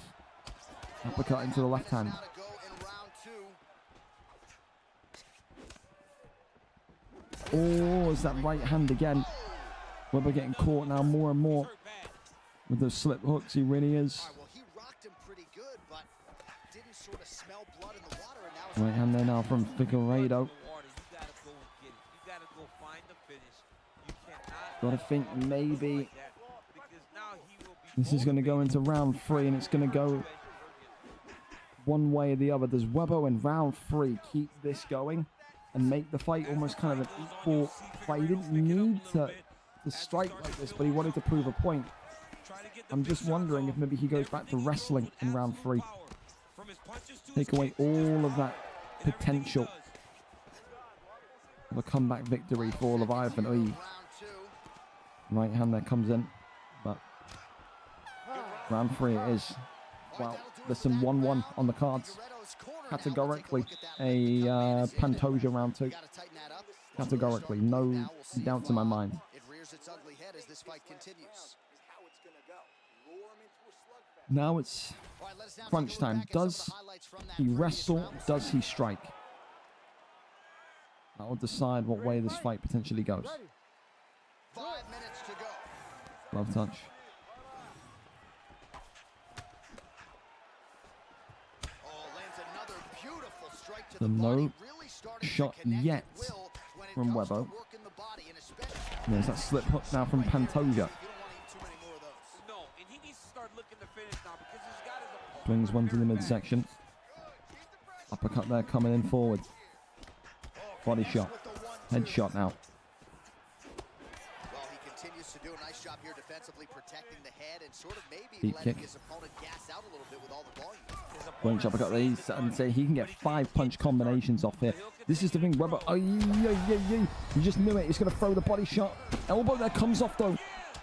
Uppercut into the left hand. Oh, is that right hand again? Webbo getting caught now more and more with those slip hooks. He really is. Right hand there now from Figueiredo. Gotta think maybe Like that, because now he will be this is going to go into round 3, and it's going to go one way or the other. Does Webbo in round 3 keep this going and make the fight almost kind of an equal fight? He didn't need to strike like this, but he wanted to prove a point. I'm just wondering if maybe he goes back to wrestling in round 3. Take away all of that potential of a comeback victory for Leviathan. Oy. Right hand there comes in, but round 3 it is. Well, there's some 1-1 on the cards. Categorically a Pantoja round 2. Categorically, no doubt in my mind. Now it's crunch time. Does he wrestle? Does he strike? That will decide what way this fight potentially goes. 5 minutes to go. Love touch. So no shot yet from Webbo. There's that slip hook now from Pantoja. Brings one to the midsection. Uppercut there coming in forward. Body shot. Headshot now. Well, he continues to do a nice job here defensively protecting the head and sort of maybe Deep letting kick. his opponent gas out a little bit with all the volume. Punch uppercut there. He's and say he can get 5 punch combinations off here. This is the thing, Webber. Oh, you just knew it. He's going to throw the body shot. Elbow there comes off though.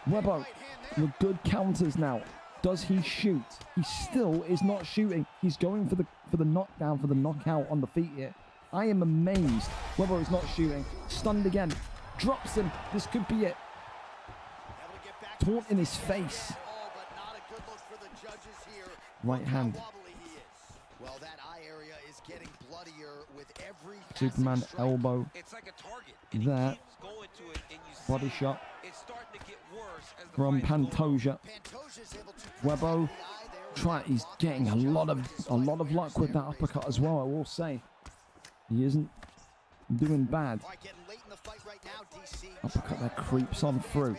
Webber with good counters now. Does he shoot? He still is not shooting. He's going for the knockdown, for the knockout on the feet here. I am amazed. Webber is not shooting. Stunned again. Drops him. This could be it. Taunt in his face. Right hand. Well, that eye area is getting bloodier with every Superman elbow. It's like a target. There. Body shot from Pantoja. Webbo he's getting a lot of luck with that uppercut as well, I will say. He isn't doing bad. Uppercut that creeps on through.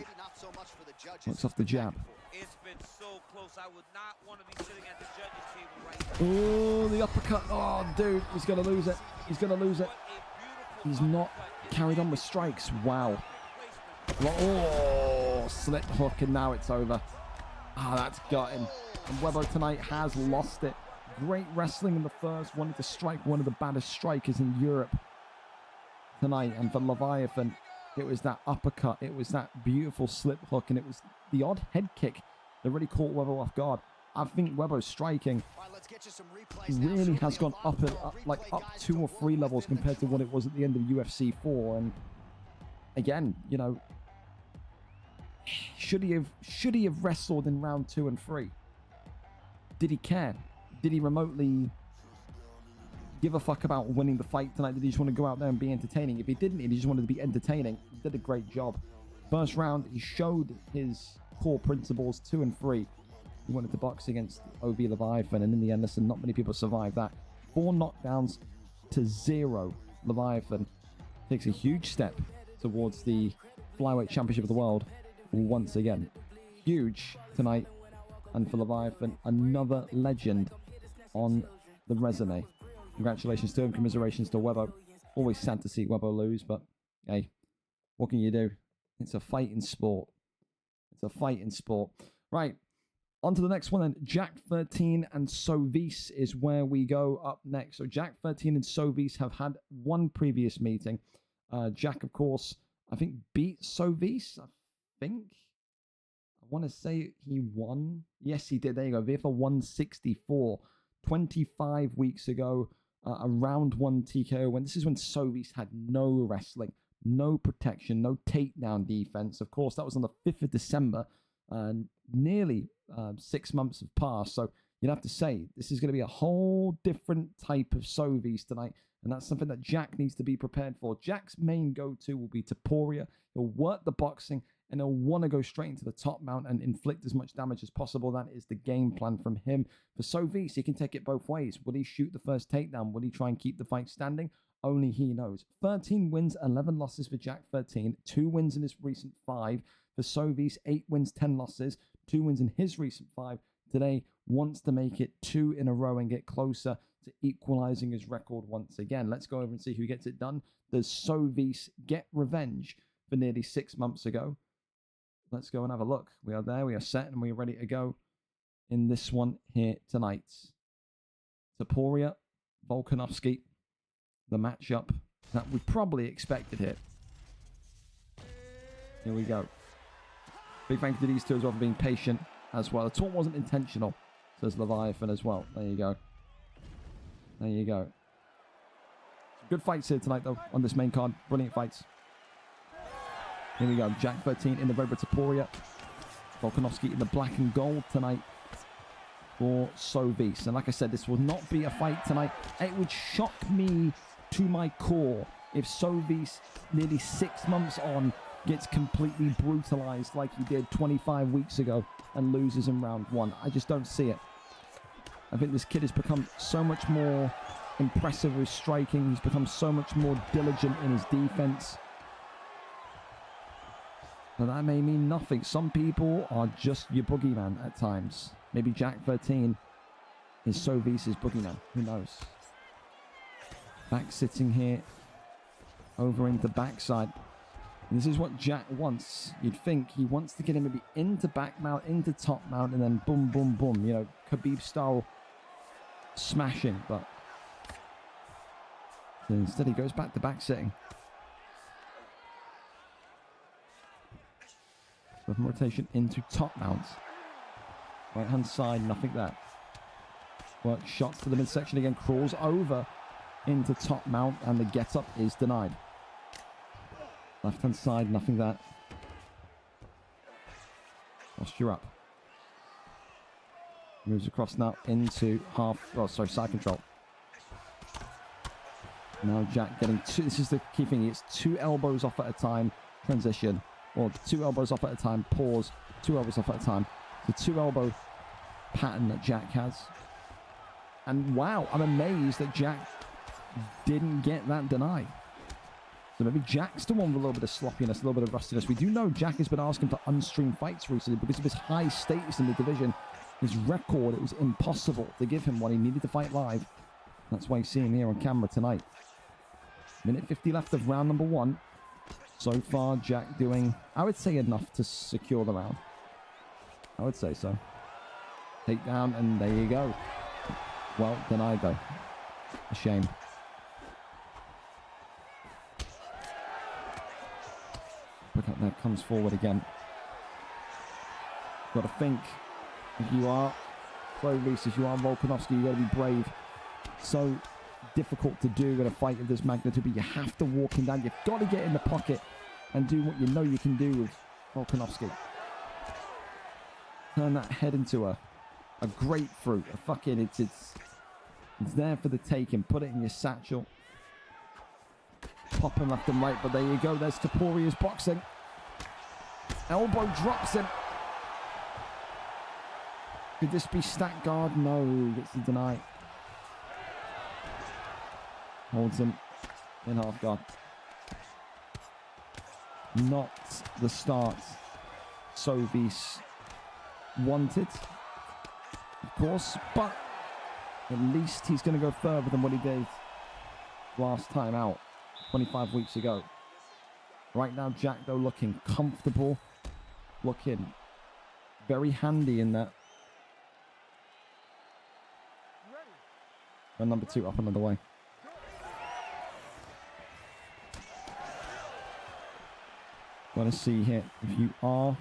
Looks off the jab. It's been so close. I would not want to be sitting at the judges table right now. Oh, the uppercut. Oh, dude, he's going to lose it. He's going to lose it. He's not carried on with strikes. Wow. Oh, slip hook, and now it's over. Ah, that's got him. And Webbo tonight has lost it. Great wrestling in the first. Wanted to strike one of the baddest strikers in Europe tonight. And for Leviathan, it was that uppercut. It was that beautiful slip hook. And it was the odd head kick that really caught Webbo off guard. I think Webbo's striking really has gone up 2 or 3 levels compared to what it was at the end of UFC 4. And again, you know, should he have wrestled in round 2 and 3? Did he care? Did he remotely give a fuck about winning the fight tonight? Did he just want to go out there and be entertaining? If he didn't, he just wanted to be entertaining. He did a great job. First round, he showed his core principles. 2 and 3. He wanted to box against OB Leviathan, and in the end, listen, not many people survived that. 4 knockdowns to 0. Leviathan takes a huge step towards the Flyweight Championship of the World once again. Huge tonight. And for Leviathan, another legend on the resume. Congratulations to him. Commiserations to Webbo. Always sad to see Webbo lose, but hey, what can you do? It's a fight in sport. It's a fight in sport. Right. On to the next one then. Jack 13 and Sovis is where we go up next. So Jack 13 and Sovis have had one previous meeting. Jack, of course, I think beat Sovis. I think. I want to say he won. Yes, he did. There you go. VFL 164. 25 weeks ago. A round 1 TKO. When this is when Sovis had no wrestling, no protection, no takedown defense. Of course, that was on the 5th of December. Nearly 6 months have passed. So you'd have to say this is going to be a whole different type of Sovis tonight. And that's something that Jack needs to be prepared for. Jack's main go-to will be Taporia. He'll work the boxing and he'll want to go straight into the top mount and inflict as much damage as possible. That is the game plan from him. For Sovis, he can take it both ways. Will he shoot the first takedown? Will he try and keep the fight standing? Only he knows. 13 wins, 11 losses for Jack 13. 2 wins in his recent 5. For Sovis, 8 wins, 10 losses. 2 wins in his recent 5. Today, wants to make it 2 in a row and get closer to equalizing his record once again. Let's go over and see who gets it done. Does Sovis get revenge for nearly 6 months ago? Let's go and have a look. We are there, we are set, and we are ready to go in this one here tonight. Topuria, Volkanovski, the matchup that we probably expected here. Here we go. Big thank you to these two as well for being patient as well. The taunt wasn't intentional, says Leviathan as well. There you go. There you go. Some good fights here tonight, though, on this main card. Brilliant fights. Here we go. Jack 13 in the red with Topuria. Volkanovski in the black and gold tonight for Sovis. And like I said, this will not be a fight tonight. It would shock me to my core if Sovis, nearly 6 months on, gets completely brutalized like he did 25 weeks ago and loses in round 1. I just don't see it. I think this kid has become so much more impressive with striking. He's become so much more diligent in his defense. But that may mean nothing. Some people are just your boogeyman at times. Maybe Jack 13 is Sovis' boogeyman. Who knows? Back sitting here. Over into backside. And this is what Jack wants. You'd think he wants to get him maybe into back mount, into top mount, and then boom, boom, boom. You know, Khabib style smashing. But instead he goes back to back sitting. With rotation into top mounts. Right hand side, nothing there. Works shots to the midsection again, crawls over into top mount, and the get up is denied. Left hand side, nothing there. Posture up. Moves across now into side control. Now Jack getting two. This is the key thing. It's 2 elbows off at a time. Transition. Or 2 elbows off at a time. Pause. 2 elbows off at a time. The 2 elbow pattern that Jack has. And wow, I'm amazed that Jack didn't get that denied. So maybe Jack's the one with a little bit of sloppiness, a little bit of rustiness. We do know Jack has been asking for unstreamed fights recently because of his high status in the division. His record, it was impossible to give him one. He needed to fight live. That's why you see him here on camera tonight. Minute 50 left of round number 1. So far, Jack doing, I would say, enough to secure the round. I would say so. Takedown, and there you go. Well, denied though. A shame. Look up there, comes forward again. Got to think, if you are Sovis, if you are Volkanovski, you got to be brave. So difficult to do in a fight of this magnitude, but you have to walk him down. You've got to get in the pocket and do what you know you can do with Volkanovski. Turn that head into a grapefruit. A fucking, it's there for the taking. Put it in your satchel. Pop him left and right, but there you go. There's Topuria's boxing. Elbow drops him. Could this be stack guard? No, gets the deny. Holds him in half guard. Not the start Sovis wanted, of course, but at least he's going to go further than what he did last time out, 25 weeks ago. Right now, Jack, though, looking comfortable, looking very handy in that. And number 2 up another way. Want to see here, if you are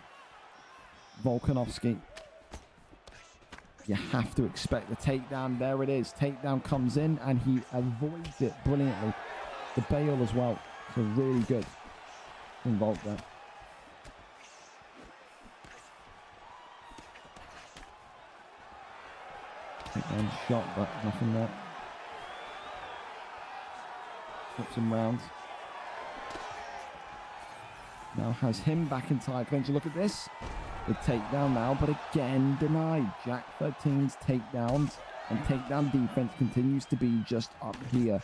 Volkanovski, you have to expect the takedown. There it is. Takedown comes in, and he avoids it brilliantly. The bail as well. So really good involved there. Takedown shot, but nothing there. Flips him round. Now has him back in tight clinch. Look at this. The takedown now, but again denied. Jack 13's takedowns and takedown defense continues to be just up here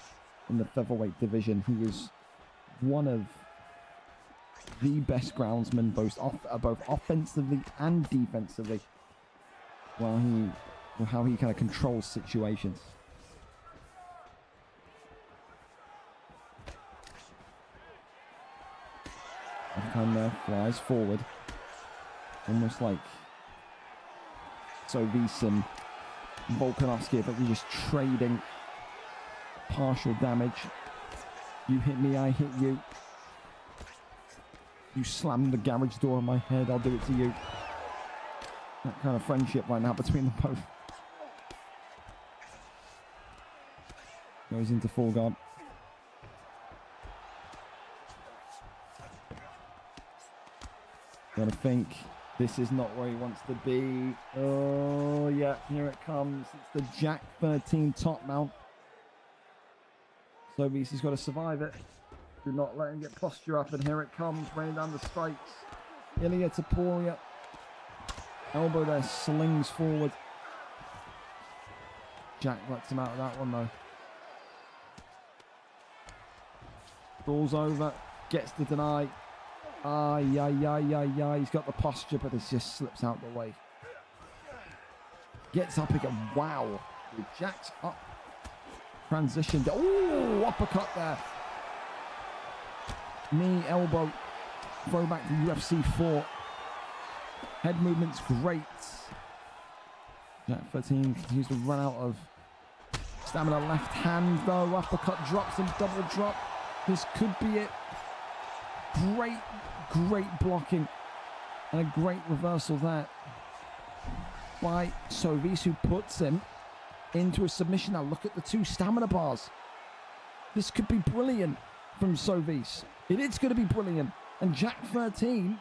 in the featherweight division. He is one of the best groundsmen, both offensively and defensively. How he kind of controls situations. Kind of flies forward, almost like Sovis and Volkanovski, but they're just trading partial damage. You hit me, I hit you. You slam the garage door on my head, I'll do it to you. That kind of friendship right now between them both. Goes into full guard. Gotta think this is not where he wants to be. Oh yeah, here it comes. It's the Jack 13 top mount. Sovis has got to survive it. Do not let him get posture up, and here it comes, raining down the strikes. Ilya Topuria. Elbow there, slings forward. Jack lets him out of that one though. Falls over, gets the deny. He's got the posture, but it just slips out the way. Gets up again. Wow. Jack's up. Transition. Oh, uppercut there. Knee, elbow. Throwback to UFC 4. Head movement's great. Jack 13 continues to run out of stamina. Left hand though. Uppercut drops him. Double drop. This could be it. Great blocking and a great reversal there by Sovis, who puts him into a submission. Now look at the two stamina bars. This could be brilliant from Sovis. It is going to be brilliant. And Jack 13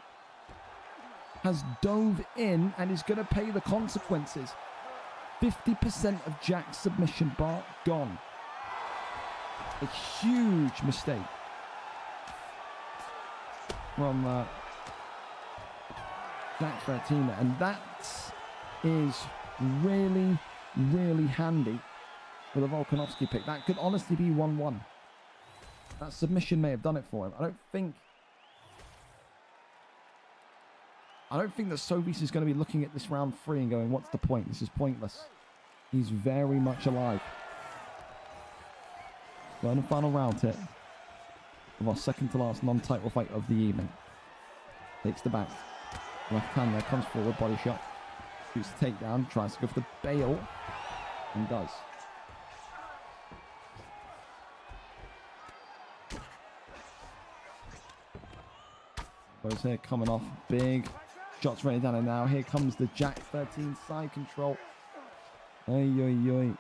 has dove in and is going to pay the consequences. 50% of Jack's submission bar gone. A huge mistake from Jack 13, and that is really handy for the Volkanovski pick. That could honestly be 1-1. That submission may have done it for him. I don't think that Sovis is going to be looking at this round 3 and going, what's the point? This is pointless. He's very much alive. So in the final round here of our second to last non-title fight of the evening. Takes the back. Left hand there, comes forward, body shot. Shoots the takedown, tries to go for the bail, and does. Goes here, coming off big. Shots ready down, and now here comes the Jack 13 side control. Oi.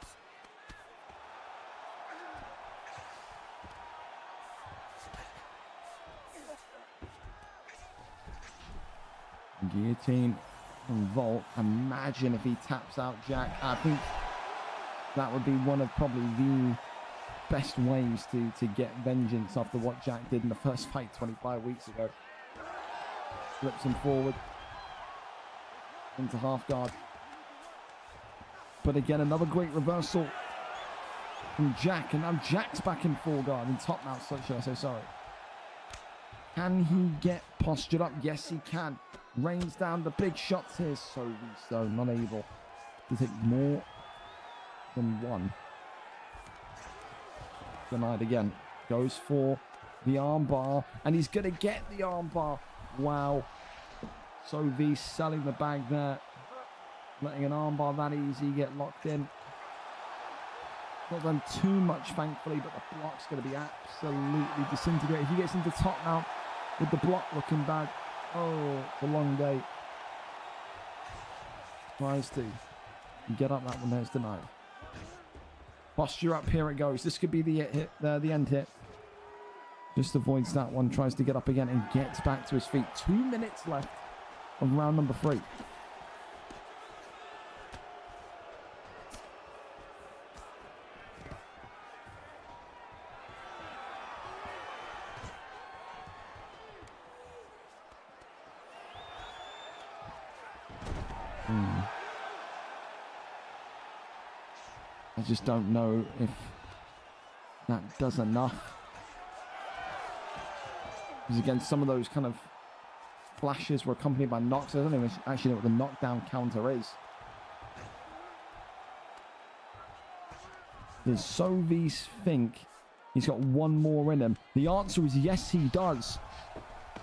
Guillotine from Volt. Imagine if he taps out Jack. I think that would be one of probably the best ways to get vengeance after what Jack did in the first fight 25 weeks ago. Flips him forward into half guard. But again, another great reversal from Jack. And now Jack's back in full guard, in top mount, so should I say, sorry. Can he get postured up? Yes, he can. Rains down the big shots here. So not able to take more than one. Denied again. Goes for the armbar, and he's going to get the armbar. Wow. Sovis selling the bag there. Letting an armbar that easy get locked in. Not done too much, thankfully, but the block's going to be absolutely disintegrated. If he gets into top mount with the block looking bad, oh, it's a long day. Tries to get up that one there, it's denied. Posture up, here it goes. This could be the hit, the end hit. Just avoids that one, tries to get up again and gets back to his feet. 2 minutes left of round number 3. I just don't know if that does enough. Because again, some of those kind of flashes were accompanied by knocks. I don't even actually know what the knockdown counter is. Does Sovis think he's got one more in him? The answer is yes, he does.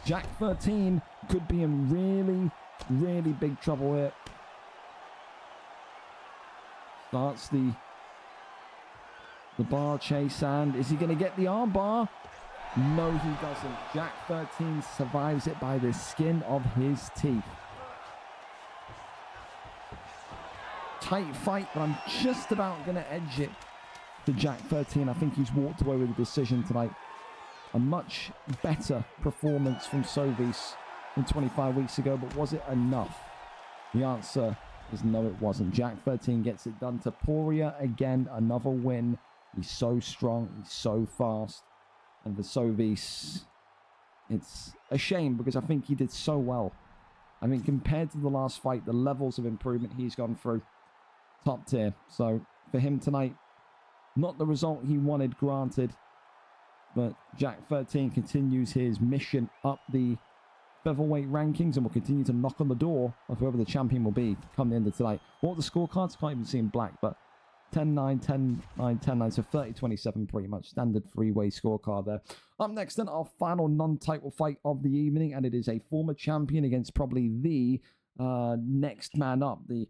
Jack 13 could be in really, really big trouble here. Starts the bar chase, and is he going to get the arm bar? No, he doesn't. Jack 13 survives it by the skin of his teeth. Tight fight, but I'm just about going to edge it to Jack 13. I think he's walked away with a decision tonight. A much better performance from Sovis than 25 weeks ago, but was it enough? The answer is no, it wasn't. Jack 13 gets it done. Taporia again, another win. He's so strong, he's so fast. And for Sovis, it's a shame because I think he did so well. I mean, compared to the last fight, the levels of improvement he's gone through, top tier. So for him tonight, not the result he wanted, granted, but Jack 13 continues his mission up the featherweight rankings and will continue to knock on the door of whoever the champion will be come the end of tonight. What are the scorecards? Can't even see in black, but 10-9, 10-9, 10-9, so 30-27 pretty much. Standard three-way scorecard there. Up next then, our final non-title fight of the evening, and it is a former champion against probably the next man up, the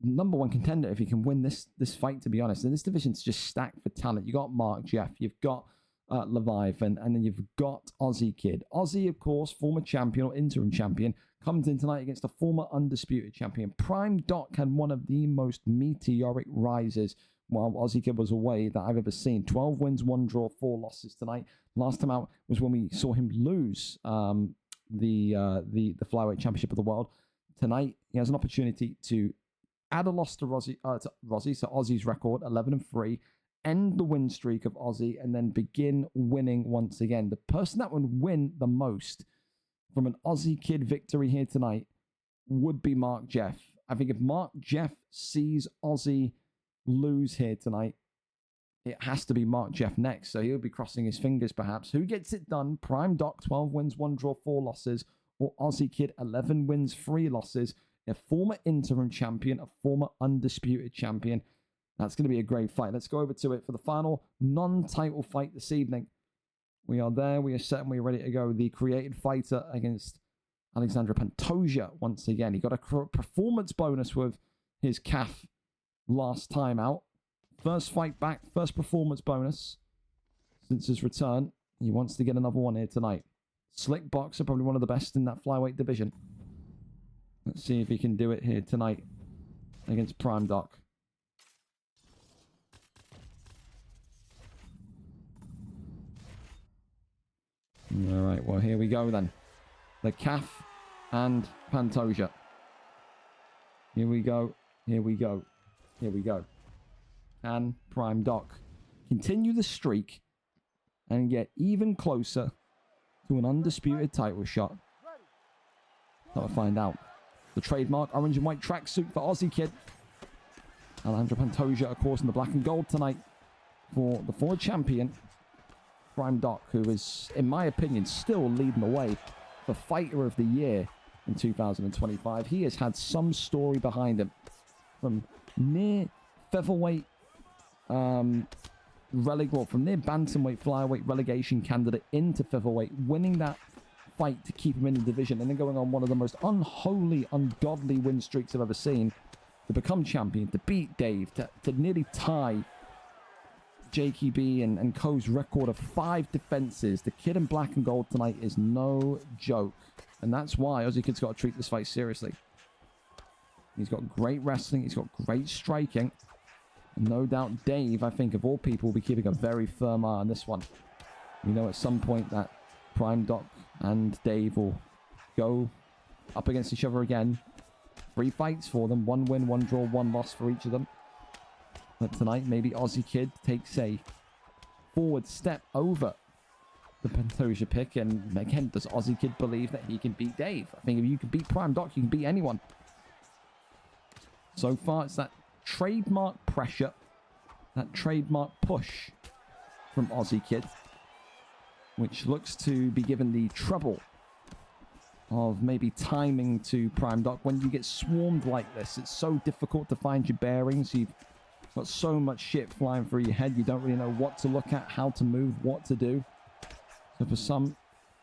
number one contender if he can win this fight, to be honest. And this division's just stacked for talent. You got Mark Jeff, you've got Leviathan, and then you've got Aussie Kid. Aussie, of course, former champion or interim champion, comes in tonight against a former undisputed champion. Prime Doc had one of the most meteoric rises while Aussie Kid was away that I've ever seen. 12 wins, 1 draw, 4 losses tonight. Last time out was when we saw him lose the Flyweight Championship of the World. Tonight, he has an opportunity to add a loss to Aussie's record, 11-3, end the win streak of Aussie, and then begin winning once again. The person that would win the most from an Aussie Kid victory here tonight would be Mark Jeff. I think if Mark Jeff sees Aussie lose here tonight, it has to be Mark Jeff next. So he'll be crossing his fingers perhaps. Who gets it done? Prime Doc, 12 wins, 1 draw, 4 losses. Or Aussie Kid, 11 wins, 3 losses. A former interim champion, a former undisputed champion. That's going to be a great fight. Let's go over to it for the final non-title fight this evening. We are there. We are set and we're ready to go. The created fighter against Alexandra Pantoja once again. He got a performance bonus with his calf last time out. First fight back, first performance bonus since his return. He wants to get another one here tonight. Slick boxer, probably one of the best in that flyweight division. Let's see if he can do it here tonight against Prime Doc. All right, well, here we go then. The calf and Pantoja. Here we go. Here we go. Here we go. And Prime Doc continue the streak and get even closer to an undisputed title shot. I'll find out. The trademark orange and white tracksuit for Aussie Kid. Alejandro Pantoja, of course, in the black and gold tonight for the former champion, Prime Doc, who is, in my opinion, still leading the way for Fighter of the Year in 2025. He has had some story behind him. From near featherweight, from near bantamweight, flyweight relegation candidate into featherweight, winning that fight to keep him in the division, and then going on one of the most unholy, ungodly win streaks I've ever seen, to become champion, to beat Dave, to nearly tie JKB and Co.'s record of 5 defenses. The kid in black and gold tonight is no joke. And that's why Aussie Kid's got to treat this fight seriously. He's got great wrestling. He's got great striking. And no doubt Dave, I think, of all people, will be keeping a very firm eye on this one. We know at some point that Prime Doc and Dave will go up against each other again. 3 fights for them. 1 win, 1 draw, 1 loss for each of them. But tonight, maybe Aussie Kid takes a forward step over the Pantoja pick. And again, does Aussie Kid believe that he can beat Dave? I think if you can beat Prime Doc, you can beat anyone. So far, it's that trademark pressure, that trademark push from Aussie Kid, which looks to be given the trouble of maybe timing to Prime Doc. When you get swarmed like this, it's so difficult to find your bearings. You've got so much shit flying through your head, you don't really know what to look at, how to move, what to do. So for some,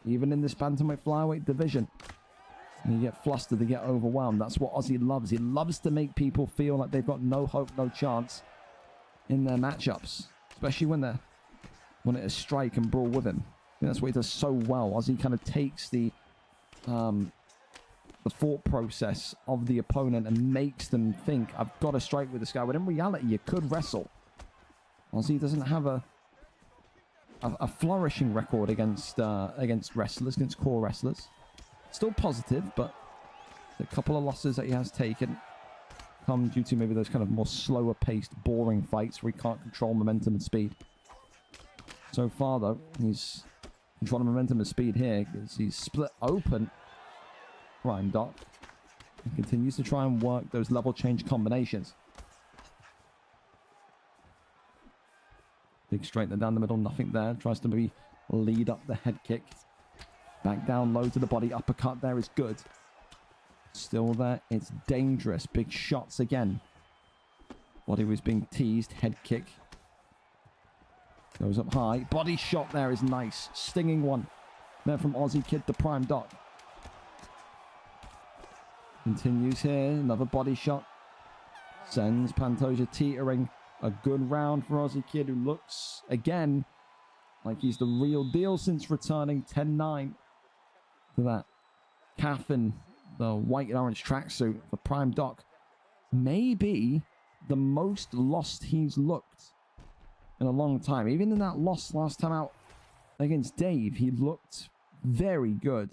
even in this bantamweight flyweight division, you get flustered, they get overwhelmed. That's what Aussie loves. He loves to make people feel like they've got no hope, no chance in their matchups, especially when they're wanting to strike and brawl with him. I think that's what he does so well. Aussie kind of takes the thought process of the opponent and makes them think, I've got to strike with this guy. But in reality, you could wrestle. Aussie doesn't have a flourishing record against wrestlers, against core wrestlers. Still positive, but a couple of losses that he has taken come due to maybe those kind of more slower paced, boring fights where he can't control momentum and speed. So far, though, he's controlling momentum and speed here because he's split open Prime Doc and continues to try and work those level change combinations. Big straightener down the middle, nothing there. Tries to maybe lead up the head kick. Back down low to the body. Uppercut there is good. Still there. It's dangerous. Big shots again. Body was being teased. Head kick. Goes up high. Body shot there is nice. Stinging one. There from Aussie Kid to Prime Doc. Continues here. Another body shot. Sends Pantoja teetering. A good round for Aussie Kid, who looks, again, like he's the real deal since returning 10-9 to that calf in the white and orange tracksuit for Prime Doc. Maybe the most lost he's looked in a long time. Even in that loss last time out against Dave, he looked very good.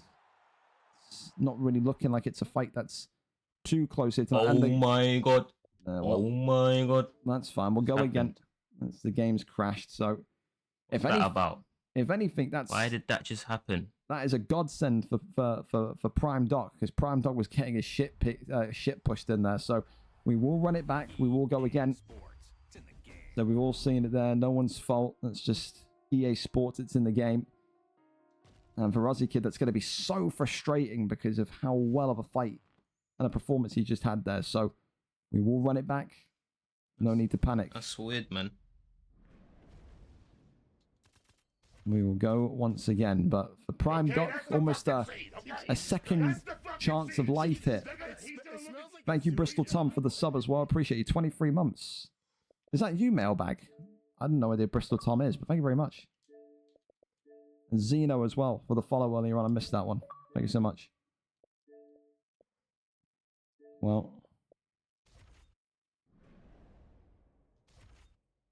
It's not really looking like it's a fight that's too close. Oh my god. Oh my god. That's fine. We'll go again. That's, the game's crashed. So, What's that about? If anything, that's Why did that just happen? that is a godsend for Prime Doc, because Prime Doc was getting his shit pushed in there. So we will run it back. We will go again. So we've all seen it there. No one's fault. That's just EA Sports. It's in the game. And for Aussie Kid, that's going to be so frustrating because of how well of a fight and a performance he just had there. So we will run it back. No need to panic. That's weird, man. We will go once again. But for Prime Doc, almost a second chance of life here. Thank you, Bristol Tom, for the sub as well. Appreciate you. 23 months. Is that you, Mailbag? I don't know where the Bristol Tom is, but thank you very much. And Zeno as well for the follow earlier on. I missed that one. Thank you so much. Well,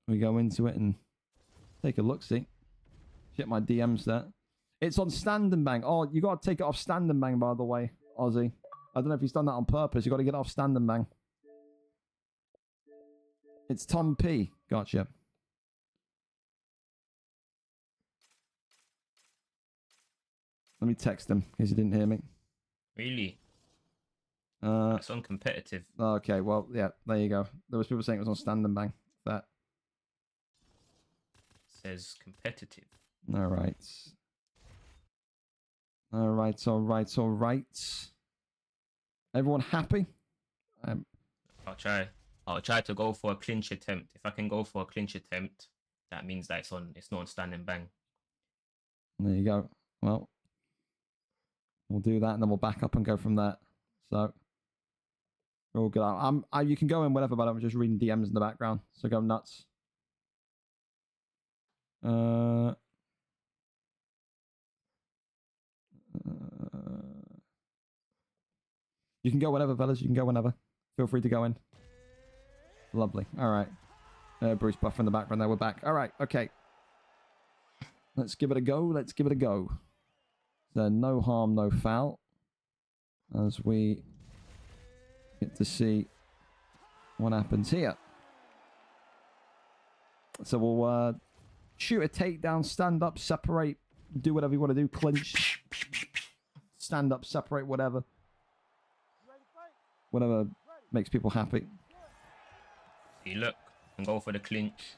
we go into it and take a look-see. Check my DMs there. It's on Stand and Bang. Oh, you got to take it off Stand and Bang, by the way, Aussie. I don't know if he's done that on purpose. You got to get it off Stand and Bang. It's Tom P. Gotcha. Let me text him in case he didn't hear me. Really? It's on competitive. Okay, well, yeah, there you go. There was people saying it was on Stand and Bang. That. Says competitive. All right. All right, all right, all right. Everyone happy? I'll try to go for a clinch attempt. If I can go for a clinch attempt, that means that it's not on Stand and Bang. There you go. Well, we'll do that and then we'll back up and go from there. So we're all good. You can go in whatever, but I'm just reading DMs in the background. So go nuts. You can go whenever, fellas. You can go whenever. Feel free to go in. Lovely. All right. Bruce Buffer in the background there. We're back. All right. Okay. Let's give it a go. Let's give it a go. So no harm, no foul. As we get to see what happens here. So we'll shoot a takedown, stand up, separate, do whatever you want to do, clinch, stand up, separate, whatever. Whatever makes people happy. See, look, can go for the clinch.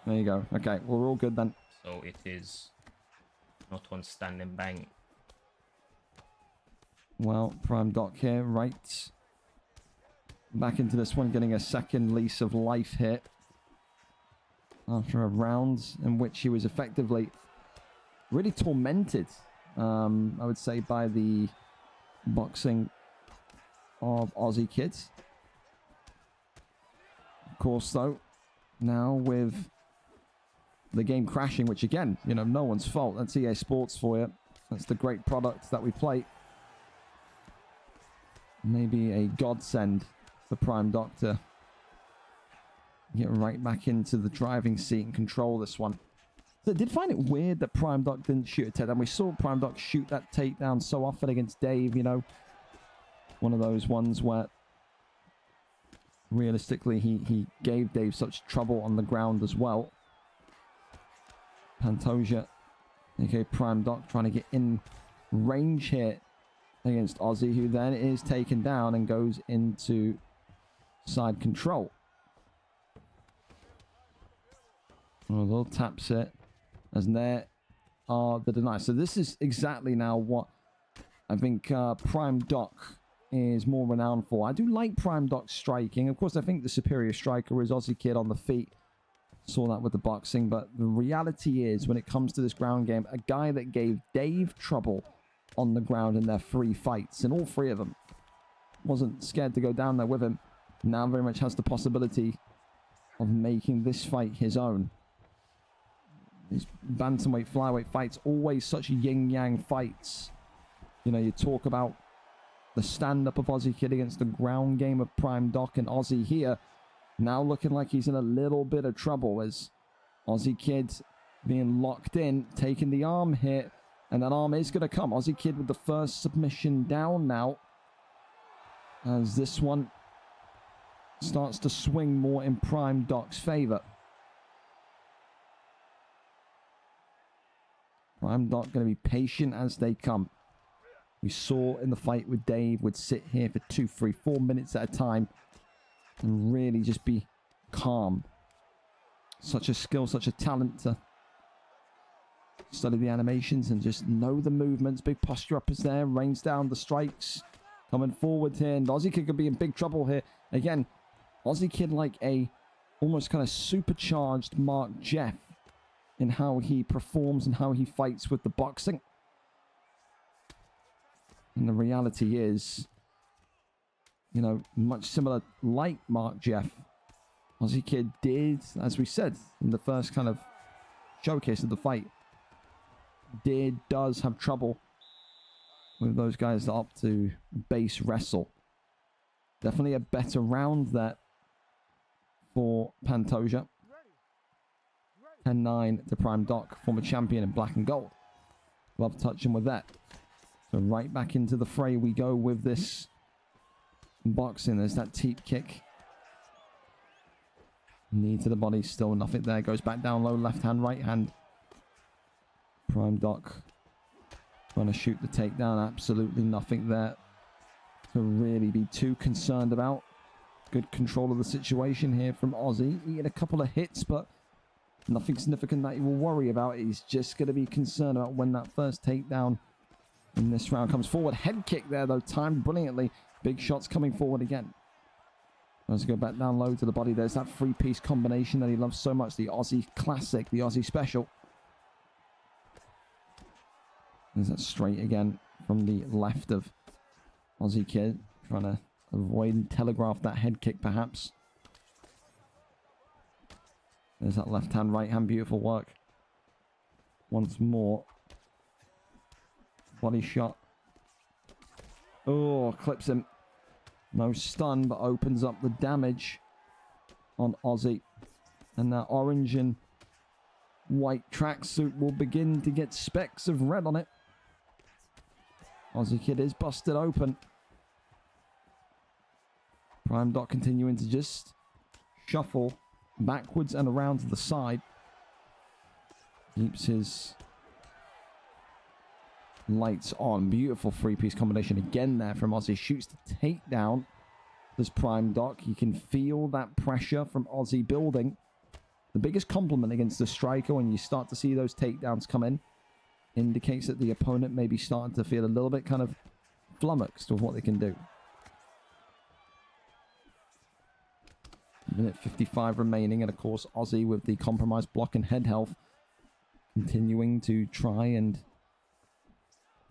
There you go. Okay, well, we're all good then. So it is not on standing bang. Well, Prime Doc here, right. Back into this one, getting a second lease of life here. After a round in which he was effectively really tormented, I would say, by the boxing of Aussie kids. Of course, though, now with the game crashing, which again, you know, no one's fault. That's EA Sports for you. That's the great product that we play. Maybe a godsend for Prime Doctor. Get right back into the driving seat and control this one. So I did find it weird that Prime Doc didn't shoot a takedown. We saw Prime Doc shoot that takedown so often against Dave, you know. One of those ones where realistically he gave Dave such trouble on the ground as well. Pantoja, aka Prime Doc, trying to get in range here against Aussie, who then is taken down and goes into side control. Although taps it, as there are the denies. So this is exactly now what I think Prime Doc is more renowned for. I do like Prime Doc striking. Of course, I think the superior striker is Aussie Kid on the feet. Saw that with the boxing. But the reality is, when it comes to this ground game, a guy that gave Dave trouble on the ground in their 3 fights, and all 3 of them, wasn't scared to go down there with him, now very much has the possibility of making this fight his own. These bantamweight, flyweight fights, always such yin-yang fights. You know, you talk about the stand-up of Aussie Kid against the ground game of Prime Doc, and Aussie here now looking like he's in a little bit of trouble as Aussie Kid being locked in, taking the arm hit, and that arm is going to come. Aussie Kid with the first submission down now, as this one starts to swing more in Prime Doc's favor. Prime Doc going to be patient as they come. We saw in the fight with Dave would sit here for 2, 3, 4 minutes at a time and really just be calm. Such a skill, such a talent to study the animations and just know the movements. Big posture up is there, rains down the strikes. Coming forward here, and Aussie Kid could be in big trouble here. Again, Aussie Kid like a almost kind of supercharged Mark Jeff in how he performs and how he fights with the boxing. And the reality is, you know, much similar like Mark Jeff. Aussie Kid did, as we said in the first kind of showcase of the fight, does have trouble with those guys that opt to base wrestle. Definitely a better round there for Pantoja. 10-9 to Prime Doc, former champion in black and gold. Love touching with that. So right back into the fray we go with this boxing. There's that teep kick. Knee to the body, still nothing there. Goes back down low, left hand, right hand. Prime Doc trying to shoot the takedown. Absolutely nothing there to really be too concerned about. Good control of the situation here from Aussie. Eating a couple of hits, but nothing significant that he will worry about. He's just going to be concerned about when that first takedown in this round comes forward. Head kick there, though, timed brilliantly. Big shots coming forward again. Let's go back down low to the body. There's that 3-piece combination that he loves so much. The Aussie classic, the Aussie special. There's that straight again from the left of Aussie Kid. Trying to avoid and telegraph that head kick, perhaps. There's that left hand, right hand. Beautiful work. Once more. Body shot. Oh, clips him. No stun, but opens up the damage on Aussie. And that orange and white tracksuit will begin to get specks of red on it. Aussie Kid is busted open. Prime Doc continuing to just shuffle backwards and around to the side. Keeps his lights on. Beautiful 3-piece combination again there from Aussie. Shoots the takedown. There's Prime Doc. You can feel that pressure from Aussie building. The biggest compliment against the striker when you start to see those takedowns come in indicates that the opponent may be starting to feel a little bit kind of flummoxed with what they can do. Minute 55 remaining, and of course Aussie with the compromised block and head health continuing to try and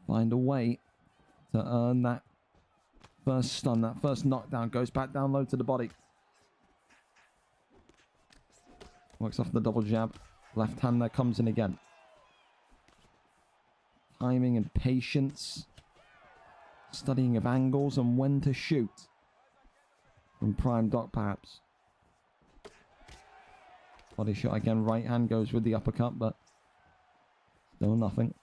find a way to earn that first stun, that first knockdown. Goes back down low to the body. Works off the double jab. Left hand there comes in again. Timing and patience. Studying of angles and when to shoot. From Prime Doc perhaps. Body shot again. Right hand goes with the uppercut, but still nothing.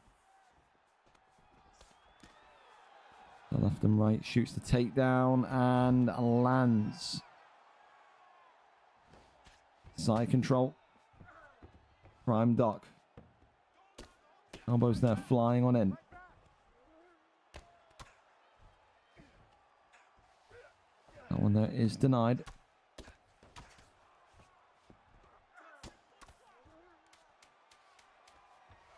So left and right. Shoots the takedown and lands. Side control. Prime Doc. Elbows there flying on in. That one there is denied.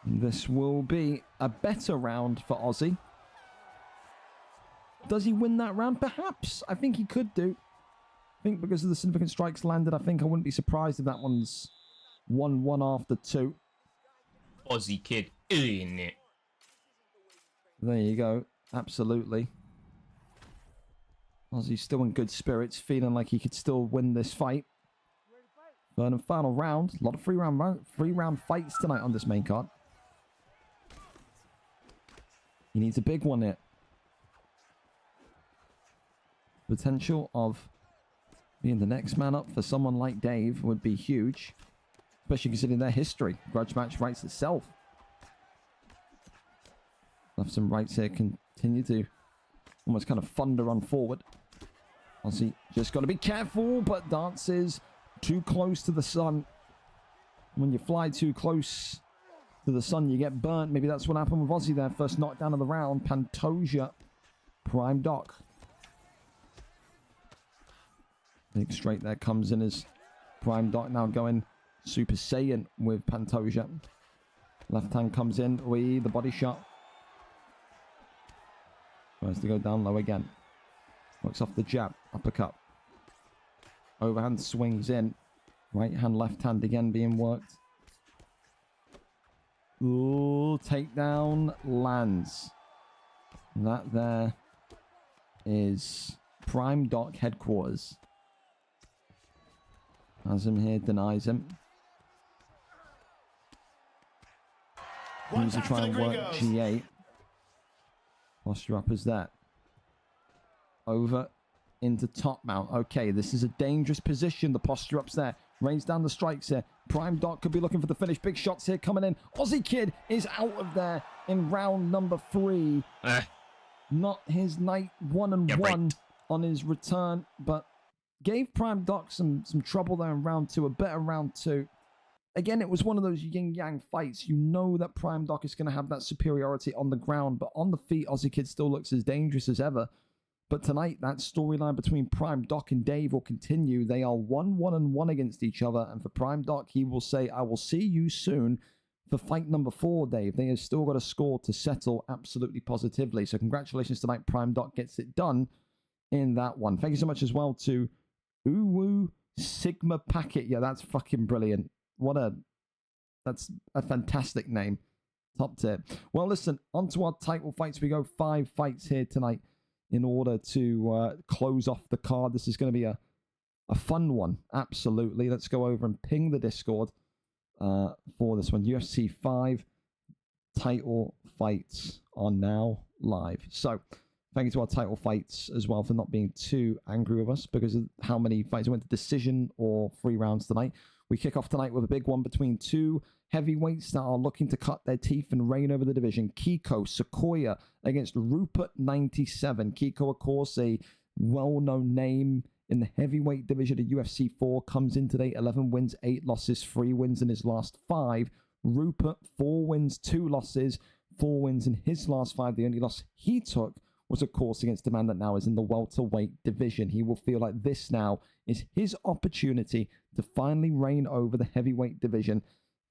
This will be a better round for Aussie. Does he win that round? Perhaps. I think he could do. I think because of the significant strikes landed, I think I wouldn't be surprised if that one's 1-1 after 2. Aussie kid in it. There you go. Absolutely. Aussie's still in good spirits, feeling like he could still win this fight. Third and final round. A lot of free round fights tonight on this main card. He needs a big one here. Potential of being the next man up for someone like Dave would be huge. Especially considering their history. Grudge match writes itself. Lefts and rights here continue to almost kind of thunder on forward. Aussie just got to be careful, but dances too close to the sun. When you fly too close to the sun, you get burnt. Maybe that's what happened with Aussie there. First knockdown of the round. Pantoja. Prime Doc. Big straight there comes in as Prime Doc now going Super Saiyan with Pantoja. Left hand comes in. The body shot. Tries to go down low again. Works off the jab. Uppercut. Overhand swings in. Right hand, left hand again being worked. Ooh, takedown lands. And that there is Prime Doc headquarters. Has him here, denies him. He's to try and work G8. Posture up as that. Over into top mount. Okay, this is a dangerous position. The posture up's there. Rains down the strikes here. Prime Doc could be looking for the finish. Big shots here coming in. Aussie Kid is out of there in round number 3. Not his night 1-1 right on his return, but gave Prime Doc some trouble there in round 2. A better round 2. Again, it was one of those yin-yang fights. You know that Prime Doc is going to have that superiority on the ground, but on the feet, Aussie Kid still looks as dangerous as ever. But tonight, that storyline between Prime Doc and Dave will continue. They are 1-1 against each other, and for Prime Doc, he will say, I will see you soon for fight number 4, Dave. They have still got a score to settle absolutely positively. So congratulations tonight. Prime Doc gets it done in that one. Thank you so much as well to Uwu Sigma Packet. Yeah, that's fucking brilliant. That's a fantastic name. Top tier. Well, listen, on to our title fights. We go 5 fights here tonight in order to close off the card. This is going to be a fun one. Absolutely. Let's go over and ping the Discord for this one. UFC 5 title fights are now live. So, thank you to our title fights as well for not being too angry with us because of how many fights went to decision or 3 rounds tonight. We kick off tonight with a big one between 2 heavyweights that are looking to cut their teeth and reign over the division. Kiko Sequoia against Rupert 97. Kiko, of course, a well-known name in the heavyweight division of UFC 4, comes in today, 11 wins, 8 losses, 3 wins in his last 5. Rupert, 4 wins, 2 losses, 4 wins in his last 5. The only loss he took was, of course, against a man that now is in the welterweight division. He will feel like this now is his opportunity to finally reign over the heavyweight division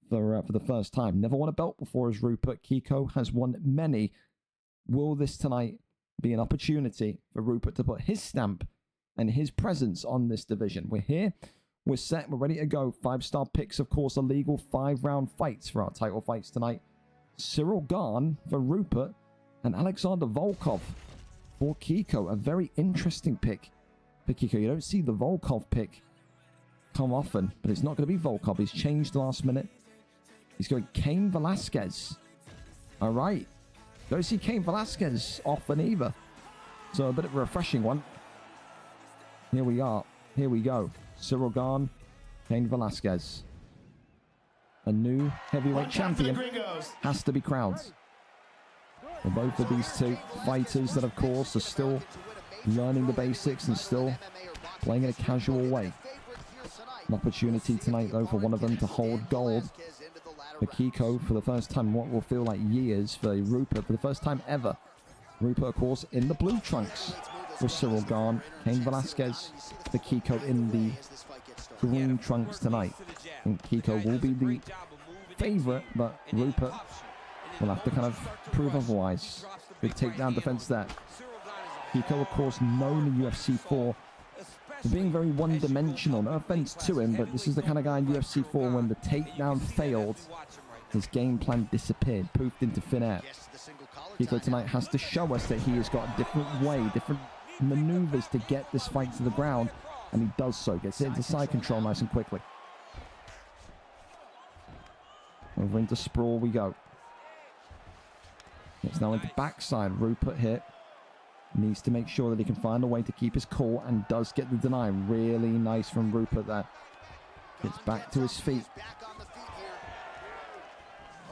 for the first time. Never won a belt before as Rupert. Kiko has won many. Will this tonight be an opportunity for Rupert to put his stamp and his presence on this division? We're here. We're set. We're ready to go. 5-star picks, of course, illegal 5-round fights for our title fights tonight. Cyril Gane for Rupert and Alexander Volkov for Kiko. A very interesting pick for Kiko. You don't see the Volkov pick come often, but it's not going to be Volkov. He's changed last minute. He's going Cain Velasquez. All right. Don't see Cain Velasquez often either. So a bit of a refreshing one. Here we are. Here we go. Cyril Gane, Cain Velasquez. A new heavyweight champion has to be crowned. For both of these two fighters that, of course, are still learning the basics and still playing in a casual way. An opportunity tonight, though, for one of them to hold gold. For Kiko, for the first time in what will feel like years. For Rupert, for the first time ever. Rupert, of course, in the blue trunks with Cyril Gane. Cain Velasquez for Kiko in the green trunks tonight. And Kiko will be the favorite, but Rupert will have to kind of prove otherwise. Good takedown defense there. Kiko, of course, known in UFC 4 for being very one-dimensional. No offense to him, but this is the kind of guy in UFC 4 when the takedown failed, his game plan disappeared, poofed into thin air. Kiko tonight has to show us that he has got a different way, different maneuvers to get this fight to the ground, and he does so. Gets it into side control nice and quickly. Over into sprawl we go. It's now into backside. Rupert here needs to make sure that he can find a way to keep his cool and does get the deny. Really nice from Rupert there. Gets back to his feet.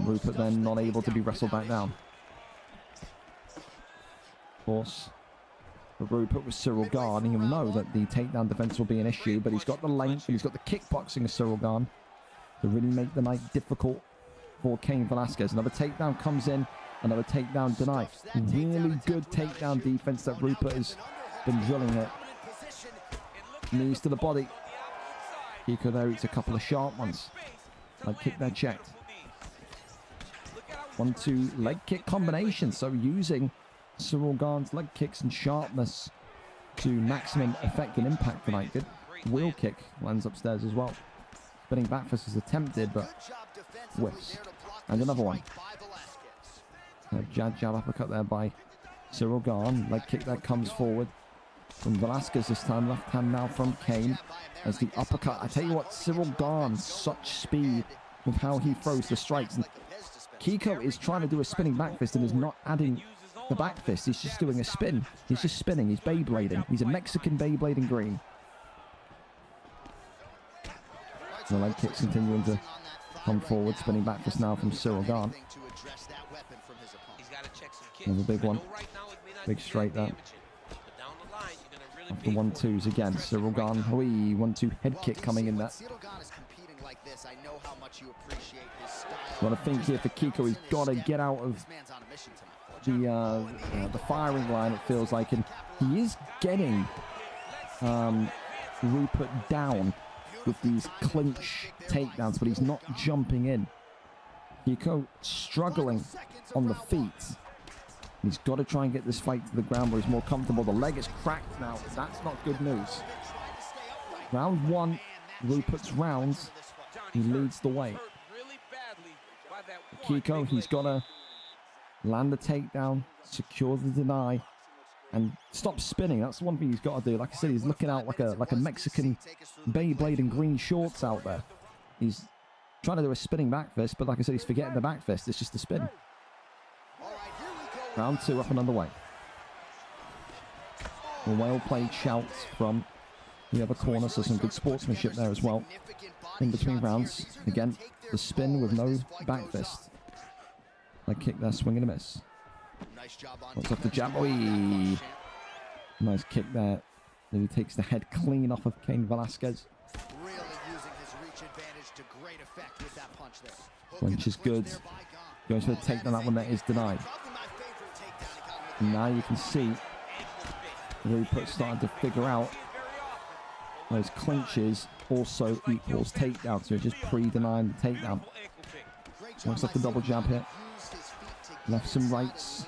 Rupert then not able to be wrestled back down. Of course, for Rupert with Cyril Gane, he'll know that the takedown defense will be an issue, but he's got the length and he's got the kickboxing of Cyril Gane to really make the night difficult for Cain Velasquez. Another takedown comes in. Another takedown denied. Really good takedown defense that Rupert has been drilling here. Knees to the body. Kiko there eats a couple of sharp ones. Leg kick there checked. 1-2 leg kick combination. So using Cyril Gane's leg kicks and sharpness to maximum effect and impact tonight. Good wheel kick lands upstairs as well. Spinning back fist is attempted, but whiffs. And another one. Jab uppercut there by Cyril Gane. Leg kick that comes forward from Velasquez this time. Left hand now from Cain as the uppercut. I tell you what, Cyril Gane, such speed with how he throws the strikes. And Kiko is trying to do a spinning back fist and is not adding the back fist. He's just doing a spin. He's just spinning. He's Beyblading. He's a Mexican Beyblade in green. The leg kicks continuing to come forward. Spinning back fist now from Cyril Gane. Another big one. Big straight there. After 1-2s again. Cyril Gane. 1-2 head kick coming in there. Got to think here for Kiko. He's got to get out of the firing line, it feels like. And he is getting Rupert down with these clinch takedowns, but he's not jumping in. Kiko struggling on the feet. He's got to try and get this fight to the ground where he's more comfortable. The leg is cracked now. That's not good news. Round 1, Rupert's round. He leads the way. Kiko, he's got to land the takedown, secure the deny, and stop spinning. That's the one thing he's got to do. Like I said, he's looking out like a Mexican Beyblade in green shorts out there. He's trying to do a spinning back fist, but like I said, he's forgetting the back fist. It's just a spin. Round 2 up and underway. A well-played shouts from the other corner, so some good sportsmanship there as well. In between rounds, again, the spin with no back fist. Leg kick there, swing and a miss. What's up the jab? Oy. Nice kick there. Then he takes the head clean off of Cain Velasquez. Clinch is good. Goes for the takedown. That one that is denied. And now you can see Rupert starting to figure out those clinches also equals takedown. So just pre-denying the takedown. Looks like the double jab here. Lefts and rights.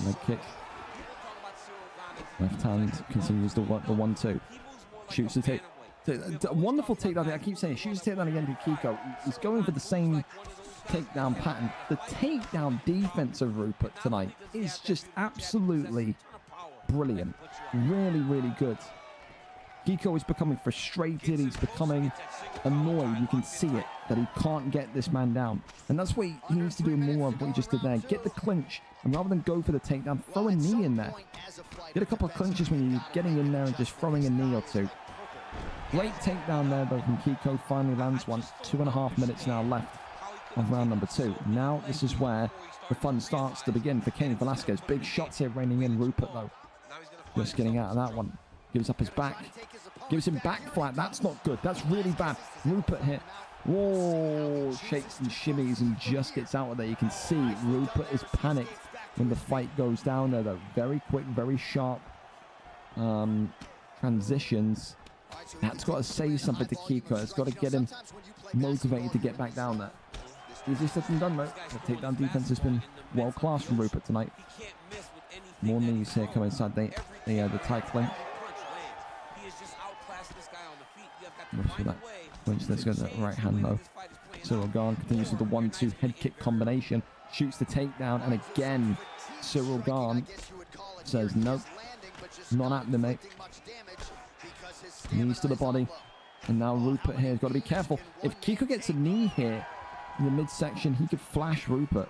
Leg kick. Left hand continues the 1-2. Shoots the take. A wonderful takedown. I keep saying shoots the takedown again to Kiko. He's going for the same takedown pattern. The takedown defense of Rupert tonight is just absolutely brilliant. Really, really good. Kiko is becoming frustrated. He's becoming annoyed. You can see it, that he can't get this man down. And that's what he needs to do more of what he just did there. Get the clinch, and rather than go for the takedown, throw a knee in there. Get a couple of clinches when you're getting in there and just throwing a knee or two. Great takedown there, though, from Kiko. Finally lands one. 2.5 minutes now left of round number 2. Now this is where the fun starts to begin for Cain Velasquez. Big shots here raining in. Rupert, though, just getting out of that one. Gives up his back. Gives him back flat. That's not good. That's really bad. Rupert here. Whoa. Shakes and shimmies and just gets out of there. You can see Rupert is panicked when the fight goes down there, though. Very quick, very sharp transitions. That's got to say something to Kiko. It's got to get him motivated to get back down there. Easier said than done, though. The takedown defense has been world-class from Rupert tonight. More knees here come inside the tight clinch. For that clinch, let's go to the right hand though. Cyril Gahn continues with the 1-2 head kick combination. Shoots the takedown, and again, Cyril Gahn says, nope, not happening, mate. Knees to the body. And now Rupert here has got to be careful. If Kiko gets a knee here in the midsection, he could flash Rupert.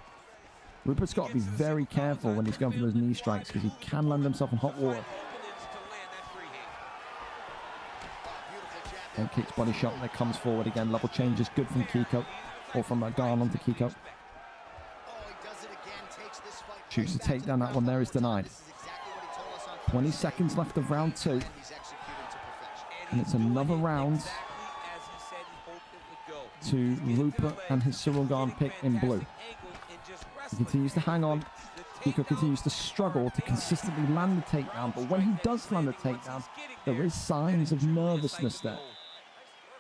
Rupert's got to be very careful when he's going for those knee strikes, because he can land himself in hot water. Head kicks, body shot, that comes forward again. Level changes, good from Kiko. Or from Gahn onto Kiko. Shoots the takedown, that one there is denied. 20 seconds left of round 2. And it's another round to Rupert and his Cyril Gahn pick in blue. He continues to hang on. Kiko continues to struggle to consistently land the takedown, but when he does land the takedown, there is signs of nervousness there.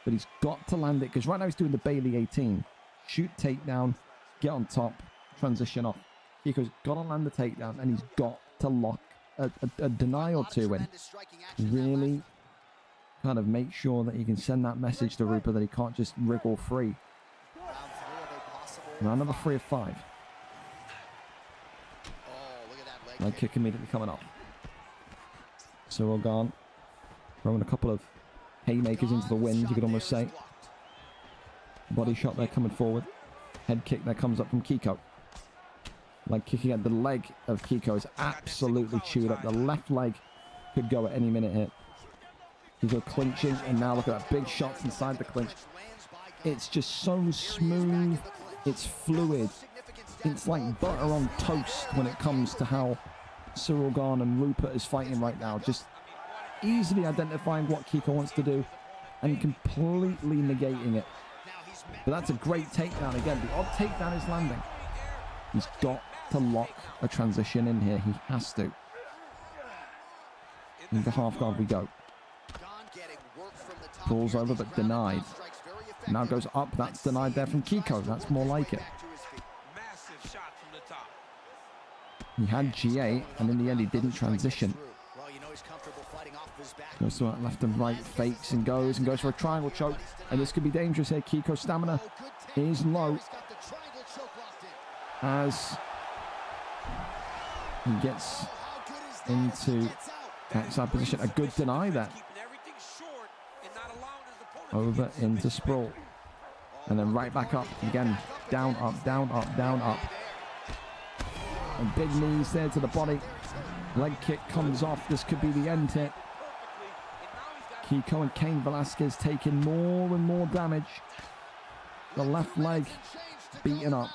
But he's got to land it, because right now he's doing the Bailey 18. Shoot takedown, get on top, transition off. Kiko's got to land the takedown, and he's got to lock a deny or two in. Really kind of make sure that he can send that message to Rupert that he can't just wriggle free. Round number 3 of 5. Leg kick immediately coming off. Cyril Gahn throwing a couple of haymakers into the wind, you could almost say. Body shot there coming forward. Head kick there comes up from Kiko. Leg kicking at the leg of Kiko is absolutely chewed up. The left leg could go at any minute here. Kiko clinching, and now look at that, big shots inside the clinch. It's just so smooth. It's fluid. It's like butter on toast when it comes to how Cyril Gahn and Rupert is fighting right now. Just easily identifying what Kiko wants to do and completely negating it. But that's a great takedown again. The odd takedown is landing. He's got to lock a transition in here. He has to. Into half guard we go. Falls over but denied. Now goes up. That's denied there from Kiko. That's more like it. He had G8, and in the end he didn't transition. Goes to that left and right, fakes and goes for a triangle choke. And this could be dangerous here. Kiko's stamina is low as he gets into backside position. A good deny there. Over into sprawl. And then right back up. Again, down, up, down, up, down, up. And big knees there to the body. Leg kick comes off. This could be the end here. Kiko and Cain Velasquez taking more and more damage. The left leg beaten up.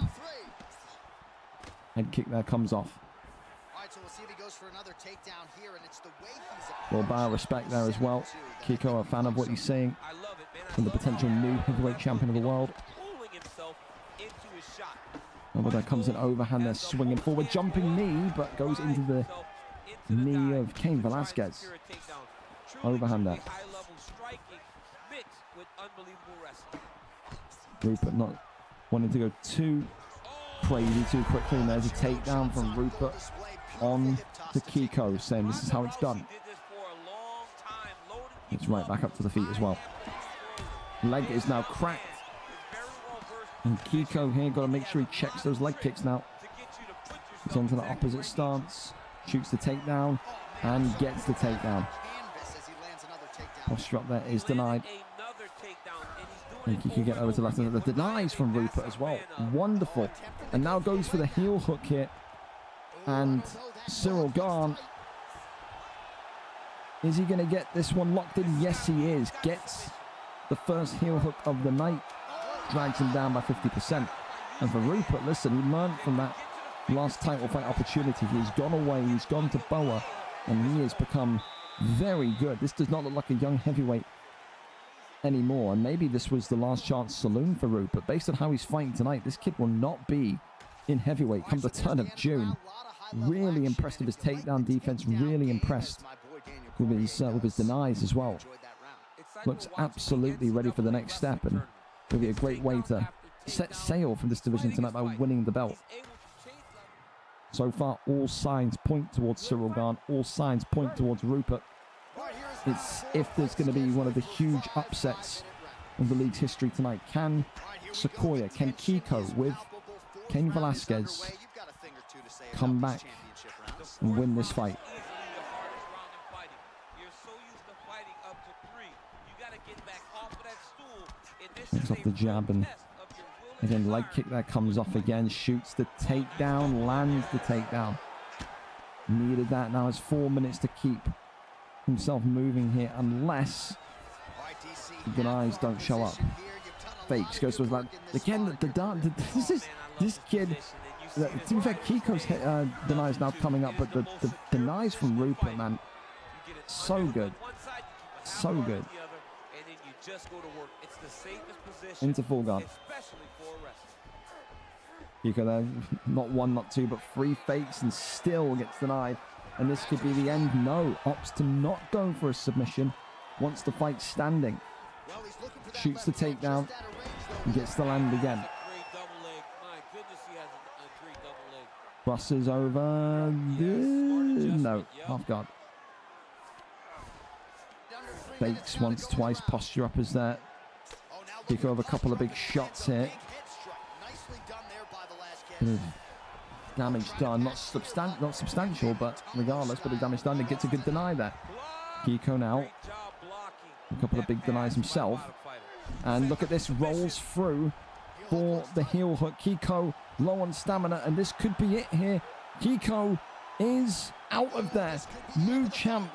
Head kick there comes off. Well, bar respect there as well. Kiko a fan of what he's seeing from the potential new heavyweight champion of the world. Oh, but there comes an overhand there, swinging forward, jumping knee, but goes into the knee of Cain Velasquez. Overhand there. Rupert not wanting to go too crazy too quickly, and there's a takedown from Rupert on to Kiko, saying this is how it's done. It's right back up to the feet as well. Leg is now cracked. And Kiko here got to make sure he checks those leg kicks now. He's onto the opposite stance. Shoots the takedown and gets the takedown. Posture up there is denied. I think he can get over to the left. The denies from Rupert as well. Wonderful. And now goes for the heel hook here. And Cyril Gane. Is he going to get this one locked in? Yes, he is. Gets the first heel hook of the night. Drags him down by 50%. And for Rupert, listen, he learned from that last title fight opportunity. He's gone away. He's gone to Boa. And he has become very good. This does not look like a young heavyweight anymore. And maybe this was the last chance saloon for Rupert. Based on how he's fighting tonight, this kid will not be in heavyweight come the turn of June. Really impressed with his takedown defense. Really impressed with his denies as well. Looks absolutely ready for the next step, and it'll be a great way to set sail from this division tonight by winning the belt. So far, all signs point towards Cyril Gane. All signs point towards Rupert. It's if there's going to be one of the huge upsets of the league's history tonight. Can Sequoia, can Kiko with Cain Velasquez come back and win this fight? Takes off the jab, and again, leg kick there comes off again. Shoots the takedown, lands the takedown. Needed that. Now it's 4 minutes to keep himself moving here, unless the denies don't show up. Fakes, goes to his left. Again, this kid. To be fair, Kiko's denies now coming up, but the denies from Rupert, man, so good, so good. Into full guard. Kiko there, not one, not two, but 3 fakes and still gets denied. And this could be the end. No, opts to not go for a submission. Wants to fight standing. Shoots the takedown and gets the land again. Crosses over. No, half guard. Fakes once, twice. Posture up is there. Kiko have a couple of big shots here. Damage done, not substantial, but regardless, but the damage done. It gets a good deny there. Kiko now, a couple of big denies himself, and look at this, rolls through for the heel hook. Kiko low on stamina, and this could be it here. Kiko is out of there. New champ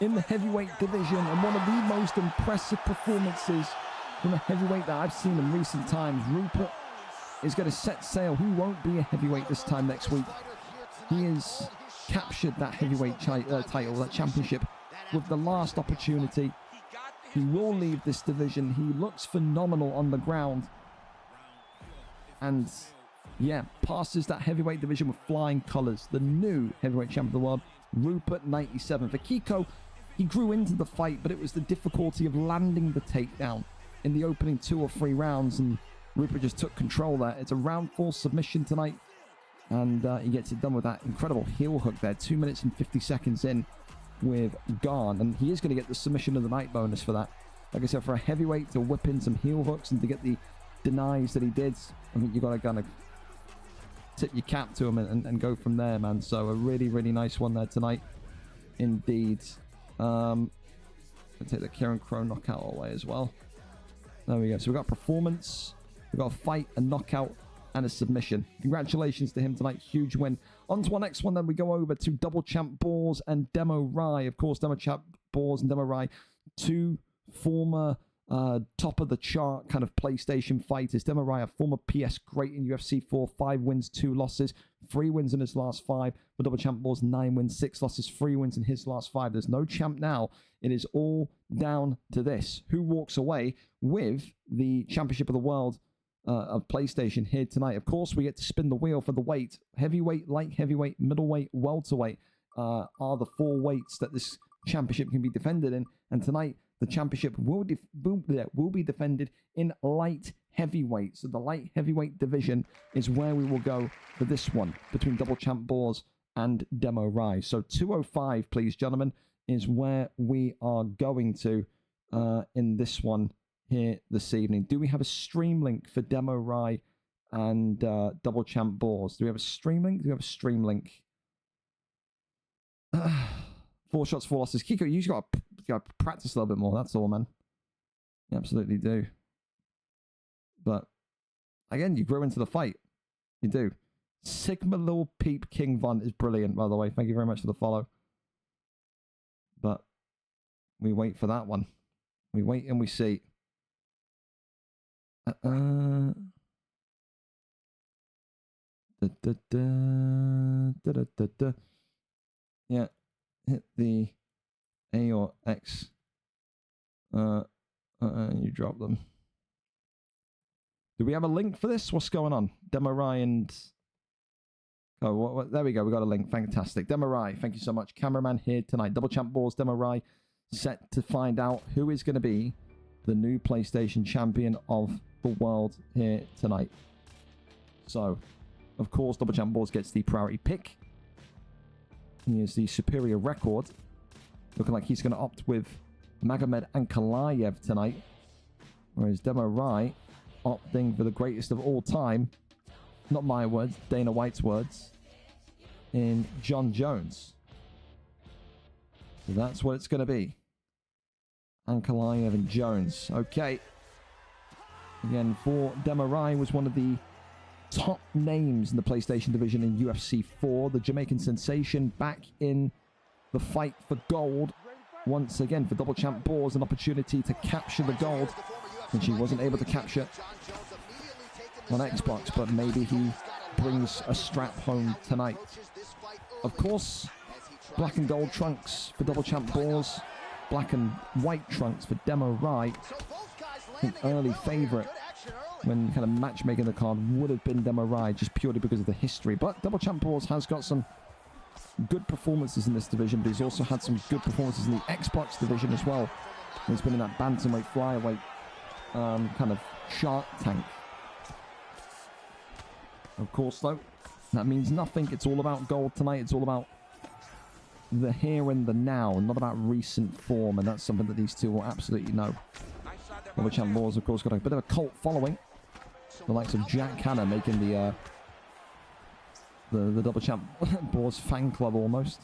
in the heavyweight division, and one of the most impressive performances from a heavyweight that I've seen in recent times. Rupert is going to set sail. He won't be a heavyweight this time next week. He has captured that heavyweight title, that championship, with the last opportunity. He will leave this division. He looks phenomenal on the ground. And yeah, passes that heavyweight division with flying colours. The new heavyweight champion of the world, Rupert 97. For Kiko, he grew into the fight, but it was the difficulty of landing the takedown in the opening 2 or 3 rounds, and Rupert just took control there. It's a round 4 submission tonight, and he gets it done with that incredible heel hook there. 2 minutes and 50 seconds in with Gane, and he is going to get the submission of the night bonus for that. Like I said, for a heavyweight to whip in some heel hooks and to get the denies that he did, I think you've got to kind of tip your cap to him and go from there, man. So a really, really nice one there tonight, indeed. I'll take the Kieran Crow knockout away as well. There we go. So we've got performance, we've got a fight, a knockout, and a submission. Congratulations to him tonight. Huge win. On to our next one, then we go over to Double Champ Boars and Demo Rai. Of course, Demo Champ Boars and Demo Rai, 2 former top of the chart kind of PlayStation fighters. Demo Rai, a former PS great in UFC 4, 5 wins, 2 losses, 3 wins in his last 5. For Double Champ Boars, 9 wins, 6 losses, 3 wins in his last 5. There's no champ now. It is all down to this. Who walks away with the championship of the world of PlayStation here tonight. Of course, we get to spin the wheel for the weight. Heavyweight, light heavyweight, middleweight, welterweight are the 4 weights that this championship can be defended in. And tonight, the championship will be defended in light heavyweight. So the light heavyweight division is where we will go for this one between Double Champ Boars and Demo Rai. So 205, please, gentlemen, is where we are going to in this one here this evening. Do we have a stream link for Demo Rai and Double Champ Boars? Do we have a stream link? Do we have a stream link? 4 shots, 4 losses. Kiko, you just got to practice a little bit more. That's all, man. You absolutely do. But again, you grow into the fight. You do. Sigma Lil Peep King Von is brilliant, by the way. Thank you very much for the follow. But we wait for that one. We wait and we see. Yeah. Hit the A or X. You drop them. Do we have a link for this? What's going on? Demo Rai and... Oh, there we go. We got a link. Fantastic. Demo Rai, thank you so much. Cameraman here tonight. Double Champ Boars, Demo Rai, set to find out who is going to be the new PlayStation champion of the world here tonight. So, of course, Double Champ Boars gets the priority pick. He has the superior record. Looking like he's going to opt with Magomed Ankalaev tonight. Whereas Demo Rai opting for the greatest of all time. Not my words, Dana White's words. In John Jones. So that's what it's going to be. Ankalaev and Jones. Okay. Again, for Demo Rai was one of the top names in the PlayStation division in UFC 4. The Jamaican sensation back in the fight for gold. Once again, for Double Champ Boars, an opportunity to capture the gold, which he wasn't able to capture on Xbox, but maybe he brings a strap home tonight. Of course, black and gold trunks for Double Champ Boars, black and white trunks for Demo Rai. An early favorite when kind of matchmaking the card would have been Demo Rai, just purely because of the history. But Double Champ Boars has got some good performances in this division, but he's also had some good performances in the Xbox division as well. He's been in that bantamweight, flyweight kind of Shark Tank. Of course, though, that means nothing. It's all about gold tonight. It's all about the here and the now, not about recent form, and that's something that these two will absolutely know. Double Champ Boars, of course, got a bit of a cult following. The likes of Jack Hanna making the Double Champ Boars fan club almost.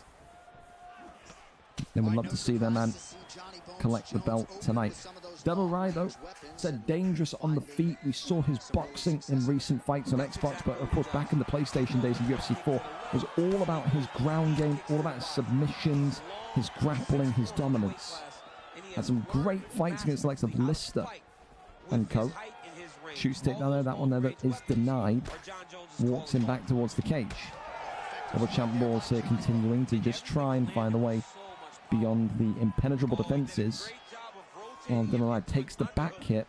Then we'd love to see their man collect the belt tonight. Demo Rai, though, said dangerous on the feet. We saw his boxing in recent fights on Xbox, but of course back in the PlayStation days in UFC 4 was all about his ground game, all about his submissions, his grappling, his dominance. Had some great fights against the likes of Lister and co. Shoots takedown there, that one there that is denied. Walks him back towards the cage. Double Champ Boars here continuing to just try and find a way beyond the impenetrable defenses. Well, Demo Rai takes the back hit.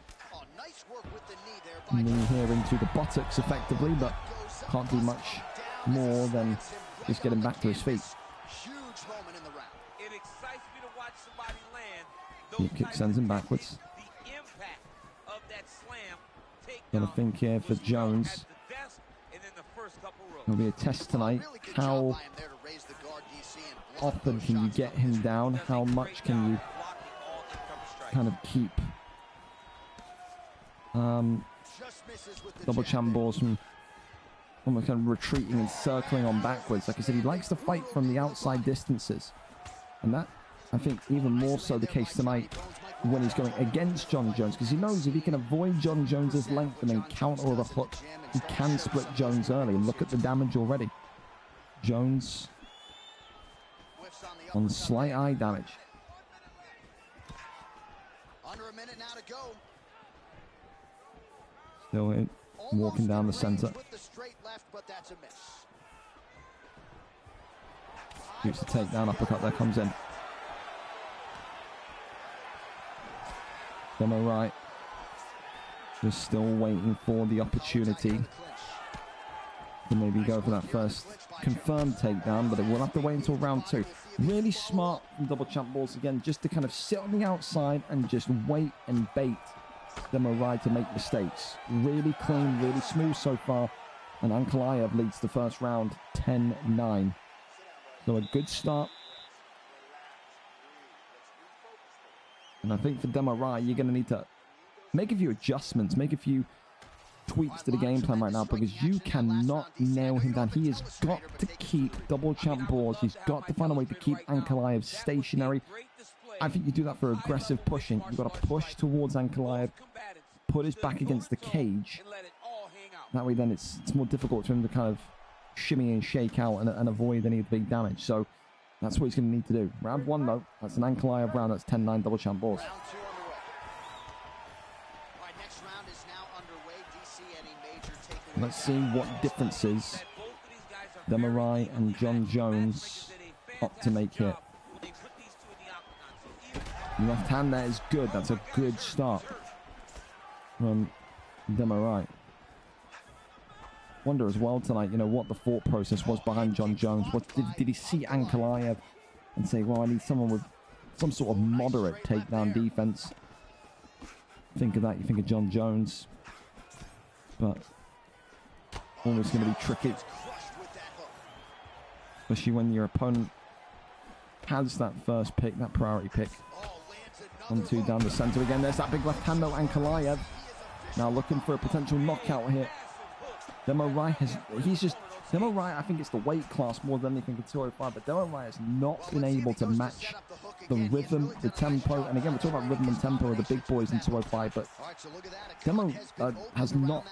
Knee here into the buttocks effectively, but can't do much more than just get him back to his feet. Deep kick sends him backwards. Got to think here for Jones. It'll be a test tonight. How often can you get him down? How much can you kind of keep Double Champ Boars from almost kind of retreating and circling on backwards? Like I said, he likes to fight from the outside distances, and that, I think, even more so the case tonight when he's going against John Jones, because he knows if he can avoid John Jones's length and then counter with a hook, he can split Jones early. And look at the damage already. Jones on slight eye damage. Under a minute now to go. Still in, walking down the center. Shoots the takedown, uppercut there comes in. Demo Rai Just still waiting for the opportunity to maybe go for that first confirmed takedown, but it will have to wait until round 2. Really smart from Double Champ Balls again, just to kind of sit on the outside and just wait and bait Demo-Rai to make mistakes. Really clean, really smooth so far, and Ankalaev leads the first round 10-9. So a good start. And I think for Demo-Rai, you're going to need to make a few adjustments, make a few tweaks to the game plan right now, because you cannot nail him down. He has got to keep Double Champ Balls. He's got to find a way to keep Ankalaev stationary. I think you do that for aggressive pushing. You've got to push towards Ankalaev, put his back against the cage. That way then it's more difficult for him to kind of shimmy and shake out and avoid any of the big damage. So that's what he's going to need to do. Round 1 though, that's an Ankalaev round. That's 10-9 Double Champ Balls. Let's see what differences Demo-Rai and John Jones opt to make here. Left hand there is good. That's a good start from Demo-Rai. Wonder as well tonight, you know, what the thought process was behind John Jones. What did he see Ankalaev and say, well, I need someone with some sort of moderate takedown defense? Think of that, you think of John Jones. But always going to be tricky, especially when your opponent has that first pick, that priority pick. 1-2 down the center again. There's that big left hand though. Ankalaev now looking for a potential knockout here. Demo-Rai Demo-Rai, I think it's the weight class more than anything at 205, but Demo-Rai has not been able to match the rhythm, the tempo, and again we're talking about rhythm and tempo of the big boys in 205, but Demo has not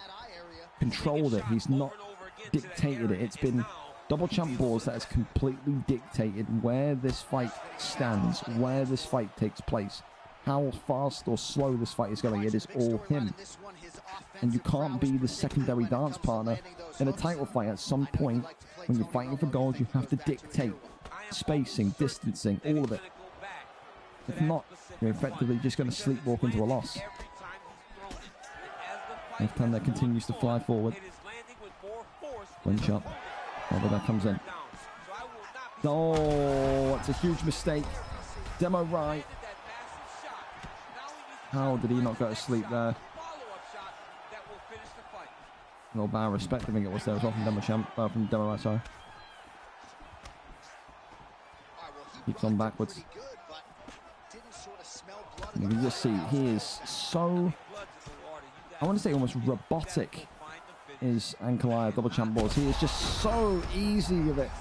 controlled it. He's not dictated it. It's been Double Champ Balls that has completely dictated where this fight stands, where this fight takes place, how fast or slow this fight is going. It is all him. And you can't be the secondary dance partner in a title fight. At some point, when you're fighting for gold, you have to dictate spacing, distancing, all of it. If not, you're effectively just going to sleepwalk into a loss. Left hand that continues to fly forward. Clinch up. Although that comes in. Oh, it's a huge mistake. Demo-Rai. How did he not go to sleep there? Well, bow respect, I think it was there as well from Demo-Rai, sorry. Keeps on backwards. You can just see he is so, I want to say almost robotic is Ankalaev Double Champ Balls. He is just so easy with it.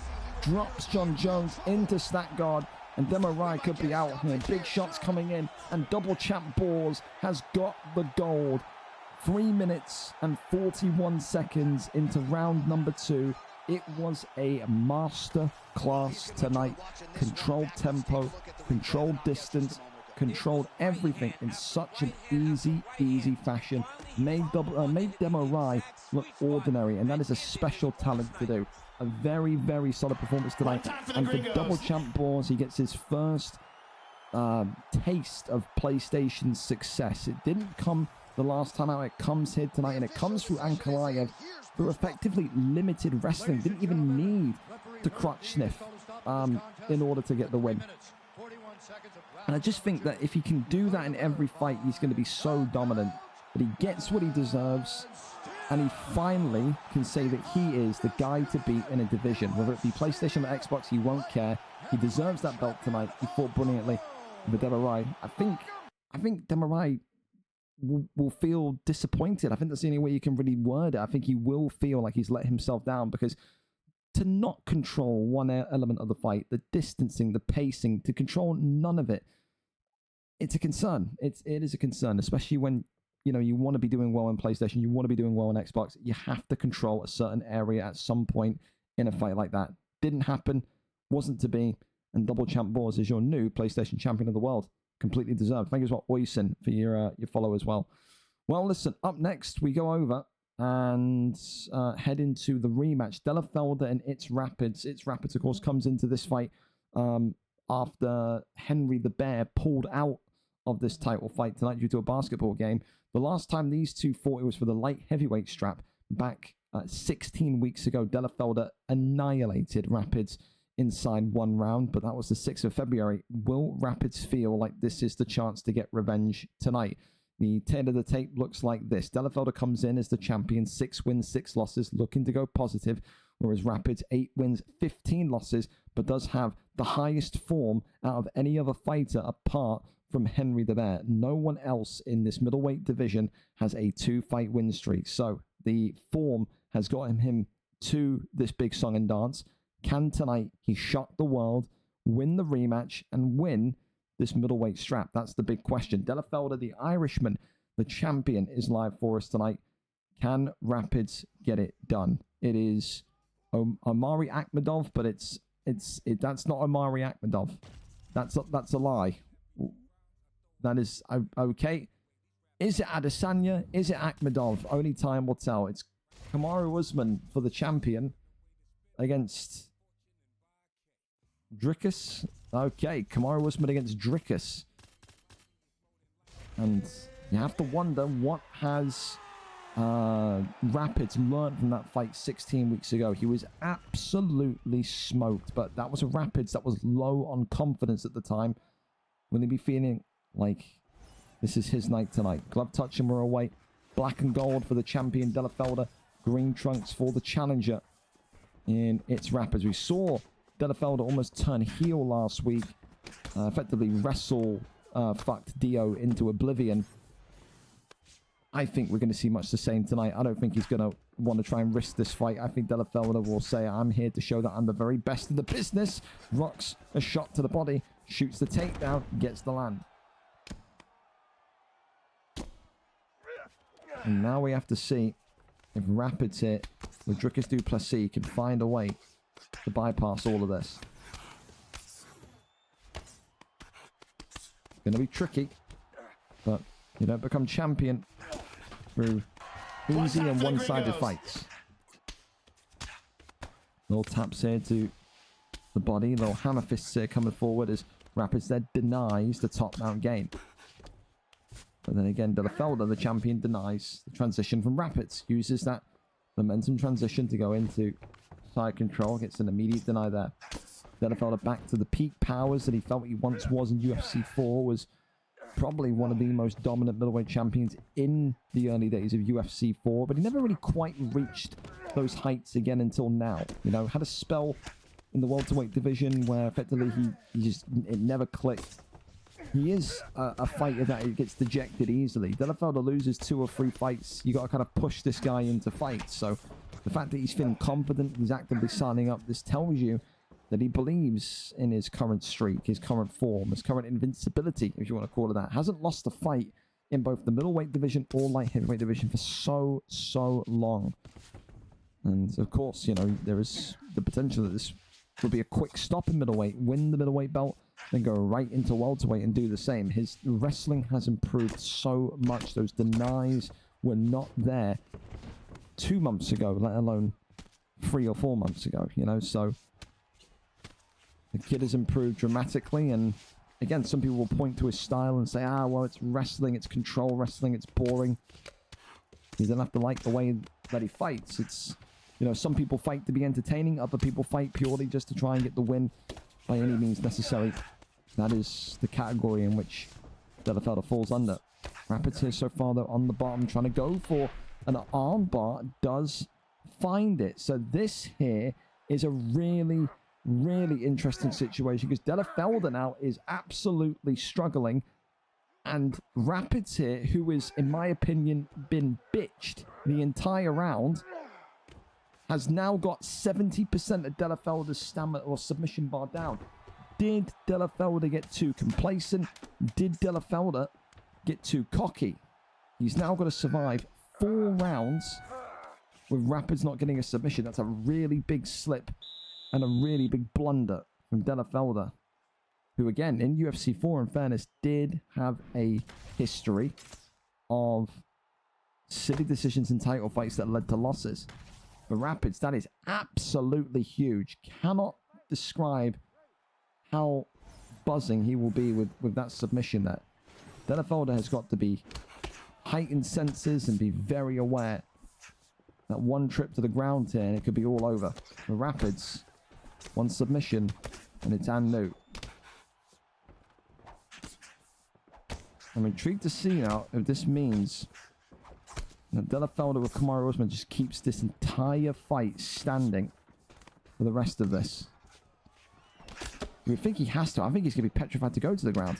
Drops John Jones into stack guard, and Demo-Rai could be out here. Big shots coming in, and Double Champ Balls has got the gold. 3 minutes and 41 seconds into round number 2. It was a master class tonight. Controlled tempo, controlled distance, controlled everything in such an easy fashion. Made Demo-Rai look ordinary, and that is a special talent to do. A very solid performance tonight. And for Double Champ Balls, he gets his first taste of PlayStation's success. It didn't come the last time out, it comes here tonight, and it comes through Ankalaev through effectively limited wrestling. Didn't even need to crotch sniff in order to get the win. And I just think that if he can do that in every fight, he's going to be so dominant. But he gets what he deserves, and he finally can say that he is the guy to beat in a division. Whether it be PlayStation or Xbox, he won't care. He deserves that belt tonight. He fought brilliantly with Demo-Rai. I think Demo-Rai will feel disappointed. I think that's the only way you can really word it. I think he will feel like he's let himself down, because to not control one element of the fight, the distancing, the pacing, to control none of it, it's a concern. It is a concern, especially when, you know, you want to be doing well on PlayStation, you want to be doing well on Xbox. You have to control a certain area at some point in a fight like that. Didn't happen, wasn't to be, and Double Champ Balls is your new PlayStation champion of the world. Completely deserved. Thank you as well, Oysen, for your follow as well. Well, listen, up next, we go over and head into the rematch. Delafelder and It's Rapids. It's Rapids, of course, comes into this fight after Henry the Bear pulled out of this title fight tonight due to a basketball game. The last time these two fought, it was for the light heavyweight strap back 16 weeks ago. Delafelder annihilated Rapids inside one round, but that was the 6th of February. Will Rapids feel like this is the chance to get revenge tonight? The tail of the tape looks like this. Delafelder comes in as the champion, 6 wins, 6 losses, looking to go positive, whereas Rapids, 8 wins, 15 losses, but does have the highest form out of any other fighter apart from Henry the Bear. No one else in this middleweight division has a 2-fight win streak. So the form has gotten him to this big song and dance. Can tonight he shock the world, win the rematch, and win this middleweight strap? That's the big question. Delafelder, the Irishman, the champion, is live for us tonight. Can Rapids get it done? It is Omari Akhmedov, but that's not Omari Akhmedov. That's a lie. That is okay. Is it Adesanya? Is it Akhmedov? Only time will tell. It's Kamaru Usman for the champion against Dricus. Okay, Kamaru Usman against Dricus. And you have to wonder, what has Rapids learned from that fight 16 weeks ago? He was absolutely smoked, but that was a Rapids that was low on confidence at the time. Will he be feeling like this is his night tonight? Glove touch and we're away. Black and gold for the champion Delafelder. Green trunks for the challenger in its Rapids. We saw Delafelder almost turn heel last week. Effectively wrestle fucked Dio into oblivion. I think we're going to see much the same tonight. I don't think he's going to want to try and risk this fight. I think Delafelder will say, I'm here to show that I'm the very best in the business. Rocks a shot to the body. Shoots the takedown. Gets the land. And now we have to see if Rapids here with Dricus du Plessis can find a way to bypass all of this. Going to be tricky, but you don't become champion through easy and one-sided fights. Little taps here to the body, little hammer fists here coming forward as Rapids there denies the top mount gain. But then again, Delafelder, the champion, denies the transition from Rapids. Uses that momentum transition to go into side control. Gets an immediate deny there. Delafelder back to the peak powers that he felt he once was in UFC 4. Was probably one of the most dominant middleweight champions in the early days of UFC 4. But he never really quite reached those heights again until now. You know, had a spell in the welterweight division where effectively it never clicked. He is a fighter that gets dejected easily. Delafelder loses 2 or 3 fights. You got to kind of push this guy into fights. So the fact that he's feeling confident, he's actively signing up, this tells you that he believes in his current streak, his current form, his current invincibility, if you want to call it that. Hasn't lost a fight in both the middleweight division or light heavyweight division for so long. And of course, you know, there is the potential that this will be a quick stop in middleweight, win the middleweight belt, then go right into welterweight and do the same. His wrestling has improved so much. Those denies were not there 2 months ago, let alone 3 or 4 months ago, you know. So the kid has improved dramatically. And again, some people will point to his style and say, well, it's wrestling, it's control wrestling, it's boring. You don't have to like the way that he fights. It's, you know, some people fight to be entertaining, other people fight purely just to try and get the win by any means necessary. That is the category in which Delafelder falls under. Rapids here so far, though, on the bottom, trying to go for an arm bar, does find it. So this here is a really, really interesting situation because Delafelder now is absolutely struggling. And Rapids here, who is, in my opinion, been bitched the entire round, has now got 70% of Delafelder's stamina or submission bar down. Did Delafelder get too complacent? Did Delafelder get too cocky? He's now got to survive 4 rounds with Rapids not getting a submission. That's a really big slip and a really big blunder from Delafelder, who again, in UFC 4, in fairness, did have a history of silly decisions in title fights that led to losses. For Rapids, that is absolutely huge. Cannot describe how buzzing he will be with that submission there. Delafelder has got to be heightened senses and be very aware that one trip to the ground here and it could be all over. The Rapids, one submission, and it's new. I'm intrigued to see now if this means that Delafelder with Kamaru Usman just keeps this entire fight standing for the rest of this. You would think he has to. I think he's going to be petrified to go to the ground.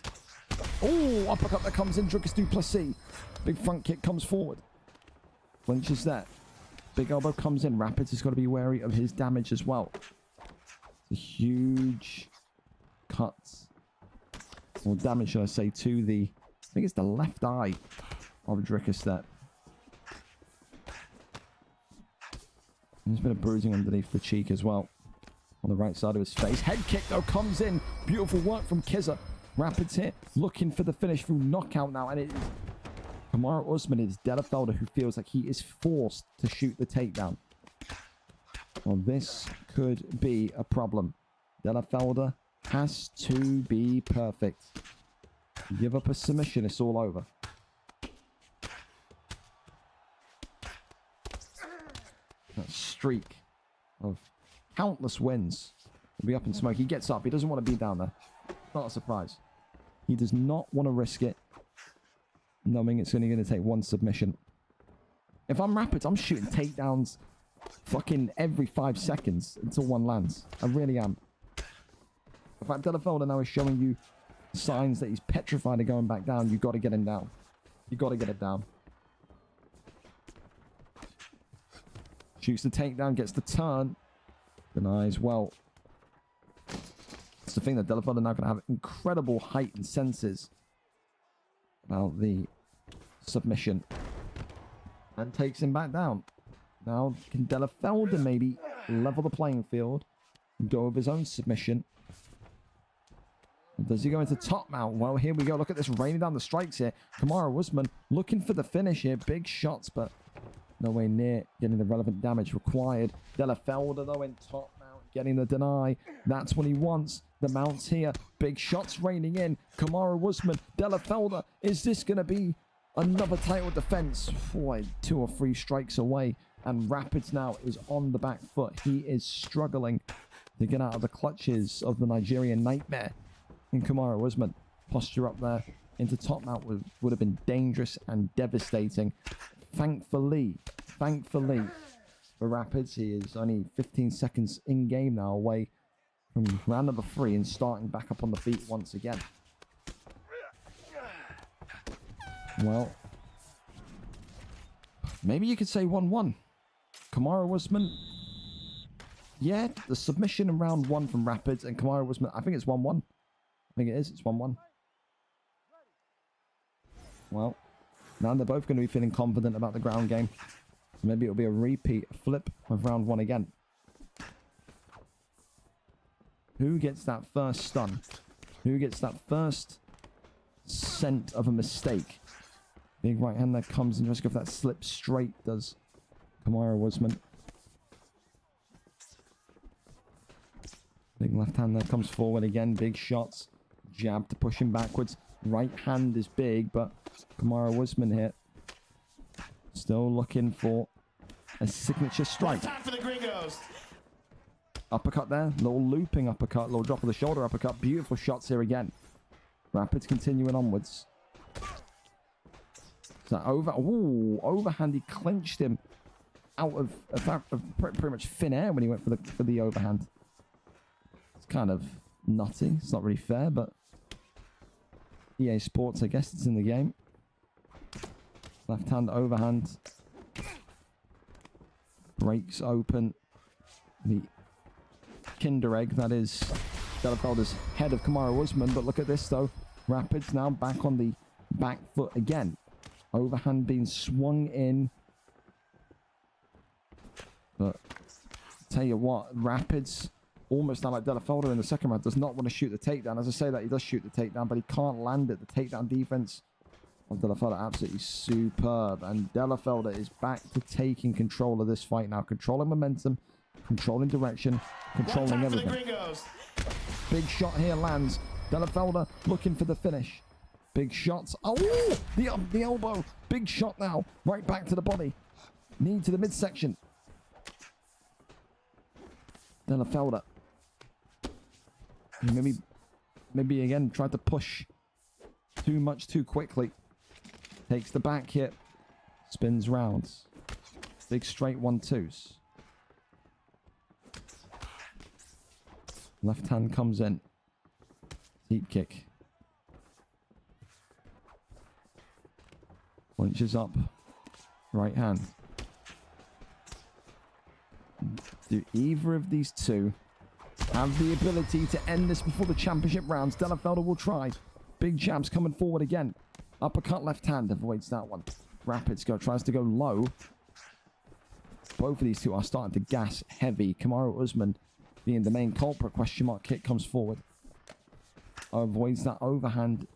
Oh, uppercut that comes in. Dricus du Plessis. Big front kick comes forward. Clinches that. Big elbow comes in. Rapids has got to be wary of his damage as well. It's a huge cut. Or damage, should I say, to the... I think it's the left eye of Dricus there. There's been a bruising underneath the cheek as well. On the right side of his face. Head kick, though, comes in. Beautiful work from Kizza. Rapids here, looking for the finish through knockout now. And it is Kamaru Usman. It is Delafelder who feels like he is forced to shoot the takedown. Well, this could be a problem. Delafelder has to be perfect. Give up a submission, it's all over. That streak of countless wins will be up in smoke. He gets up. He doesn't want to be down there. Not a surprise. He does not want to risk it, knowing it's only going to take one submission. If I'm Rapids, I'm shooting takedowns fucking every 5 seconds until one lands. I really am. In fact, Delafelder now is showing you signs that he's petrified of going back down. You've got to get him down. You've got to get it down. Shoots the takedown, gets the turn. Denies well. It's the thing that Delafelder now going to have incredible heightened senses about the submission. And takes him back down. Now, can Delafelder maybe level the playing field and go with his own submission? Does he go into top mount? Well, here we go. Look at this, raining down the strikes here. Kamaru Usman looking for the finish here. Big shots, but no way near getting the relevant damage required. Delafelder, though, in top mount, getting the deny. That's what he wants. The mounts here. Big shots raining in. Kamaru Usman, Delafelder. Is this going to be another title defense? Boy, 2 or 3 strikes away. And Rapids now is on the back foot. He is struggling to get out of the clutches of the Nigerian nightmare. And Kamaru Usman, posture up there into top mount would have been dangerous and devastating. Thankfully, for Rapids, he is only 15 seconds in game now away from round number 3 and starting back up on the feet once again. Well, maybe you could say 1-1. Kamaru Usman, yeah, the submission in round 1 from Rapids, and Kamaru Usman, I think it's 1-1. I think it is. It's 1-1. Well, now they're both going to be feeling confident about the ground game. Maybe it'll be a repeat, a flip of round 1 again. Who gets that first stun? Who gets that first scent of a mistake? Big right hand that comes in. Just go for that slip straight, does Kamaru Usman. Big left hand that comes forward again. Big shots. Jab to push him backwards. Right hand is big, but Kamaru Usman here still looking for a signature strike. Time for the Gringos. Uppercut there. Little looping uppercut. Little drop of the shoulder uppercut. Beautiful shots here again. Rapids continuing onwards. So overhand. He clinched him out of pretty much thin air when he went for the overhand. It's kind of nutty. It's not really fair, but EA Sports, I guess it's in the game. Left hand overhand. Breaks open the Kinder Egg, that is Delafelder's head of Kamaru Usman. But look at this though. Rapids now back on the back foot again. Overhand being swung in. But tell you what, Rapids, almost now like Delafelder in the second round, does not want to shoot the takedown. As I say that, he does shoot the takedown, but he can't land it. The takedown defense of Delafelder absolutely superb. And Delafelder is back to taking control of this fight now. Controlling momentum, controlling direction, controlling everything. Big shot here lands. Delafelder looking for the finish. Big shots. Oh, the elbow. Big shot now. Right back to the body. Knee to the midsection. Delafelder. Maybe again tried to push too much too quickly. Takes the back hit. Spins rounds. Big straight 1-2s. Left hand comes in. Deep kick. Punches up. Right hand. Do either of these two have the ability to end this before the championship rounds? Delafelder will try. Big jabs coming forward again. Uppercut left hand avoids that one. Rapids tries to go low. Both of these two are starting to gas heavy. Kamaru Usman being the main culprit. Question mark kick comes forward. Avoids that overhand.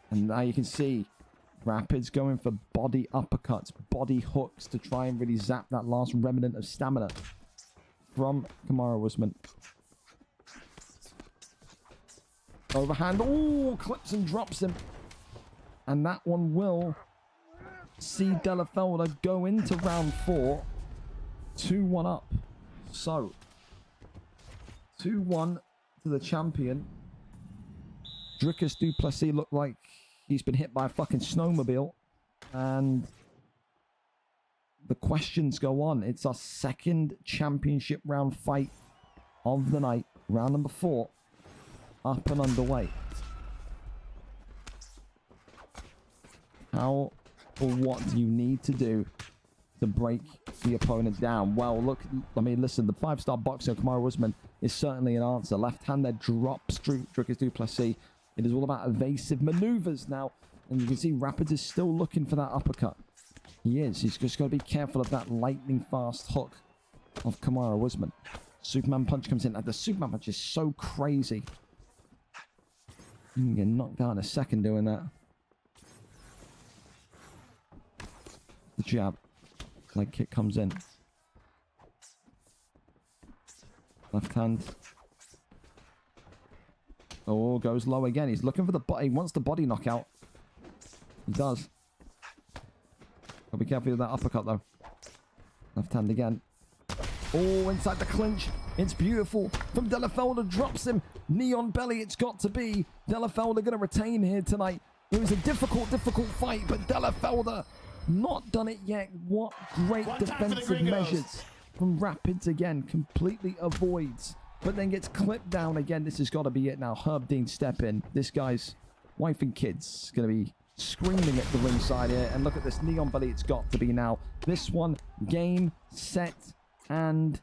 And now you can see Rapids going for body uppercuts, body hooks to try and really zap that last remnant of stamina from Kamaru Usman. Overhand. Oh, clips and drops him. And that one will see Delafelder go into round 4. 2-1 up. So, 2-1 to the champion. Dricus du Plessis looked like he's been hit by a fucking snowmobile. And the questions go on. It's our second championship round fight of the night. Round number 4. Up and underway. How or what do you need to do to break the opponent down? Well, look, I mean, listen, the 5-star boxer Kamaru Usman is certainly an answer. Left hand there drops Dricus du Plessis. It is all about evasive maneuvers now. And you can see Rapids is still looking for that uppercut. He is. He's just got to be careful of that lightning fast hook of Kamaru Usman. Superman punch comes in. The Superman punch is so crazy. You can get knocked out in a second doing that. The jab. Leg kick comes in. Left hand. Oh, goes low again. He's looking for the body. He wants the body knockout. He does. Gotta be careful with that uppercut though. Left hand again. Oh, inside the clinch. It's beautiful. From Delafelder, drops him. Knee on belly, it's got to be. Delafelder going to retain here tonight. It was a difficult fight, but Delafelder not done it yet. What great defensive measures from Rapids again. Completely avoids, but then gets clipped down again. This has got to be it now. Herb Dean step in. This guy's wife and kids going to be screaming at the ringside here. And look at this knee on belly. It's got to be now. This one, game, set, and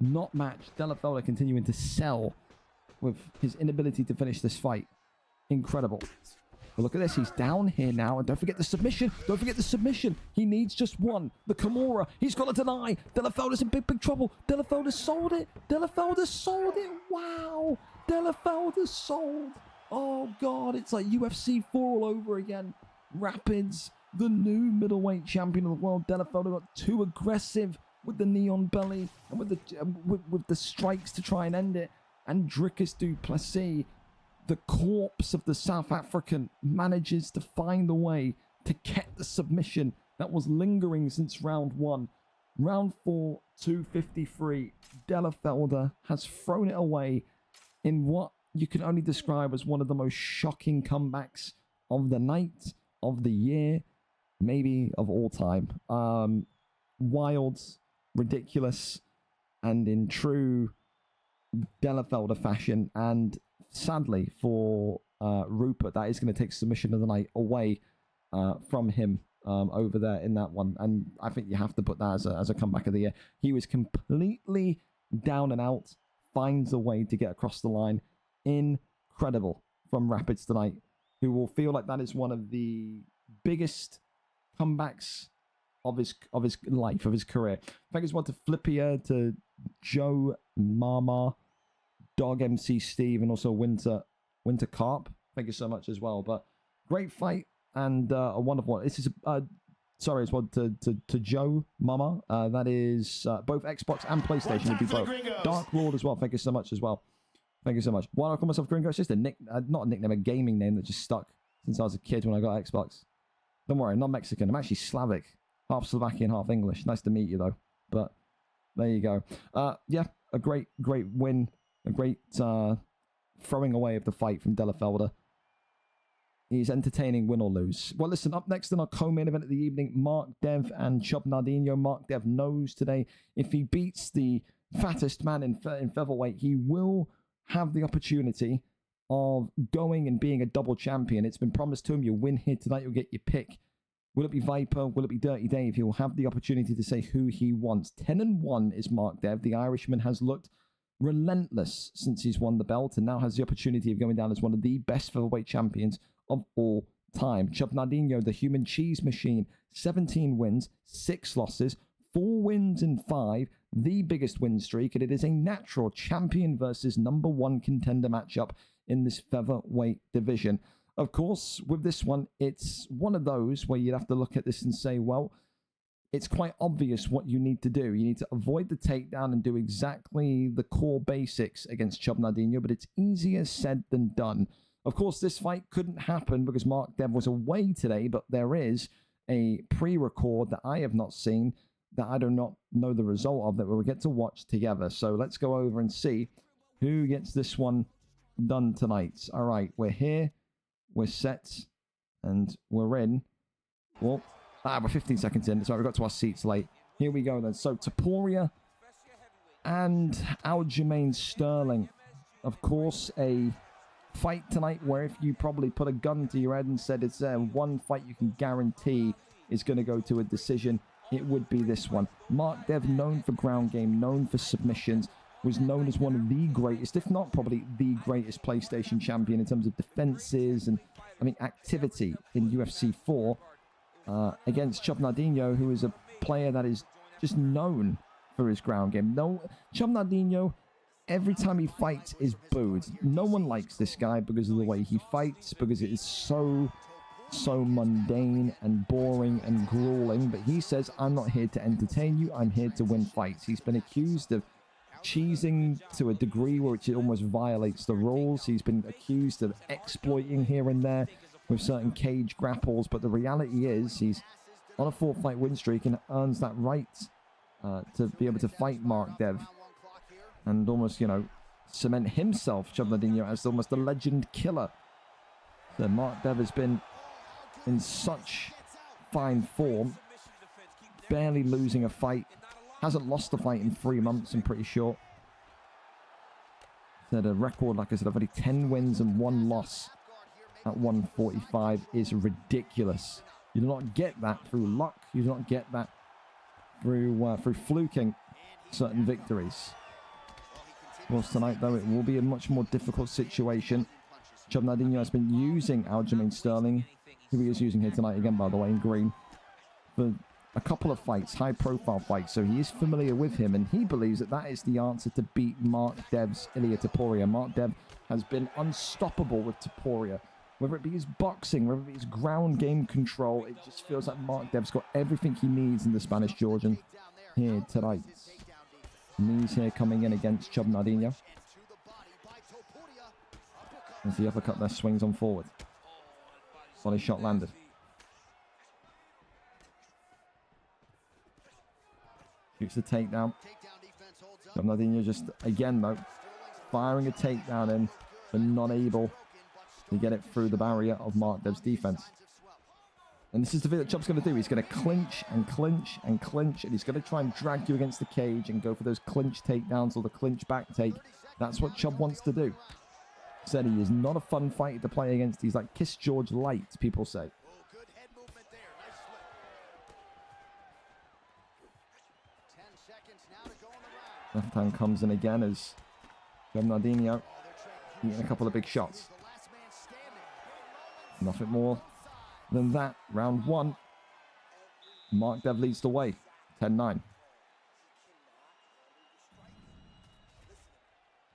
not matched. Delafelder continuing to sell with his inability to finish this fight. Incredible. But look at this. He's down here now. And don't forget the submission. Don't forget the submission. He needs just one. The Kimura. He's got to deny. Delafelder's in big trouble. Delafelder sold it. Delafelder sold it. Wow. Delafelder sold. Oh, God. It's like UFC 4 all over again. Rapids, the new middleweight champion of the world. Delafelder got too aggressive with the knee on belly and with the strikes to try and end it. And Dricus du Plessis, the corpse of the South African, manages to find a way to get the submission that was lingering since round 1. Round 4, 253. Delafelder has thrown it away in what you can only describe as one of the most shocking comebacks of the night, of the year, maybe of all time. Wild, ridiculous, and in true Delafelder fashion. And sadly for Rupert, that is going to take submission of the night away from him over there in that one. And I think you have to put that as a comeback of the year. He was completely down and out, finds a way to get across the line. Incredible from Rapids tonight, who will feel like that is one of the biggest comebacks of his life, of his career. Thank you to Flippia, to Joe Mama, Dog MC Steve, and also Winter Carp. Thank you so much as well. But great fight and a wonderful one. This is sorry as well to Joe Mama. That is both Xbox and PlayStation. Would be both. Dark Lord as well. Thank you so much as well. Thank you so much. Why do I call myself Gringo? It's just a not a nickname, a gaming name that just stuck since I was a kid when I got Xbox. Don't worry, I'm not Mexican. I'm actually Slavic. Half Slovakian, half English. Nice to meet you, though. But there you go. Yeah, a great win. A great throwing away of the fight from Delafelder. He's entertaining, win or lose. Well, listen, up next in our co-main event of the evening, Mark Dev and Chub Nardino. Mark Dev knows today if he beats the fattest man in featherweight, he will have the opportunity of going and being a double champion. It's been promised to him, you'll win here tonight, you'll get your pick. Will it be Viper? Will it be Dirty Dave? He will have the opportunity to say who he wants. 10-1 is Mark Dev. The Irishman has looked relentless since he's won the belt and now has the opportunity of going down as one of the best featherweight champions of all time. Chub Nardino, the human cheese machine, 17 wins, 6 losses, 4 wins in 5, the biggest win streak, and it is a natural champion versus #1 contender matchup in this featherweight division. Of course, with this one, it's one of those where you'd have to look at this and say, well, it's quite obvious what you need to do. You need to avoid the takedown and do exactly the core basics against Chub Nardino, but it's easier said than done. Of course, this fight couldn't happen because Mark Dev was away today, but there is a pre-record that I have not seen, that I do not know the result of, that we'll get to watch together. So let's go over and see who gets this one done tonight. All right, we're here, we're set, and we're in. Well, we're 15 seconds in. Sorry, we got to our seats late. Here we go then. So Topuria and Aljamain Sterling. Of course, a fight tonight where if you probably put a gun to your head and said it's one fight you can guarantee is going to go to a decision, it would be this one. Mark Dev, known for ground game, known for submissions, was known as one of the greatest, if not probably the greatest PlayStation champion in terms of defenses and, I mean, activity in UFC 4 against Chub Nardino, who is a player that is just known for his ground game. No, Chub Nardino, every time he fights, is booed. No one likes this guy because of the way he fights, because it is so mundane and boring and grueling. But he says, I'm not here to entertain you, I'm here to win fights. He's been accused of cheesing to a degree where it almost violates the rules. He's been accused of exploiting here and there with certain cage grapples, but the reality is he's on a 4-fight win streak and earns that right to be able to fight Mark Dev and almost, you know, cement himself, Chub Nardino, as almost a legend killer. So Mark Dev has been in such fine form, barely losing a fight. Hasn't lost a fight in 3 months, I'm pretty sure. Said a record, like I said, of only 10 wins and 1 loss at 145 is ridiculous. You do not get that through luck. You do not get that through fluking certain victories. Of course, tonight, though, it will be a much more difficult situation. Chub Nardino has been using Aljamain Sterling, who he is using here tonight again, by the way, in green, for a couple of fights, high-profile fights, so he is familiar with him, and he believes that that is the answer to beat Mark Dev's Ilia Topuria. Mark Dev has been unstoppable with Topuria. Whether it be his boxing, whether it be his ground game control, it just feels like Mark Dev's got everything he needs in the Spanish Georgian here tonight. Knees here coming in against Chub Nardino. As the uppercut there swings on forward. Body shot landed. Shoots the takedown. Chub Nardino just, again though, firing a takedown in, but not able to get it through the barrier of Mark Dev's defense. And this is the thing that Chub's going to do. He's going to clinch and clinch and clinch, and he's going to try and drag you against the cage and go for those clinch takedowns or the clinch back take. That's what Chub wants to do. Said he is not a fun fighter to play against. He's like Kiss George light, people say. Good head movement there. Nice flip. 10 seconds now to go in the round. Left hand comes in again as Chub Nardino eating a couple of big shots. Nothing more than that. Round 1. Mark Dev leads the way. 10-9.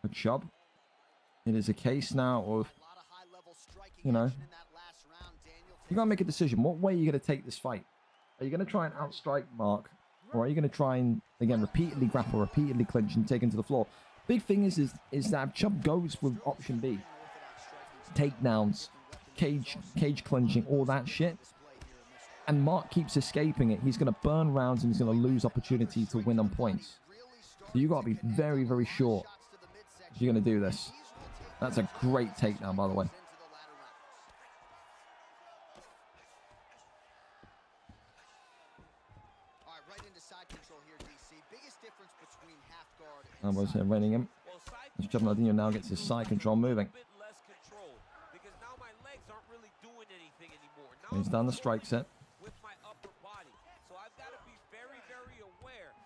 For Chub, it is a case now of, you know, you gotta make a decision. What way are you gonna take this fight? Are you gonna try and outstrike Mark, or are you gonna try and, again, repeatedly grapple, repeatedly clinch and take him to the floor? Big thing is that Chubb goes with option B. Takedowns, cage clinching, all that shit. And Mark keeps escaping it. He's going to burn rounds and he's going to lose opportunity to win on points. So you got to be very, very sure if you're going to do this. That's a great takedown, by the way. Elbows here, reining him. As Chubb Nardino now gets his side control moving. He's down the strike set.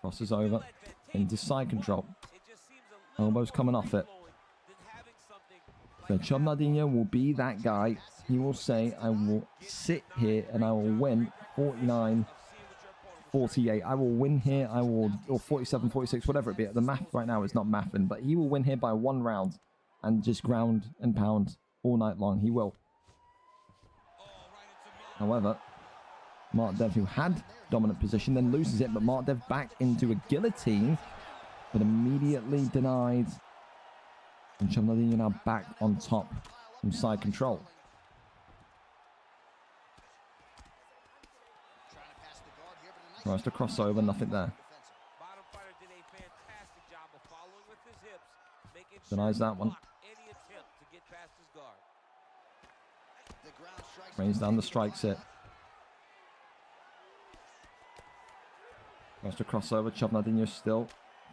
Crosses over into side control. Elbows coming off it. So Chubb Nardino will be that guy. He will say, I will sit here and I will win 49-48. I will win here. I will, or 47-46, whatever it be. The math right now is not mathing, but he will win here by 1 round and just ground and pound all night long. He will. However, Mark Dev, who had dominant position, then loses it, but Mark Dev back into a guillotine, but immediately denied. And Chubb Nardino now back on top from side control. Tries to cross over, nothing there. Denies that one. Rains down the strike set. Tries to cross over. Chubb Nardino still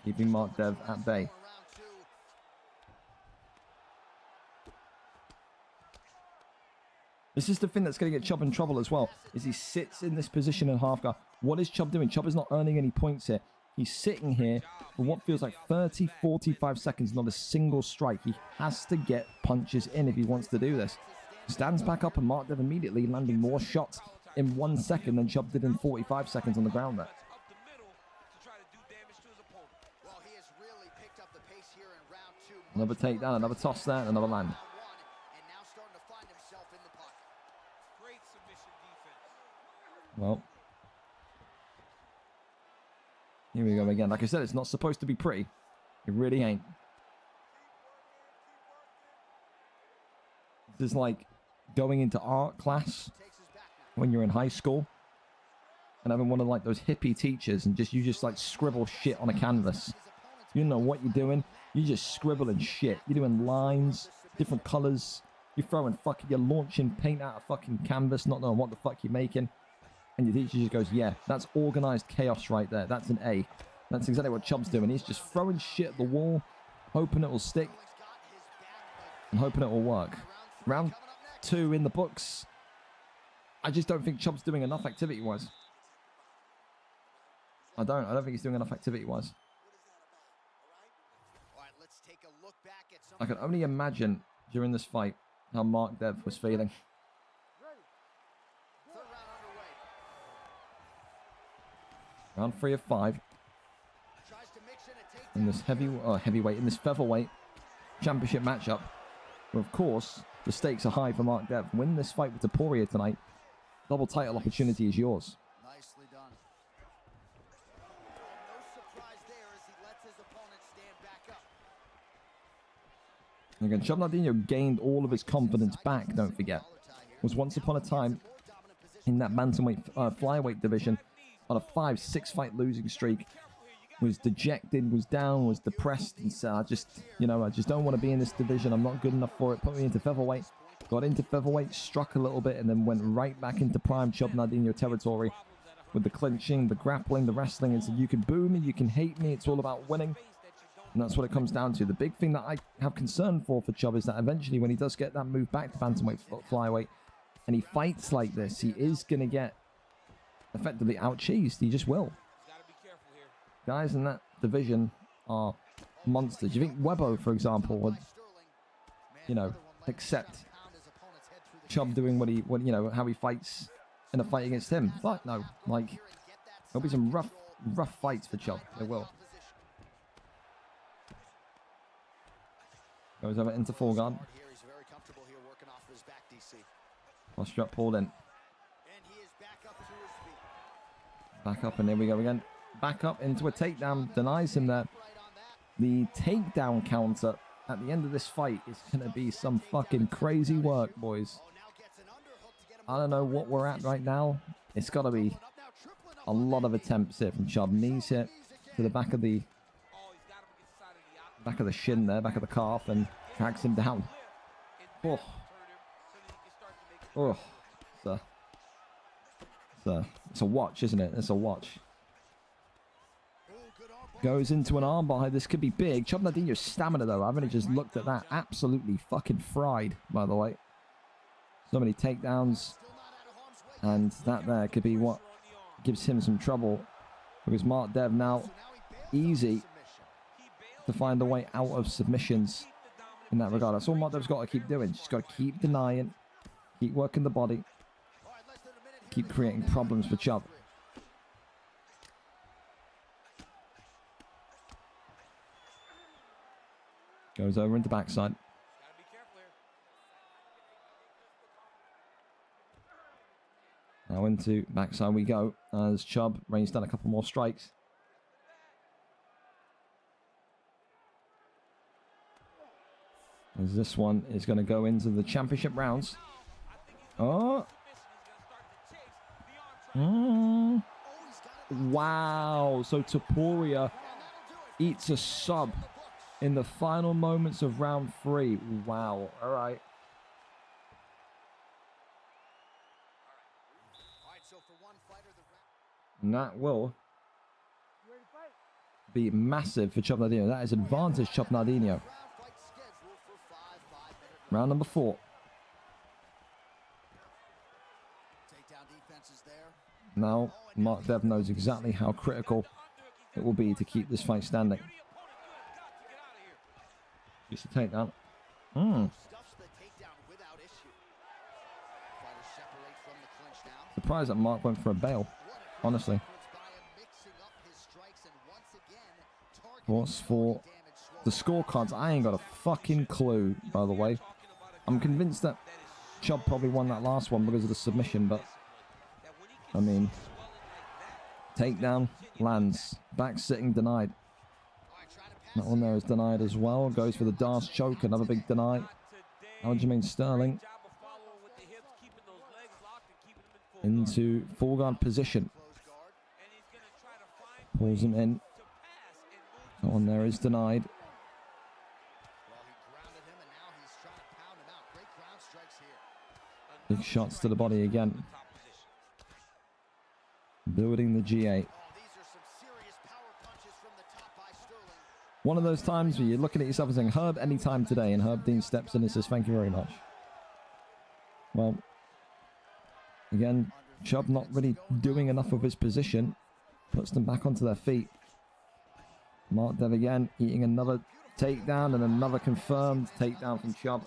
keeping Mark Dev at bay. This is the thing that's going to get Chubb in trouble as well, is he sits in this position in half guard. What is Chubb doing? Chubb is not earning any points here. He's sitting here for what feels like 30, 45 seconds, not a single strike. He has to get punches in if he wants to do this. Stands back up and Mark Dev immediately landing more shots in 1 second than Chubb did in 45 seconds on the ground there. Another takedown, another toss there, and another land. Well, here we go again. Like I said, it's not supposed to be pretty. It really ain't. This is like going into art class when you're in high school and having one of like those hippie teachers and you just like scribble shit on a canvas. You don't know what you're doing. You're just scribbling shit. You're doing lines, different colors. You're launching paint out of fucking canvas, not knowing what the fuck you're making. And your teacher just goes, yeah, that's organized chaos right there. That's an A. That's exactly what Chubb's doing. He's just throwing shit at the wall, hoping it will stick, and hoping it will work. Round 2 in the books. I just don't think Chubb's doing enough activity-wise. I don't think he's doing enough activity-wise. I can only imagine during this fight how Mark Dev was feeling. Round 3 of 5. In this heavyweight, in this featherweight championship matchup. Where of course, the stakes are high for Mark Dev. Win this fight with Taporia tonight. Double title opportunity is yours. Nicely done. No surprise there as he lets his opponent stand back up. Again, Chubb Nardino gained all of his confidence back, don't forget. Was once upon a time in that bantamweight flyweight division on a 5-6 fight losing streak, was dejected, was down, was depressed, and said, I just don't want to be in this division. I'm not good enough for it. Put me into featherweight. Got into featherweight, struck a little bit, and then went right back into prime Chubb Nardino territory with the clinching, the grappling, the wrestling, and said, you can boo me, you can hate me, it's all about winning. And that's what it comes down to. The big thing that I have concern for Chubb is that eventually when he does get that move back to bantamweight flyweight, and he fights like this, he is going to get effectively out-cheesed. He just will. Guys in that division are monsters. You think Webo, for example, would, accept Chubb doing how he fights in a fight against him? Fuck no. Like, there'll be some rough fights for Chubb. There will. Goes over into full guard. Posture up, pulled in. Back up, and there we go again. Back up into a takedown. Denies him there. The takedown counter at the end of this fight is going to be some fucking crazy work, boys. I don't know what we're at right now. It's got to be a lot of attempts here from Chubb. Knees hit to the back of the shin there, back of the calf, and tracks him down. Oh. Oh. It's a watch, isn't it? It's a watch. Goes into an armbar. This could be big. Chubb Nardino's stamina, though. I've only just looked at that. Absolutely fucking fried, by the way. So many takedowns. And that there could be what gives him some trouble. Because Mark Dev now easy to find a way out of submissions in that regard. That's all Mark Dev's got to keep doing. She's got to keep denying. Keep working the body. Keep creating problems for Chubb. Goes over into backside. Now into backside we go as Chubb rains down a couple more strikes. As this one is going to go into the championship rounds. Oh. Wow. So Topuria eats a sub in the final moments of round 3. Wow. All right. And that will be massive for Chubb Nardino. That is advantage Chubb Nardino. Round number 4. Now, Mark Dev knows exactly how critical it will be to keep this fight standing. Just a takedown. Surprised that Mark went for a bail, honestly. What's for the scorecards? I ain't got a fucking clue, by the way. I'm convinced that Chubb probably won that last one because of the submission, but I mean, takedown lands, back sitting denied. That one there is denied as well. Goes for the Darce choke, another big deny. Aljamain Sterling into full guard position. Pulls him in. That one there is denied. Big shots to the body again. Building the G8. One of those times where you're looking at yourself and saying, Herb, anytime today. And Herb Dean steps in and says, thank you very much. Well, again, Chubb not really doing enough of his position. Puts them back onto their feet. Mark Dev again, eating another takedown and another confirmed takedown from Chubb.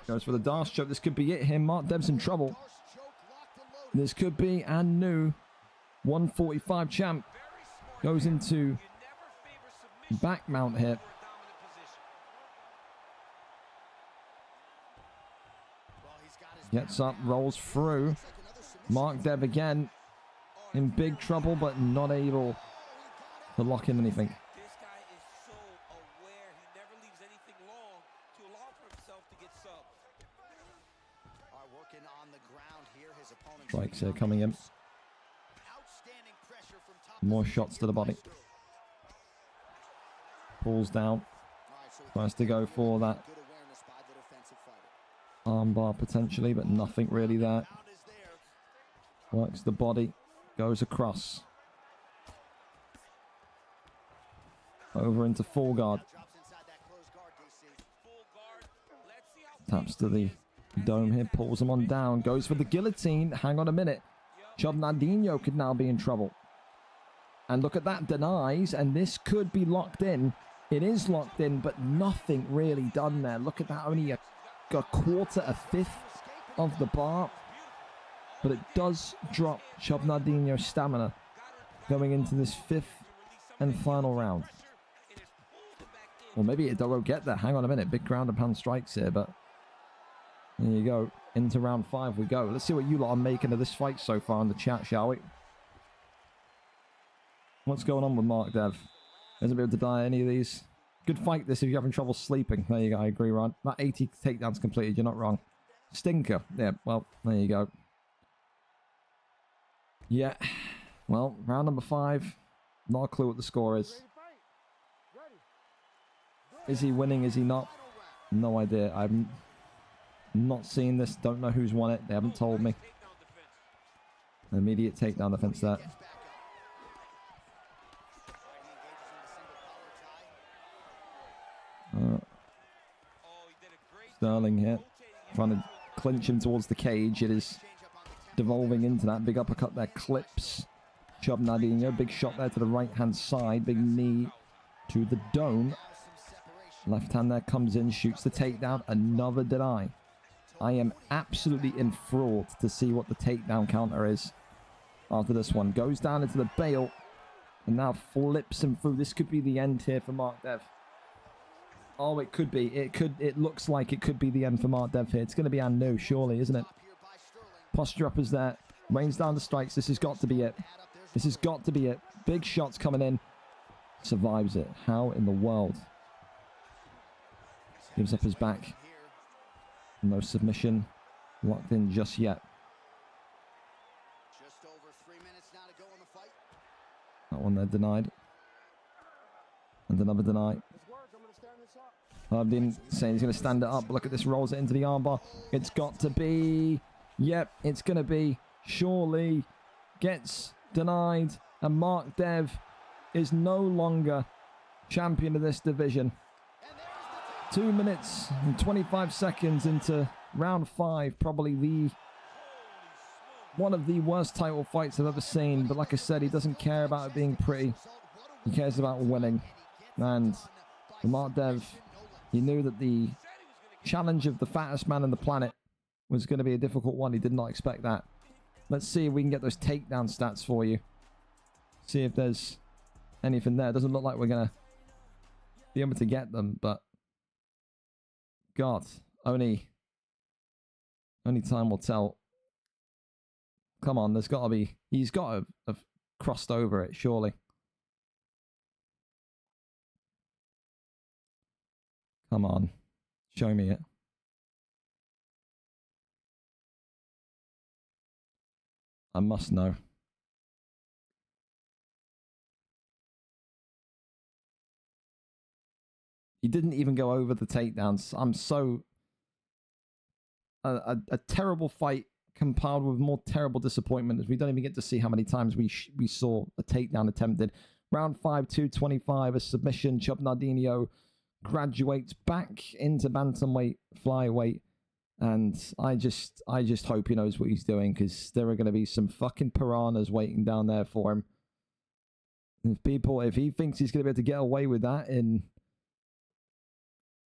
Goes for the Darce choke. This could be it here. Mark Dev's in trouble. This could be a new 145 champ. Goes into back mount here. Gets up, rolls through. Mark Dev again in big trouble, but not able to lock in anything. Strikes here coming in. More shots to the body. Pulls down. Tries to go for that armbar potentially, but nothing really there. Works the body. Goes across. Over into full guard. Taps to the dome here, pulls him on down, goes for the guillotine. Hang on a minute. Chubb Nardino could now be in trouble. And look at that, denies, and this could be locked in. It is locked in, but nothing really done there. Look at that, only a quarter, a fifth of the bar. But it does drop Chubb Nardino's stamina going into this 5th and final round. Well, maybe it won't get there. Hang on a minute. Big ground and pound strikes here, but there you go. Into round 5 we go. Let's see what you lot are making of this fight so far in the chat, shall we? What's going on with Mark Dev? Hasn't been able to die any of these. Good fight this if you're having trouble sleeping. There you go, I agree, Rod. That 80 takedowns completed, you're not wrong. Stinker. Yeah, well, there you go. Yeah. Well, round number 5. Not a clue what the score is. Is he winning? Is he not? No idea. I'm not seeing this. Don't know who's won it. They haven't told me. Immediate takedown defense there. Sterling here. Trying to clinch him towards the cage. It is devolving into that. Big uppercut there. Clips Chub Nadinho. Big shot there to the right-hand side. Big knee to the dome. Left hand there comes in. Shoots the takedown. Another deny. I am absolutely enthralled to see what the takedown counter is after this one. Goes down into the bail and now flips him through. This could be the end here for Mark Dev. Oh, it could be. It looks like it could be the end for Mark Dev here. It's going to be Anu, surely, isn't it? Posture uppers there. Rains down the strikes. This has got to be it. This has got to be it. Big shots coming in. Survives it. How in the world? Gives up his back. No submission locked in just yet. Just over 3 minutes now to go in the fight. That one there denied. And another deny. Harbin saying he's going to stand it up. Look at this. Rolls it into the armbar. It's got to be. Yep, it's going to be. Surely gets denied. And Mark Dev is no longer champion of this division. 2 minutes and 25 seconds into round 5. Probably one of the worst title fights I've ever seen. But like I said, he doesn't care about it being pretty. He cares about winning. And for Mark Dev, he knew that the challenge of the fattest man on the planet was going to be a difficult one. He did not expect that. Let's see if we can get those takedown stats for you. See if there's anything there. It doesn't look like we're going to be able to get them, but God, only time will tell. Come on, there's got to be. He's got to have crossed over it, surely. Come on, show me it. I must know. He didn't even go over the takedowns. I'm so... A terrible fight compiled with more terrible disappointment as we don't even get to see how many times we saw a takedown attempted. Round 5, 225, a submission. Chub Nardinho graduates back into bantamweight, flyweight. And I just hope he knows what he's doing, because there are going to be some fucking piranhas waiting down there for him. If he thinks he's going to be able to get away with that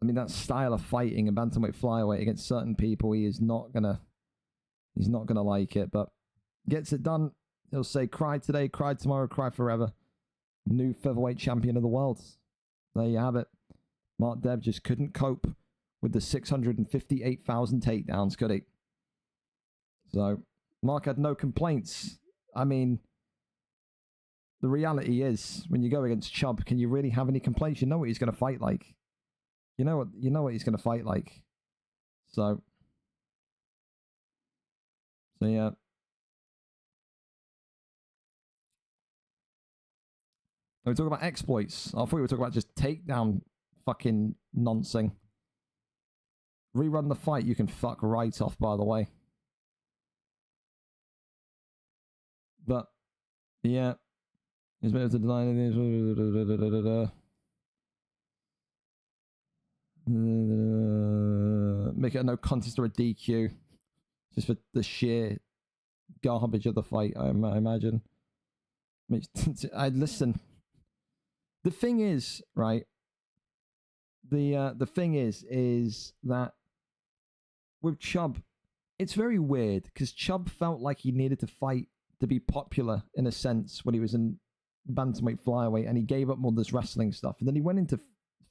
that style of fighting in bantamweight flyweight against certain people, he's not gonna like it, but gets it done. He'll say, cry today, cry tomorrow, cry forever. New featherweight champion of the world. There you have it. Mark Dev just couldn't cope with the 658,000 takedowns, could he? So, Mark had no complaints. I mean, the reality is, when you go against Chubb, can you really have any complaints? You know what he's going to fight like. You know what he's going to fight like. So yeah. Are we talking about exploits? I thought we were talking about just takedown fucking nonsense. Rerun the fight, you can fuck right off, by the way. But, yeah. He's been able to deny anything. Make it a no contest or a DQ. Just for the sheer garbage of the fight, I imagine. Listen. The thing is, right? The thing is that with Chubb, it's very weird, because Chubb felt like he needed to fight to be popular in a sense when he was in bantamweight flyweight, and he gave up all this wrestling stuff, and then he went into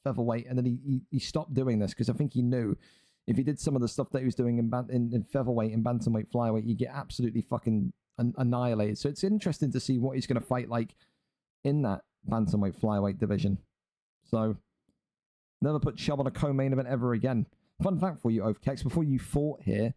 featherweight, and then he stopped doing this because I think he knew if he did some of the stuff that he was doing in featherweight and bantamweight, flyweight, you get absolutely fucking annihilated. So it's interesting to see what he's going to fight like in that bantamweight flyweight division. So never put Chubb on a co-main event ever again. Fun fact for you, Oathkex, before you fought here,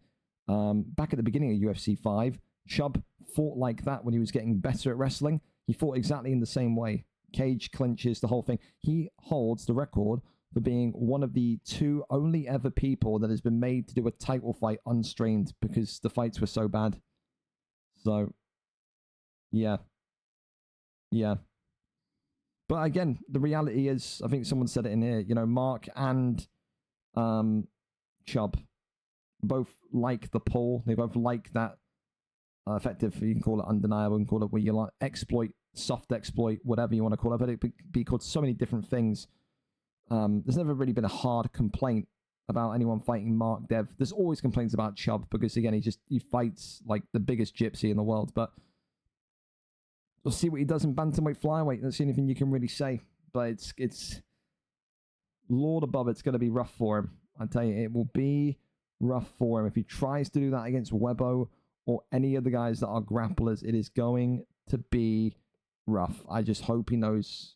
back at the beginning of UFC 5, Chubb fought like that when he was getting better at wrestling. He fought exactly in the same way. Cage clinches, the whole thing. He holds the record for being one of the 2 only ever people that has been made to do a title fight unstrained because the fights were so bad. So, yeah. Yeah. But again, the reality is, I think someone said it in here, you know, Mark and Chubb both like the pull. They both like that effective, you can call it undeniable, you can call it what you like, exploit, soft exploit, whatever you want to call it, but it could be called so many different things. There's never really been a hard complaint about anyone fighting Mark Dev. There's always complaints about Chubb because, again, he fights like the biggest gypsy in the world. But we'll see what he does in bantamweight flyweight. That's the only thing you can really say. But it's Lord above, it's going to be rough for him. I tell you, it will be rough for him if he tries to do that against Webo or any of the guys that are grapplers. It is going to be rough. I just hope he knows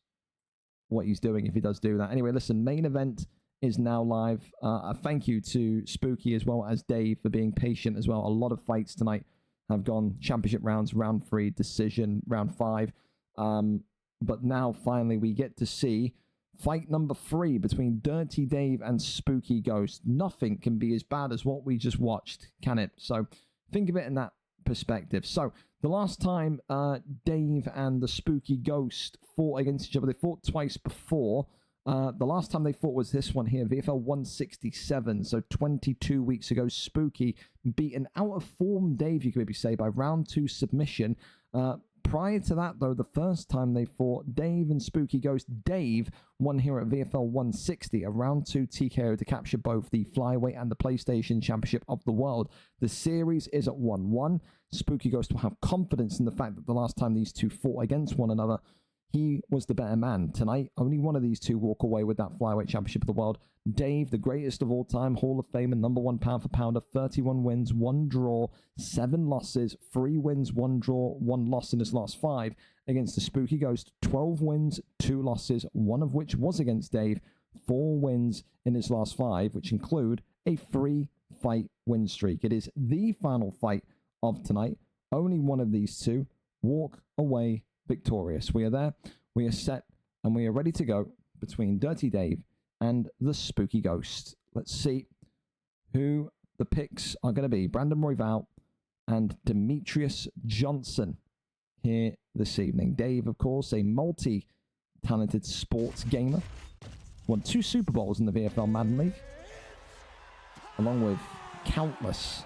what he's doing if he does do that. Anyway, listen, main event is now live. A thank you to Spooky as well as Dave for being patient as well. A lot of fights tonight have gone championship rounds, round 3, decision, round 5. But now finally we get to see fight number 3 between Dirty Dave and SpookyGeauxst. Nothing can be as bad as what we just watched, can it? So think of it in that perspective. So the last time Dave and the SpookyGeauxst fought against each other, they fought twice before. The last time they fought was this one here, VFL 167. So 22 weeks ago, Spooky beat an out of form Dave, you could maybe say, by round 2 submission. Prior to that, though, the first time they fought, Dave and SpookyGeauxst, Dave won here at VFL 160, a round 2 TKO to capture both the Flyweight and the PlayStation Championship of the World. The series is at 1-1. SpookyGeauxst will have confidence in the fact that the last time these two fought against one another, he was the better man. Tonight, only one of these two walk away with that Flyweight Championship of the World. Dave, the greatest of all time, Hall of Famer, #1 pound for pounder, 31 wins, 1 draw, 7 losses, 3 wins, 1 draw, 1 loss in his last 5. Against the SpookyGeauxst, 12 wins, 2 losses, 1 of which was against Dave, 4 wins in his last 5, which include a 3-fight win streak. It is the final fight of tonight. Only one of these two walk away victorious. We are there, we are set, and we are ready to go between Dirty Dave and the SpookyGeauxst. Let's see who the picks are going to be. Brandon Royval and Demetrius Johnson here this evening. Dave, of course, a multi-talented sports gamer. Won 2 Super Bowls in the VFL Madden League, along with countless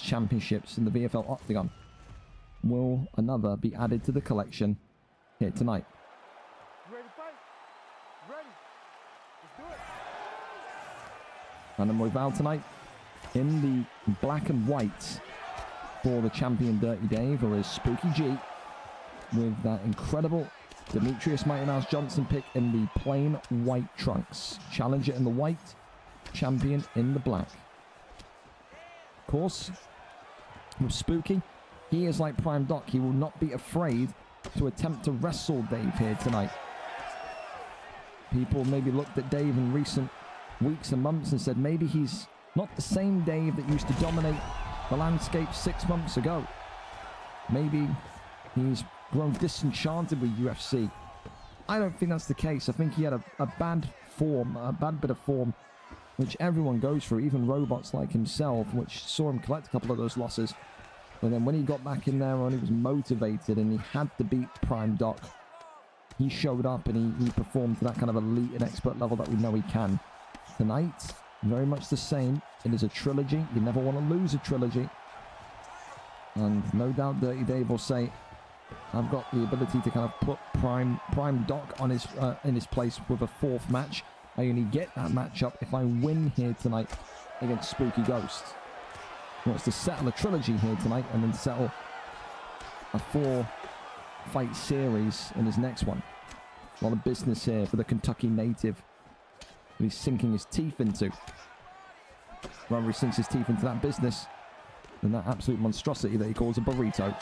championships in the VFL Octagon. Will another be added to the collection here tonight? Ready to fight? Ready. Let's do it. Brandon Royval tonight in the black and white for the champion Dirty Dave, or is Spooky G with that incredible Demetrius Mighty Mouse Johnson pick in the plain white trunks. Challenger in the white, champion in the black. Of course, with Spooky, he is like Prime Doc. He will not be afraid to attempt to wrestle Dave here tonight. People maybe looked at Dave in recent weeks and months and said maybe he's not the same Dave that used to dominate the landscape 6 months ago. Maybe he's grown disenchanted with UFC. I don't think that's the case. I think he had a bad bit of form, which everyone goes through, even robots like himself, which saw him collect a couple of those losses. But then when he got back in there and he was motivated and he had to beat Prime Doc, he showed up and he performed to that kind of elite and expert level that we know he can. Tonight, very much the same. It is a trilogy. You never want to lose a trilogy. And no doubt Dirty Dave will say, I've got the ability to kind of put Prime Doc on his in his place with a 4th match. I only get that matchup if I win here tonight against SpookyGeauxst. He wants to settle a trilogy here tonight and then settle a 4-fight series in his next one. A lot of business here for the Kentucky native that he's sinking his teeth into. Rather he sinks his teeth into that business than that absolute monstrosity that he calls a burrito.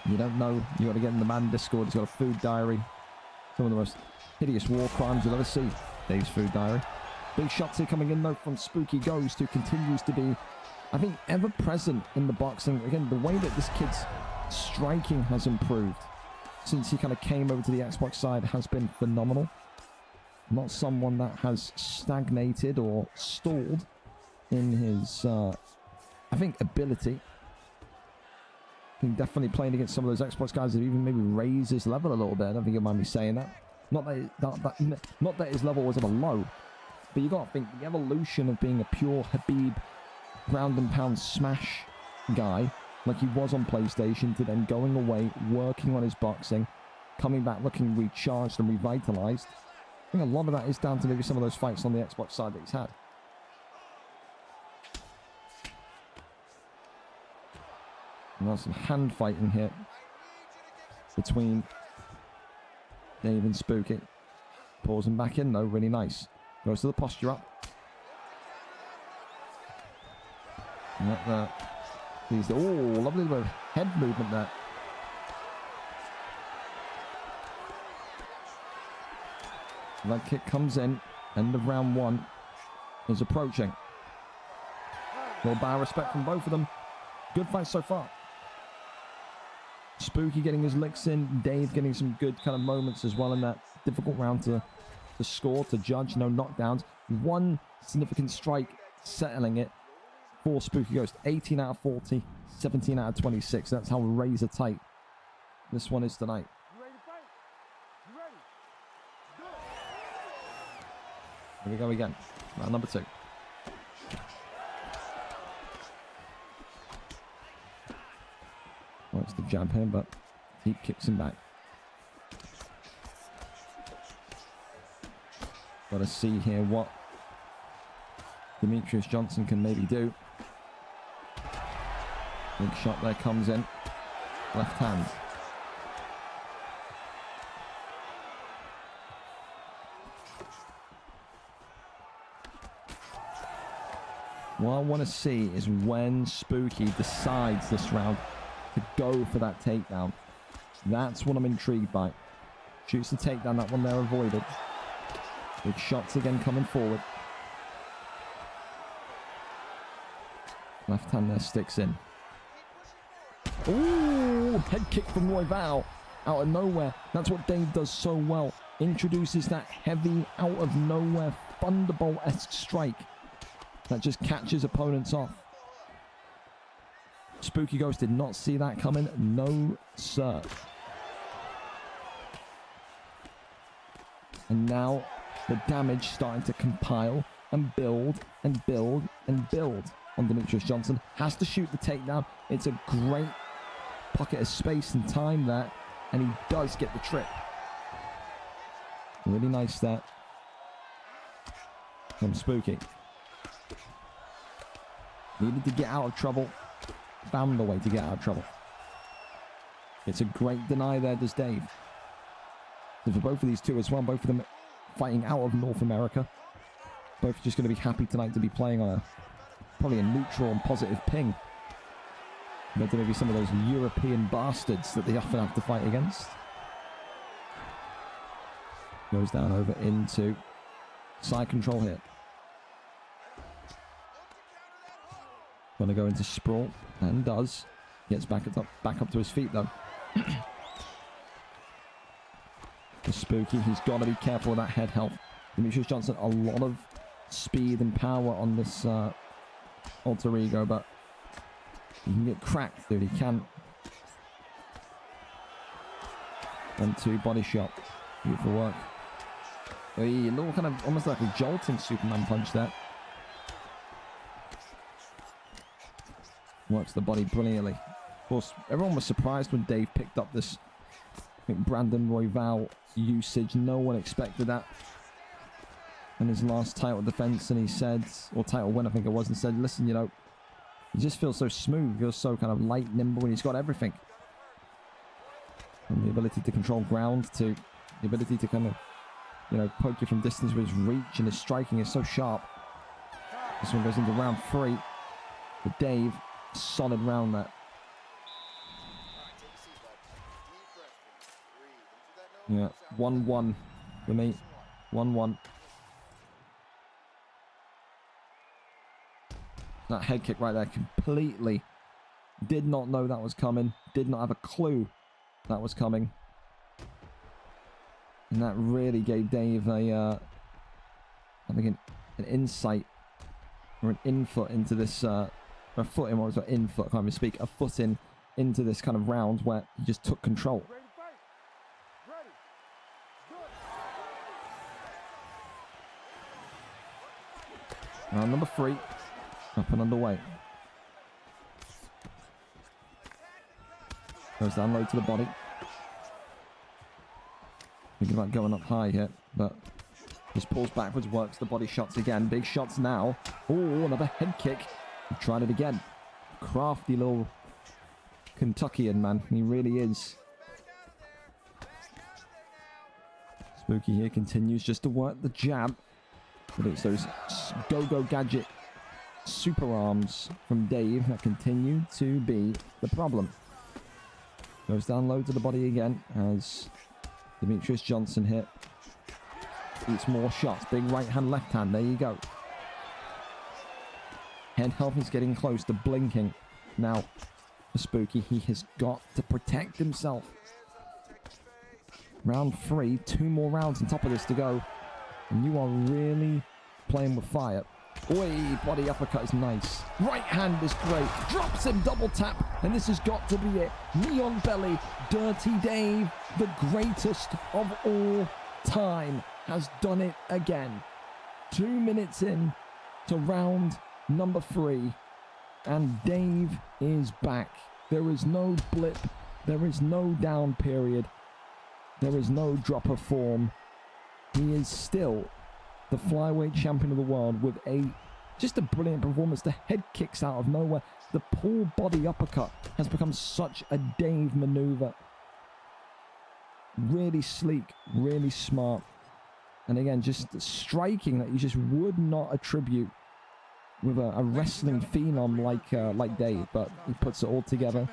You don't know. You got to get in the man Discord. He's got a food diary. Some of the most hideous war crimes you'll ever see. Dave's food diary. Big shots here coming in though from ThaSpookyGeauxst, who continues to be, I think, ever present in the boxing. Again, the way that this kid's striking has improved since he kind of came over to the Xbox side has been phenomenal. Not someone that has stagnated or stalled in his, I think, ability. I think definitely playing against some of those Xbox guys have even maybe raised his level a little bit. I don't think you'll mind me saying that. Not that his level was ever low, but you got to think the evolution of being a pure Habib ground and pound smash guy like he was on PlayStation to then going away, working on his boxing, coming back looking recharged and revitalized. I think a lot of that is down to maybe some of those fights on the Xbox side that he's had. And there's some hand fighting here between Dave and Spooky. Pulls him back in though, really nice. Goes to the posture up. Oh, lovely little head movement there. Leg kick comes in. End of round one is approaching. Little bow of respect from both of them. Good fight so far. Spooky getting his licks in. Dave getting some good kind of moments as well in that difficult round to score, to judge. No knockdowns. One significant strike settling it for ThaSpookyGeauxst. 18 out of 40, 17 out of 26. That's how razor tight this one is tonight. Here we go again. Round number 2. Well, it's the jab here, but he kicks him back. Got to see here what Demetrius Johnson can maybe do. Big shot there comes in. Left hand. What I want to see is when Spooky decides this round to go for that takedown. That's what I'm intrigued by. Shoots the takedown, that one there avoided. Big shots again coming forward. Left hand there sticks in. Ooh, head kick from Royval out of nowhere. That's what Dave does so well. Introduces that heavy, out of nowhere, Thunderbolt-esque strike that just catches opponents off. ThaSpookyGeauxst did not see that coming. No, sir. And now the damage starting to compile and build and build and build on Demetrius Johnson. Has to shoot the takedown. It's a great pocket of space and time there. And he does get the trick. Really nice there from Spooky. Needed to get out of trouble. Found a way to get out of trouble. It's a great deny there, does Dave. So for both of these two as well, both of them fighting out of North America. Both just going to be happy tonight to be playing on probably a neutral and positive ping. Compared to maybe some of those European bastards that they often have to fight against. Goes down over into side control here. Going to go into sprawl, and does. Gets back up to his feet though. The Spooky, he's got to be careful with that head health. Demetrius Johnson, a lot of speed and power on this alter ego, but he can get cracked, dude. He can. 1-2 body shot. Beautiful work. A little kind of almost like a jolting Superman punch there. Works the body brilliantly. Of course, everyone was surprised when Dave picked up this, I think, Brandon Royval usage. No one expected that. In his last title defense, and he said, or title win, I think it was, and said, listen, you know, he just feels so smooth, feels so kind of light, nimble, and he's got everything. From the ability to control ground to the ability to kind of, you know, poke you from distance with his reach, and his striking is so sharp. This one goes into round 3. For Dave, solid round that. Yeah, 1-1 for me. 1-1. That head kick right there completely did not know that was coming. Did not have a clue that was coming. And that really gave Dave a, I think an insight or an infoot into this, a foot in, what was it, infoot, I can't even speak, a foot in into this kind of round where he just took control. Round number 3, up and underway. Goes down low to the body. Thinking about going up high here, but just pulls backwards, works the body shots again. Big shots now. Oh, another head kick. He tried it again. Crafty little Kentuckian, man. He really is. Spooky here continues just to work the jab. But it's those go-go gadget super arms from Dave that continue to be the problem. Goes down low to the body again as Demetrius Johnson here eats more shots. Big right hand, left hand. There you go. Head health is getting close to blinking. Now, for Spooky, he has got to protect himself. Round 3, 2 more rounds on top of this to go. And you are really playing with fire. Oi, body uppercut is nice. Right hand is great. Drops him, double tap. And this has got to be it. Knee on belly. Dirty Dave, the greatest of all time, has done it again. 2 minutes in to round number 3. And Dave is back. There is no blip. There is no down period. There is no drop of form. He is still the flyweight champion of the world with just a brilliant performance. The head kicks out of nowhere. The pull body uppercut has become such a Dave maneuver. Really sleek, really smart. And again, just striking that you just would not attribute with a wrestling phenom like Dave. But he puts it all together.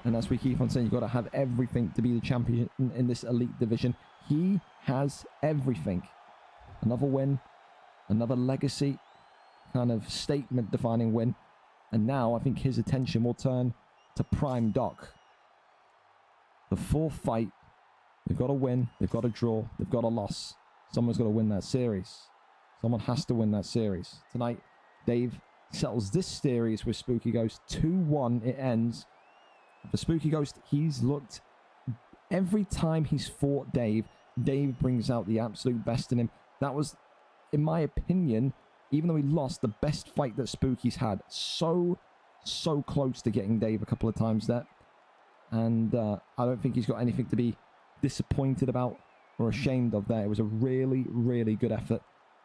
And as we keep on saying, you've got to have everything to be the champion in this elite division. He has everything. Another win, another legacy kind of statement defining win. And now I think his attention will turn to Prime Doc. The 4th fight, they've got to win, they've got to draw, they've got a loss. Someone's got to win that series. Someone has to win that series. Tonight, Dave settles this series with SpookyGeauxst. 2-1 it ends. For SpookyGeauxst, he's looked, every time he's fought Dave brings out the absolute best in him. That was, in my opinion, even though he lost, the best fight that Spooky's had. So close to getting Dave a couple of times there. And I don't think he's got anything to be disappointed about or ashamed of there. It was a really, really good effort.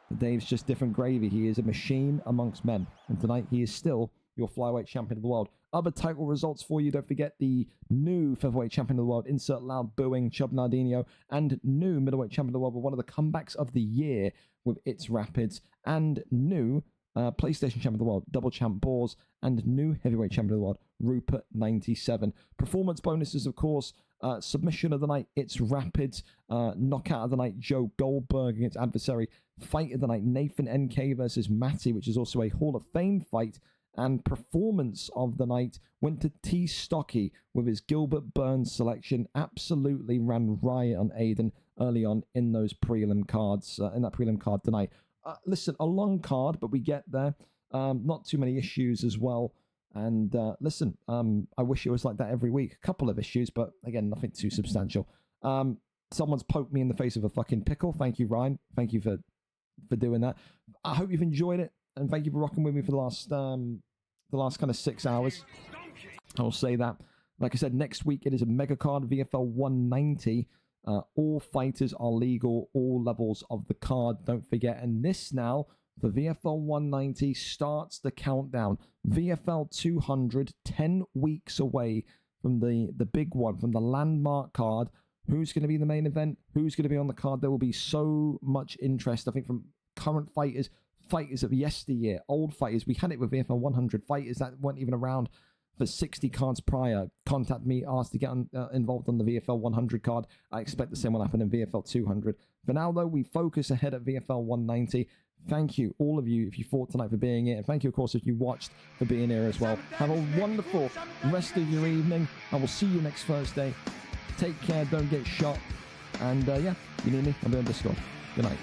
But Dave's just different gravy. He is a machine amongst men. And tonight, he is still your flyweight champion of the world. Other title results for you. Don't forget the new featherweight champion of the world. Insert loud booing, Chub Nardino. And new middleweight champion of the world with one of the comebacks of the year with It's Rapids. And new PlayStation champion of the world, Double Champ Bores. And new heavyweight champion of the world, Rupert 97. Performance bonuses, of course. Submission of the night, It's Rapids. Knockout of the night, Joe Goldberg against adversary. Fight of the night, Nathan NK versus Matty, which is also a Hall of Fame fight. And performance of the night went to T. Stocky with his Gilbert Burns selection. Absolutely ran riot on Aiden early on in those prelim cards, in that prelim card tonight. Listen, a long card, but we get there. Not too many issues as well. And listen, I wish it was like that every week. A couple of issues, but again, nothing too substantial. Someone's poked me in the face with a fucking pickle. Thank you, Ryan. Thank you for doing that. I hope you've enjoyed it. And thank you for rocking with me for the last kind of 6 hours. I will say that. Like I said, next week it is a mega card, VFL 190. All fighters are legal, all levels of the card. Don't forget. And this now, for VFL 190, starts the countdown. VFL 200, 10 weeks away from the big one, from the landmark card. Who's going to be the main event? Who's going to be on the card? There will be so much interest, I think, from current fighters, fighters of yesteryear, old fighters. We had it with VFL 100 fighters that weren't even around for 60 cards prior. Contact me, asked to get involved on the VFL 100 card. I expect the same will happen in VFL 200. For now, though, we focus ahead at VFL 190. Thank you, all of you, if you fought tonight, for being here. And thank you, of course, if you watched, for being here as well. Have a wonderful rest of your evening. I will see you next Thursday. Take care, don't get shot. And yeah, if you need me, I'll be on Discord. Good night.